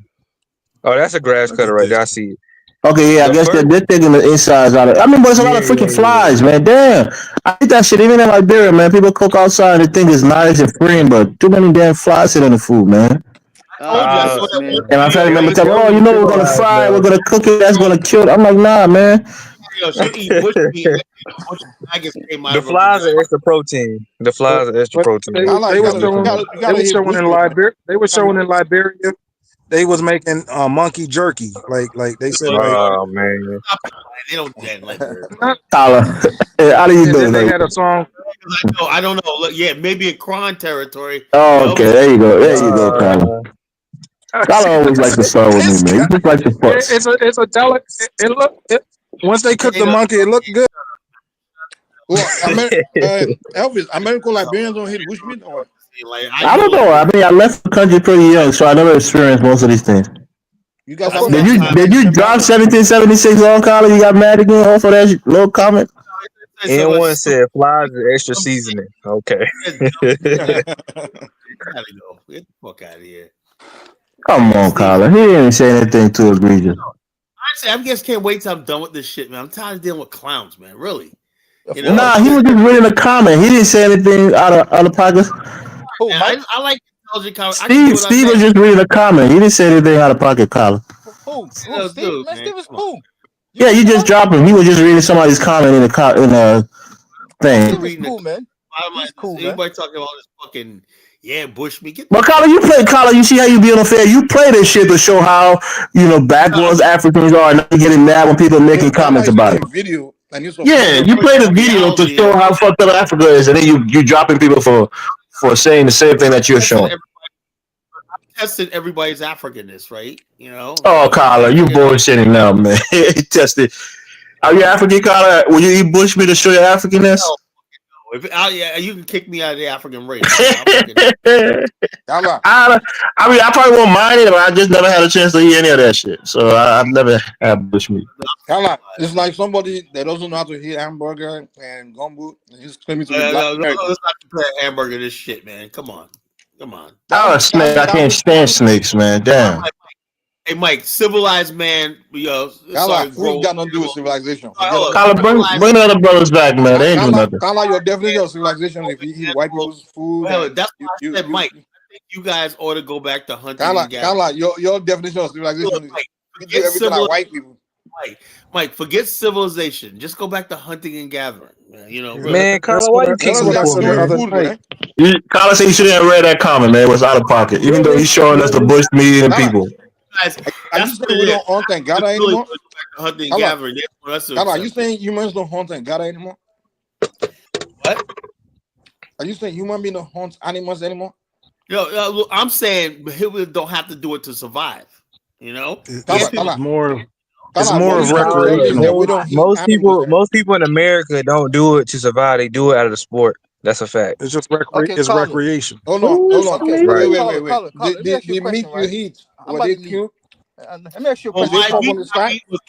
Oh, that's a grass cutter right there. I see it. Okay, yeah, I guess they're taking the insides out of it. I mean, but it's a lot of freaking flies, man. Damn. I hate that shit. Even in Liberia, man, people cook outside and they think it's nice and freeing, but too many damn flies sit in the food, man. And my family member tell me, oh, we're going to fry it, we're going to cook it, that's going to kill it. I'm like, nah, man. The flies are extra protein. They were showing in Liberia. They was making monkey jerky, like they said. Oh man, they don't do that in Liberia. Tyler, how do you do? They had a song. I don't know. Look, yeah, maybe in Kron territory. Oh, okay, there you go, Tyler. Tyler always like to start with me, man. You just like to fuck. It's a delicate. Once they cook the monkey, it looked good. Well, Elvis, American Liberians don't hit bushmeat, or I don't know. I mean, I left the country pretty young, so I never experienced most of these things. You guys did you drop 1776 on college? You got mad again off of that little comment? N1 said flies are extra seasoning. Okay. Get the fuck out of here. Come on, Colin. He didn't say anything too egregious. I just can't wait till I'm done with this shit, man. I'm tired of dealing with clowns, man. Really. Nah, he was just reading a comment. He didn't say anything out of pocket. Oh, I like intelligent comments. Steve was just reading a comment. He didn't say anything out of pocket, Colin. Who? Steve? Man, Steve is cool. Yeah, you just dropped him. He was just reading somebody's comment in the thing. He's cool, man. He's cool, man. Everybody talking about this fucking bushmeat. But Colin, you play Colin. You see how you be on the fair. You play this shit to show how backwoods Africans are, and not getting mad when people are making comments about it. Video. and you Yeah, you play the video to show how fucked up Africa is, and then you dropping people for saying the same thing that you're showing. Tested everybody's Africanness, right? You know. Oh, Kyler, you bullshitting now, man. Tested. Are you African, Kyler? Will you eat bushmeat to show your Africanness? No. Yeah, you can kick me out of the African race. I probably won't mind it, but I just never had a chance to eat any of that shit. So I've never had bushmeat. It's like somebody that doesn't know how to eat hamburger and gumbo. And he's claiming to be black. No, let's not compare hamburger to this shit, man. Come on. Oh, snake! I can't stand snakes, man. Damn. Hey, Mike, civilized man, food got nothing to do with civilization. Kyler, bring the other brothers back, man. They ain't do nothing. Kyler, your definition of civilization if you eat white people's food. That's why I said, Mike, I think you guys ought to go back to hunting and gathering. Kyler, your definition of civilization is you do everything like white people. Mike, forget civilization. Just go back to hunting and gathering. You know, man, Kyler, why you keep Kyler said you shouldn't have read that comment, man. It was out of pocket, even though he's showing us the bush meat and people. Guys, are you saying we don't hunt and gather anymore? Hunting and gathering. Are you saying humans don't hunt and gather anymore? What? Are you saying human beings don't hunt animals anymore? Look, I'm saying humans don't have to do it to survive. You know, it's more of recreational. Most people in America don't do it to survive. They do it out of the sport. That's a fact. It's just recreation. Hold on. Wait. The meat you eat, were they cute? Let me ask you a question.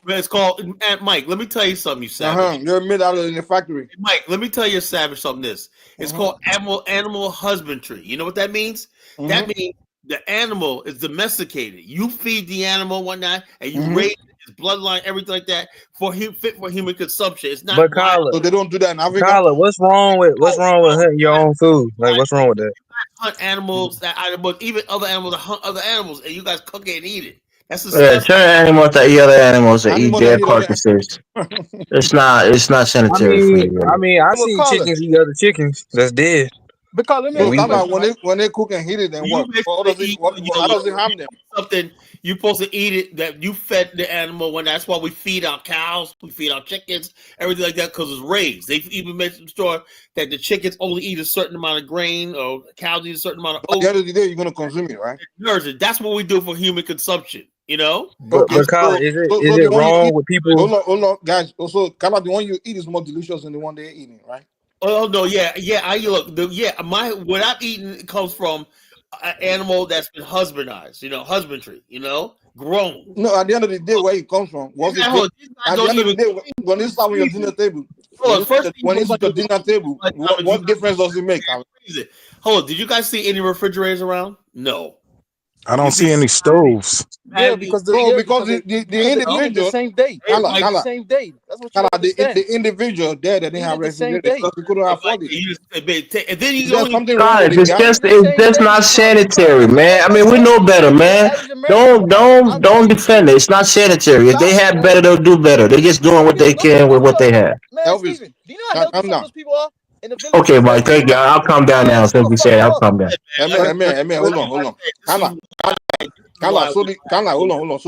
It's called, Mike, let me tell you something, you savage. You're made out in the factory. Mike, let me tell you, savage, something. It's called animal husbandry. You know what that means? That means the animal is domesticated. You feed the animal one night and you raise his bloodline, everything like that, fit for human consumption. It's not. But Kyler, so they don't do that in Africa. Kyler, what's wrong with hunting your own food? Like, what's wrong with that? Hunt animals but even other animals hunt other animals, and you guys cook it and eat it. That's the turn animals that eat other animals that eat their carcasses. It's not sanitary for you. I mean, I see chickens eat other chickens that's dead. Because let me when they cook and heat it, then what? How does it harm them? Something you're supposed to eat it that you fed the animal. When that's why we feed our cows, we feed our chickens, everything like that, because it's raised. They even make sure that the chickens only eat a certain amount of grain, or cows eat a certain amount of oats. At the end of the day, you're gonna consume it, right? That's what we do for human consumption. You know. But Kyle, is it wrong with people? Hold on, guys. Also, Kyle, the one you eat is more delicious than the one they're eating, right? Oh no, yeah. What I'm eating comes from an animal that's been husbandized. You know, husbandry. You know, grown. No, at the end of the day, where it comes from, at the end of the day, when it's on your dinner table, when it's at your dinner table, what difference does it make? Hold on, did you guys see any refrigerators around? No. I don't see any stoves. Yeah, because the individual the same day. The same day. That's what you understand. The individual there that didn't have refrigerators because we couldn't afford it. And then you it's just not sanitary, man. I mean, we know better, man. Don't defend it. It's not sanitary. If they had better, they'll do better. They're just doing what they can with what they have. Man, Steven, do you know how healthy some of those people are? Okay, Mike, thank you. I'll calm down now. Since we said I'll calm down. Hold on. Hold on. So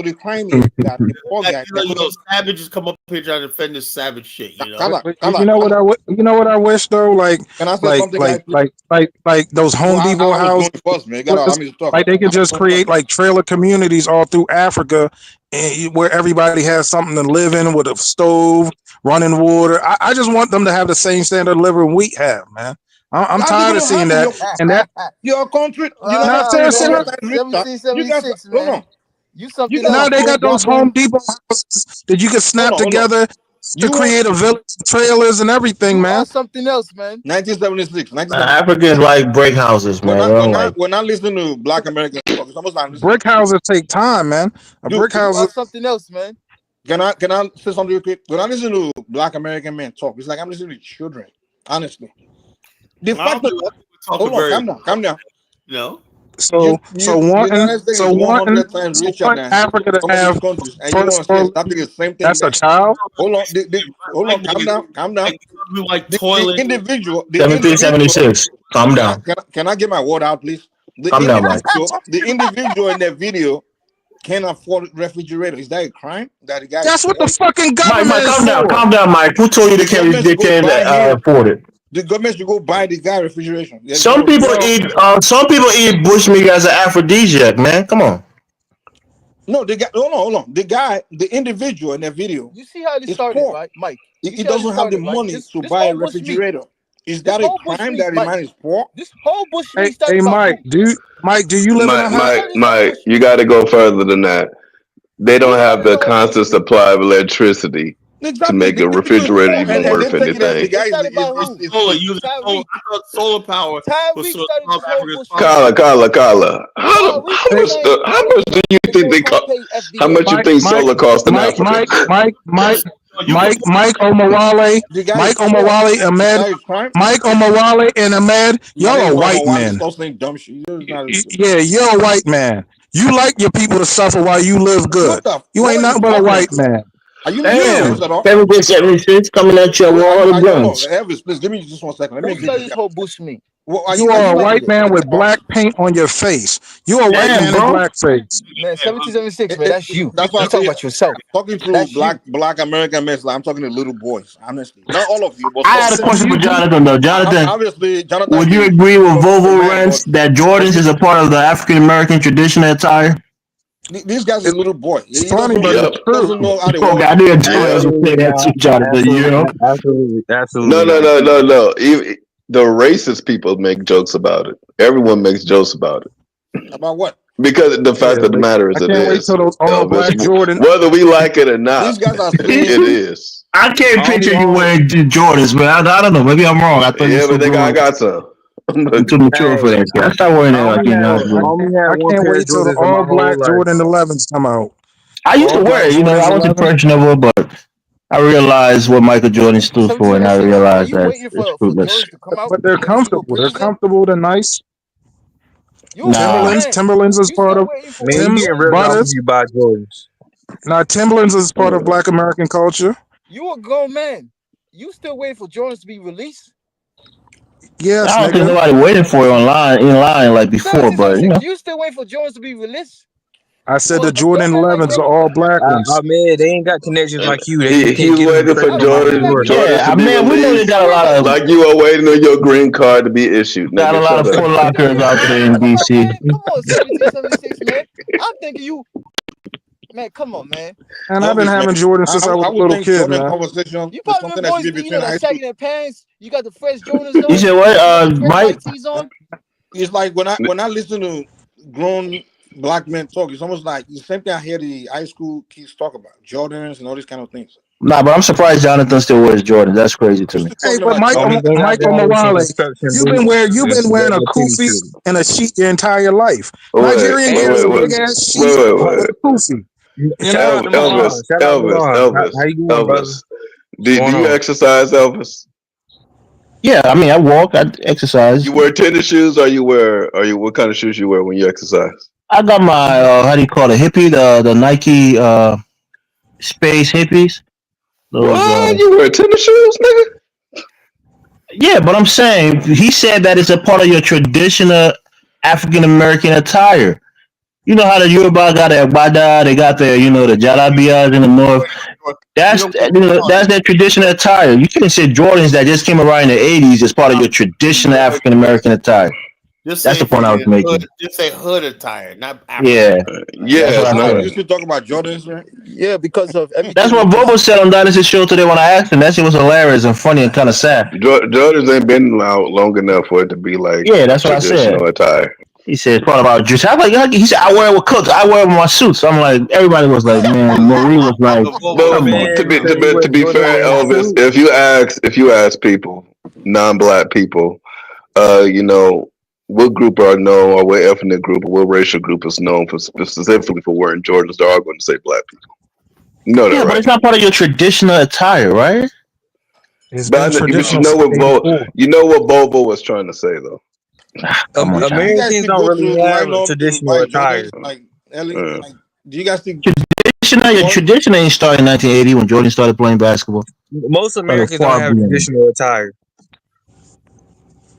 the crime is that the poor guy. Savages come up here trying to defend this savage shit. You know what I wish though? Like those Home Depot houses. Like they could just create like trailer communities all through Africa, where everybody has something to live in with a stove, running water. I just want them to have the same standard of living we have, man. I'm tired of seeing that. And that your country, you know, 1776, man. You something else. Now they got those Home Depot houses that you can snap together to create a village, trailers, and everything, man. Something else, man. 1976. Africans like brick houses, man. When I listen to Black Americans talk, it's almost like brick houses take time, man. Brick house is something else, man. Can I say something real quick? When I listen to Black American men talk, it's like I'm listening to children. Honestly, the fact that calm down. No. So wanting Africa to have the same thing. That's a child. Hold on, calm down. Like toilet. The individual. 1776. Calm down. Can I get my word out, please? Calm down, Mike. The individual in that video can't afford refrigerator. Is that a crime? That the guy? That's what the fucking government Mike, is for. calm down, Mike. Who told you they can't afford it? The government should go buy the guy refrigeration. Some people eat bushmeat as an aphrodisiac, man. Come on. No, the guy. Hold on. The guy, the individual in that video. You see how this started, right, Mike? He doesn't have the money to buy a refrigerator. Is that a crime that the man is poor? This whole bushmeat stuff. Hey, Mike, do you live in a house? Mike, you got to go further than that. They don't have the constant supply of electricity to make a refrigerator even worth anything. Solar power. Kala. How much do you think they cost? How much you think solar costs in Africa? Mike Omawale, and Ahmed, y'all are white men. Yeah, you're a white man. You like your people to suffer while you live good. You ain't nothing but a white man. Are you Damn, 76 coming at you all the guns. Elvis, please give me just 1 second. Let me get this whole bushmeat. You are a white man with black paint on your face. You are a white man in black face. Man, 1776, man, that's you. That's what I'm talking about yourself. Talking to black American men, I'm talking to little boys, honestly. Not all of you, but I had a question for Jonathan, though. Jonathan, obviously, Jonathan, would you agree with Volvo Rents that Jordans is a part of the African American traditional attire? These guys are little boy. It's funny, but it's true. Doesn't know how they I knew Jonathan. Absolutely. No. Even the racist people make jokes about it. Everyone makes jokes about it. About what? Because the fact of the matter is, whether we like it or not, these guys are it is. I can't picture you wearing Jordans, man. I don't know. Maybe I'm wrong. I thought I got some. I'm too mature for that. I start wearing that like I can't wait till the all black Jordan 11s come out. I used to wear it. I was impressionable, but I realized what Michael Jordan stood for, and I realized that it's fruitless. But they're comfortable. They're comfortable. They're nice. Timberlands is part of Timberlands. Now Timberlands is part of Black American culture. You a grown man. You still waiting for Jordans to be released? Yes, I don't think nobody waiting for it in line like before, but you still waiting for Jordans to be released? I said the Jordan 11s are all black ones. Man, they ain't got connections like you. He's waiting for Jordan. Yeah, man, we know they got a lot of like you are waiting on your green card to be issued. Got a lot of Foot Lockers out there in DC. Come on, 1776, man. I'm thinking you. Man, come on, man. And I've been having Jordan since I was a little kid, man. You probably been boys, that second pants. You got the fresh Jordans on. You said what, Mike? It's like when I listen to grown black men talk, it's almost like the same thing I hear the high school kids talk about, Jordans and all these kind of things. Nah, but I'm surprised Jonathan still wears Jordan. That's crazy to me. Hey, but Michael Morale, you've been wearing a kufi and a sheet your entire life. Nigerian wears a big ass sheet with a kufi. Elvis. How you doing, brother? Do you exercise, Elvis? Yeah, I mean, I walk, I exercise. You wear tennis shoes, or what kind of shoes you wear when you exercise? I got my how do you call it, hippie, the Nike Space hippies. What? You wear tennis shoes, nigga? Yeah, but I'm saying he said that it's a part of your traditional African American attire. You know how the Yoruba got their Agbada, they got their, the Jalabiyas in the north. That's that's their traditional attire. You can't say Jordans that just came around in the 80s as part of your traditional African American attire. That's the point I was making. Just say hood attire, not African. Yeah. You should talk about Jordans, right? Yeah, because of everything. That's what Bobo said on Dynasty's show today when I asked him. That shit was hilarious and funny and kind of sad. Jordans ain't been out long enough for it to be like that's what I said. Attire. He said it's part of our dress. I'm like, he said I wear it with coats. I wear it with my suits. I'm like, everybody was like, man. Marie was like, to be fair, Elvis, if you ask people, non-black people, what group are known, or what ethnic group, or what racial group is known for specifically for wearing Jordans, they are going to say black people. No, yeah, but it's not part of your traditional attire, right? But you know what Bobo was trying to say, though. Americans don't really have traditional attire. Do you guys think your tradition ain't started in 1980 when Jordan started playing basketball? Most Americans don't have traditional attire.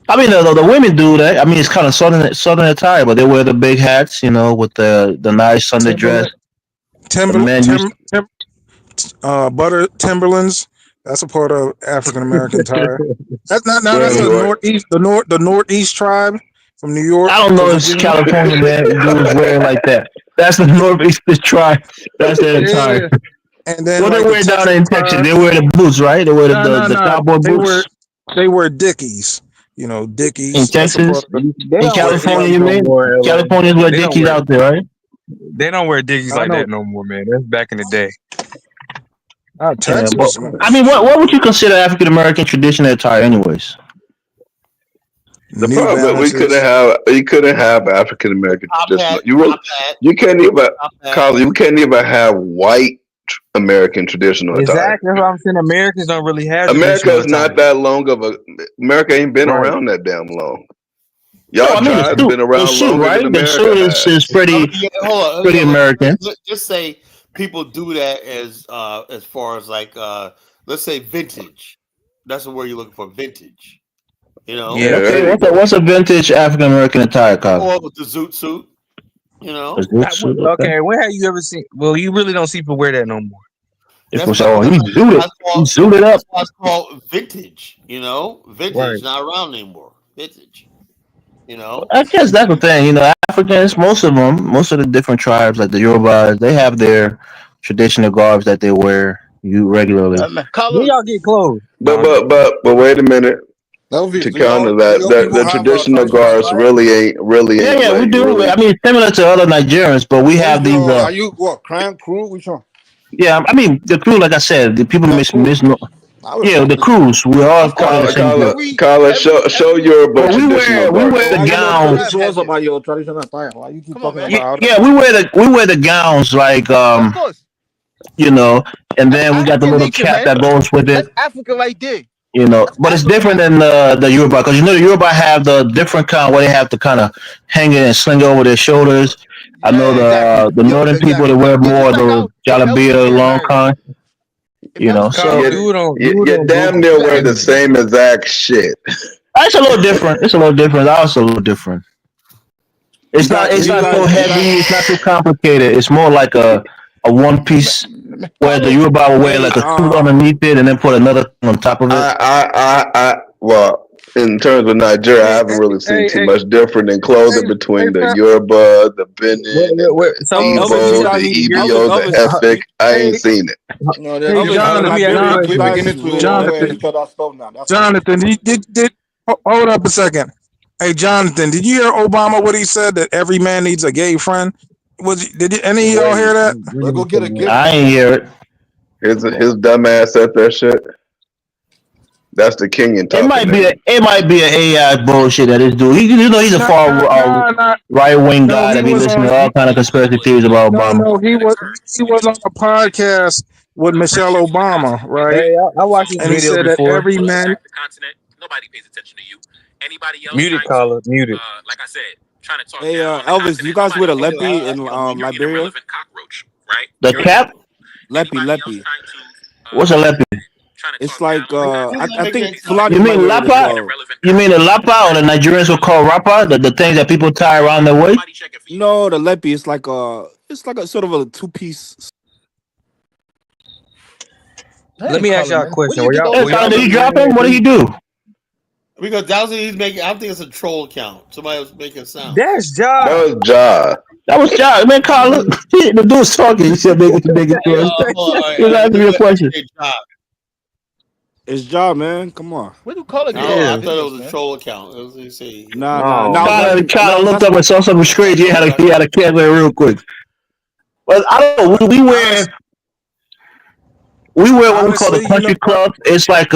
I mean, the women do that. I mean, it's kind of southern attire, but they wear the big hats, you know, with the nice Sunday dress. The men used Timberlands. That's a part of African American attire. That's not. Now Yeah, that's the northeast. The northeast tribe from New York. I don't know if California man dudes wearing like that. That's the northeast tribe. That's their attire. And then what like they wear down in Texas, they wear the boots, right? They wear the cowboy boots. They wear Dickies. You know, Dickies. In Texas, in California, you mean? California's wear Dickies out there, right? They don't wear Dickies like that no more, man. That's back in the day. Texas. I mean, what would you consider African American traditional attire, anyways? The problem we couldn't have African American traditional. You can't even have white American traditional attire. Exactly, that's what I'm saying. Americans don't really have. America is not that long of a. America ain't been around that damn long. Y'all tribes been around longer than America. The suit is pretty American. Just say people do that as far as like let's say vintage. That's the word you're looking for, vintage. You know, yeah. Okay. What's a vintage African American attire, Kyle? Or with the zoot suit. You know. Okay. When have you ever seen? Well, you really don't see people wear that no more. He's zooted up. That's called vintage. You know, vintage not around anymore. Vintage. You know. I guess that's the thing. You know, Africans, most of the different tribes, like the Yorubas, they have their traditional garbs that they wear regularly. When y'all get clothes. But wait a minute. To counter that, the traditional guards really ain't. Yeah, we do. Really. I mean, similar to other Nigerians, but we have these. Are you what? Crime crew? Which one? Yeah, I mean the crew. Like I said, the people miss. Yeah, the crews. We all call it. Carla, show your. But we wear the gowns. What's about your traditional attire? Why you keep talking about? Yeah, we wear the gowns like you know, and then we got the little cap that goes with it. That's Africa right there. You know, but it's different than the Yoruba, because you know the Yoruba have the different kind where they have to kind of hang it and sling it over their shoulders. I know the northern people they wear more the jalabia long kind. You know, so you damn near wear the same exact shit. It's a little different. It's also a little different. It's not so heavy. It's not too complicated. It's more like a one piece. Where the Yoruba will wear like a suit underneath it and then put another on top of it. Well, in terms of Nigeria, I haven't really seen too much different in clothing between the Yoruba, the Benin, the Igbo, the Efik. I ain't seen it. Jonathan, did hold up a second. Hey, Jonathan, did you hear Obama what he said that every man needs a gay friend? Did any of y'all hear that? Let's go get a gift. I ain't hear it. His dumb ass said that shit. That's the king in talking. It might be an AI bullshit that is dude. He's a far right wing guy that be listening to all kind of conspiracy theories about Obama. No, he was on a podcast with Michelle Obama, right? Hey, I watched his and he said before. That every man. The continent, nobody pays attention to you. Anybody else? Muted, caller. Muted. Like I said. Trying to talk hey, Elvis, you guys wear a leppy in Liberia? Right? The cap? Leppy. What's a leppy? It's like I think Fulani. You mean lapa? You mean the lapa, or the Nigerians will call rapa? The things that people tie around their waist? No, the leppy is like a sort of a 2-piece. Let me ask y'all a question. Did you drop him? What did he do? Because that was he's making. I think it's a troll account. Somebody was making sound. That's Ja. That was Ja. Man, Carl, look, the dude's talking. He said, "Make it." He's asking me a question. It's Ja, man. Come on. What do you call it? I thought it was a troll account. Nah. Carl looked up and saw something strange. He had a cancel it real quick. But I don't know. We wear what we call the country club. It's like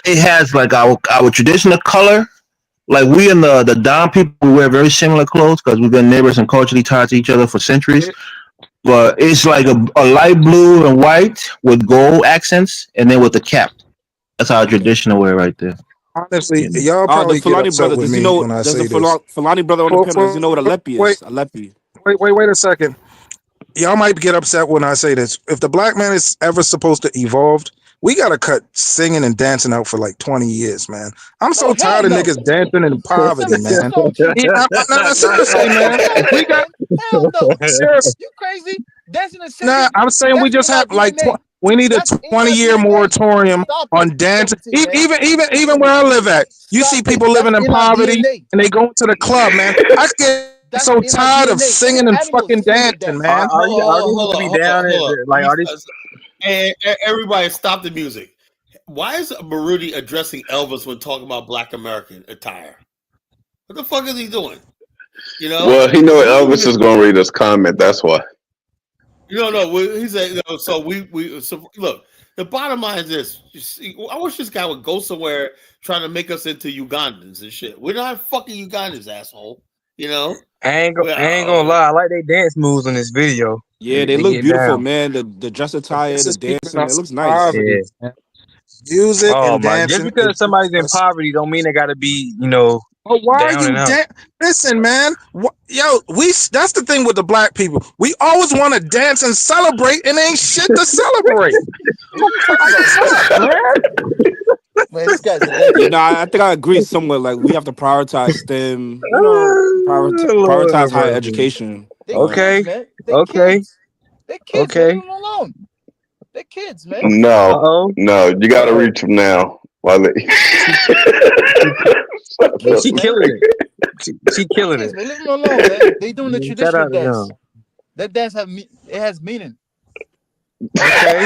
it has like our traditional color. Like we and the Don people, we wear very similar clothes because we've been neighbors and culturally tied to each other for centuries. But it's like a light blue and white with gold accents, and then with the cap. That's our traditional wear right there. Honestly, y'all probably the Fulani brother. Does he know? There's a Fulani brother on the panel. Does he know what a leppy is? A leppy. Wait a second. Y'all might get upset when I say this. If the black man is ever supposed to evolve, we gotta cut singing and dancing out for like 20 years, man. I'm so tired of no. niggas dancing in poverty, man. What's wrong with you? No, seriously, man. We got hell no. serious. You crazy? Dancing and singing. Nah, I'm saying we just have like we need a 20-year moratorium on dancing. Even where I live at, you see people living in poverty and they go to the club, man. I get so tired of singing and fucking dancing, man. Are these? And everybody stop the music. Why is Marudi addressing Elvis when talking about Black American attire? What the fuck is he doing? You know. Well, he know Elvis is going to read his comment. That's why. No. He said, so we look. The bottom line is this: I wish this guy would go somewhere trying to make us into Ugandans and shit. We're not fucking Ugandans, asshole. You know. I ain't gonna lie. I like they dance moves in this video. Yeah, they look beautiful, man. The dress attire, the dancing, it looks nice. Yeah. Music and dancing. Just because somebody's in poverty don't mean they gotta be, Oh, why are you listen, man? That's the thing with the black people. We always want to dance and celebrate, and ain't shit to celebrate. Man, this guy's I think I agree somewhat. Like we have to prioritize STEM, prioritize higher education. Okay. They're kids. Leave them alone. They're kids, man. No, you got to reach them now. She killing it. She killing it. Leave them alone, man. They doing the traditional dance. That dance has meaning. Okay.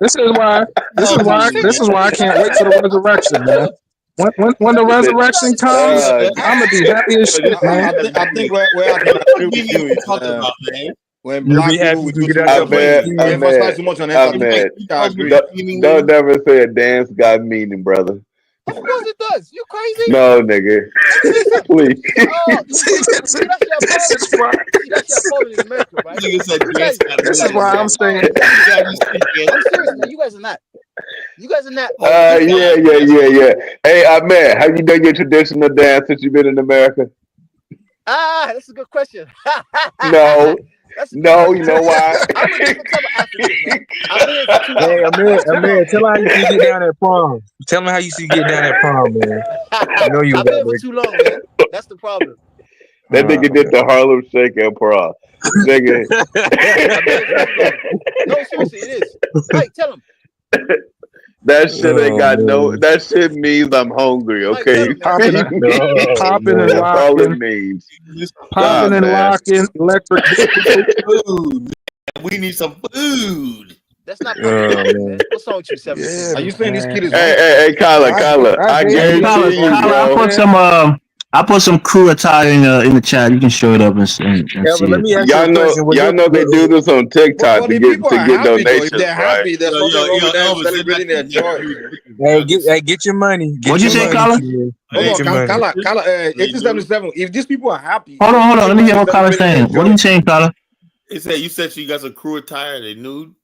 This is why I can't wait for the resurrection, man. When the resurrection comes, I'm gonna be happy as shit, man. I think where I can agree with you is when black people would emphasize too much on emphasis. Don't never say a dance got meaning, brother. Of course it does. You crazy? No, nigga. Please. That's your problem in America, right? This is why I'm saying. I'm serious, man. You guys are not. Yeah. Hey, Ahmed, have you done your traditional dance since you've been in America? That's a good question. No, you know why? I'm a different type of African, man. Hey, Amir, tell her how you see get down at prom. Tell me how you see get down at prom, man. I know you. I've been for too long, man. That's the problem. That nigga did the Harlem Shake at prom. Nigga. No, seriously, it is. Mike, tell him. That shit ain't got no. That shit means I'm hungry. Okay, popping and locking. All it means. Popping and locking. Electric food. We need some food. That's not man. What's wrong with you, 7? Yeah, are you saying this kid is? Hey, Kyla. I guarantee you, bro. I put some crew attire in the chat. You can show it up and see it. Y'all know they do this on TikTok to get donations. They're happy. There's nothing wrong with them celebrating their joy. Hey, get your money. What'd you say, Kala? Kala, 1877. If these people are happy, hold on. Let me hear what Kala's saying. What are you saying, Kala? You said you got some crew attire. They nude.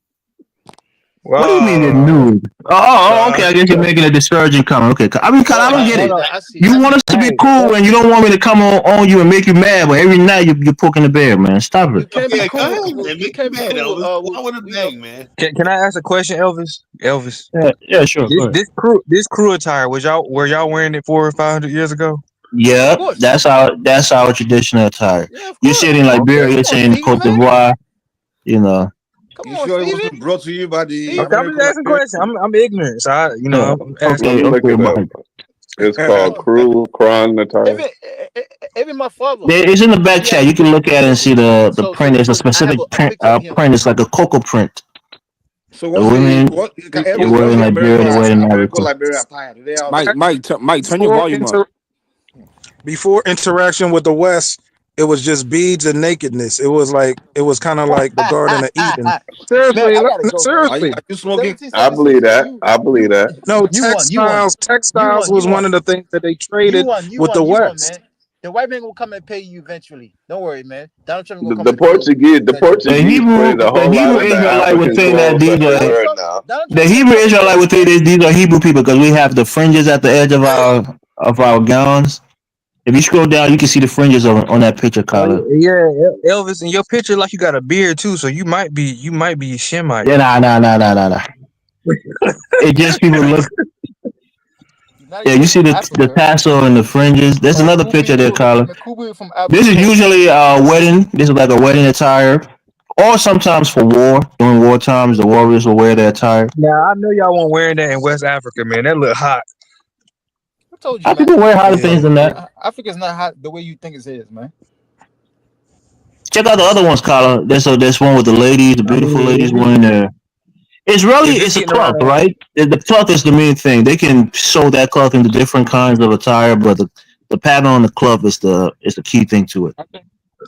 What do you mean they're nude? Oh, okay. I guess you're making a discouraging comment. Okay, I mean, I don't get it. You want us to be cool, and you don't want me to come on you and make you mad, but every night you're poking the bear, man. Stop it. You can't be cool. Why would it bang, man? Can I ask a question, Elvis? Yeah, sure. This crew attire were y'all wearing it 400 or 500 years ago? Yeah, that's our traditional attire. You're saying in Liberia, you're saying in Cote d'Ivoire, You sure it wasn't brought to you by the? I'm just asking questions. I'm ignorant, so I'm asking. It's called Crown attire. Even my father. It's in the back chat. You can look at it and see the print. It's a specific print. It's like a cocoa print. So what? They wear in Liberia. They wear in America. Mike, turn your volume up. Before interaction with the West, it was just beads and nakedness. It was kind of like the Garden of Eden. Seriously. Are you smoking? I believe that. No, textiles was one of the things that they traded with the West. Man. The white man will come and pay you eventually. Don't worry, man. Donald Trump will come. The Portuguese. The Hebrew Israelite would say that the Hebrew Israelite would say these are Hebrew people because we have the fringes at the edge of our gowns. If you scroll down, you can see the fringes on that picture, Kyler. Yeah, Elvis, in your picture, like you got a beard too, so you might be Shemite. Yeah, nah. It just people look. Yeah, you see the tassel and the fringes. There's another picture there, Kyler. From Africa. This is usually a wedding. This is like a wedding attire, or sometimes for war. During war times, the warriors will wear their attire. Now I know y'all weren't wearing that in West Africa, man. That look hot. I told you, I think they wear hotter things than that. Africa's not hot the way you think it is, man. Check out the other ones, Kyler. There's one with the ladies, the beautiful ladies wearing their. It's a cloth, right? The cloth is the main thing. They can sew that cloth into different kinds of attire, but the pattern on the cloth is the key thing to it.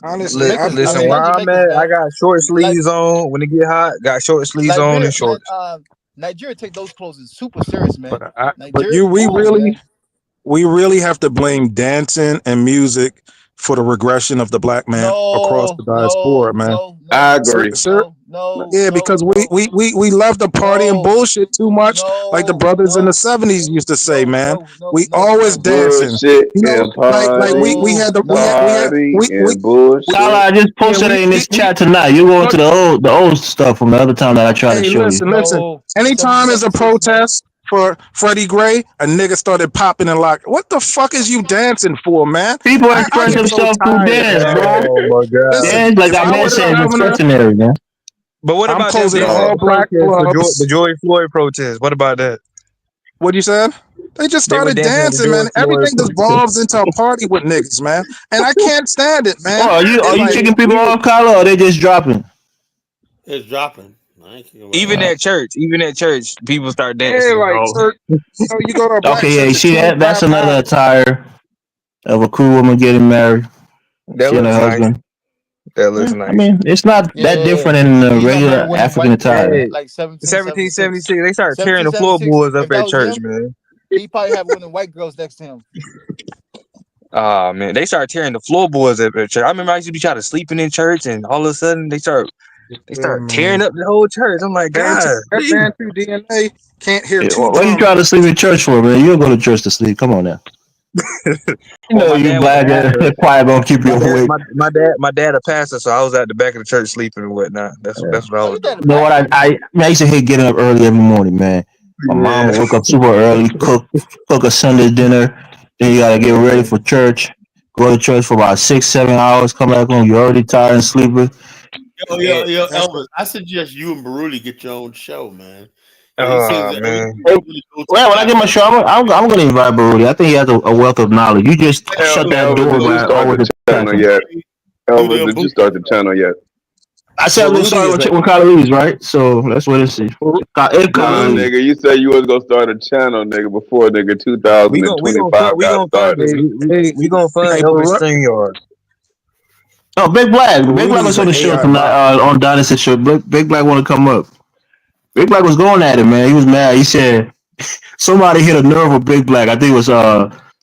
Honestly, listen, where I'm at, I got short sleeves on when it get hot. Got short sleeves on and shorts. Nigeria take those clothes super serious, man. We really have to blame dancing and music for the regression of the black man across the diaspora, man. I agree. Because we left the party and bullshit too much, like the brothers in the 70s used to say, man. We always dancing. Like we had the bullshit. I just posted it in this chat tonight. You going to the old stuff from the other time that I tried to show you. Listen. Anytime there's a protest for Freddie Gray, a nigga started popping and like, what the fuck is you dancing for, man? People express themselves through dance, bro. Oh my god! Dance, like I mentioned, is discretionary, man. But what about the George Floyd protest? What about that? What you said? They just started dancing, man. Everything devolves into a party with niggas, man. And I can't stand it, man. Oh, are you kicking people off, Kyler, or are they just dropping? It's dropping. Even at church, people start dancing. You go to okay, yeah, see that's another attire of a cool woman getting married. That looks nice. That looks nice. I mean, it's not that different in the regular African attire. Like 1776, they started tearing the floorboards up at church, man. He probably had one of the white girls next to him. Oh man, they started tearing the floorboards up at church. I remember I used to be trying to sleeping in church, and all of a sudden they start tearing up the whole church. I'm like, God, that man through DNA can't hear two. What are you trying to sleep in church for, man? You don't go to church to sleep. Come on now. You black quiet gonna keep you awake. My dad a pastor, so I was at the back of the church sleeping and whatnot. That's what I was doing. You know what? I used to hate getting up early every morning, man. My mom would wake up super early, cook a Sunday dinner. Then you gotta get ready for church. Go to church for about 6-7 hours. Come back home, you're already tired and sleeping. Yo, Elvis, I suggest you and Baruti get your own show, man. Man. Well, when I get my show, I'm going to invite Baruti. I think he has a wealth of knowledge. You just shut that door by Elvis, did you start the channel yet? I said I'm going to start when Kyler leaves, right? So that's what it is. Nigga, you said you was going to start a channel, nigga, before nigga 2025 we gonna started. We going to fund Elvis StreamYard. Oh, Big Black was on the show tonight on Dynasty Show. Big Black want to come up. Big Black was going at it, man. He was mad. He said somebody hit a nerve with Big Black. I think it was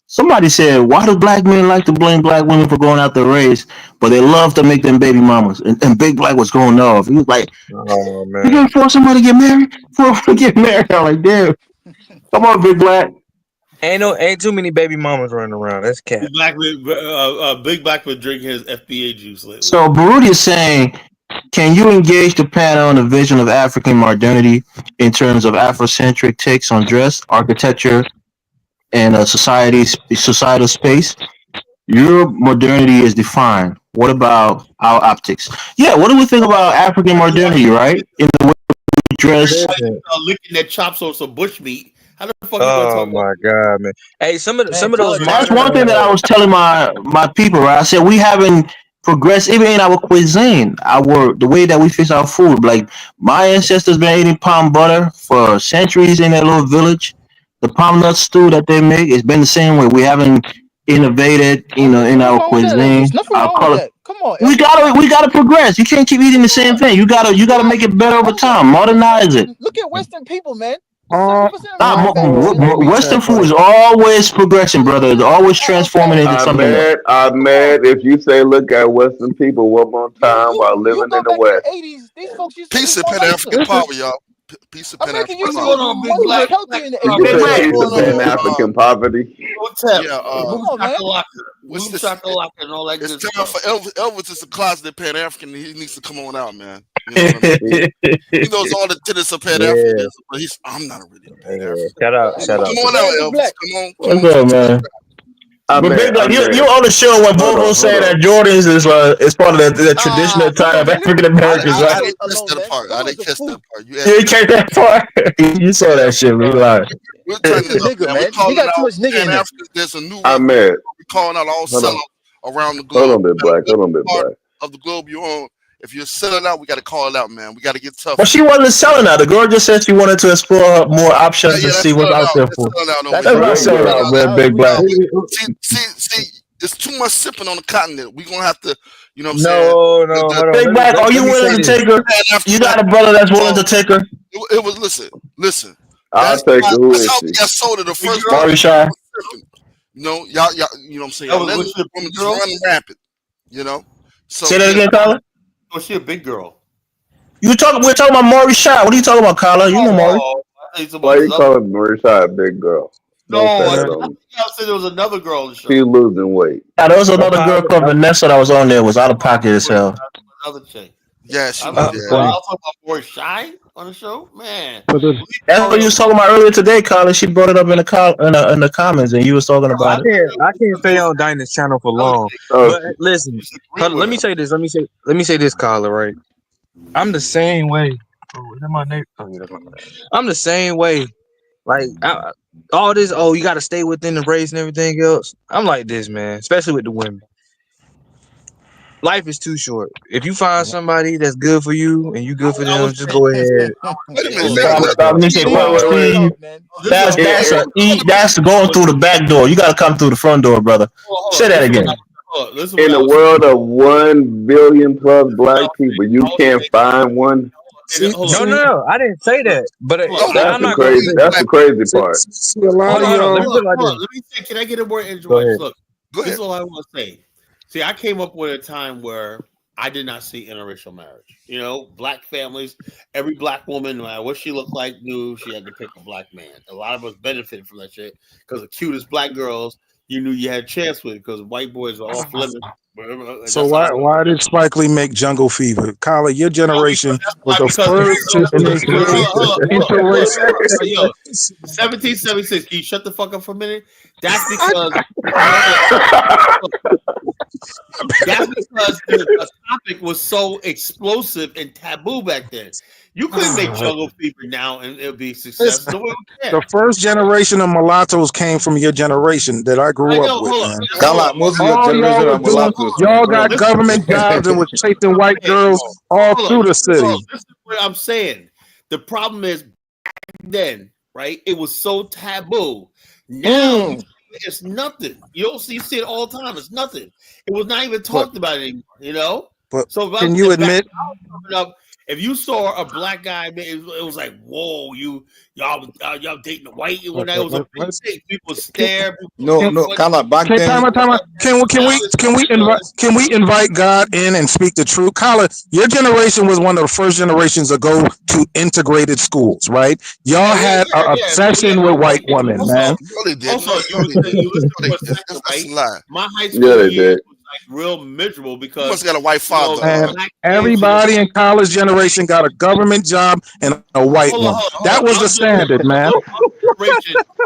somebody said, why do black men like to blame black women for going out the race, but they love to make them baby mamas? And Big Black was going off. He was like, oh man, you gonna force somebody to get married? I'm like, damn. Come on, Big Black. Ain't too many baby mamas running around. That's cat. Big Black was drinking his FBA juice lately. So Baruti is saying, can you engage the panel on the vision of African modernity in terms of Afrocentric takes on dress, architecture, and societal space? Your modernity is defined. What about our optics? Yeah, what do we think about African modernity, right? In the way we dress. Licking that chops on some bush meat. How the fuck oh my god, man! Hey, some of those. That's one thing that I was telling my people. Right, I said we haven't progressed even in our cuisine, the way that we fix our food. Like my ancestors been eating palm butter for centuries in that little village. The palm nut stew that they make, it's been the same way. We haven't innovated, in our cuisine. Our color. Come on, we gotta progress. You can't keep eating the same thing. You gotta make it better over time. Modernize it. Look at Western people, man. Western food is always progressing, brother. It's always transforming into something. I'm mad if you say look at Western people one more time while living in the West. Peace and pan-African power, y'all. piece of America Pan-African used to Going be on, big more black? healthier in the You 80s. said Big piece of what's going on? Pan-African poverty. Hotel, Yeah, boom Come on, man. shakalaka, what's boom this? shakalaka, and all that It's good time stuff. for Elvis is a closeted Pan-African. He needs to come on out, man. You know what I mean? He knows all the tenets of Yeah, Pan-Africanism, but I'm not really a Pan-African. shout out, Come shout out to on that. out, Big Elvis. black. Come What's on, up, get man? But big like you on the show when Hold Bobo on, said hold that on. Jordans is part of the traditional Come attire on, of man. African Americans, Leave right? I didn't catch alone, that man. part. I Bobo's didn't a catch fool. that part. You You asked ain't me. catch that part. You saw that shit. We like, We're turning He's a it up, nigga, man. We're man. He calling got too out much nigga in him. Pan-Africans. There's a new I'm revolution. mad. We're calling out all Hold on. sellouts around the Hold globe. on, bit No matter black. Hold on, bit what part black. of the globe you're on, if you're selling out, we got to call it out, man. We got to get tough. but she wasn't selling out. The girl just said she wanted to explore more options and Yeah, see that's what's selling out out. there That's for. selling out over That's That's here. not Right, right. selling girl. out, I man. Big agree. black. See, it's too much sipping on the continent. We're going to have to, you know what I'm saying? No, hold on. Big black, are you Let me say willing to this. take her? You got a brother that's willing to take her? It was, listen. I'll take her. Who That's is how she? we got sold it the Big first girl? time. Maury Shy. You know, y'all, you know what I'm saying? That Y'all letting was she a the women big just girl? run rapid, you know? So, Say that yeah. again, Colin. Was she a big girl? We're talking about Maury Shy. What are you talking about, Colin? You know Maury. Oh, I think Why about this you other. calling Marisha a big girl? No, Don't say I that think on me. y'all said there was another girl on the She show. losing weight. Yeah, there was No, another girl called Vanessa that was on there. Was out of pocket as hell. Another chick. Yeah, she I was, was yeah. talking about Boy Shy on the show. Man, That's what you was talking about earlier today, Colin. She brought it up in the comments, and you was talking about it. I can't stay on Dinah's channel for long. Oh, But listen, let me say this. Let me say this, Carla. Right? I'm the same way. Oh, is that my neighbor? Oh, yeah, that's my neighbor. I'm the same way. Like all this. Oh, you got to stay within the race and everything else. I'm like this, man. Especially with the women. Life is too short. If you find somebody that's good for you and you good for them, just go ahead. Wait a minute. Let me say, Steve, man. that's going through the back door. You got to come through the front door, brother. Say that again. In a world of 1 billion plus black people, you can't find one. No. I didn't say that. But That's the crazy. That's the crazy part. Hold on. Let me put it like this. Let me say, can I get a word in? Go ahead. Look, this is all I want to say. See, I came up with a time where I did not see interracial marriage. You know, black families, every black woman, no matter what she looked like, knew she had to pick a black man. A lot of us benefited from that shit because the cutest black girls you knew you had a chance with because white boys were off limits. So why did Spike Lee make Jungle Fever? Kyla, your generation was the first to integrate interracial. 1776. Can you shut the fuck up for a minute? That's because the topic was so explosive and taboo back then. You couldn't make Jungle Fever now and it'll be success. No one would care. The first generation of mulattoes came from your generation that I grew up with, man. Most of your All generation y'all are was doing, mulattoes. y'all got government jobs and was chasing white girls all through the city. This is what I'm saying. The problem is back then, right? It was so taboo. Now it's nothing. You see it all the time. It's nothing. It was not even talked about anymore. You know. But so can you admit? If you saw a black guy, it was like, whoa, y'all dating a white. It was a big thing. People stare. No, Kala, back then. Can we invite God in and speak the truth? Kala, your generation was one of the first generations to go to integrated schools, right? Y'all had an obsession with white women, man. Also, you listen to a second, right? My high school Yeah, they years did. was like real miserable because You must have got a white father. And everybody in college generation got a government job and a white one. That was the standard, man.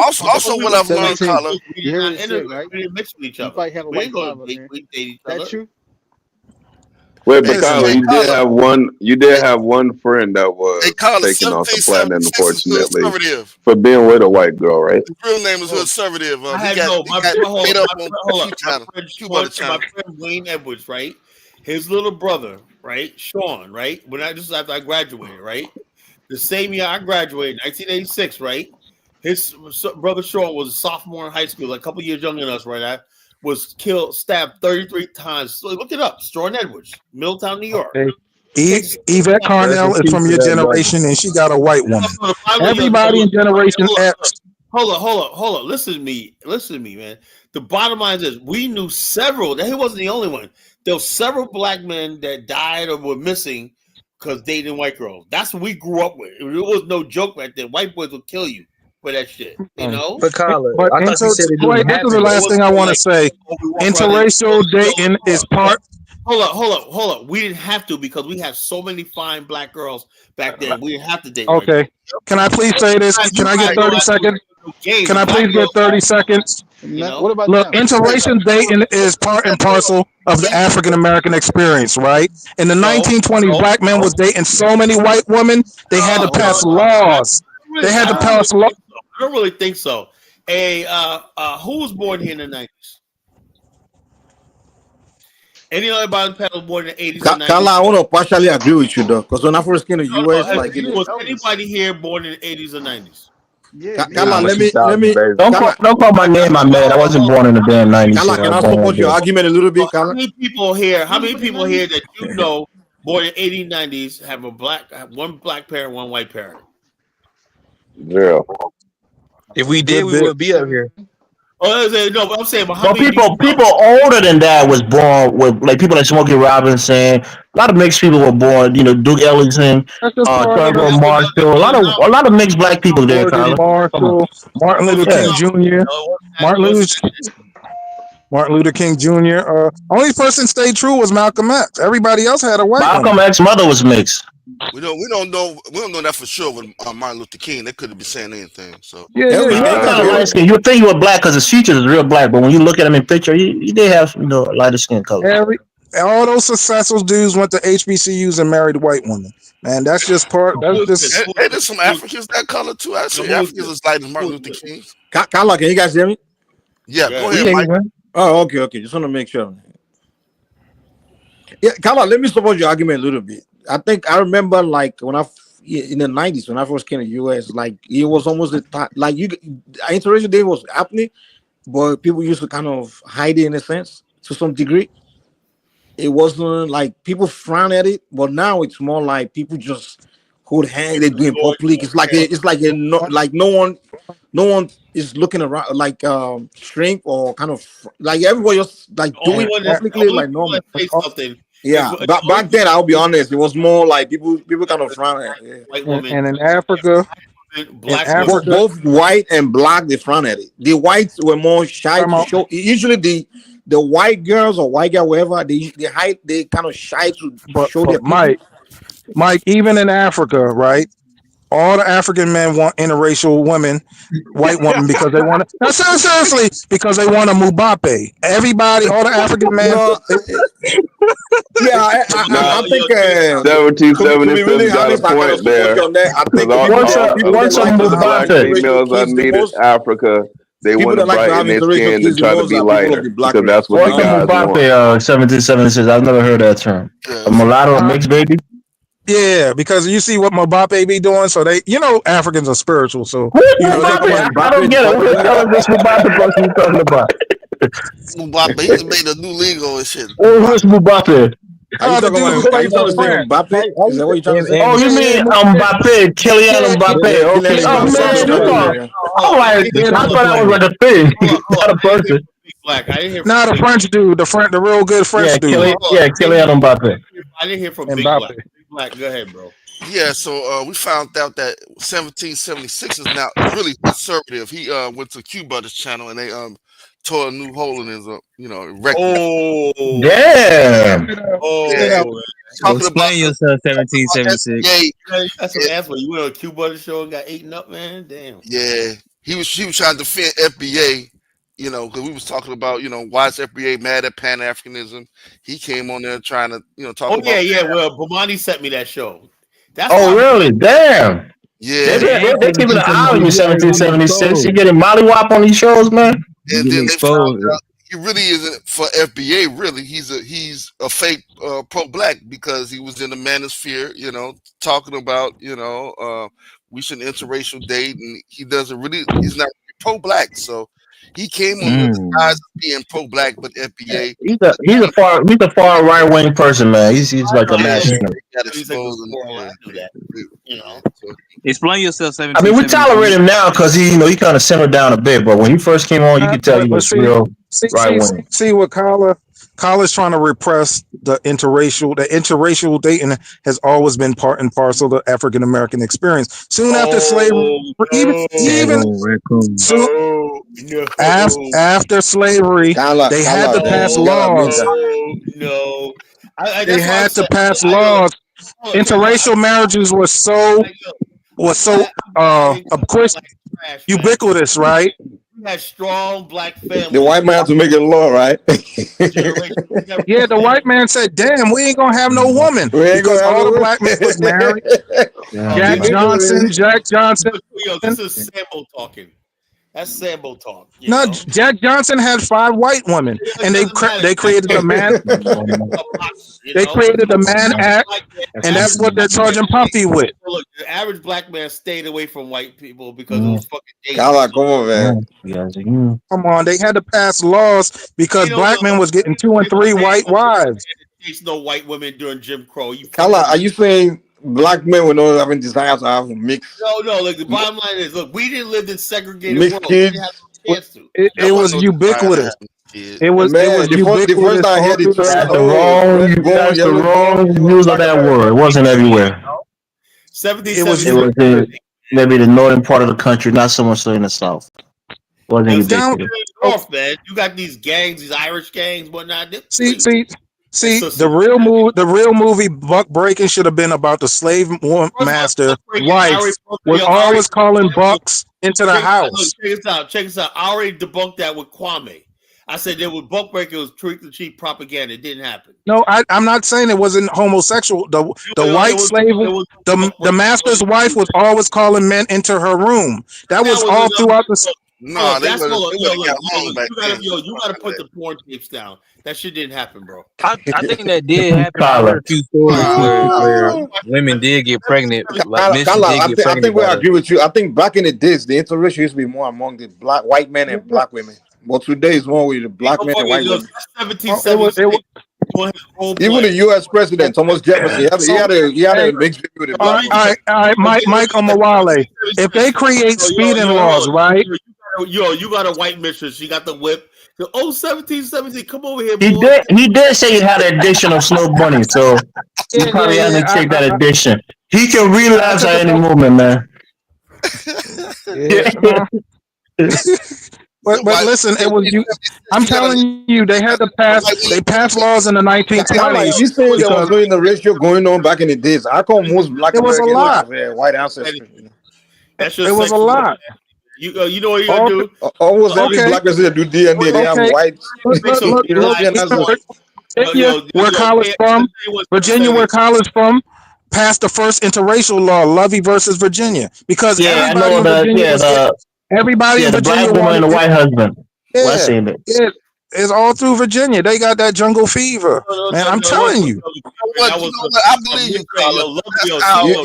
Also, what I've learned, Kala, we didn't mix with each other. We didn't go to date each other. That's true. Wait, but Kyla, you did have one. You did have one friend that was taking off the planet, unfortunately, for being with a white girl, right? His real name is Conservative. My friend Wayne Edwards, right? His little brother, right? Sean, right? This is after I graduated, right? The same year I graduated, 1986, right? His brother Sean was a sophomore in high school, a couple years younger than us, right? I was stabbed 33 times. So look it up. Sean Edwards, Middletown, New York. Yvette Carnell is from your generation, and she got a white woman. Everybody in Generation X. Hold on. Listen to me, man. The bottom line is we knew several. He wasn't the only one. There were several black men that died or were missing because dating white girls. That's what we grew up with. It was no joke back then. White boys would kill you for that shit. You know. But Carla, But I thought you said it wait, didn't this is happen the though. last thing I want to say. Interracial dating is part. Hold up. We didn't have to because we had so many fine black girls back then. We didn't have to date. Okay. Can I please say this? Can I get 30 seconds? Can I please get 30 seconds? What about Look, interracial dating is part and parcel of the African American experience, right? In the 1920s, black men was dating so many white women, they had to pass laws. They had to pass laws. I don't really think so. Hey, who was born here in the 90s? Any other panel born in the 80s or 90s? Carla, I want to partially agree with you though, because when I first came to the US, was anybody here born in the 80s or 90s? Yeah, Carla, let me don't call my name, my man. I wasn't born in the damn 90s. Carla, can I support your argument a little bit, Carla? How many people here that you know born in the 80s, 90s have one black parent, one white parent? Zero. If we did, we would be up here. No, but I'm saying, but how many people older than that was born with, like, people like Smokey Robinson. A lot of mixed people were born. You know, Duke Ellington, Thurgood Marshall. A lot of mixed black people there. Marshall, Martin Luther King Jr. Martin Luther King Jr. Only person stayed true was Malcolm X. Everybody else had a white. Malcolm X's mother was mixed. We don't know that for sure with Martin Luther King. They could have been saying anything. So you would think you were black because his features is real black, but when you look at him in picture, he did have lighter skin color. All those successful dudes went to HBCUs and married white women. Man, that's just part. That's just. Hey, there's some Africans that color too. Actually, Africans is light as Martin Luther King. Carla, can you guys hear me? Yeah, go ahead, Mike. Oh, okay. Just want to make sure. Yeah, Carla, let me support your argument a little bit. I remember like when in the 90s when I first came to the US, like it was almost the time like interracial dating was happening, but people used to kind of hide it in a sense to some degree. It wasn't like people frown at it, but now it's more like people just hold hands, they do in public. No one is looking around like shrink or kind of like everybody just like doing it publicly like normal. Yeah, back then I'll be honest, it was more like people kind of frown at it. And in Africa, both white and black they frown at it. The whites were more shy to show. Usually the white girls or white guy whatever they kind of shy to show their Mike, even in Africa, right? All the African men want interracial women, white women, because they want to. No, seriously, because they want a Mubape. Everybody, all the African men. I think 1777 got a point there. I think once the black females I needed Africa, they want to brighten their skin to try to be lighter because that's what the guys want. 1776. I've never heard that term. A mulatto, a mixed baby. Yeah, because you see what Mbappe be doing, so they, Africans are spiritual. So I don't get it. What the hell is this Mbappe person you talking about? Mbappe, he just made a new league on shit. Who's Mbappe? Are you talking about Mbappe? Is that what you're trying to say? Oh, you mean Mbappe, Kylian Mbappe? Okay. Oh man, I'm like, I thought that was like a thing, not a person. Not a French dude, the real good French dude. Kylian Mbappe. I didn't hear from Big Black. Black, go ahead, bro. Yeah, so we found out that 1776 is now really conservative. He went to Q-Buddy's channel and they tore a new hole in his record. Oh damn! Talking about yourself, 1776. That's an answer. You went on Q-Buddy show and got eaten up, man. Damn. Yeah, he was trying to defend FBA. Because we was talking about, why is FBA mad at pan-Africanism? He came on there trying to, talk about. Yeah. Well, Bomani sent me that show. Really? Damn. Yeah. They're keeping an eye on you, 1776. You getting mollywop on these shows, man? And then they found out he really isn't for FBA. Really, he's a fake pro-black because he was in the manosphere, talking about, we should interracial date, and he's not pro-black, so. He came on with the guys being pro-black, but FBA. He's a far right wing person, man. He's like a national. Explain yourself, 1776. I mean, we tolerate him now because he kind of simmered down a bit. But when he first came on, you could tell he was real right wing. See what Carla College trying to repress the interracial dating has always been part and parcel of the African American experience. Soon after slavery, after slavery, they had to pass laws. They had to pass laws. Interracial marriages were so of course ubiquitous, right? You had strong black families. The white man had to make a law, right? Yeah, the white man said, "Damn, we ain't gonna have no woman because all the black men was married." Jack Johnson. Yo, this is Sambo talking. That's Sambo talk. No, Jack Johnson had 5 white women, and they created the man. They created the Mann Act, and that's what they're charging Puffy with. Look, the average black man stayed away from white people because it was fucking dangerous. Come on, man. Come on, they had to pass laws because black men was getting 2 and 3 white wives. There's no white women during Jim Crow. Kala, are you saying black men were not having desire to have a mix? No. Look, the bottom line is, look, we didn't live in segregated mixed world. kids. We didn't have a chance to. It was ubiquitous. It was ubiquitous. The first time I heard it, the wrong use of that word. It wasn't everywhere. It was in maybe the northern part of the country, not so much so in the south. Wasn't ubiquitous. North, man. You got these gangs, these Irish gangs, whatnot. See, the real movie Buck Breaking should have been about the slave master wife was always calling bucks into the house. Check this out. I already debunked that with Kwame. I said there was Buck Breaking was trick or treat propaganda. It didn't happen. No, I'm not saying it wasn't homosexual. The white slave, the master's wife was always calling men into her room. That was all throughout the. No, you gotta put the porn tapes down. That shit didn't happen, bro. I think that did happen. I heard a few stories where women did get pregnant. I think we agree with you. I think back in the days, the interracial used to be more among the white men and black women. But today is more with the black men and white women. 1776. Even the U.S. president, Thomas Jefferson, he had a mixed view with the black women. All right, Mike Omawale. If they create speeding laws, right? You got a white mistress. She got the whip. 1717. Come over here, boy. He did say he had an addiction of Snow Bunny, so he probably hasn't checked that addiction. He can relapse at any moment, man. But listen, it was you. I'm telling you, they had to pass. They passed laws in the 1920s. You saying there was no interracial going on back in the days? I call most black Americans have white ancestry. It was a lot. You know what you're gonna do? Almost every black person that do DNA, they have white. Where college from? Virginia, where college from? Passed the first interracial law, Lovey versus Virginia, because everybody in Virginia everybody in Virginia the black woman and the white husband. Yeah, it's all through Virginia. They got that jungle fever, man. I'm telling you. I believe you, Carla.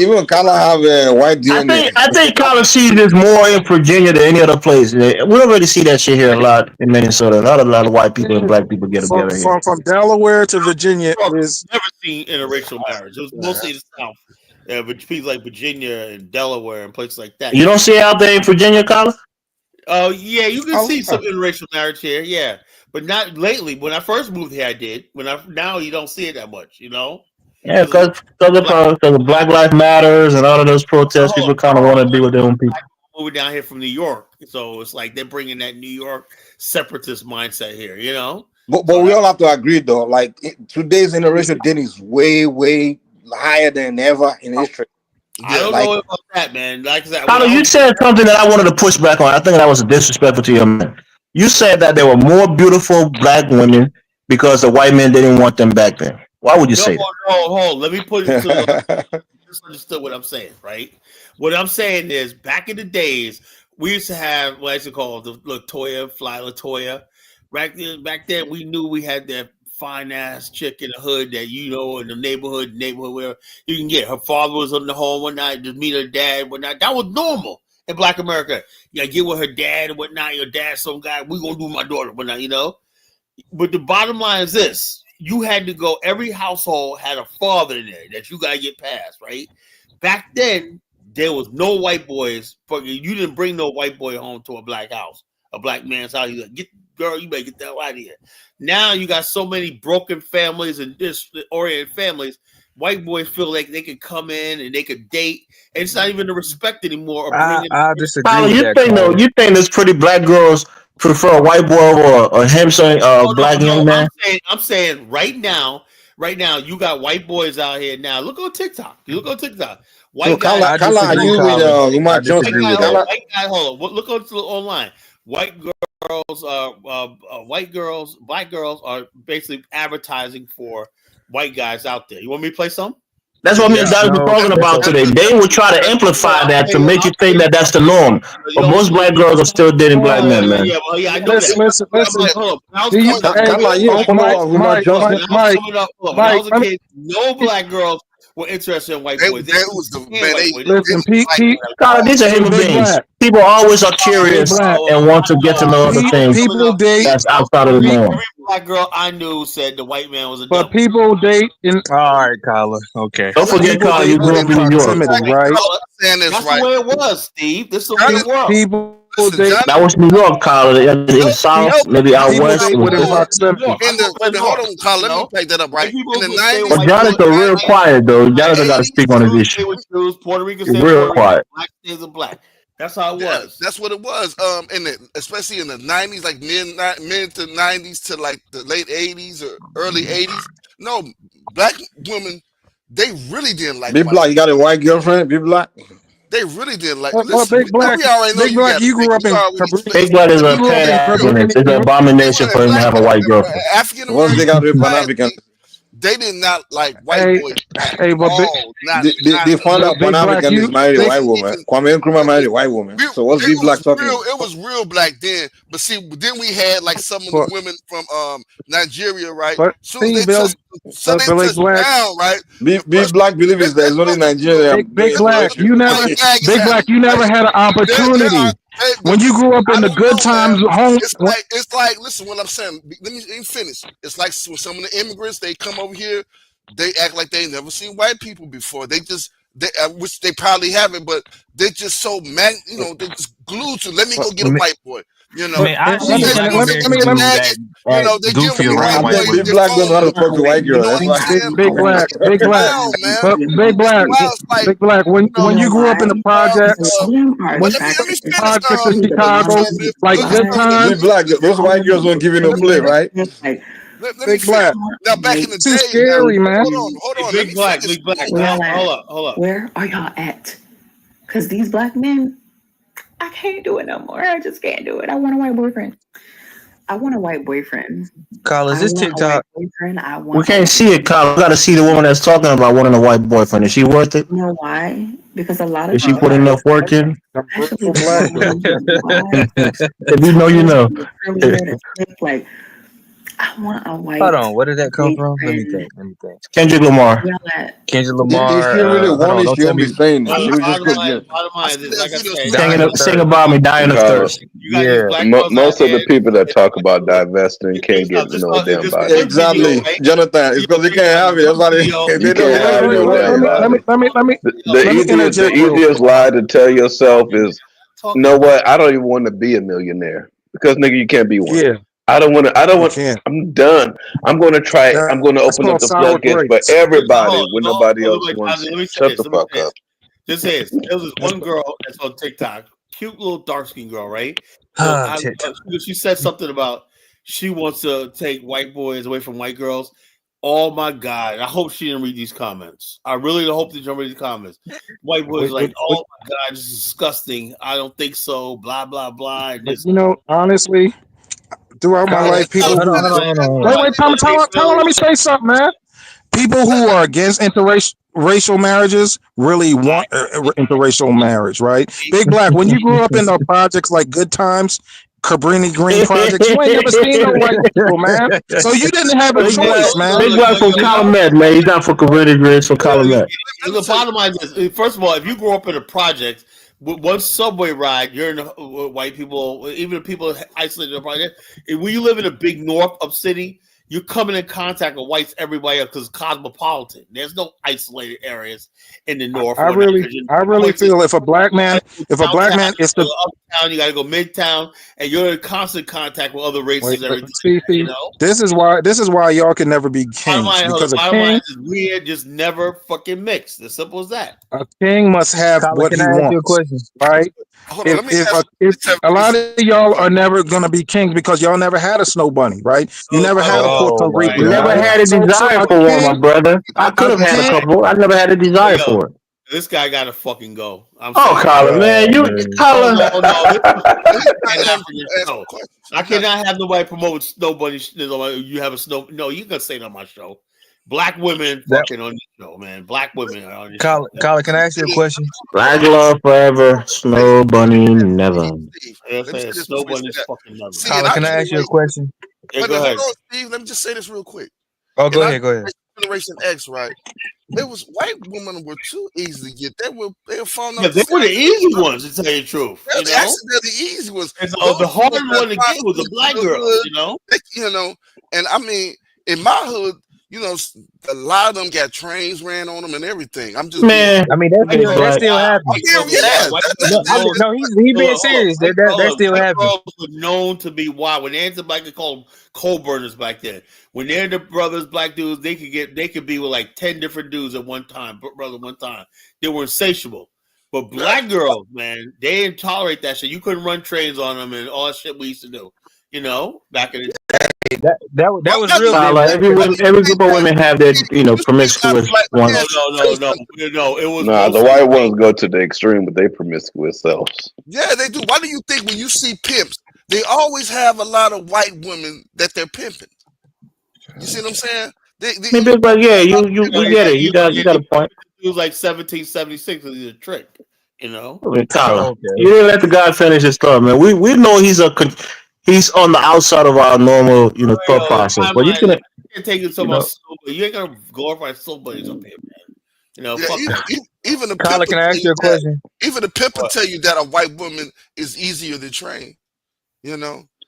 Even Carla have a white DNA. I think college season is more in Virginia than any other place. We already see that shit here a lot in Minnesota. A lot of white people and black people get together here. From Delaware to Virginia is never seen interracial marriage. It was mostly the South. Yeah, but people like Virginia and Delaware and places like that. You don't see it out there in Virginia, Colin? Oh, yeah, you can see some interracial marriage here, yeah. But not lately. When I first moved here, I did. Now you don't see it that much, you know? Yeah, because of Black Lives Matters and all of those protests, people kind of want to be with their own people. Moving down here from New York. So it's like they're bringing that New York separatist mindset here, you know? But we all have to agree, though, like today's interracial dating is way, way higher than ever in history. I don't know about that, man. Like that, Tyler, you said something that I wanted to push back on. I think that was disrespectful to you, man. You said that there were more beautiful black women because the white men didn't want them back then. Why would you say that? Hold. Let me put it to you. Misunderstood what I'm saying, right? What I'm saying is, back in the days, we used to have what I used to call the Latoya, Fly Latoya. Back then, we knew we had that fine ass chick in the hood that in the neighborhood where you can get. Her father was on the home one night, just meet her dad, whatnot. That was normal in Black America. Yeah, get with her dad and whatnot. Your dad's some guy. We gonna do my daughter, whatnot. But the bottom line is this: you had to go. Every household had a father in there that you gotta get past, right? Back then, there was no white boys. You didn't bring no white boy home to a black house. a black man's house. You like, girl, you better get that out of here. Now you got so many broken families and disoriented families. White boys feel like they can come in and they could date, and it's not even the respect anymore. Or I disagree with you that. think though? You think there's pretty black girls prefer a white boy or a handsome black young man? I'm saying right now, you got white boys out here now. Look on TikTok. White guys. Kala, are you with Umar Johnson? White guy, hold on. Look online. White girls, black girls are basically advertising for white guys out there. You want me to play some? That's what me and Donnie were talking about today. They would try to amplify that to make you think that that's the norm. But most black girls are still dating black men, man. Yeah, I know that. Listen. Kala, you don't follow Umar Johnson? When I was a kid, no black girls were interested in white boys. These are human beings. People always are curious and want to get to know other things that's outside of the norm. Every black girl I knew said the white man was a but devil. people date in. All right, Kyla. Okay. Don't forget, Kyla, you grew up in New York, right? That's the way it was, Steve. This is the way it was. People. That was New York, Kyla. In the South, maybe out west. Hold on, Kyle, let me take that up, right? In the 90s, but Jonathan real quiet, though. Jonathan got to speak on his issue. Puerto Rican real quiet. Black stays are black. That's how it was. That's what it was. Especially in the 90s, like mid to 90s to like the late 80s or early 80s. No, black women, they really didn't like. Big black, you got a white girlfriend? Big black. They really did like. Big black. You grew up in. Big black is a pan-Africanist. It's an abomination for him to have a white girlfriend. African Once they got to pan-African, they did not like white boys. They found out pan-African is married a white woman. Kwame Nkrumah married a white woman. So what's Big black talking? It was real black then, but see, then we had like some of the women from Nigeria, right? So they touched down, right? Big black believe is there's only Nigeria. Big black, you never had an opportunity. When you grew up in the good times, home. It's like, listen, what I'm saying. Let me finish. It's like when some of the immigrants, they come over here, they act like they never seen white people before. Which they probably haven't, but they're just so they're just glued to. Let me go get a white boy. You know, they give me white Big black don't know how to talk to white girls. Big black. When you grew up in the projects, projects in Chicago, like good times. Big black, those white girls don't give you no play, right? Big black. Now back in the day, scary, man. Hold on. Big black. Hold up. Where are y'all at? Because these black men, I can't do it no more. I just can't do it. I want a white boyfriend. Kyle, is this TikTok? We can't see it, Kyle. We got to see the woman that's talking about wanting a white boyfriend. Is she worth it? You know why? Because a lot of. Is she putting enough work in? If you know, you know. Like, I want a white. Hold on, where did that come from? Let me think. Kendrick Lamar. Kendrick Lamar. If she really wanted, she'll be saying. Sing about me dying of thirst. Most of the people that talk about divesting can't get no damn body. Exactly, Jonathan. It's because they can't have it. That's why they don't have it. The easiest lie to tell yourself is, you know what? I don't even want to be a millionaire because nigga, you can't be one. Yeah. I don't want. I'm done. I'm going to try. I'm going to open up the floodgates for everybody when nobody else wants. Shut the fuck up. There was one girl that's on TikTok, cute little dark skinned girl, right? She said something about she wants to take white boys away from white girls. Oh my God! I hope she didn't read these comments. I really hope that you don't read these comments. White boys like, oh my God, this is disgusting. I don't think so. Blah blah blah. Honestly. Throughout my life, people wait, time, let me say something, man. People who are against interracial marriages really want interracial marriage, right? Big black, when you grew up in the projects like Good Times, Cabrini Green projects, you ain't never seen no white people, man. So you didn't have a choice, man. Big black from Calumet, man. He's not for Cabrini Green, from Calumet. The bottom line is, first of all, if you grow up in a project, one subway ride, you're in white people, even the people isolated in the project. When you live in a big north up city, you're coming in contact with whites everywhere else because it's cosmopolitan. There's no isolated areas in the north. I really feel if a black man is uptown, you got to go midtown, and you're in constant contact with other races every day. See, this is why y'all can never be kings, because a king is weird, just never fucking mix. As simple as that. A king must have what he wants, right? If a lot of y'all are never gonna be kings because y'all never had a snow bunny, right? You never had a Puerto Rican. You never had a desire for one, my brother. I could have had a couple. I never had a desire for it. This guy got to fucking go. Colin, man, Colin. I cannot have nobody promote snow bunny. You have a snow. No, you can say it on my show. Black women fucking on this show, man. Black women are on this show. Colin, can I ask you a question? Black love forever, snow bunny never. Snow bunny's fucking never. Colin, can I ask you a question? Yeah, go ahead. Steve, let me just say this real quick. Oh, go ahead. Generation X, right? It was white women were too easy to get. They were falling. Yeah, they were the easy ones, to tell you the truth. They're the easy ones. The hard one to get was the black girls, you know. And I mean, in my hood, a lot of them got trains ran on them and everything. I'm just man. I mean, that still happens. No, he's being serious. That still happens. Were known to be wild. When they black, they called them coal burners back then. When they're the brothers, black dudes, they could be with like 10 different dudes at one time. They were insatiable. But black girls, man, they didn't tolerate that shit. You couldn't run trains on them and all that shit we used to do. Back in the day. That was real. Like every group of women have their promiscuous ones. No. It was the white ones go to the extreme with their promiscuous selves. Yeah, they do. Why do you think when you see pimps, they always have a lot of white women that they're pimping? You see what I'm saying? Maybe it's like, we get it. You got a point. It was like 1776 was a trick. I mean, Colin, you didn't let the guy finish his thought, man. We know he's on the outside of our normal, thought process. But you can't take it so much. You ain't gonna glorify soul buddies up here, man. Even the Colin, can I ask you a question? Even the pimp will tell you that a white woman is easier to train.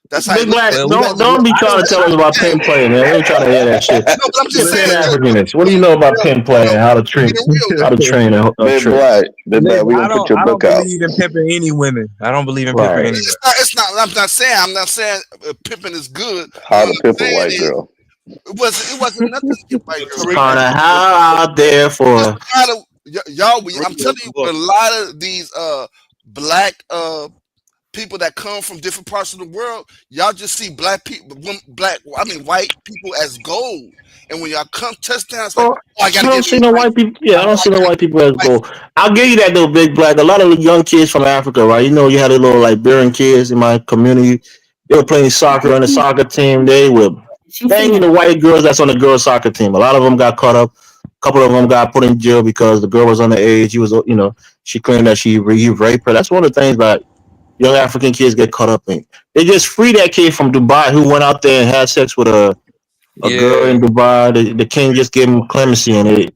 That's how. Don't be trying to tell us about pin playing, man. We ain't trying to hear that shit. No, but I'm just saying. Pan-Africanism. What do you know about pin playing? How to train? Black. We put your book out. I don't believe in pimping any women. I don't believe in pimping any. It's not. I'm not saying pimping is good. How to pimp a white girl. It wasn't nothing to get white girls. Kind of how out there for y'all. I'm telling you, a lot of these black people that come from different parts of the world, y'all just see white people as gold. And when y'all come touchdowns, like, I don't see no white people. Yeah, I don't see no white people as gold. I'll give you that though, Big Black. A lot of young kids from Africa, right? You had a little Liberian kids in my community. They were playing soccer on the soccer team. They were banging the white girls that's on the girls soccer team. A lot of them got caught up. A couple of them got put in jail because the girl was underage. He was, she claimed that he raped her. That's one of the things that young African kids get caught up in. They just freed that kid from Dubai who went out there and had sex with a girl in Dubai. The king just gave him clemency and it.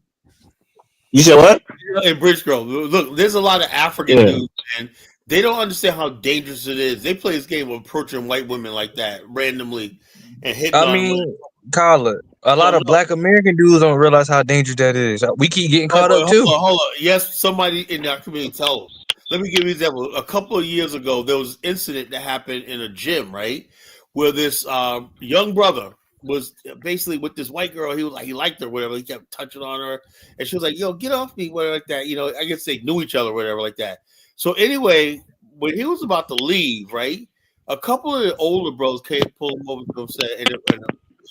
You said what? In Bridge Grove. Look, there's a lot of African dudes, and they don't understand how dangerous it is. They play this game of approaching white women like that randomly and hitting on them. Carla, a lot of black American dudes don't realize how dangerous that is. We keep getting caught up too. Hold on. Yes, somebody in our community told us. Let me give you an example. A couple of years ago, there was an incident that happened in a gym, right? Where this young brother was basically with this white girl. He was like, he liked her, whatever. He kept touching on her. And she was like, yo, get off me, whatever, like that. I guess they knew each other, whatever, like that. So anyway, when he was about to leave, right? A couple of the older brothers came, pulled him over to him, said, and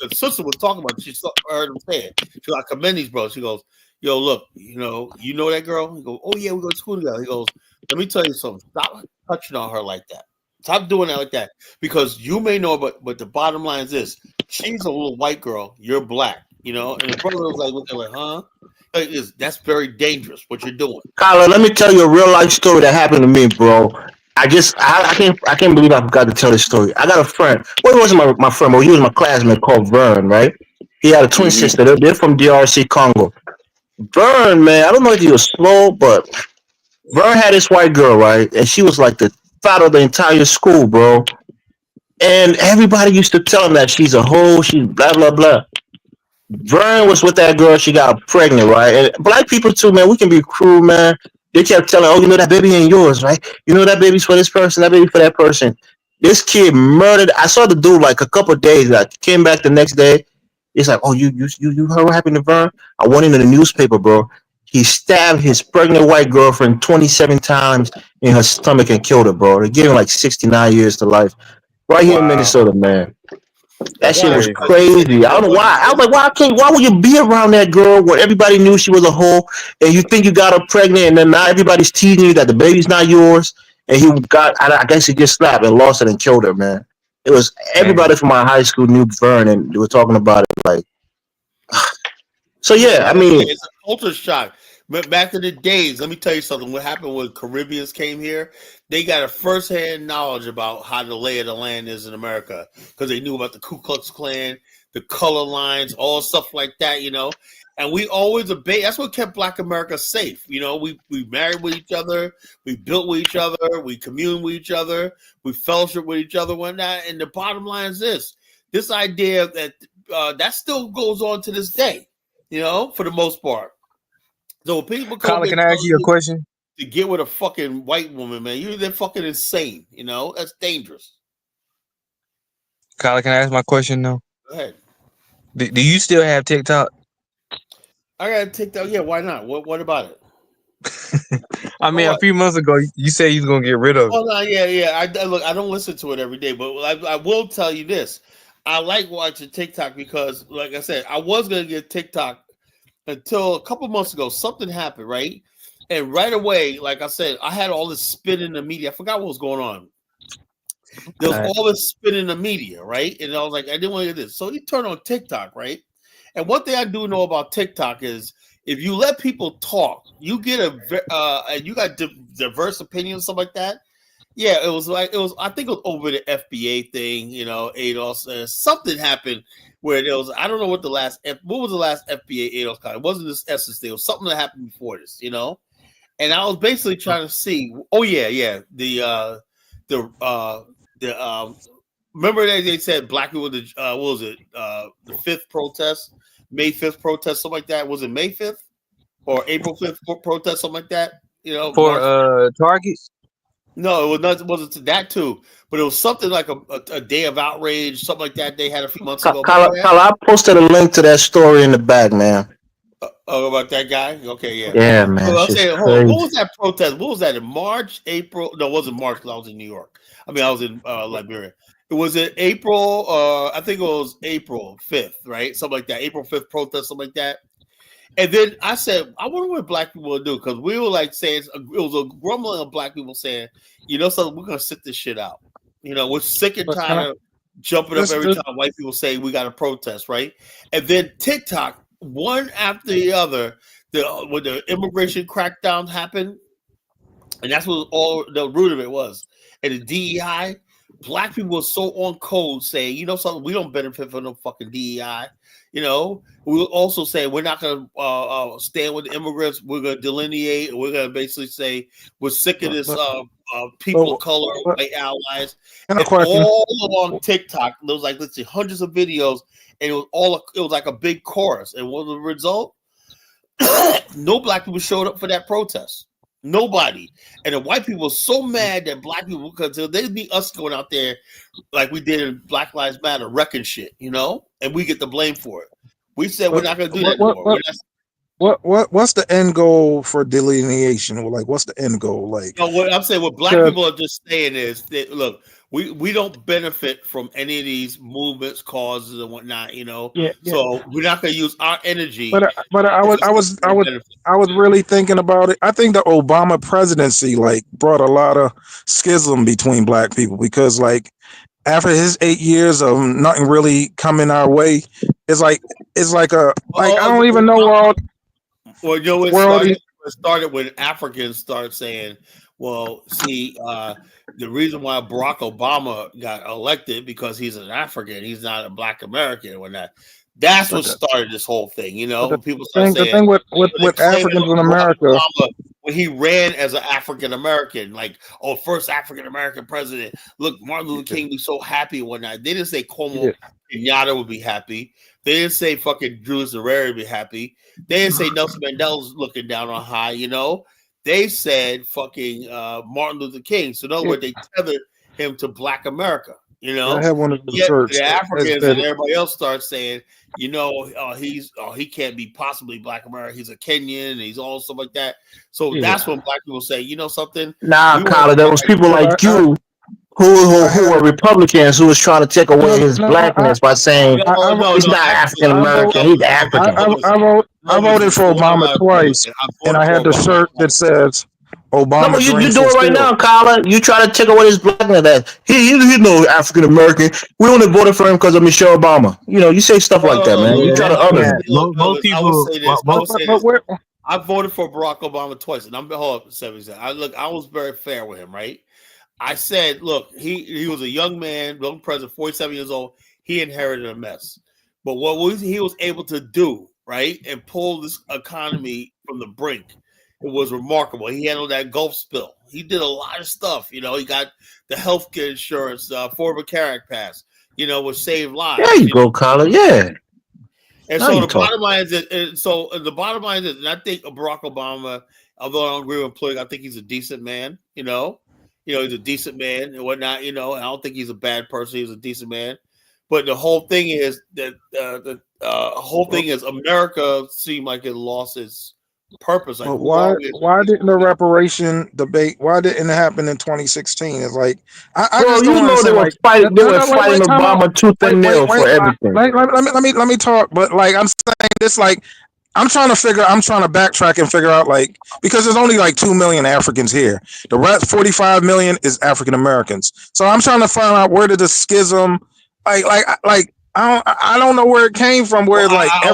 the sister was talking about it. She heard him say it. She was like, I commend these brothers. She goes, yo, look, you know that girl? He goes, oh, yeah, we go to school together. He goes, let me tell you something. Stop touching on her like that. Stop doing that like that. Because you may know, but the bottom line is this. She's a little white girl. You're black, And the brother was like, looking like, huh? That's very dangerous, what you're doing. Kyla, let me tell you a real life story that happened to me, bro. I can't believe I forgot to tell this story. I got a friend. Well, he wasn't my friend, but he was my classmate called Vern, right? He had a twin sister. They're from DRC Congo. Vern, man, I don't know if he was slow, but Vern had this white girl, right? And she was like the thought of the entire school, bro. And everybody used to tell him that she's a hoe, she's blah blah blah. Vern was with that girl, she got pregnant, right? And black people too, man, we can be cruel, man. They kept telling, oh, you know that baby ain't yours, right? You know that baby's for this person, that baby for that person. This kid murdered. I saw the dude like a couple of days. Like came back the next day. It's like, oh, you heard what happened to Vern? I went into the newspaper, bro. He stabbed his pregnant white girlfriend 27 times in her stomach and killed her, bro. They gave him like 69 years to life. Right here in Minnesota, man. That shit was crazy. I don't know why. I was like, why would you be around that girl when everybody knew she was a hoe and you think you got her pregnant and then now everybody's teasing you that the baby's not yours and I guess he just slapped and lost it and killed her, man. It was everybody from my high school knew Vern and they were talking about it like. So yeah, I mean, it's a culture shock. But back in the days, let me tell you something. What happened when Caribbeans came here? They got a first-hand knowledge about how the lay of the land is in America because they knew about the Ku Klux Klan, the color lines, all stuff like that, you know. And we always debate. That's what kept Black America safe. You know, we married with each other, we built with each other, we communed with each other, we fellowship with each other, whatnot. And the bottom line is this idea that that still goes on to this day, you know, for the most part. So people Colin, can I ask you a question? To get with a fucking white woman, man, they're fucking insane. You know, that's dangerous. Colin, can I ask my question though? Go ahead. Do you still have TikTok? I got TikTok. Yeah, why not? What about it? I mean, a few months ago, you said you was gonna get rid of it. Oh no, yeah. Look, I don't listen to it every day, but I will tell you this: I like watching TikTok because, like I said, I was gonna get TikTok until a couple months ago. Something happened, right? And right away, like I said, I had all this spin in the media. I forgot what was going on. There was all this spin in the media, right? And I was like, I didn't want to get this. So you turn on TikTok, right? And one thing I do know about TikTok is if you let people talk, you get and you got diverse opinions, stuff like that. Yeah, it was. I think it was over the FBA thing, you know, ADOS. Something happened where there was, I don't know what was the last FBA ADOS card? It wasn't this Essence thing. It was something that happened before this, you know? And I was basically trying to see, remember they said black people, what was it? The 5th protest, May 5th protest, something like that. Was it May 5th or April 5th protest, something like that? You know, for Target? No, it was not. It wasn't that too, but it was something like a day of outrage, something like that. They had a few months ago. Kyle, I posted a link to that story in the back, man. About that guy? Okay, yeah. Yeah, man. So I said, hold on, what was that protest? What was that in March, April? No, it wasn't March because I was in New York. I mean, I was in Liberia. It was in April. I think it was April 5th, right? Something like that. April 5th protest, something like that. And then I said, I wonder what black people will do because we were like saying it was a grumbling of black people saying, you know, so we're gonna sit this shit out. You know, we're sick and tired of jumping up every time white people say we got to protest, right? And then TikTok, one after the other, when the immigration crackdown happened, and that's what all the root of it was. And the DEI, black people were so on code saying, you know something, we don't benefit from no fucking DEI. You know, we will also say we're not going to stand with the immigrants. We're going to delineate. We're going to basically say we're sick of this people of color, white allies. And all along TikTok, there was like, let's see, hundreds of videos, and it was like a big chorus. And what was the result? No black people showed up for that protest. Nobody. And the white people were so mad that black people, because they'd be us going out there like we did in Black Lives Matter, wrecking shit, you know, and we get the blame for it. We said we're not going to do that anymore. What's the end goal for delineation? Like, what's the end goal? Like, no, what I'm saying, what black people are just saying is that, look, we don't benefit from any of these movements, causes, and whatnot, you know. Yeah. So we're not going to use our energy. But I was really thinking about it. I think the Obama presidency like brought a lot of schism between black people because like after his 8 years of nothing really coming our way, it's like I don't even know where all. Well, you know, it started when Africans started saying, well, see, the reason why Barack Obama got elected because he's an African, he's not a black American or that. That's what started this whole thing. You know, when people start saying the thing with Africans in America, Obama, when he ran as an African American, like, oh, first African American president. Look, Martin Luther King be so happy and whatnot. They didn't say Cuomo Kenyatta would be happy. They didn't say fucking Julius Nyerere would be happy. They didn't say Nelson Mandela's looking down on high. You know, they said fucking Martin Luther King. So in other words, they tethered him to Black America. You know, I have one of the shirts. The Africans and everybody else starts saying, you know, he can't be possibly Black American. He's a Kenyan and he's all stuff like that. So that's when Black people say, you know something. Nah, Colin, there was people like you who were Republicans who was trying to take away his blackness by saying he's not African American, he's African. I voted for Obama twice, and I had the shirt that says Obama. No, you do it right now, Colin. You try to take away his blackness. That he's no African American. We only voted for him because of Michelle Obama. You know, you say stuff like that, man. You try to other. Most people. I voted for Barack Obama twice, and hold up, 7. I was very fair with him, right? I said, look, he was a young man, young president, 47 years old. He inherited a mess, but what he was able to do, right, and pull this economy from the brink. It was remarkable. He handled that Gulf spill. He did a lot of stuff. You know, he got the healthcare insurance, Affordable Care Act passed, you know, which saved lives. There you go, Colin. Yeah. And so the bottom line is that, and I think Barack Obama, although I don't agree with him, I think he's a decent man, you know, he's a decent man and whatnot, you know, I don't think he's a bad person. He's a decent man. But the whole thing is that America seemed like it lost its purpose. Like, why didn't the reparation debate? Why didn't it happen in 2016? It's like I just don't know they were fighting. They were fighting Obama tooth and nail for everything. Let me talk. But like I'm saying this, like I'm trying to backtrack and figure out, like, because there's only like 2 million Africans here. The rest 45 million is African Americans. So I'm trying to find out where did the schism I don't know where it came from. Where I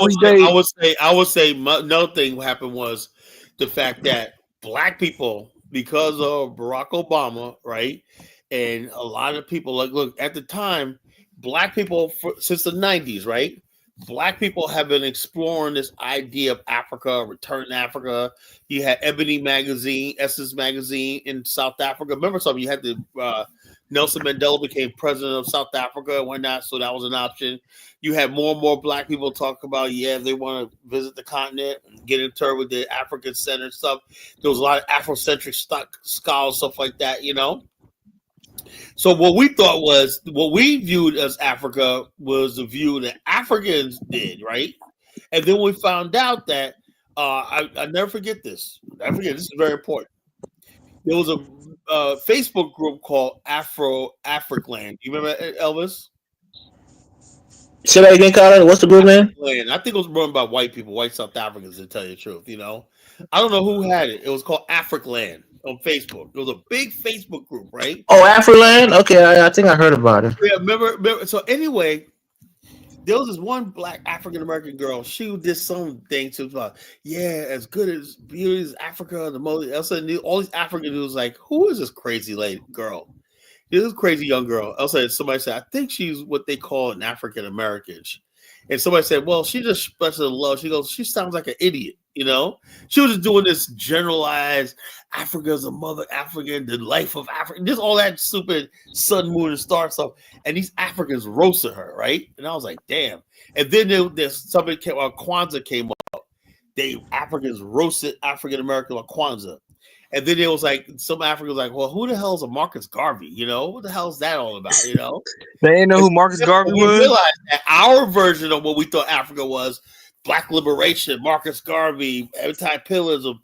would say another thing happened was the fact that Black people, because of Barack Obama, right, and a lot of people look at the time, Black people since the 90s, right, Black people have been exploring this idea of Africa, return to Africa. You had Ebony magazine, Essence magazine in South Africa. Remember something? You had the Nelson Mandela became president of South Africa and whatnot, so that was an option. You had more and more Black people talk about, they want to visit the continent and get in touch with the African Center stuff. There was a lot of Afrocentric scholars, stuff like that, you know. So what we viewed as Africa was the view that Africans did, right? And then we found out that I never forget this. This is very important. There was a Facebook group called Africland. You remember Elvis? Say that again, Colin. What's the group name? I think it was run by white people, white South Africans, to tell you the truth. You know, I don't know who had it. It was called Africland on Facebook. It was a big Facebook group, right? Oh, Afriland. Okay, I think I heard about it. Yeah, remember. So anyway, there was this one Black African American girl. She did some thing to about, as good as beauty as Africa, the most. All these African dudes like, who is this crazy lady girl? This crazy young girl. Somebody said, I think she's what they call an African American. And somebody said, well, she just special love. She goes, she sounds like an idiot, you know? She was just doing this generalized Africa's a mother African, the life of Africa, just all that stupid sun, moon, and star stuff. And these Africans roasted her, right? And I was like, damn. And then somebody came, Kwanzaa came up. Africans roasted African American on Kwanzaa. And then it was like some Africans like, well, who the hell is a Marcus Garvey? You know, what the hell is that all about? You know, they didn't know who Marcus Garvey was. We realized that our version of what we thought Africa was, Black liberation, Marcus Garvey, anti-pillism,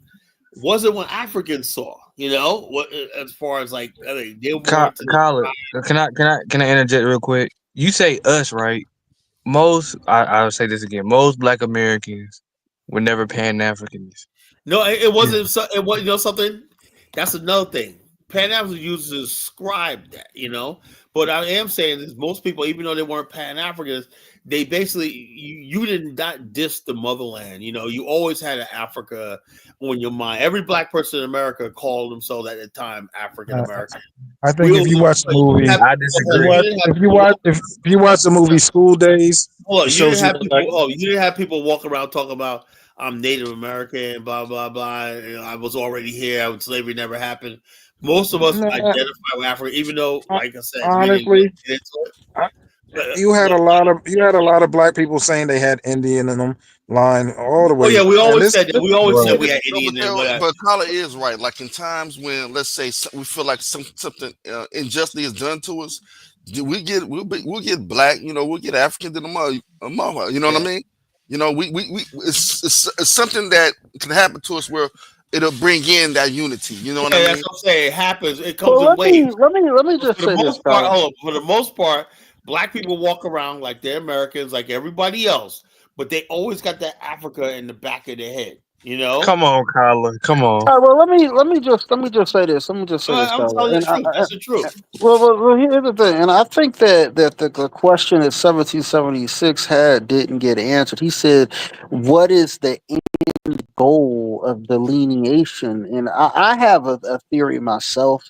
wasn't what Africans saw. You know, as far as like they were. Colin, can I interject real quick? You say us, right? I'll say this again. Most Black Americans were never pan-Africanists. No, it wasn't. It was, you know something. That's another thing. Pan-Africanism uses to describe that, But I am saying is most people, even though they weren't Pan-Africanists, they basically you did not diss the motherland. You always had an Africa on your mind. Every black person in America called themselves at the time African American. I think if you watch the movie, I disagree. If you watch the movie School Days, hold on, it you shows didn't have like, people. You didn't have people walk around talking about I'm Native American, blah blah blah. I was already here. Slavery never happened. Most of us identify with Africa, even though, like I said, honestly, we didn't get into it. you had a lot of black people saying they had Indian in them, line all the way. Oh yeah, we always said that. We always said we had Indian in them. But Carla is right. Like in times when, let's say, we feel like something unjustly is done to us, we'll get black. We'll get African to the mother. You know what I mean? We it's something that can happen to us where it'll bring in that unity. You know what I mean? That's what I'm saying. It happens. It comes in waves. Let me just say this. For the most part, black people walk around like they're Americans, like everybody else, but they always got that Africa in the back of their head. Come on, Colin. Come on. All right, well, let me just say this. I'm telling the truth. That's the truth. Well, here's the thing, and I think that the question that 1776 didn't get answered. He said, "What is the end goal of delineation?" And I have a theory myself,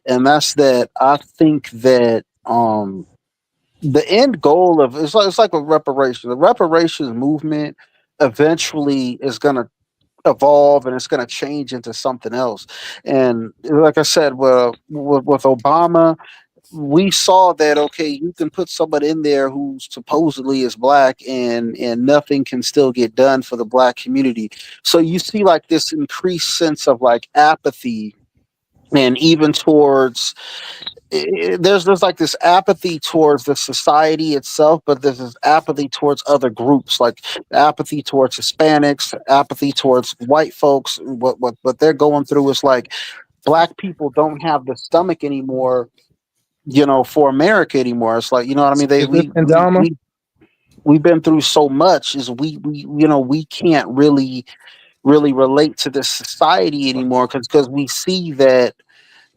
and that's that I think that the end goal of it's like a reparation. The reparations movement eventually is going to evolve and it's going to change into something else. And like I said, with Obama, we saw that, okay, you can put somebody in there who supposedly is black and nothing can still get done for the black community. So you see like this increased sense of like apathy, and even towards there's like this apathy towards the society itself, but there's this apathy towards other groups, like apathy towards Hispanics, apathy towards white folks. What they're going through is like black people don't have the stomach anymore, for America anymore. It's like, what I mean? We've been through so much, is we can't really relate to this society anymore because we see that,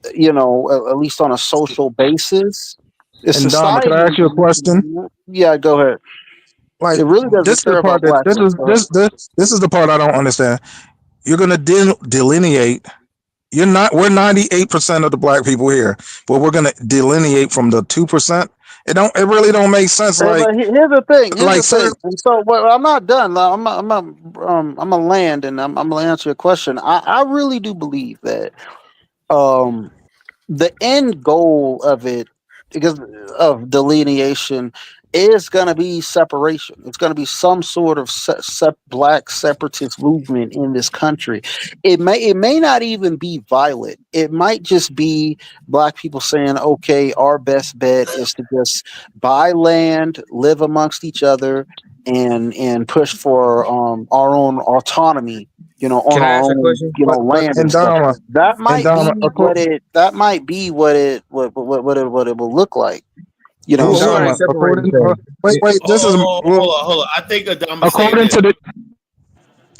at least on a social basis. And Dom, can I ask you a question? Yeah, go ahead. Like, it really doesn't this is care the part about that this is the part I don't understand. You're gonna delineate. We're 98% of the black people here, but we're gonna delineate from the 2%. It really don't make sense. But here's the thing. And so, I'm not done. I'm gonna land, and I'm gonna answer your question. I really do believe that the end goal of it, because of delineation, is going to be separation. It's going to be some sort of black separatist movement in this country. It may not even be violent. It might just be black people saying, okay, our best bet is to just buy land, live amongst each other, and push for our own autonomy, on our own, land and stuff. That might be what it will look like. Wait, this is hold on. I think according to the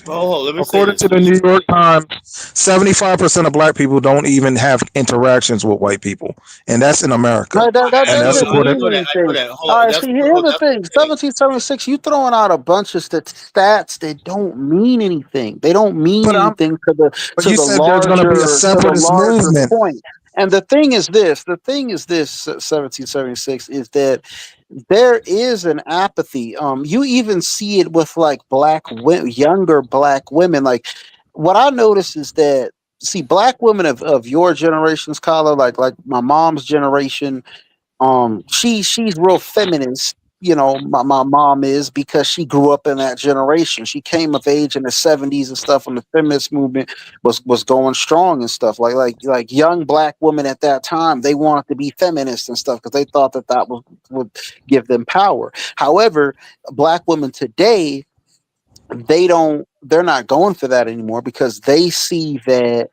according to the New York Times, 75% of black people don't even have interactions with white people, and that's in America. Right, that doesn't mean anything. All right, see, here's the thing: 1776. You throwing out a bunch of stats that don't mean anything. They don't mean anything to the larger point. And the thing is this: 1776 is that there is an apathy. You even see it with like younger black women. Like, what I notice is that, see, black women of your generation, Scholar, like my mom's generation, she's real feminist. My mom is, because she grew up in that generation. She came of age in the 70s and stuff, and the feminist movement was going strong and stuff. Like young black women at that time, they wanted to be feminists and stuff because they thought that would give them power. However, black women today, they're not going for that anymore, because they see that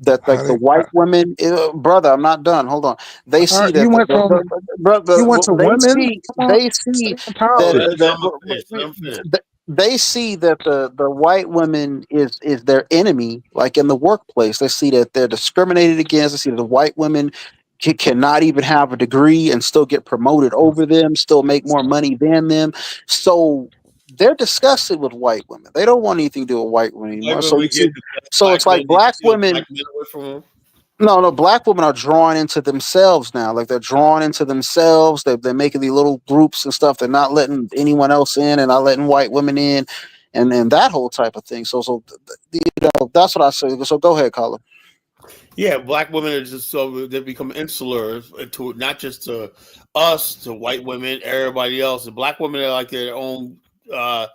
like the white women, brother, I'm not done. Hold on. They see that they see that the white women is their enemy, like in the workplace. They see that they're discriminated against. They see that the white women cannot even have a degree and still get promoted over them, still make more money than them. So they're disgusted with white women. They don't want anything to do with white women White anymore. So women you see, get the best so it's black like men. They black steal women. black men away from them. No, black women are drawn into themselves now. Like they're drawn into themselves. They're making these little groups and stuff. They're not letting anyone else in and not letting white women in, and that whole type of thing. So that's what I say. So go ahead, Colin. Yeah, black women are just so they become insular to not just to us, to white women, everybody else. And black women are like their own uh,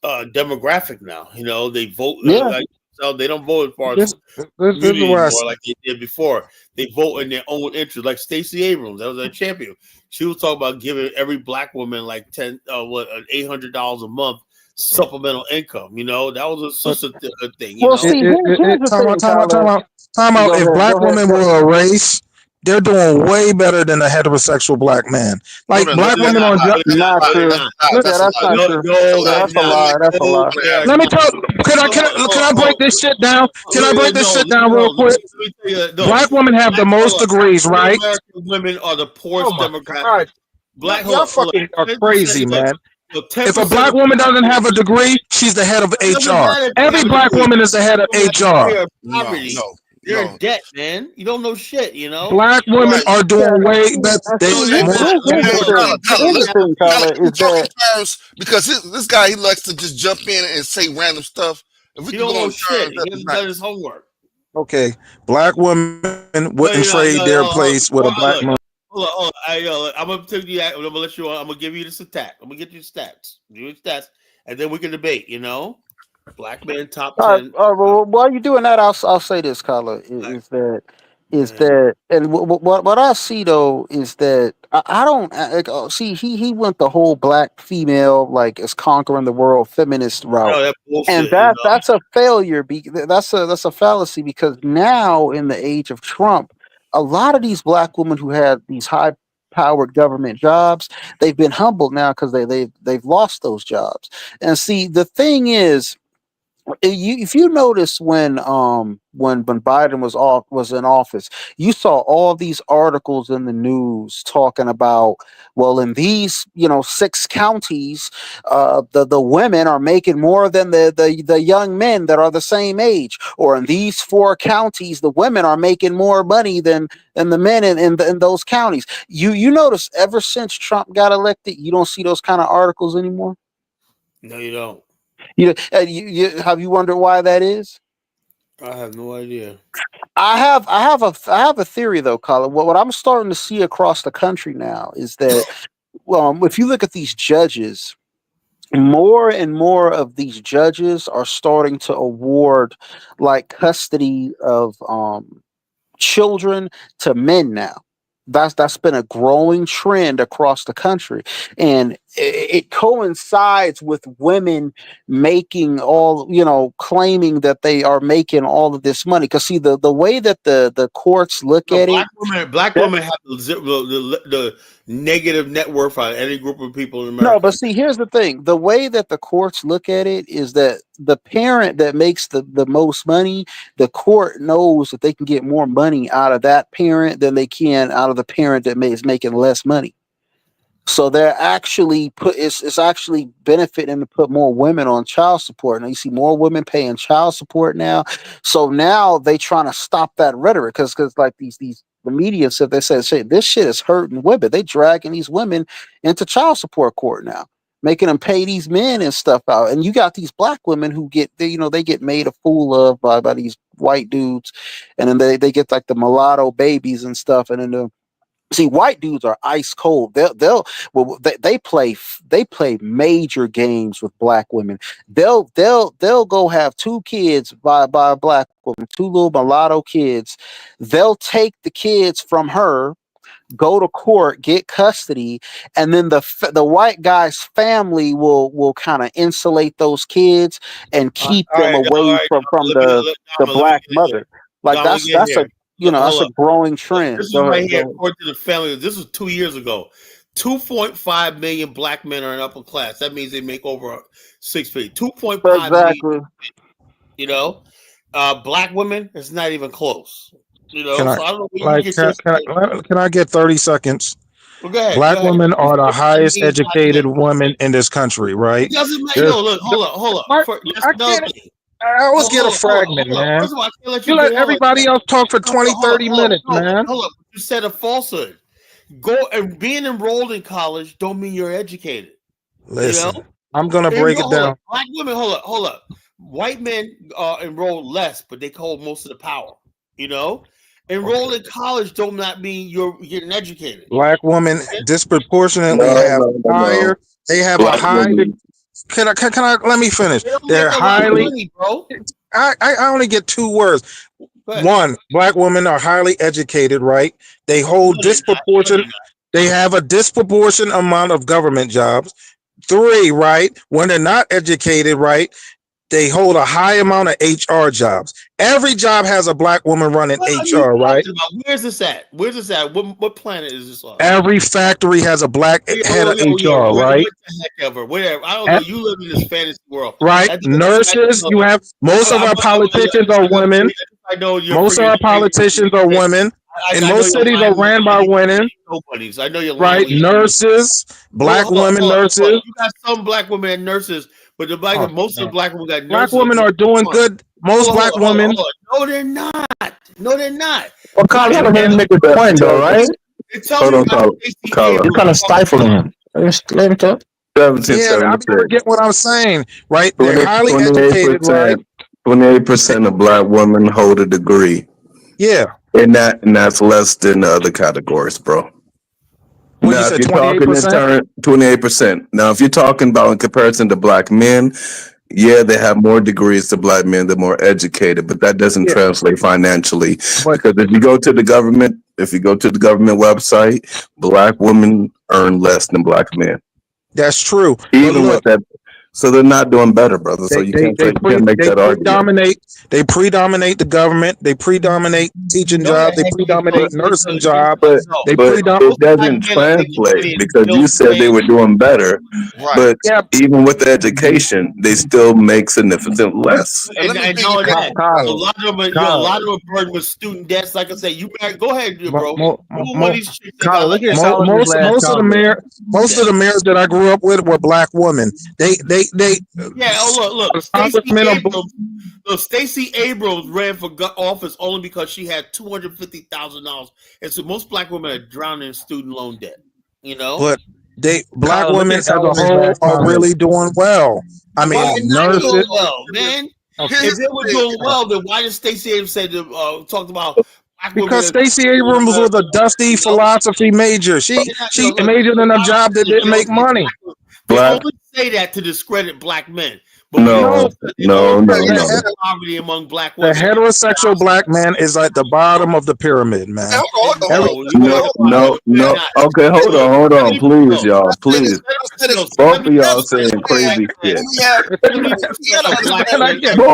demographic now. You know, they vote. Yeah. Like, so they don't vote as far as This is community why anymore like they did before. They vote in their own interest. Like Stacey Abrams, that was a champion. She was talking about giving every black woman like $800 a month supplemental income. You know, that was a sister thing. You Well, know, see, here's the time out, thing, time out, time Tyler. out, time out. Go If ahead. black Go ahead. women were a race, they're doing way better than a heterosexual black man. Like No, black they're women on. not. Not They're true. not. Yeah, That's a that's lie. not true. No, Yeah, they're that's a not. lie. That's a No, lie. they are Let me not. tell. Can I break this shit down? Can I break this shit down real quick? Let me tell you. No, Black women have the most degrees, African right? American women are the Oh poorest my demographic. god, Black, y'all fucking are crazy, man. If a 10% black of woman doesn't have a degree, she's the head of it doesn't HR. matter if they Every have a black degree. woman is the head of HR. They're in No, poverty. no, They're in no. debt, man. You don't know shit. You know. Black women Right. are Yeah, doing way better. They see, more. here's the thing. Here's the thing, Tyler, Tyler, we is talking that terms because this guy he likes to just jump in and say random stuff. If we He could don't go know on shit. terms, He that'd be hasn't done his nice. homework. Okay, black women No, wouldn't trade their place with a black man. Hold on. I'm gonna take you. I'm gonna let you. I'm gonna give you the stat. I'm gonna get you the stats. Give you the stats, and then we can debate. You know, black men top all right, 10. well, while you're doing that, I'll say this, Carla, is Man. that, and what I see though is that I don't see he went the whole black female like as conquering the world feminist route, No, that and bullshit. You know. that's a failure. That's a fallacy because now in the age of Trump, a lot of these black women who had these high powered government jobs, they've been humbled now because they've lost those jobs. And see, the thing is, if you notice when Biden was in office, you saw all these articles in the news talking about, well, in these 6 counties, the women are making more than the young men that are the same age, or in these 4 counties the women are making more money than the men in those counties. You notice ever since Trump got elected, you don't see those kind of articles anymore. No, you don't. Have you wondered why that is? I have no idea. I have a theory though, Colin. What I'm starting to see across the country now is that if you look at these judges, more and more of these judges are starting to award like custody of children to men now. That's been a growing trend across the country, and it coincides with women making claiming that they are making all of this money. Because see, the way that the courts look at it, Black women have the negative net worth on any group of people in no, America. but see, here's the thing. The way that the courts look at it is that the parent that makes the most money, the court knows that they can get more money out of that parent than they can out of the parent that is making less money. So they're actually it's actually benefiting them to put more women on child support. Now you see more women paying child support now. So now they trying to stop that rhetoric because like these the media said they said this shit is hurting women. They dragging these women into child support court now, making them pay these men and stuff out. And you got these black women who they get made a fool of by these white dudes, and then they get like the mulatto babies and stuff, and then see, white dudes are ice cold. They play major games with black women. They'll go have 2 kids by a black woman, 2 little mulatto kids. They'll take the kids from her, go to court, get custody, and then the white guy's family will kind of insulate those kids and keep them away from the black mother. Like Let me get that's here. a that's a growing trend. This is Go right ahead. here, according to the family. This was 2 years ago. 2.5 million black men are in upper class. That means they make over 6 figures. 2.5 Exactly. million. You know, black women, it's not even close. You know, Can I so I don't know where you get your. can I get 30 seconds? Well, go ahead. Black women are the 2.5 highest million black educated men. women in this country, right? It doesn't matter. There's, Yo, look, hold up. That's I another can't. thing. I always get a fragment, Hold up. man. First of all, I can't let You you let go on like everybody that. else talk for 20, 30 minutes, No, man. hold up. You said a falsehood. Go and being enrolled in college don't mean you're educated. Listen, You know, I'm gonna break it down. Black women, hold up. White men enroll less, but they hold most of the power. You know, enrolled in college don't not mean you're getting educated. Black women disproportionately have higher. They have black a high. women. Can I let me finish? They don't They're make a lot of highly. money, bro. I only get 2 words. One, black women are highly educated, right? They hold disproportionate. They have a disproportionate amount of government jobs. 3, right? When they're not educated, right? They hold a high amount of HR jobs. Every job has a black woman running HR, right? Where's this at? What planet is this on? Every factory has a black head of HR, right? What the heck ever? Whatever. I don't know. You live in this fantasy world, right? Nurses. You have most of our politicians are women. I know most of our politicians are women, and most cities are ran by women. Nobodies. I know you're right. Nurses, black women nurses. You got some black women nurses, but most of the black women got nurses. Black women are doing good. Most black women. No, they're not. No, they're not. Well, Carl, you gotta make a point, though, right? Hold on, Carl. You're kind of stifling him. Let him talk. Yeah, I forget what I'm saying, right? They're highly 28%, educated, right? 28% of black women hold a degree. Yeah. And that's less than the other categories, bro. What now, you said, if you're talking in 28%. Now, if you're talking about in comparison to black men, yeah, they have more degrees to black men. They're more educated, but that doesn't translate financially. Because if you go to the government website, black women earn less than black men. That's true. Even with that, so they're not doing better, brother. So you can't make that argument. They predominate the government. They predominate teaching jobs. They predominate nursing jobs. But it doesn't translate because you said they were doing better. But even with the education, they still make significantly less. And know that a lot of them are burdened with student debts. Like I said, you better go ahead, bro. Most of the mayors that I grew up with were black women. They yeah. Look. Stacey Abrams ran for office only because she had $250,000, and so most black women are drowning in student loan debt. You know, but black women as a whole are really doing well. I mean, nurses. Man. If they were doing well, then why did Stacey Abrams say talked about? Because Stacey Abrams was a dusty philosophy major. She majored in a job that didn't make money. They only say that to discredit black men. But no. Poverty among black women. The heterosexual black man is at the bottom of the pyramid, man. No. Okay, hold on, please, y'all, please. Both of y'all saying crazy shit. Both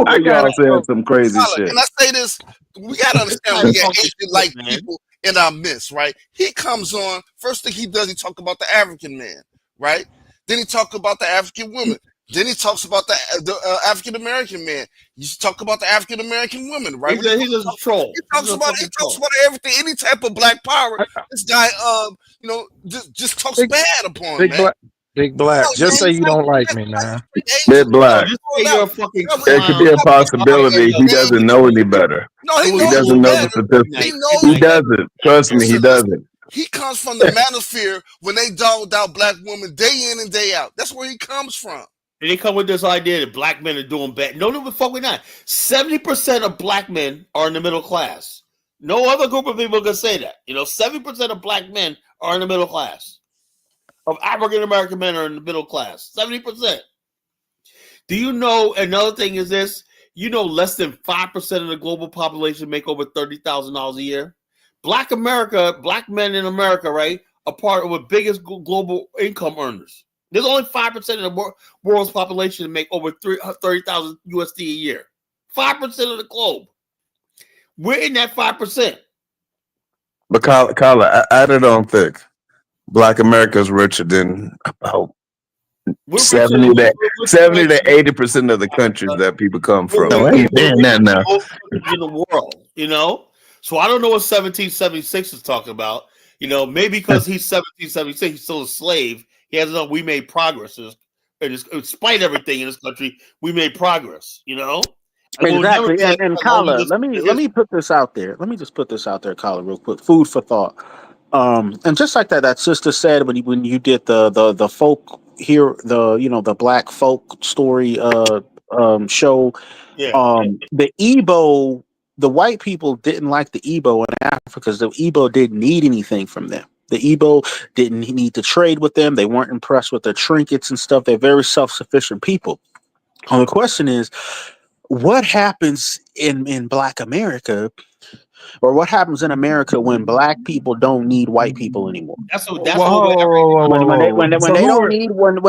of y'all saying some crazy shit. Can I say this? We gotta understand we got Asian-like people in our midst, right? He comes on, first thing he does, he talk about the African man, right? Then he talk about the African woman. Then he talks about the African American man. You talk about the African American woman, right? He's a troll. He talks about everything, any type of black power. This guy, just talks bad upon man. Big black. Just say you don't like me, man. Big black. It could be a possibility. He doesn't know any better. No, he doesn't know the statistics. He doesn't. Trust me, he doesn't. He comes from the manosphere when they dogged out black women day in and day out. That's where he comes from. And they come with this idea that black men are doing bad. No, the fuck we're not. 70% of black men are in the middle class. No other group of people can say that. 70% of black men are in the middle class. Of African American men are in the middle class. 70%. Do you know another thing is this? Less than 5% of the global population make over $30,000 a year. Black men in America, right, are part of the biggest global income earners. There's only 5% of the world's population that make over 30,000 USD a year. 5% of the globe. We're in that 5%. But Carla, add it on thick. Black America is richer than about We're 70 to 80% of the countries that people come from. We're Ain't that now? most countries in the world, you know. So I don't know what 1776 is talking about. You know, maybe because he's 1776, he's still a slave. He hasn't known we made progress. Despite everything in this country, we made progress. You know, and Exactly. we'll never And Kala, let me put this out there. Let me just put this out there, Kala, real quick. Food for thought. And just like that sister said when you did the folk here, the black folk story show. The Igbo, the white people didn't like the Igbo in Africa because the Igbo didn't need anything from them. The Igbo didn't need to trade with them. They weren't impressed with their trinkets and stuff. They're very self-sufficient people. The question is, what happens in Black America, or what happens in America when Black people don't need white people anymore? When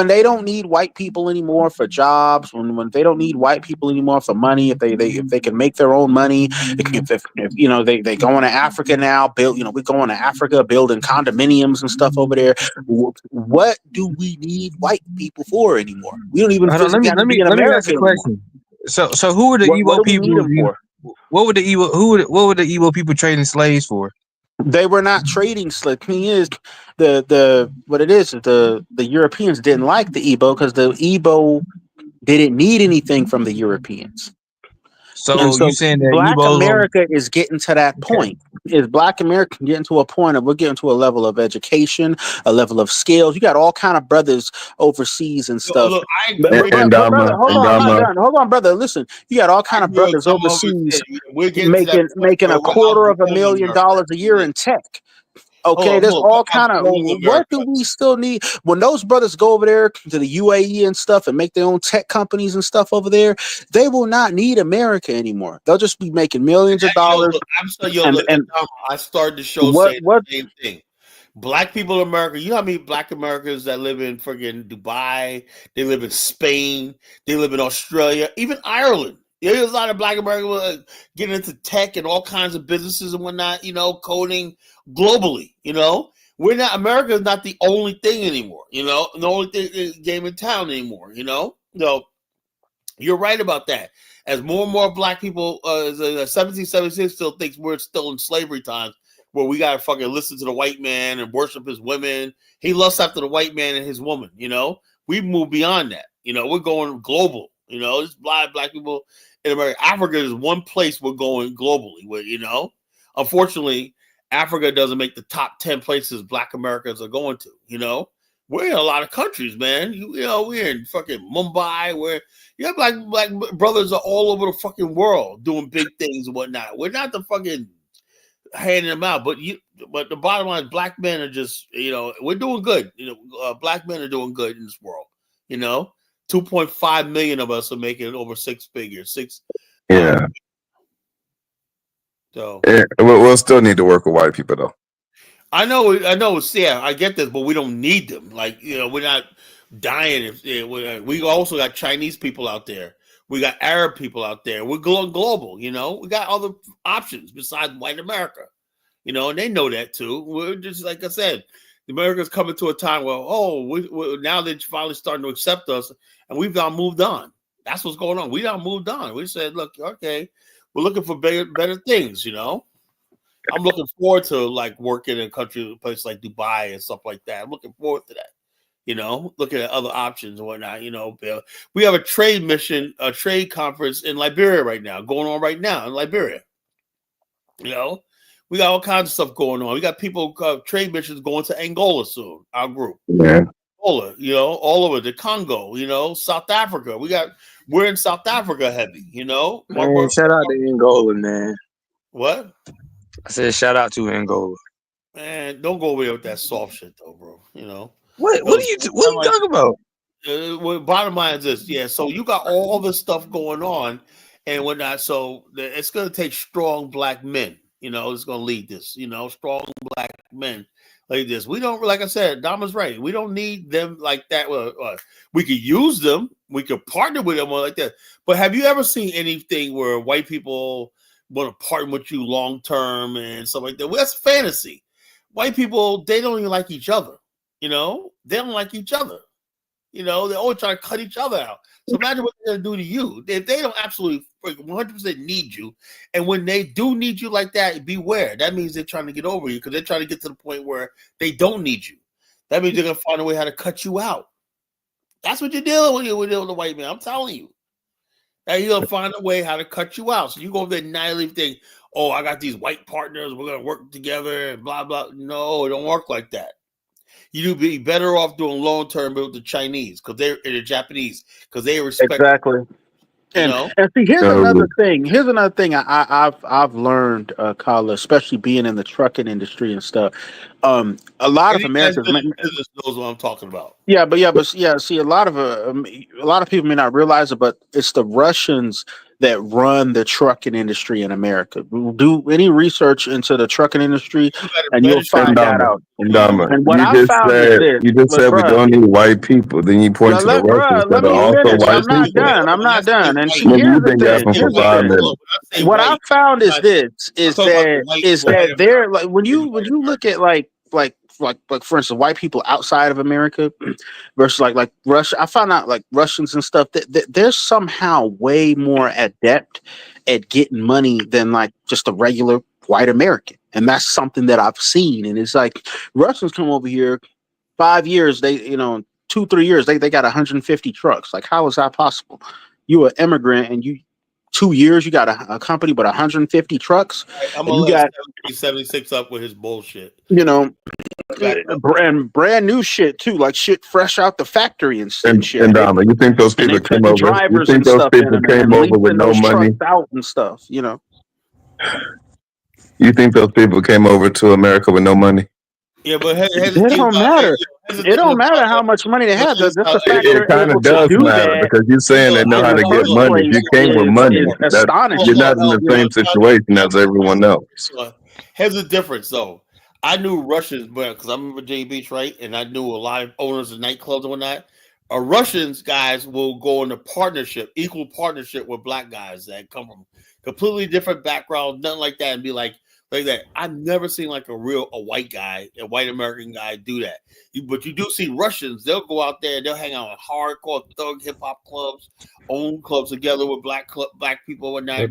they don't need white people anymore for jobs, when they don't need white people anymore for money, if they can make their own money, if they going to Africa now, we're going to Africa building condominiums and stuff over there. What do we need white people for anymore? We don't even physically have to be in America. Ask a question. So who are the Igbo people? What would the Igbo people trading slaves for? They were not trading slaves. The thing is, the Europeans didn't like the Igbo because the Igbo didn't need anything from the Europeans. So you saying that Black Igbo America is getting to that point? Is Black America getting to a point of we're getting to a level of education, a level of skills? You got all kind of brothers overseas and stuff. Look, brother, hold on, I'm not done. Hold on, brother. Listen, you got all kind of brothers overseas making $250,000 a year in tech. Okay, there's all kind of. What do we still need when those brothers go over there to the UAE and stuff and make their own tech companies and stuff over there? They will not need America anymore. They'll just be making millions of dollars. I started the show saying the same thing. Black people in America, you know how many Black Americans that live in freaking Dubai, they live in Spain, they live in Australia, even Ireland. There's a lot of Black Americans getting into tech and all kinds of businesses and whatnot, coding globally, America is not the only thing anymore, the only thing game in town anymore, No, you're right about that. As more and more Black people, 1776 still thinks we're still in slavery times, where we gotta fucking listen to the white man and worship his women. He lusts after the white man and his woman, We've moved beyond that. We're going global, There's black people in America. Africa is one place we're going globally with, Unfortunately, Africa doesn't make the top 10 places Black Americans are going to, We're in a lot of countries, man. We're in fucking Mumbai. Black brothers are all over the fucking world doing big things and whatnot. We're not the fucking handing them out, but the bottom line is Black men are just, we're doing good. Black men are doing good in this world. 2.5 million of us are making it over six figures. Yeah. So we'll still need to work with white people though. I know. Yeah, I get this, but we don't need them. We're not dying. We also got Chinese people out there. We got Arab people out there. We're going global. We got other options besides white America. And they know that too. We're just like I said. America's coming to a time where, now they're finally starting to accept us, and we've now moved on. That's what's going on. We now moved on. We said, look, okay, we're looking for better things, I'm looking forward to working in a place like Dubai and stuff like that. I'm looking forward to that. Looking at other options and whatnot. We have a trade conference in Liberia right now, going on right now in Liberia. We got all kinds of stuff going on. We got people, trade missions going to Angola soon, our group. Yeah. Angola, all over the Congo, South Africa. We're in South Africa heavy, Man, shout out to Angola, man. What? I said shout out to Angola. Man, don't go away with that soft shit though, bro. What are you talking about? Bottom line is this, yeah. So you got all this stuff going on and whatnot. So it's gonna take strong Black men. It's going to lead this, strong Black men like this. We don't, like I said, Dama's right. We don't need them like that. We could use them. We could partner with them like that. But have you ever seen anything where white people want to partner with you long term and stuff like that? Well, that's fantasy. White people, they don't even like each other. You know, they don't like each other. You know, they always try to cut each other out. So imagine what they're going to do to you. If they don't absolutely 100% need you, and when they do need you like that, beware. That means they're trying to get over you because they're trying to get to the point where they don't need you. That means they're going to find a way how to cut you out. That's what you're dealing with when you're dealing with the white man. I'm telling you. That you're going to find a way how to cut you out. So you go over there and naively think, oh, I got these white partners. We're going to work together and blah, blah. No, it don't work like that. You'd be better off doing long term with the Chinese because they're the Japanese because they respect exactly. And see, here's another thing. Here's another thing I've learned, Kala, especially being in the trucking industry and stuff. A lot of Americans knows what I'm talking about. See, a lot of people may not realize it, but it's the Russians that run the trucking industry in America. Do any research into the trucking industry, and you'll find that out. And what I found is this: you just said we don't need white people. Then you point to the Russians that are also white people. I'm not done. And see, here's the thing. What I found is this: is that they're like when you look at like for instance, white people outside of America versus like Russia. I found out like Russians and stuff that they're somehow way more adept at getting money than like just a regular white American, and that's something that I've seen. And it's like Russians come over here, 5 years, 2-3 years, they got 150 trucks. Like, how is that possible? You an immigrant and you 2 years you got a company but 150 trucks. I'm gonna let 76 up with his bullshit. You know, brand new shit too, like shit fresh out the factory and shit. And Dama, you think those people came over? You think those people came over with no money? Out and stuff, you know. You think those people came over to America with no money? Yeah, but it don't matter. It don't matter how much money they have. Just the fact it kind of does matter because you're saying they know how to get money. If you came with money, you're not in the same situation as everyone else. Here's the difference, though. I knew Russians, because I'm in Virginia Beach, right? And I knew a lot of owners of nightclubs and whatnot. Russians guys will go into equal partnership with black guys that come from completely different backgrounds, nothing like that, and be like that. I've never seen like a white American guy do that. But you do see Russians, they'll go out there and they'll hang out in hardcore thug hip hop clubs, own clubs together with black people and whatnot.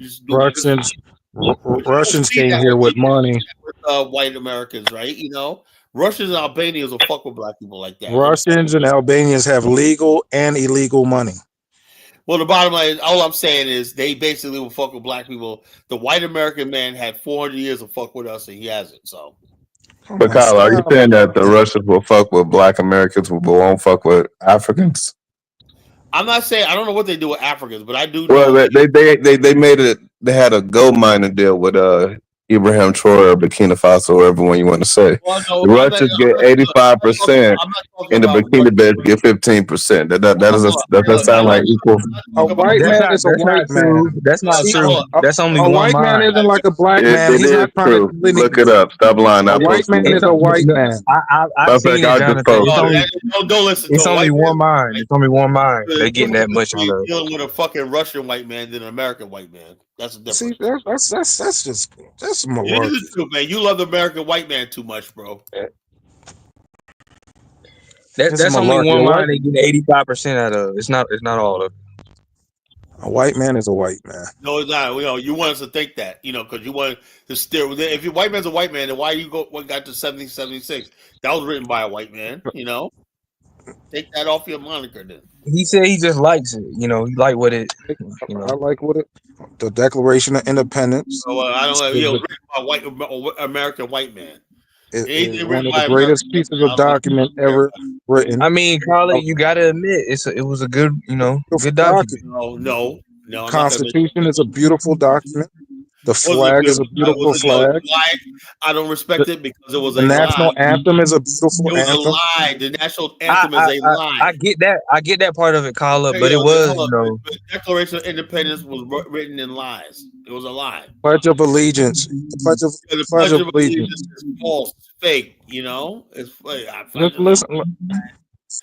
Russians came here with money. With white Americans, right? You know, Russians and Albanians will fuck with black people like that. Russians and Albanians have legal and illegal money. Well, the bottom line is, all I'm saying is they basically will fuck with black people. The white American man had 400 years to fuck with us, and he hasn't. So, but Kyle, are you saying that the Russians will fuck with black Americans, but won't fuck with Africans? I'm not saying I don't know what they do with Africans, but I do know. Well, they made it. They had a gold mining deal with Ibrahim Traore or Burkina Faso, whatever one you want to say. Well, no, the Russians get 85%, and the Burkina Faso get 15%. That doesn't sound like equal. A white man is a white man. That's not true. That's only a one white man isn't like a black man. He's not true. Look it up. Stop lying. A white man is a white man. I've seen it, Jonathan. Don't listen. It's only one mind. It's only one mind. They're getting that much on it. Dealing with a fucking Russian white man than an American white man. That's a difference. See, that's malarkey. It is true, man. You love the American white man too much, bro. That's only one mind they get 85% out of. It's not all of it. A white man is a white man. No, it's not. You want us to think that, because you want to steer. If your white man's a white man, then why you got to 7076? That was written by a white man. Take that off your moniker, then. He said he just likes it. He like what it. I like what it. The Declaration of Independence. So I don't know. It was written by a American white man. It's one of the greatest pieces of document ever written. I mean, Carly, you got to admit it was a good, good document. No. Constitution is a beautiful document. The flag is a beautiful flag. I don't respect it because it was a national anthem is a beautiful anthem. It was a lie. The national anthem is a lie. I get that. I get that part of it, Carla, but it was, The Declaration of Independence was written in lies. It was a lie. Pledge of Allegiance. The Pledge of Allegiance is false, fake. It's fake. Listen.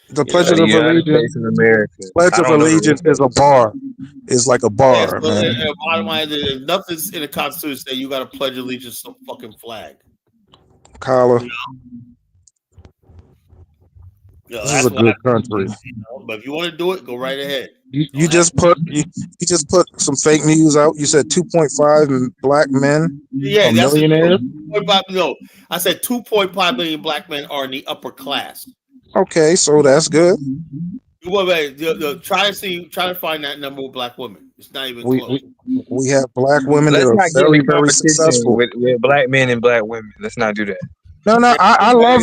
The Pledge of Allegiance. Pledge of Allegiance is a bar. It's like a bar, man. Bottom line, there's nothing in the Constitution that you got to pledge allegiance to the fucking flag. Carla. You know, This is that's a why. good country. But if you want to do it, go right ahead. You just put some fake news out. You said 2.5 black men Yeah, are that's the millionaires. 2.5. No, I said 2.5 million black men are in the upper class. Okay, so that's good. Try to find that number of black women. It's not even We close. we have black women that Let's are not get very, into very competition successful. with black men and black women. Let's not do that. No, I love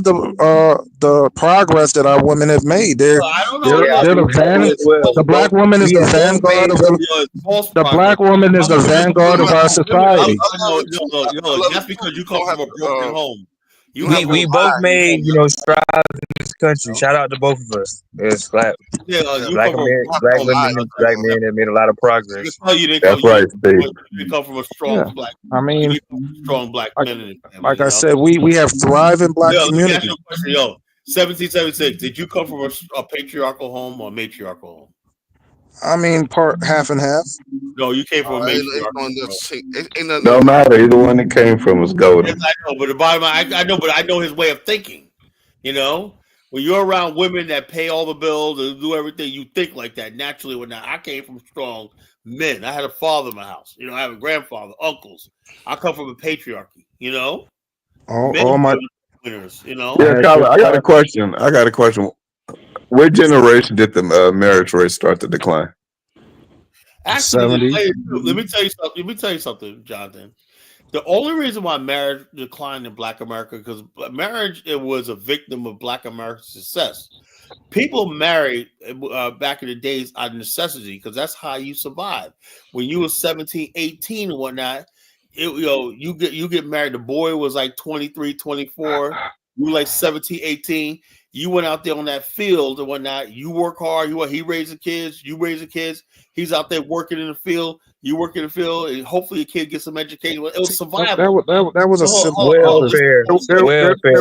the progress that our women have made. I don't know. They're the van. The black woman is the vanguard of the black woman is the vanguard of our society. That's because you come from a broken home. We both made strides in this country. Shout out to both of us. It's black women, black men that made a lot of progress. That's right, Steve. You come from a strong black. I mean, strong black men in it. Like I said, we have thriving black community. 1776. Did you come from a patriarchal home or matriarchal home? I mean, half and half. No, you came from a matriarchal. No matter. Either one that came from was golden. Yes, I know, but the bottom line, I know, but I know his way of thinking. You know, when you're around women that pay all the bills and do everything, you think like that naturally. When I came from strong men, I had a father in my house. You know, I have a grandfather, uncles. I come from a patriarchy. You know, all my winners. You know. Yeah, Kyla, I got a question. What generation did the marriage rate start to decline? Actually, let me tell you something, Jonathan. The only reason why marriage declined in Black America because marriage was a victim of Black America's success. People married back in the days out of necessity because that's how you survive. When you were 17, 18 and whatnot, you get married. The boy was like 23, 24. You were like 17, 18. You went out there on that field and whatnot. You work hard. He raised the kids. You raise the kids. He's out there working in the field. You work in the field, and hopefully your kid gets some education. It was survival. That was a simple welfare. There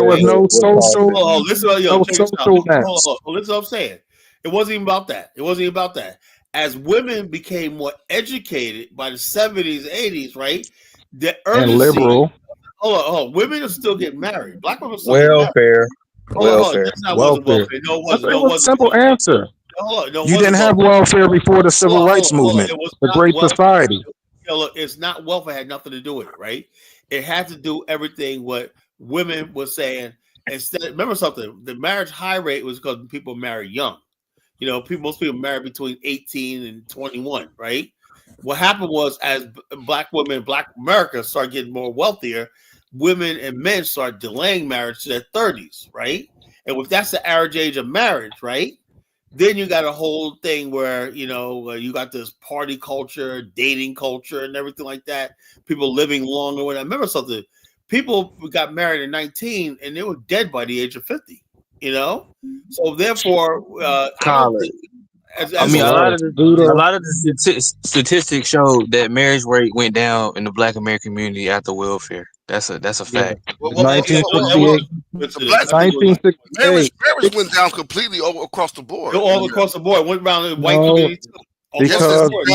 was no social. Listen to what I'm saying. It wasn't even about that. It wasn't even about that. As women became more educated by the 70s, 80s, right? The urgency. And liberal. Hold on. Women are still getting married. Black women are still welfare. Welfare. No, it was a simple answer. You didn't have welfare before the civil rights movement, the Great Society. Look, it's not welfare. Had nothing to do with it, right? It had to do everything what women were saying. Instead, remember something: the marriage high rate was because people marry young. You know, most people marry between 18 and 21, right? What happened was, as Black women, Black America started getting more wealthier, women and men start delaying marriage to their 30s, right? And if that's the average age of marriage, right? Then you got a whole thing where, you got this party culture, dating culture, and everything like that. People living longer. When I remember something, people got married at 19 and they were dead by the age of 50, So therefore, a lot of the statistics show that marriage rate went down in the Black American community after welfare. That's a fact. 1968. Marriage went down completely across the board. All across the board. Went around the white community too. Because look,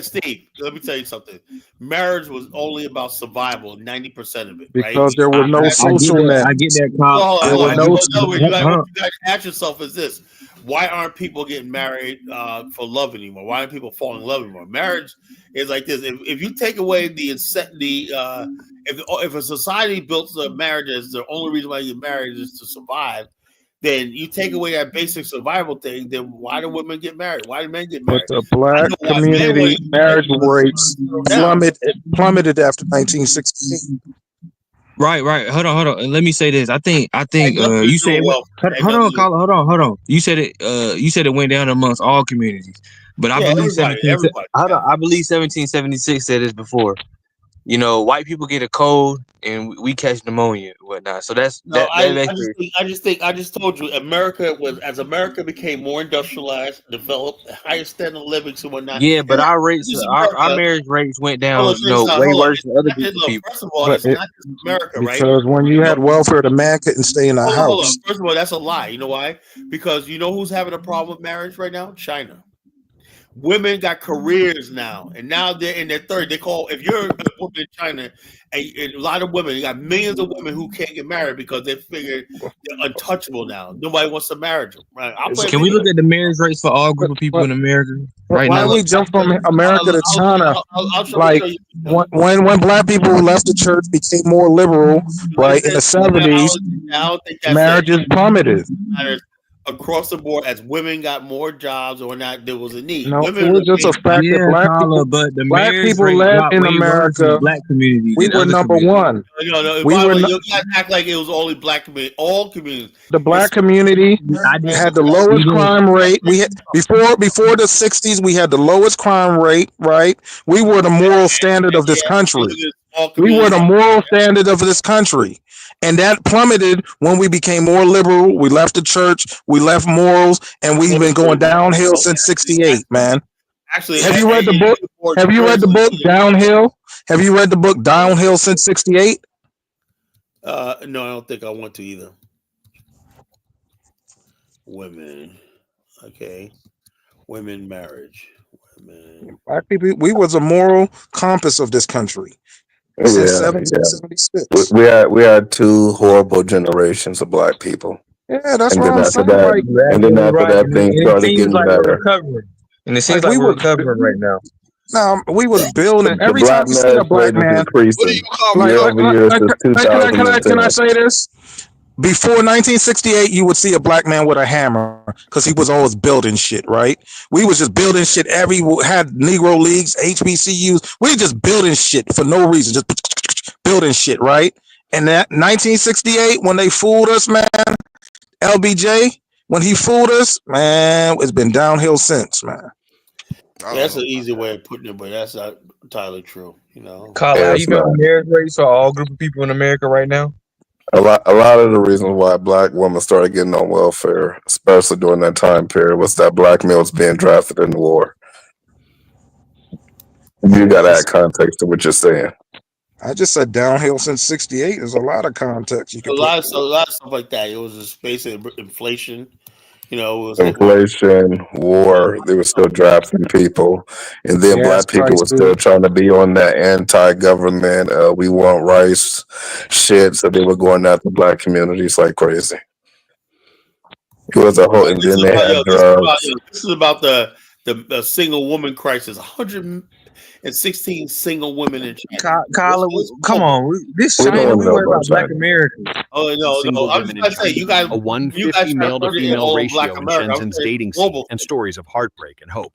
Steve, let me tell you something. Marriage was only about survival, 90% of it. Because right? there was no social net. I get that. You got to ask yourself is this: why aren't people getting married for love anymore? Why aren't people falling in love anymore? Marriage is like this. If you take away if a society built the marriage as the only reason why you get married is to survive, then you take away that basic survival thing, then why do women get married? Why do men get married? But the Black community marriage rates plummeted after 1968. Right. Hold on. And let me say this. I think you said hold on. You said it went down amongst all communities. But I believe I believe 1776 said this before. White people get a cold and we catch pneumonia and whatnot. So I just told you, America became more industrialized, developed, higher standard of living and whatnot. Yeah, but our marriage rates went down, way worse than other people. First of all, it's not just America, right? Because when you had welfare, the man couldn't stay in the house. First of all, that's a lie. You know why? Because you know who's having a problem with marriage right now? China. Women got careers now, and now they're in their 30s. They call, if you're a woman in China, a lot of women, you got millions of women who can't get married because they figure they're untouchable now. Nobody wants to marry them. Right? Can we look at the marriage rates for all group of people in America right Why now? we jump from America to China? Like when black people left the church, became more liberal, right? In the 70s, I don't think that's marriages plummeted. Across the board, as women got more jobs or not, there was a need. No, Women it was just a fact that black people led in America. Black communities. We were number one. No, we were you can't act like it was only black community. All communities. The black community had the lowest crime rate. We had before the 60s. We had the lowest crime rate. Right. We were the moral standard of this country. We were the moral standard of this country. And that plummeted when we became more liberal. We left the church. We left morals, and we've been going downhill since '68. Man, actually, have you read the book? Have you read the book Downhill? Have you read the book Downhill since '68? No, I don't think I want to either. Women, okay, women marriage. Women. Black people, we was a moral compass of this country. Since 1776. We had two horrible generations of black people. Yeah, that's and what I'm saying. And then after that, things started getting better. And it seems like we're recovering right now. No, we was building. Every time you see a black man, can I say this? Before 1968, you would see a black man with a hammer because he was always building shit, right? We was just building shit. Had Negro leagues, HBCUs. We just building shit for no reason, just building shit, right? And that 1968, when they fooled us, man, LBJ, when he fooled us, man, it's been downhill since, man. That's an easy way of putting it, but that's not entirely true, you know. Colin, are you got the marriage rates for all group of people in America right now? A lot of the reasons why black women started getting on welfare, especially during that time period, was that black males being drafted in the war. You got to add context to what you're saying. I just said downhill since '68. There's a lot of context you can a lot of stuff like that. It was just basically inflation. You know, it was inflation, war. They were still drafting people, and then black people were still trying to be on that anti-government. We want rice shit, so they were going after black communities like crazy. It was a whole, and then they had drugs. This is about the single woman crisis. 116 single women in China. Colin, come on, this China. We worry about black Americans. Oh no! I was going to say, you guys, a 150 male to female ratio in Shenzhen's dating scene, and stories of heartbreak and hope.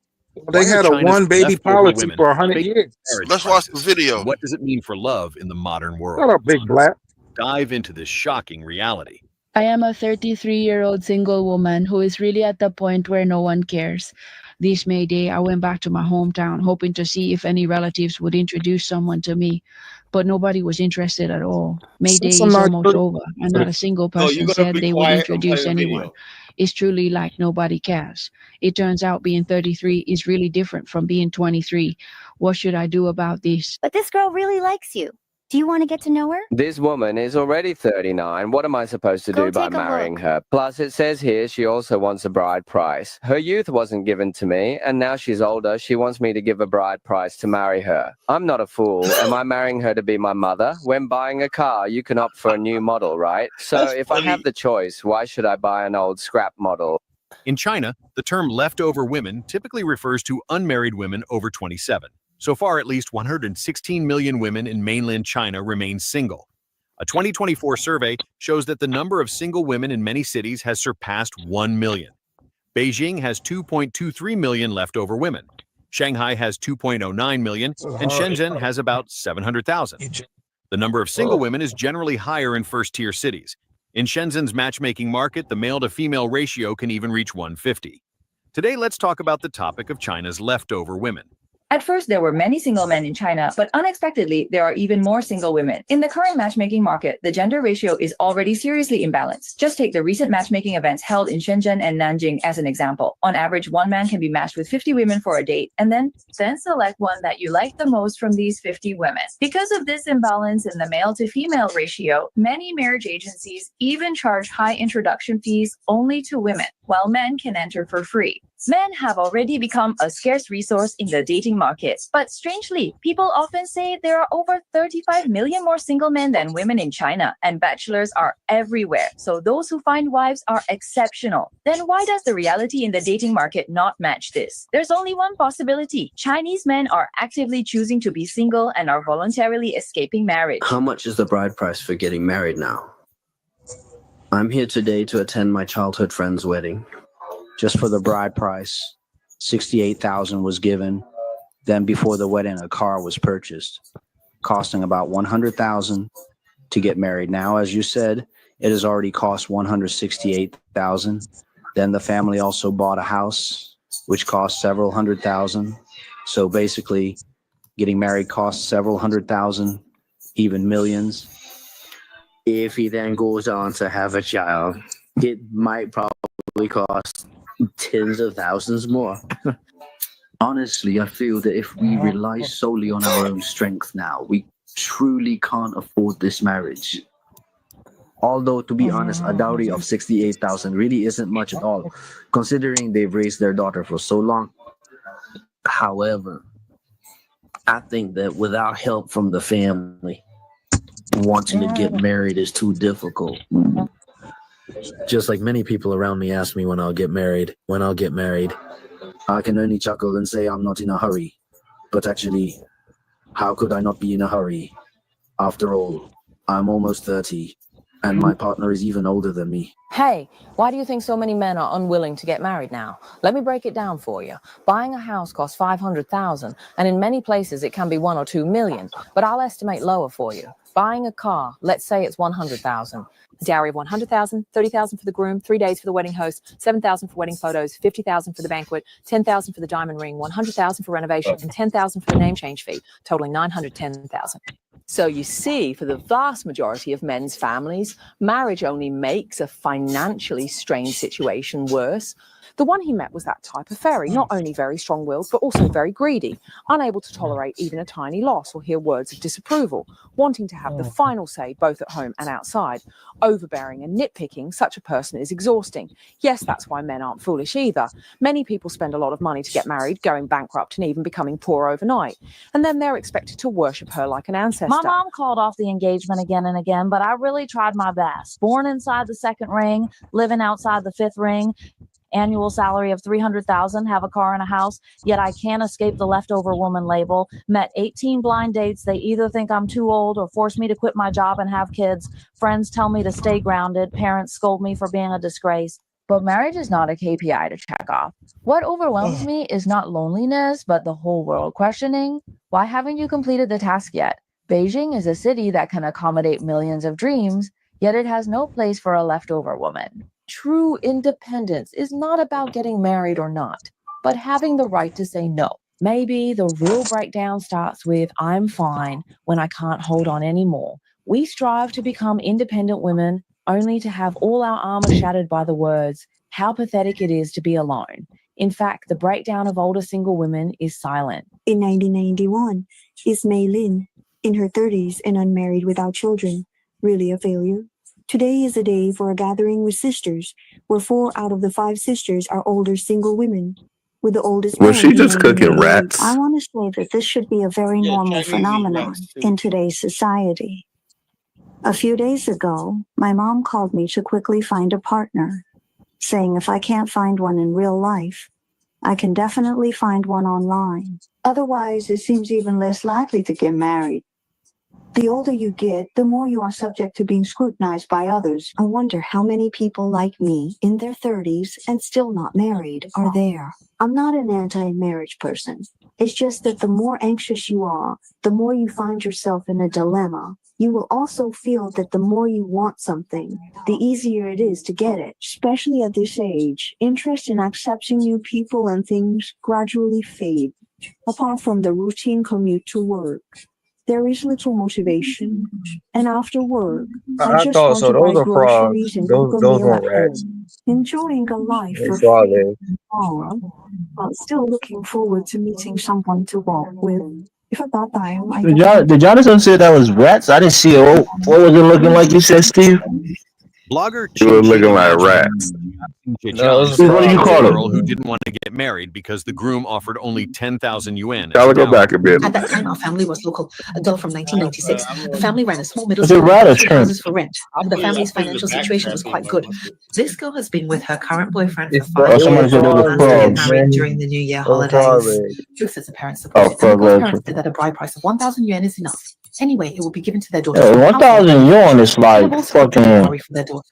They had a one baby policy for 100 years. Let's watch the video. What does it mean for love in the modern world? Not a big black. Dive into this shocking reality. I am a 33-year-old single woman who is really at the point where no one cares. This May Day, I went back to my hometown, hoping to see if any relatives would introduce someone to me, but nobody was interested at all. May Day is almost over, and not a single person said they would introduce anyone. It's truly like nobody cares. It turns out being 33 is really different from being 23. What should I do about this? But this girl really likes you. Do you want to get to know her? This woman is already 39. What am I supposed to do by marrying her? Plus, it says here she also wants a bride price. Her youth wasn't given to me, and now she's older. She wants me to give a bride price to marry her. I'm not a fool. Am I marrying her to be my mother? When buying a car, you can opt for a new model, right? So if I have the choice, why should I buy an old scrap model? In China, the term leftover women typically refers to unmarried women over 27. So far, at least 116 million women in mainland China remain single. A 2024 survey shows that the number of single women in many cities has surpassed 1 million. Beijing has 2.23 million leftover women. Shanghai has 2.09 million, and Shenzhen has about 700,000. The number of single women is generally higher in first-tier cities. In Shenzhen's matchmaking market, the male-to-female ratio can even reach 150. Today, let's talk about the topic of China's leftover women. At first, there were many single men in China, but unexpectedly, there are even more single women. In the current matchmaking market, the gender ratio is already seriously imbalanced. Just take the recent matchmaking events held in Shenzhen and Nanjing as an example. On average, one man can be matched with 50 women for a date, and then select one that you like the most from these 50 women. Because of this imbalance in the male-to-female ratio, many marriage agencies even charge high introduction fees only to women. while men can enter for free. Men have already become a scarce resource in the dating market. But strangely, people often say there are over 35 million more single men than women in China, and bachelors are everywhere. So those who find wives are exceptional. Then why does the reality in the dating market not match this? There's only one possibility. Chinese men are actively choosing to be single and are voluntarily escaping marriage. How much is the bride price for getting married now? I'm here today to attend my childhood friend's wedding. Just for the bride price, $68,000 was given. Then before the wedding, a car was purchased, costing about $100,000 to get married. Now, as you said, it has already cost $168,000. Then the family also bought a house, which cost several $100,000. So basically, getting married costs several $100,000, even millions. If he then goes on to have a child, it might probably cost tens of thousands more. Honestly, I feel that if we rely solely on our own strength now, we truly can't afford this marriage. Although, to be honest, a dowry of $68,000 really isn't much at all, considering they've raised their daughter for so long. However, I think that without help from the family, wanting to get married is too difficult. Just like many people around me ask me when I'll get married, I can only chuckle and say I'm not in a hurry. But actually, how could I not be in a hurry? After all, I'm almost 30, and my partner is even older than me. Hey, why do you think so many men are unwilling to get married now? Let me break it down for you. Buying a house costs $500,000, and in many places it can be $1 or $2 million, but I'll estimate lower for you. Buying a car, let's say it's $100,000. A dowry of $100,000, $30,000 for the groom, 3 days for the wedding host, $7,000 for wedding photos, $50,000 for the banquet, $10,000 for the diamond ring, $100,000 for renovation, and $10,000 for the name change fee, totaling $910,000. So you see, for the vast majority of men's families, marriage only makes a financially strained situation worse. The one he met was that type of fairy, not only very strong-willed, but also very greedy, unable to tolerate even a tiny loss or hear words of disapproval, wanting to have the final say both at home and outside. Overbearing and nitpicking, such a person is exhausting. Yes, that's why men aren't foolish either. Many people spend a lot of money to get married, going bankrupt and even becoming poor overnight. And then they're expected to worship her like an ancestor. My mom called off the engagement again and again, but I really tried my best. Born inside the second ring, living outside the fifth ring, annual salary of $300,000, have a car and a house, yet I can't escape the leftover woman label. Met 18 blind dates. They either think I'm too old or force me to quit my job and have kids. Friends tell me to stay grounded. Parents scold me for being a disgrace. But marriage is not a KPI to check off. What overwhelms me is not loneliness, but the whole world questioning, why haven't you completed the task yet? Beijing is a city that can accommodate millions of dreams, yet it has no place for a leftover woman. True independence is not about getting married or not, but having the right to say no. Maybe the real breakdown starts with I'm fine when I can't hold on anymore. We strive to become independent women only to have all our armor shattered by the words, how pathetic it is to be alone. In fact, the breakdown of older single women is silent. In 1991, is H.U.M.A.N, in her 30s and unmarried without children, really a failure? Today is a day for a gathering with sisters, where 4 out of the 5 sisters are older single women. With the oldest Was she man just being cooking married. rats? I want to say that this should be a very normal phenomenon in today's society. A few days ago, my mom called me to quickly find a partner, saying if I can't find one in real life, I can definitely find one online. Otherwise, it seems even less likely to get married. The older you get, the more you are subject to being scrutinized by others. I wonder how many people like me in their 30s and still not married are there. I'm not an anti-marriage person. It's just that the more anxious you are, the more you find yourself in a dilemma. You will also feel that the more you want something, the easier it is to get it. Especially at this age, interest in accepting new people and things gradually fade. Apart from the routine commute to work, there is little motivation, and after work, I just want to buy groceries and cook a meal at home, enjoying a life of freedom while still looking forward to meeting someone to walk with. If at that time I Did y'all just say that was rats? I didn't see it. What was it looking like? You said, Steve. Blogger It was looking like rats. She No, challenged what do you call a it? girl who didn't want to get married because the groom offered only 10,000 yuan. Y'all go back a bit. At that time, our family was local. Until from 1996, the family ran a small middle Is it school rat or with 2 shrimp? houses for rent. And the family's financial situation was quite good. This girl has been with her current boyfriend for 5 years. Somebody said it was Plans to get frogs. married during the New Year holidays. Truth is, the parents Oh, support it. And the frog girl's leg. parents said that a bride price of 1,000 yuan is enough. Anyway, it will be given to their daughter. Yeah, 1,000 yuan is like They've also got a fucking dowry for their daughter.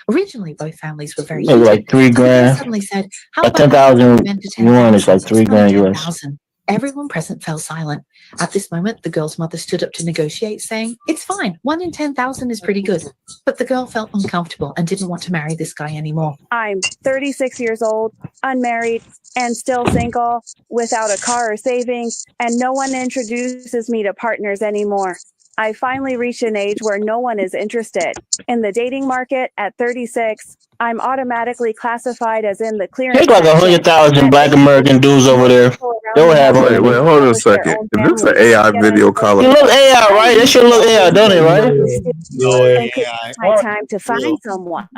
Originally, both families were very maybe heated. like 3 The girl grand. suddenly said, "How Like about 10,000 men to yuan is 10,000? like 3 It's only grand US. 10,000." Everyone present fell silent. At this moment, the girl's mother stood up to negotiate, saying, "It's fine. 1 in 10,000 is pretty good." But the girl felt uncomfortable and didn't want to marry this guy anymore. I'm 36 years old, unmarried, and still single, without a car or savings, and no one introduces me to partners anymore. I finally reached an age where no one is interested. In the dating market at 36, I'm automatically classified as in the clearance Take like section. 100,000 Black American dudes over there. They'll have Wait, money. hold on a second. Is this an AI video You caller? look AI, right? That shit look AI, don't it, right? And could take my time to find someone.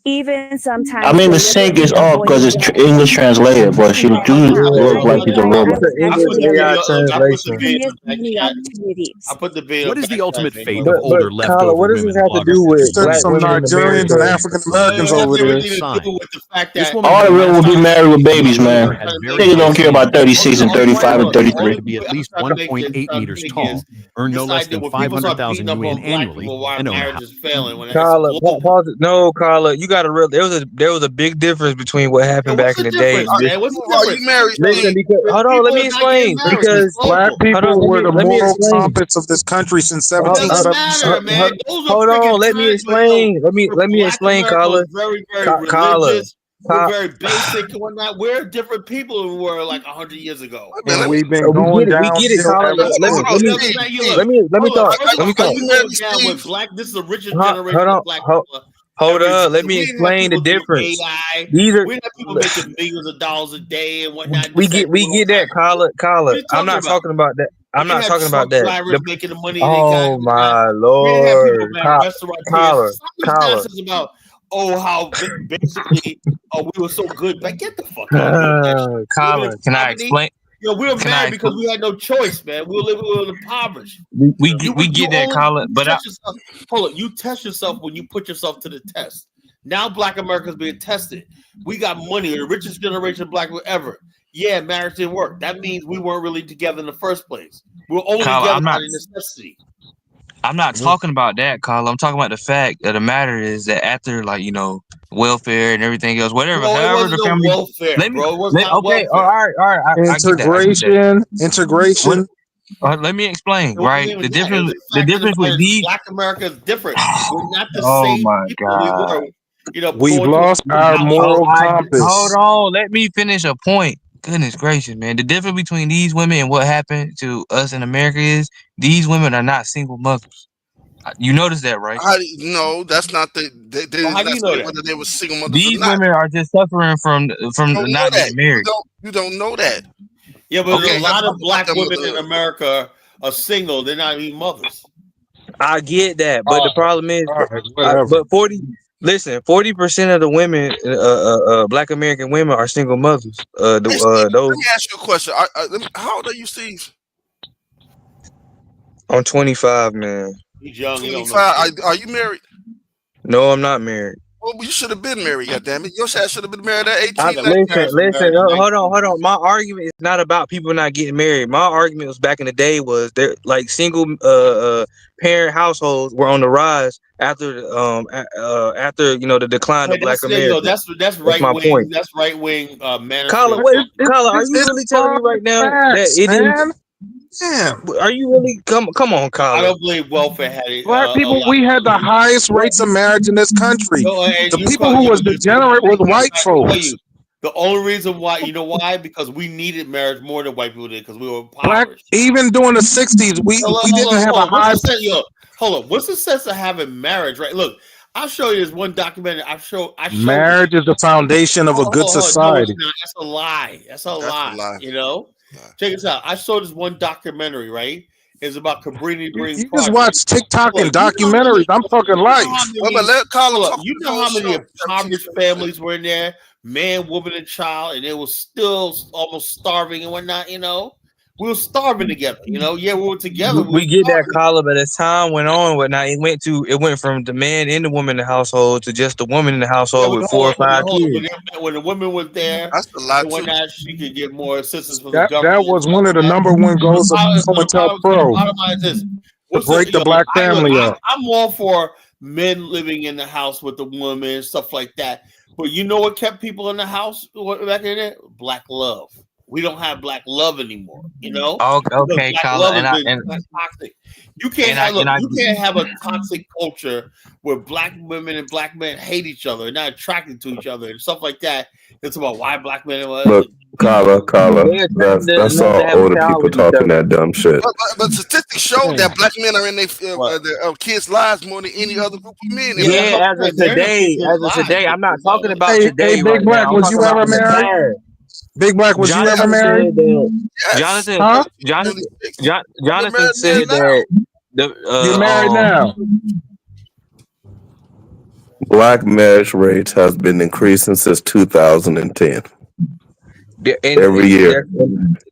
Even sometimes I mean, the sync is off because it's English translated, but she do look like she's a robot. I put the video. What is the ultimate fate But of older Carla, leftover what does women this have to bloggers? do with There's black some women in Nigerians America? and African Americans over there. This woman All had the a women will be married with babies, man. had very Niggas don't high care about 36 and 35 and 33. to be at least 1.8 meters tall, earn no less than 500,000 yuan annually, and own a house. Carla, pause it. No, Carla, you got to real. There was a big difference between what happened back in the day. You married? Listen, because hold on, let me explain. Because black people were the let me moral explain. compass of this country since Hold 1776. on, let me explain. Let me explain, Carla. Very, very Carla. religious. We're very basic and whatnot. We're different people than we were like 100 years ago. And we've been We going get it, downhill Carla. ever since. Let me talk. Let me talk. With black, this is the richest Hold generation on. of black people. Hold up. Let me We didn't have explain the people doing difference. AI. These are We didn't have people making millions of dollars a day and whatnot. we get that, Carla. What are you I'm not talking about that. I'm not talking about that. Drivers making the money Oh my we didn't have people, Lord, man, restaurants. Carla. Stop these nonsense about how basically we were so good. Like, get the fuck out of here. Carla, can I explain? We were mad because we had no choice, man. We were impoverished. We get that, Carla. But hold on, you test yourself when you put yourself to the test. Now Black America's being tested. We got money, the richest generation of Black people ever. Yeah, marriage didn't work. That means we weren't really together in the first place. We were only together out of necessity. I'm not talking about that, Carla. I'm talking about the fact of the matter is that after, like, welfare and everything else, whatever. Bro, however the family. Welfare, bro. It was not welfare. All right. Integration. Let me explain. Right, the difference with these Black America is different. We're not the oh same my people God. we were. We've lost our moral compass. Hold on, let me finish a point. Goodness gracious, man. The difference between these women and what happened to us in America is these women are not single mothers. You notice that, right? No, that's not the. How do you know that? Whether they were single mothers These or not. women are just suffering from not getting married. You don't know that. Yeah, but a lot of Black women in America are single. They're not even mothers. I get that, but the problem is, but 40% of the women, Black American women, are single mothers. Let me ask you a question. How old are you, Steve? I'm 25, man. He's young. 25. Are you married? No, I'm not married. Well, you should have been married, goddammit. Your ass should have been married at 18. Listen. Hold on. My argument is not about people not getting married. My argument was back in the day was there like single parent households were on the rise after the decline of Black America. That's right wing. Point. That's right wing. Carla, are you really telling me right now that it is? Damn. Are you really come on, Carla? I don't believe welfare had it. Black people, we had the highest rates of marriage in this country. The people who was degenerate was white folks. The only reason why, you know why? Because we needed marriage more than white people did, because we were impoverished. Black, even during the 60s, we didn't have a high. Hold on, what's the sense of having marriage? Right? Look, I'll show you this one documentary. Marriage is the foundation of a good society. No, that's a lie. That's a lie. You know. Check this out. I saw this one documentary, right? It's about bringing You just progress. watch TikTok and Look, you know how many- documentaries. I'm talking you know life. how Well, but many- let Carla look, talk you on know his how own many show, impoverished 1776. families were in there? Man, woman, and child, and they was still almost starving and whatnot. You know, we were starving together. You know, yeah, we were together. We get that, Carla, but as time went on, whatnot, it went from the man and the woman in the household to just the woman in the household with 4 or 5 kids. When the woman was there, That's a lot and too. whatnot, she could get more assistance from the That government. was one of the number one goals of COINTELPRO. Bottom line is this: to break the black family up. I'm all for men living in the house with the woman, stuff like that. But you know what kept people in the house back in there? Black love. We don't have black love anymore. You know. Okay, black Carla, love and has been toxic. You can't have a toxic culture where black women and black men hate each other, and not attracted to each other, and stuff like that. It's about why black men. Look, Carla, that's all older people talking that dumb shit. But statistics show that black men are in their kids' lives more than any other group of men. Yeah, as of today, I'm not talking about today. Hey, Big Black, was you ever married? Big Black, was you ever married? Jonathan said that you're married now. Black marriage rates has been increasing since 2010. Every year,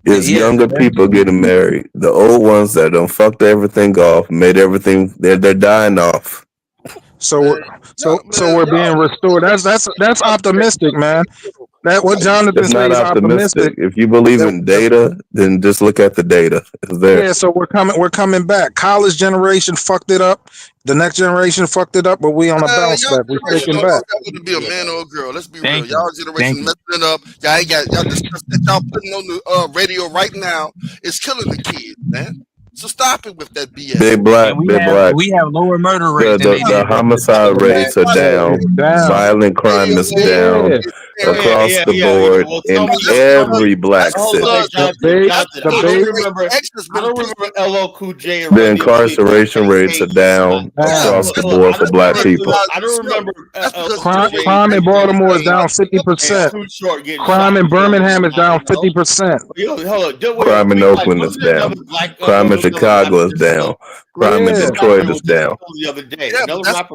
it's younger people getting married. The old ones that done fucked everything off, made everything they're dying off. So we're being restored. That's optimistic, man. That what Jonathan It's not says is optimistic. If you believe in data, then just look at the data. It's there. Yeah, so we're coming back. College generation fucked it up. The next generation fucked it up, but we on a bounce back. We're taking back. Whether to be a man or a girl. Let's be real. Y'all generation messing it up. Y'all the stuff that y'all putting on the radio right now is killing the kids, man. So stop it with that BS. Big Black. We have lower murder rates. The homicide rates are down. Violent crime is down across the board in every black city. I don't remember LL Cool J. The incarceration rates are down across the board for black people. I don't remember. Crime in Baltimore is down 50%. Crime in Birmingham is down 50%. Crime in Oakland is down. Crime in Chicago is down. Crime in Detroit is down.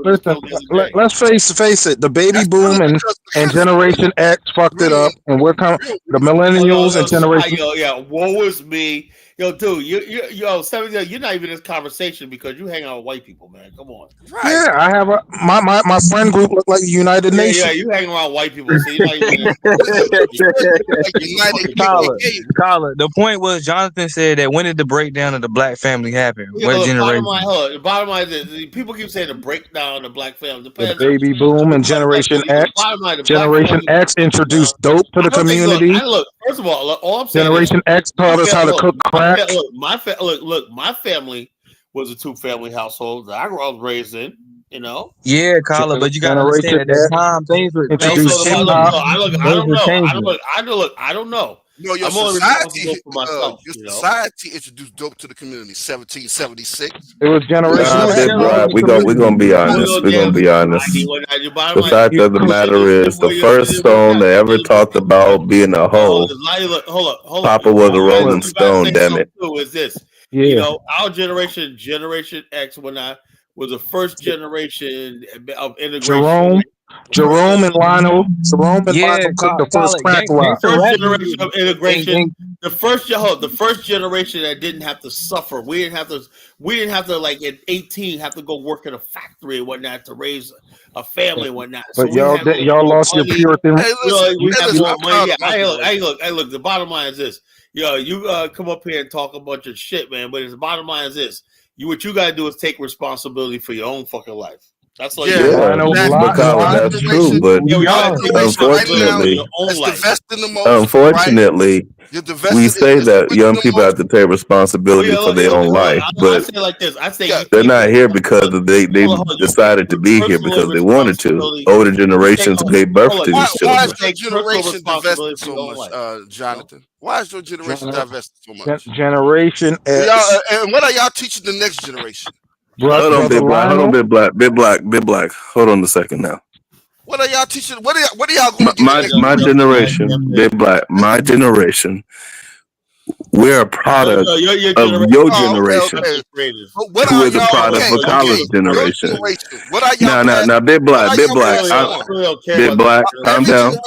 Listen, let's face it. The baby boom and Generation X fucked it up, and we're coming. The millennials and Generation. Woe is me. Yo, dude, you're not even in this conversation because you hang out with white people, man. Come on. Yeah, I have my friend group look like United Nations. Yeah, you hang around white people, so you're not even Carla, the point was Jonathan said that when did the breakdown of the black family happen? What generation? The bottom line is people keep saying the breakdown of the black family. The baby boom and Generation X. Generation X introduced dope to the community. Look, first of all I'm saying Generation X taught us how to cook crack. My family was a 2-family household that I was raised in. You know. Yeah, Carla, but you gotta understand at that time things were introduced. I don't know. No, your society, society introduced dope to the community. 1776. It was generational. We're gonna be honest. We're gonna be honest. The fact of the matter is, the first stone they ever talked about being a hoe. Papa was a Rolling Stone. Damn it. Is this? Yeah. You know, our generation, Generation X, when I was the first generation of integration. Jerome and Lionel cooked the first crack rock. First generation of integration. The first generation that didn't have to suffer. We didn't have to like at 18 have to go work in a factory and whatnot to raise a family and whatnot. But so y'all lost your Puritan. We have more money. Hey, look. The bottom line is this. You come up here and talk a bunch of shit, man. But the bottom line is this: what you gotta do is take responsibilly for your own fucking life. That's like that's true, but unfortunately, we say that young people have to take responsibility for their own life, but they're not here because they decided to be here because they wanted to. Older generations gave birth to these children. Why is your generation divested so much, Jonathan? Why is your generation divested so much? Generation X. And what are y'all teaching the next generation? Hold on, Big Black. Hold on a second now. What are y'all teaching? What are y'all going to my generation, Big Black, my generation, We're a product of your generation, who is a product of a college generation. Now, Big Black, Big Black, calm down,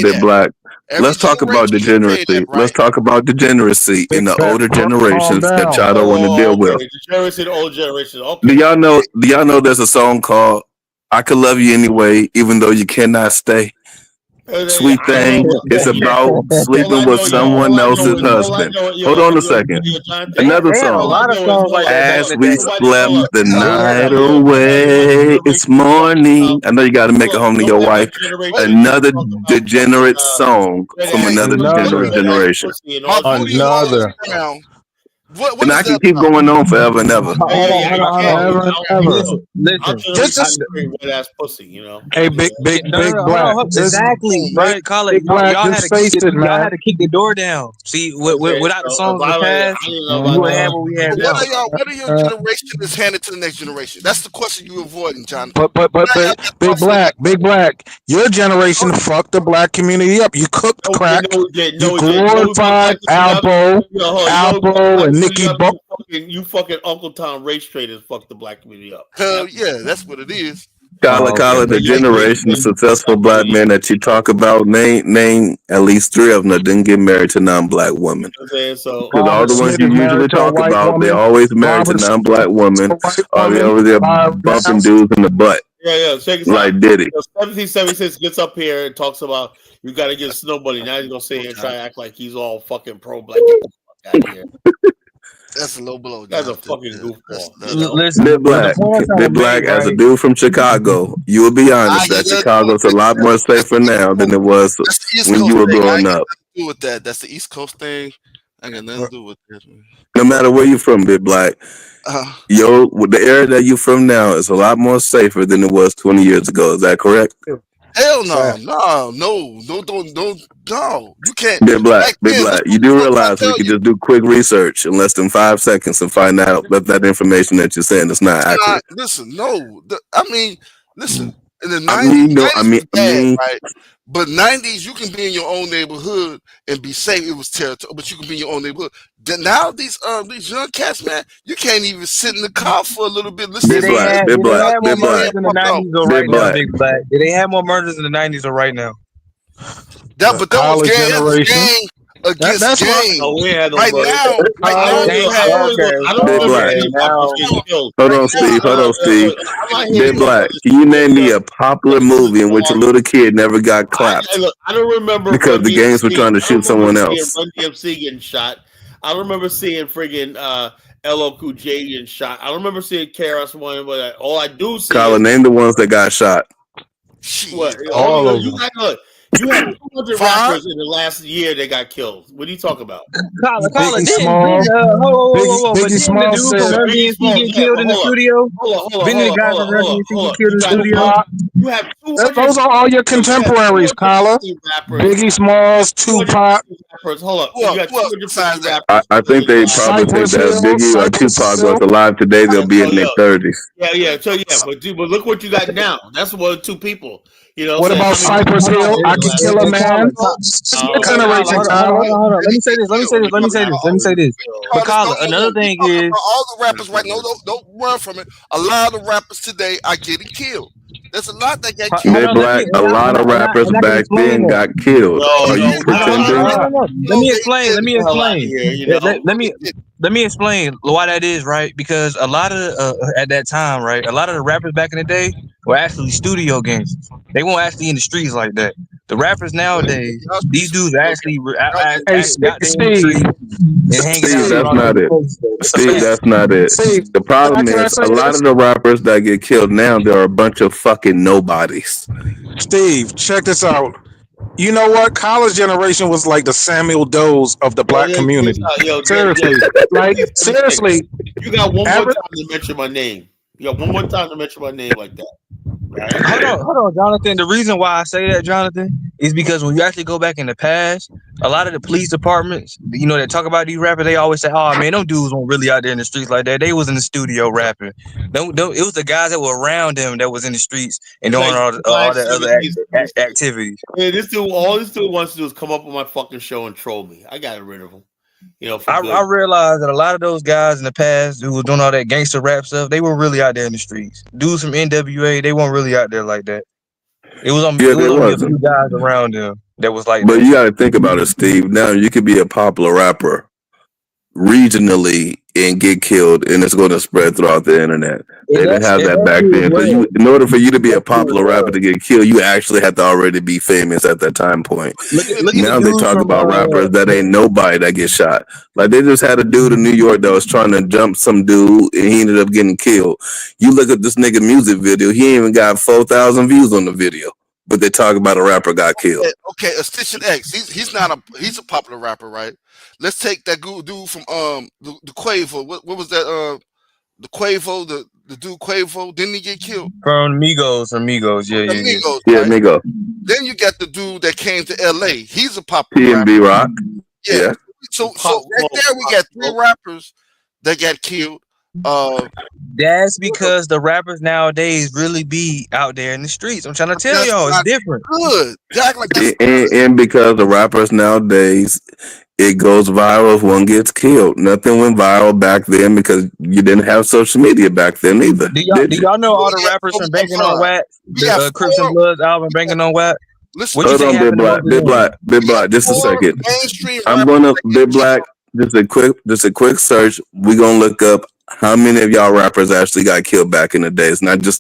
Big Black. Let's talk about degeneracy. Let's talk about degeneracy in the older generations that y'all don't want to deal with. Degeneracy, the old generation. Okay. Do y'all know there's a song called "I Could Love You Anyway, Even Though You Cannot Stay"? Sweet thing, it's about sleeping with someone else's husband. Hold on a second. Another song. As we slept the night away, it's morning. I know you got to make it home to your wife. Another degenerate song from another degenerate generation. Another. And I can keep going on forever and ever. Listen, wet ass pussy, you know. Hey, big black. Exactly, right, Colin. Y'all had to kick the door down. See, without the songs of the past, we would have what we have now. What are your generation is handed to the next generation? That's the question you're avoiding, John. But big black. Your generation fucked the black community up. You cooked crack. You glorified Alpo, and Nicky Buck. You fucking Uncle Tom race traders fucked the black community up. Hell yeah, that's what it is. Call it the generation of successful black men that you talk about. Name at least 3 of them that didn't get married to non-black women. Because all the ones you usually talk about, they always married to non-black women, or they over there bumping dudes in the butt. Yeah. Check this like out. Diddy. 1776 gets up here and talks about you got to get snowbody. Now he's gonna sit here and try to act like he's all fucking pro-black. Get the fuck out of here. That's a low blow. That's a fucking goofball. Big black. As a dude from Chicago, you will be honest that Chicago's a lot more safer now than it was when you were growing up. Do with that. That's the East Coast thing. I got nothing to do with that. No matter where you're from, Big Black, the area that you're from now is a lot more safer than it was 20 years ago. Is that correct? Hell no. You can't. Big Black. You do realize we can just do quick research in less than 5 seconds and find out that information that you're saying is not accurate. Listen, listen. In the 90s, right? But 90s, you can be in your own neighborhood and be safe. It was territorial, but you can be in your own neighborhood. Now these young cats, man, you can't even sit in the car for a little bit. Listen, Did they have more murders in the 90s or right now, Big Black? Did they have more murders in the 90s or right now? That was gang against gang. Right now, Hold on, Steve. Big Black, can you name me a popular movie in which a little kid never got clapped? I don't remember because the gangs were trying to shoot someone else. Run DMC getting shot. I remember seeing friggin' LL Cool J getting shot. I remember seeing KRS-One, but all I do see. Colin, name the ones that got shot. All of them. You had 200 rappers in the last year that got killed. What are you talking about? Colin, Biggie Small said Run DMC getting killed in the studio. Didn't the guys from Run DMC get killed in the studio? You have those are all your contemporaries, Colin. Biggie Smalls, Tupac. Hold up. You got 250 rappers. I think they probably think that Biggie or Tupac was alive today. They'll be in their 30s. But look what you got now. That's one of 2 people. You know, what about Cypress Hill? I Can Kill a Man. Hold on. Let me say this. But Colin, another thing is all the rappers right now. Don't run from it. A lot of rappers today are getting killed. There's a lot that got killed. Big Black, a lot of rappers back then got killed. Are you pretending? Let me explain why that is, right? Because a lot of at that time, right, a lot of the rappers back in the day were actually studio gangsters. They weren't actually in the streets like that. The rappers nowadays, these dudes actually got in the street and hanging out. Steve, that's not it. The problem is a lot of the rappers that get killed now, there are a bunch of fucking nobodies. Steve, check this out. You know what? College generation was like the Samuel Doe's of the black community. Seriously. Seriously. You got one more time to mention my name. Like that. Right. Hold on, Jonathan. The reason why I say that, Jonathan, is because when you actually go back in the past, a lot of the police departments, you know, that talk about these rappers, they always say, "Oh man, them dudes weren't really out there in the streets like that. They was in the studio rapping. It was the guys that were around them that was in the streets and doing all the other activities." Yeah, all this dude wants to do is come up on my fucking show and troll me. I got rid of him. You know, for I realized that a lot of those guys in the past who was doing all that gangster rap stuff, they were really out there in the streets. Dudes from NWA, they weren't really out there like that. It was only a few guys around them that was like But that. you got to think about it, Steve. Now you could be a popular rapper regionally and get killed, and it's going to spread throughout the internet. They didn't have that back then. So in order for you to be a popular rapper to get killed, you actually have to already be famous at that time point. Now they talk about rappers that ain't nobody that gets shot. Like they just had a dude in New York that was trying to jump some dude, and he ended up getting killed. You look at this nigga music video; he ain't even got 4,000 views on the video. But they talk about a rapper got killed. Okay, Station X. He's a popular rapper, right? Let's take that dude from the Quavo. What was that? The Quavo, the dude Quavo. Didn't he get killed? From Migos, yeah. Yeah, Migos. Then you got the dude that came to LA. He's a popular P&B rapper. Rock. Yeah. So right there we got 3 rappers that got killed. That's because the rappers nowadays really be out there in the streets. I'm trying to tell y'all, it's different. Good. And because the rappers nowadays, it goes viral if one gets killed. Nothing went viral back then because you didn't have social media back then either. Do y'all know all the rappers from Banking on Wax? The Crips and Bloods album, Banking on Wax? Hold on, Big Black, just a second. I'm gonna Big Black. Just a quick search. We're gonna look up how many of y'all rappers actually got killed back in the day. It's not just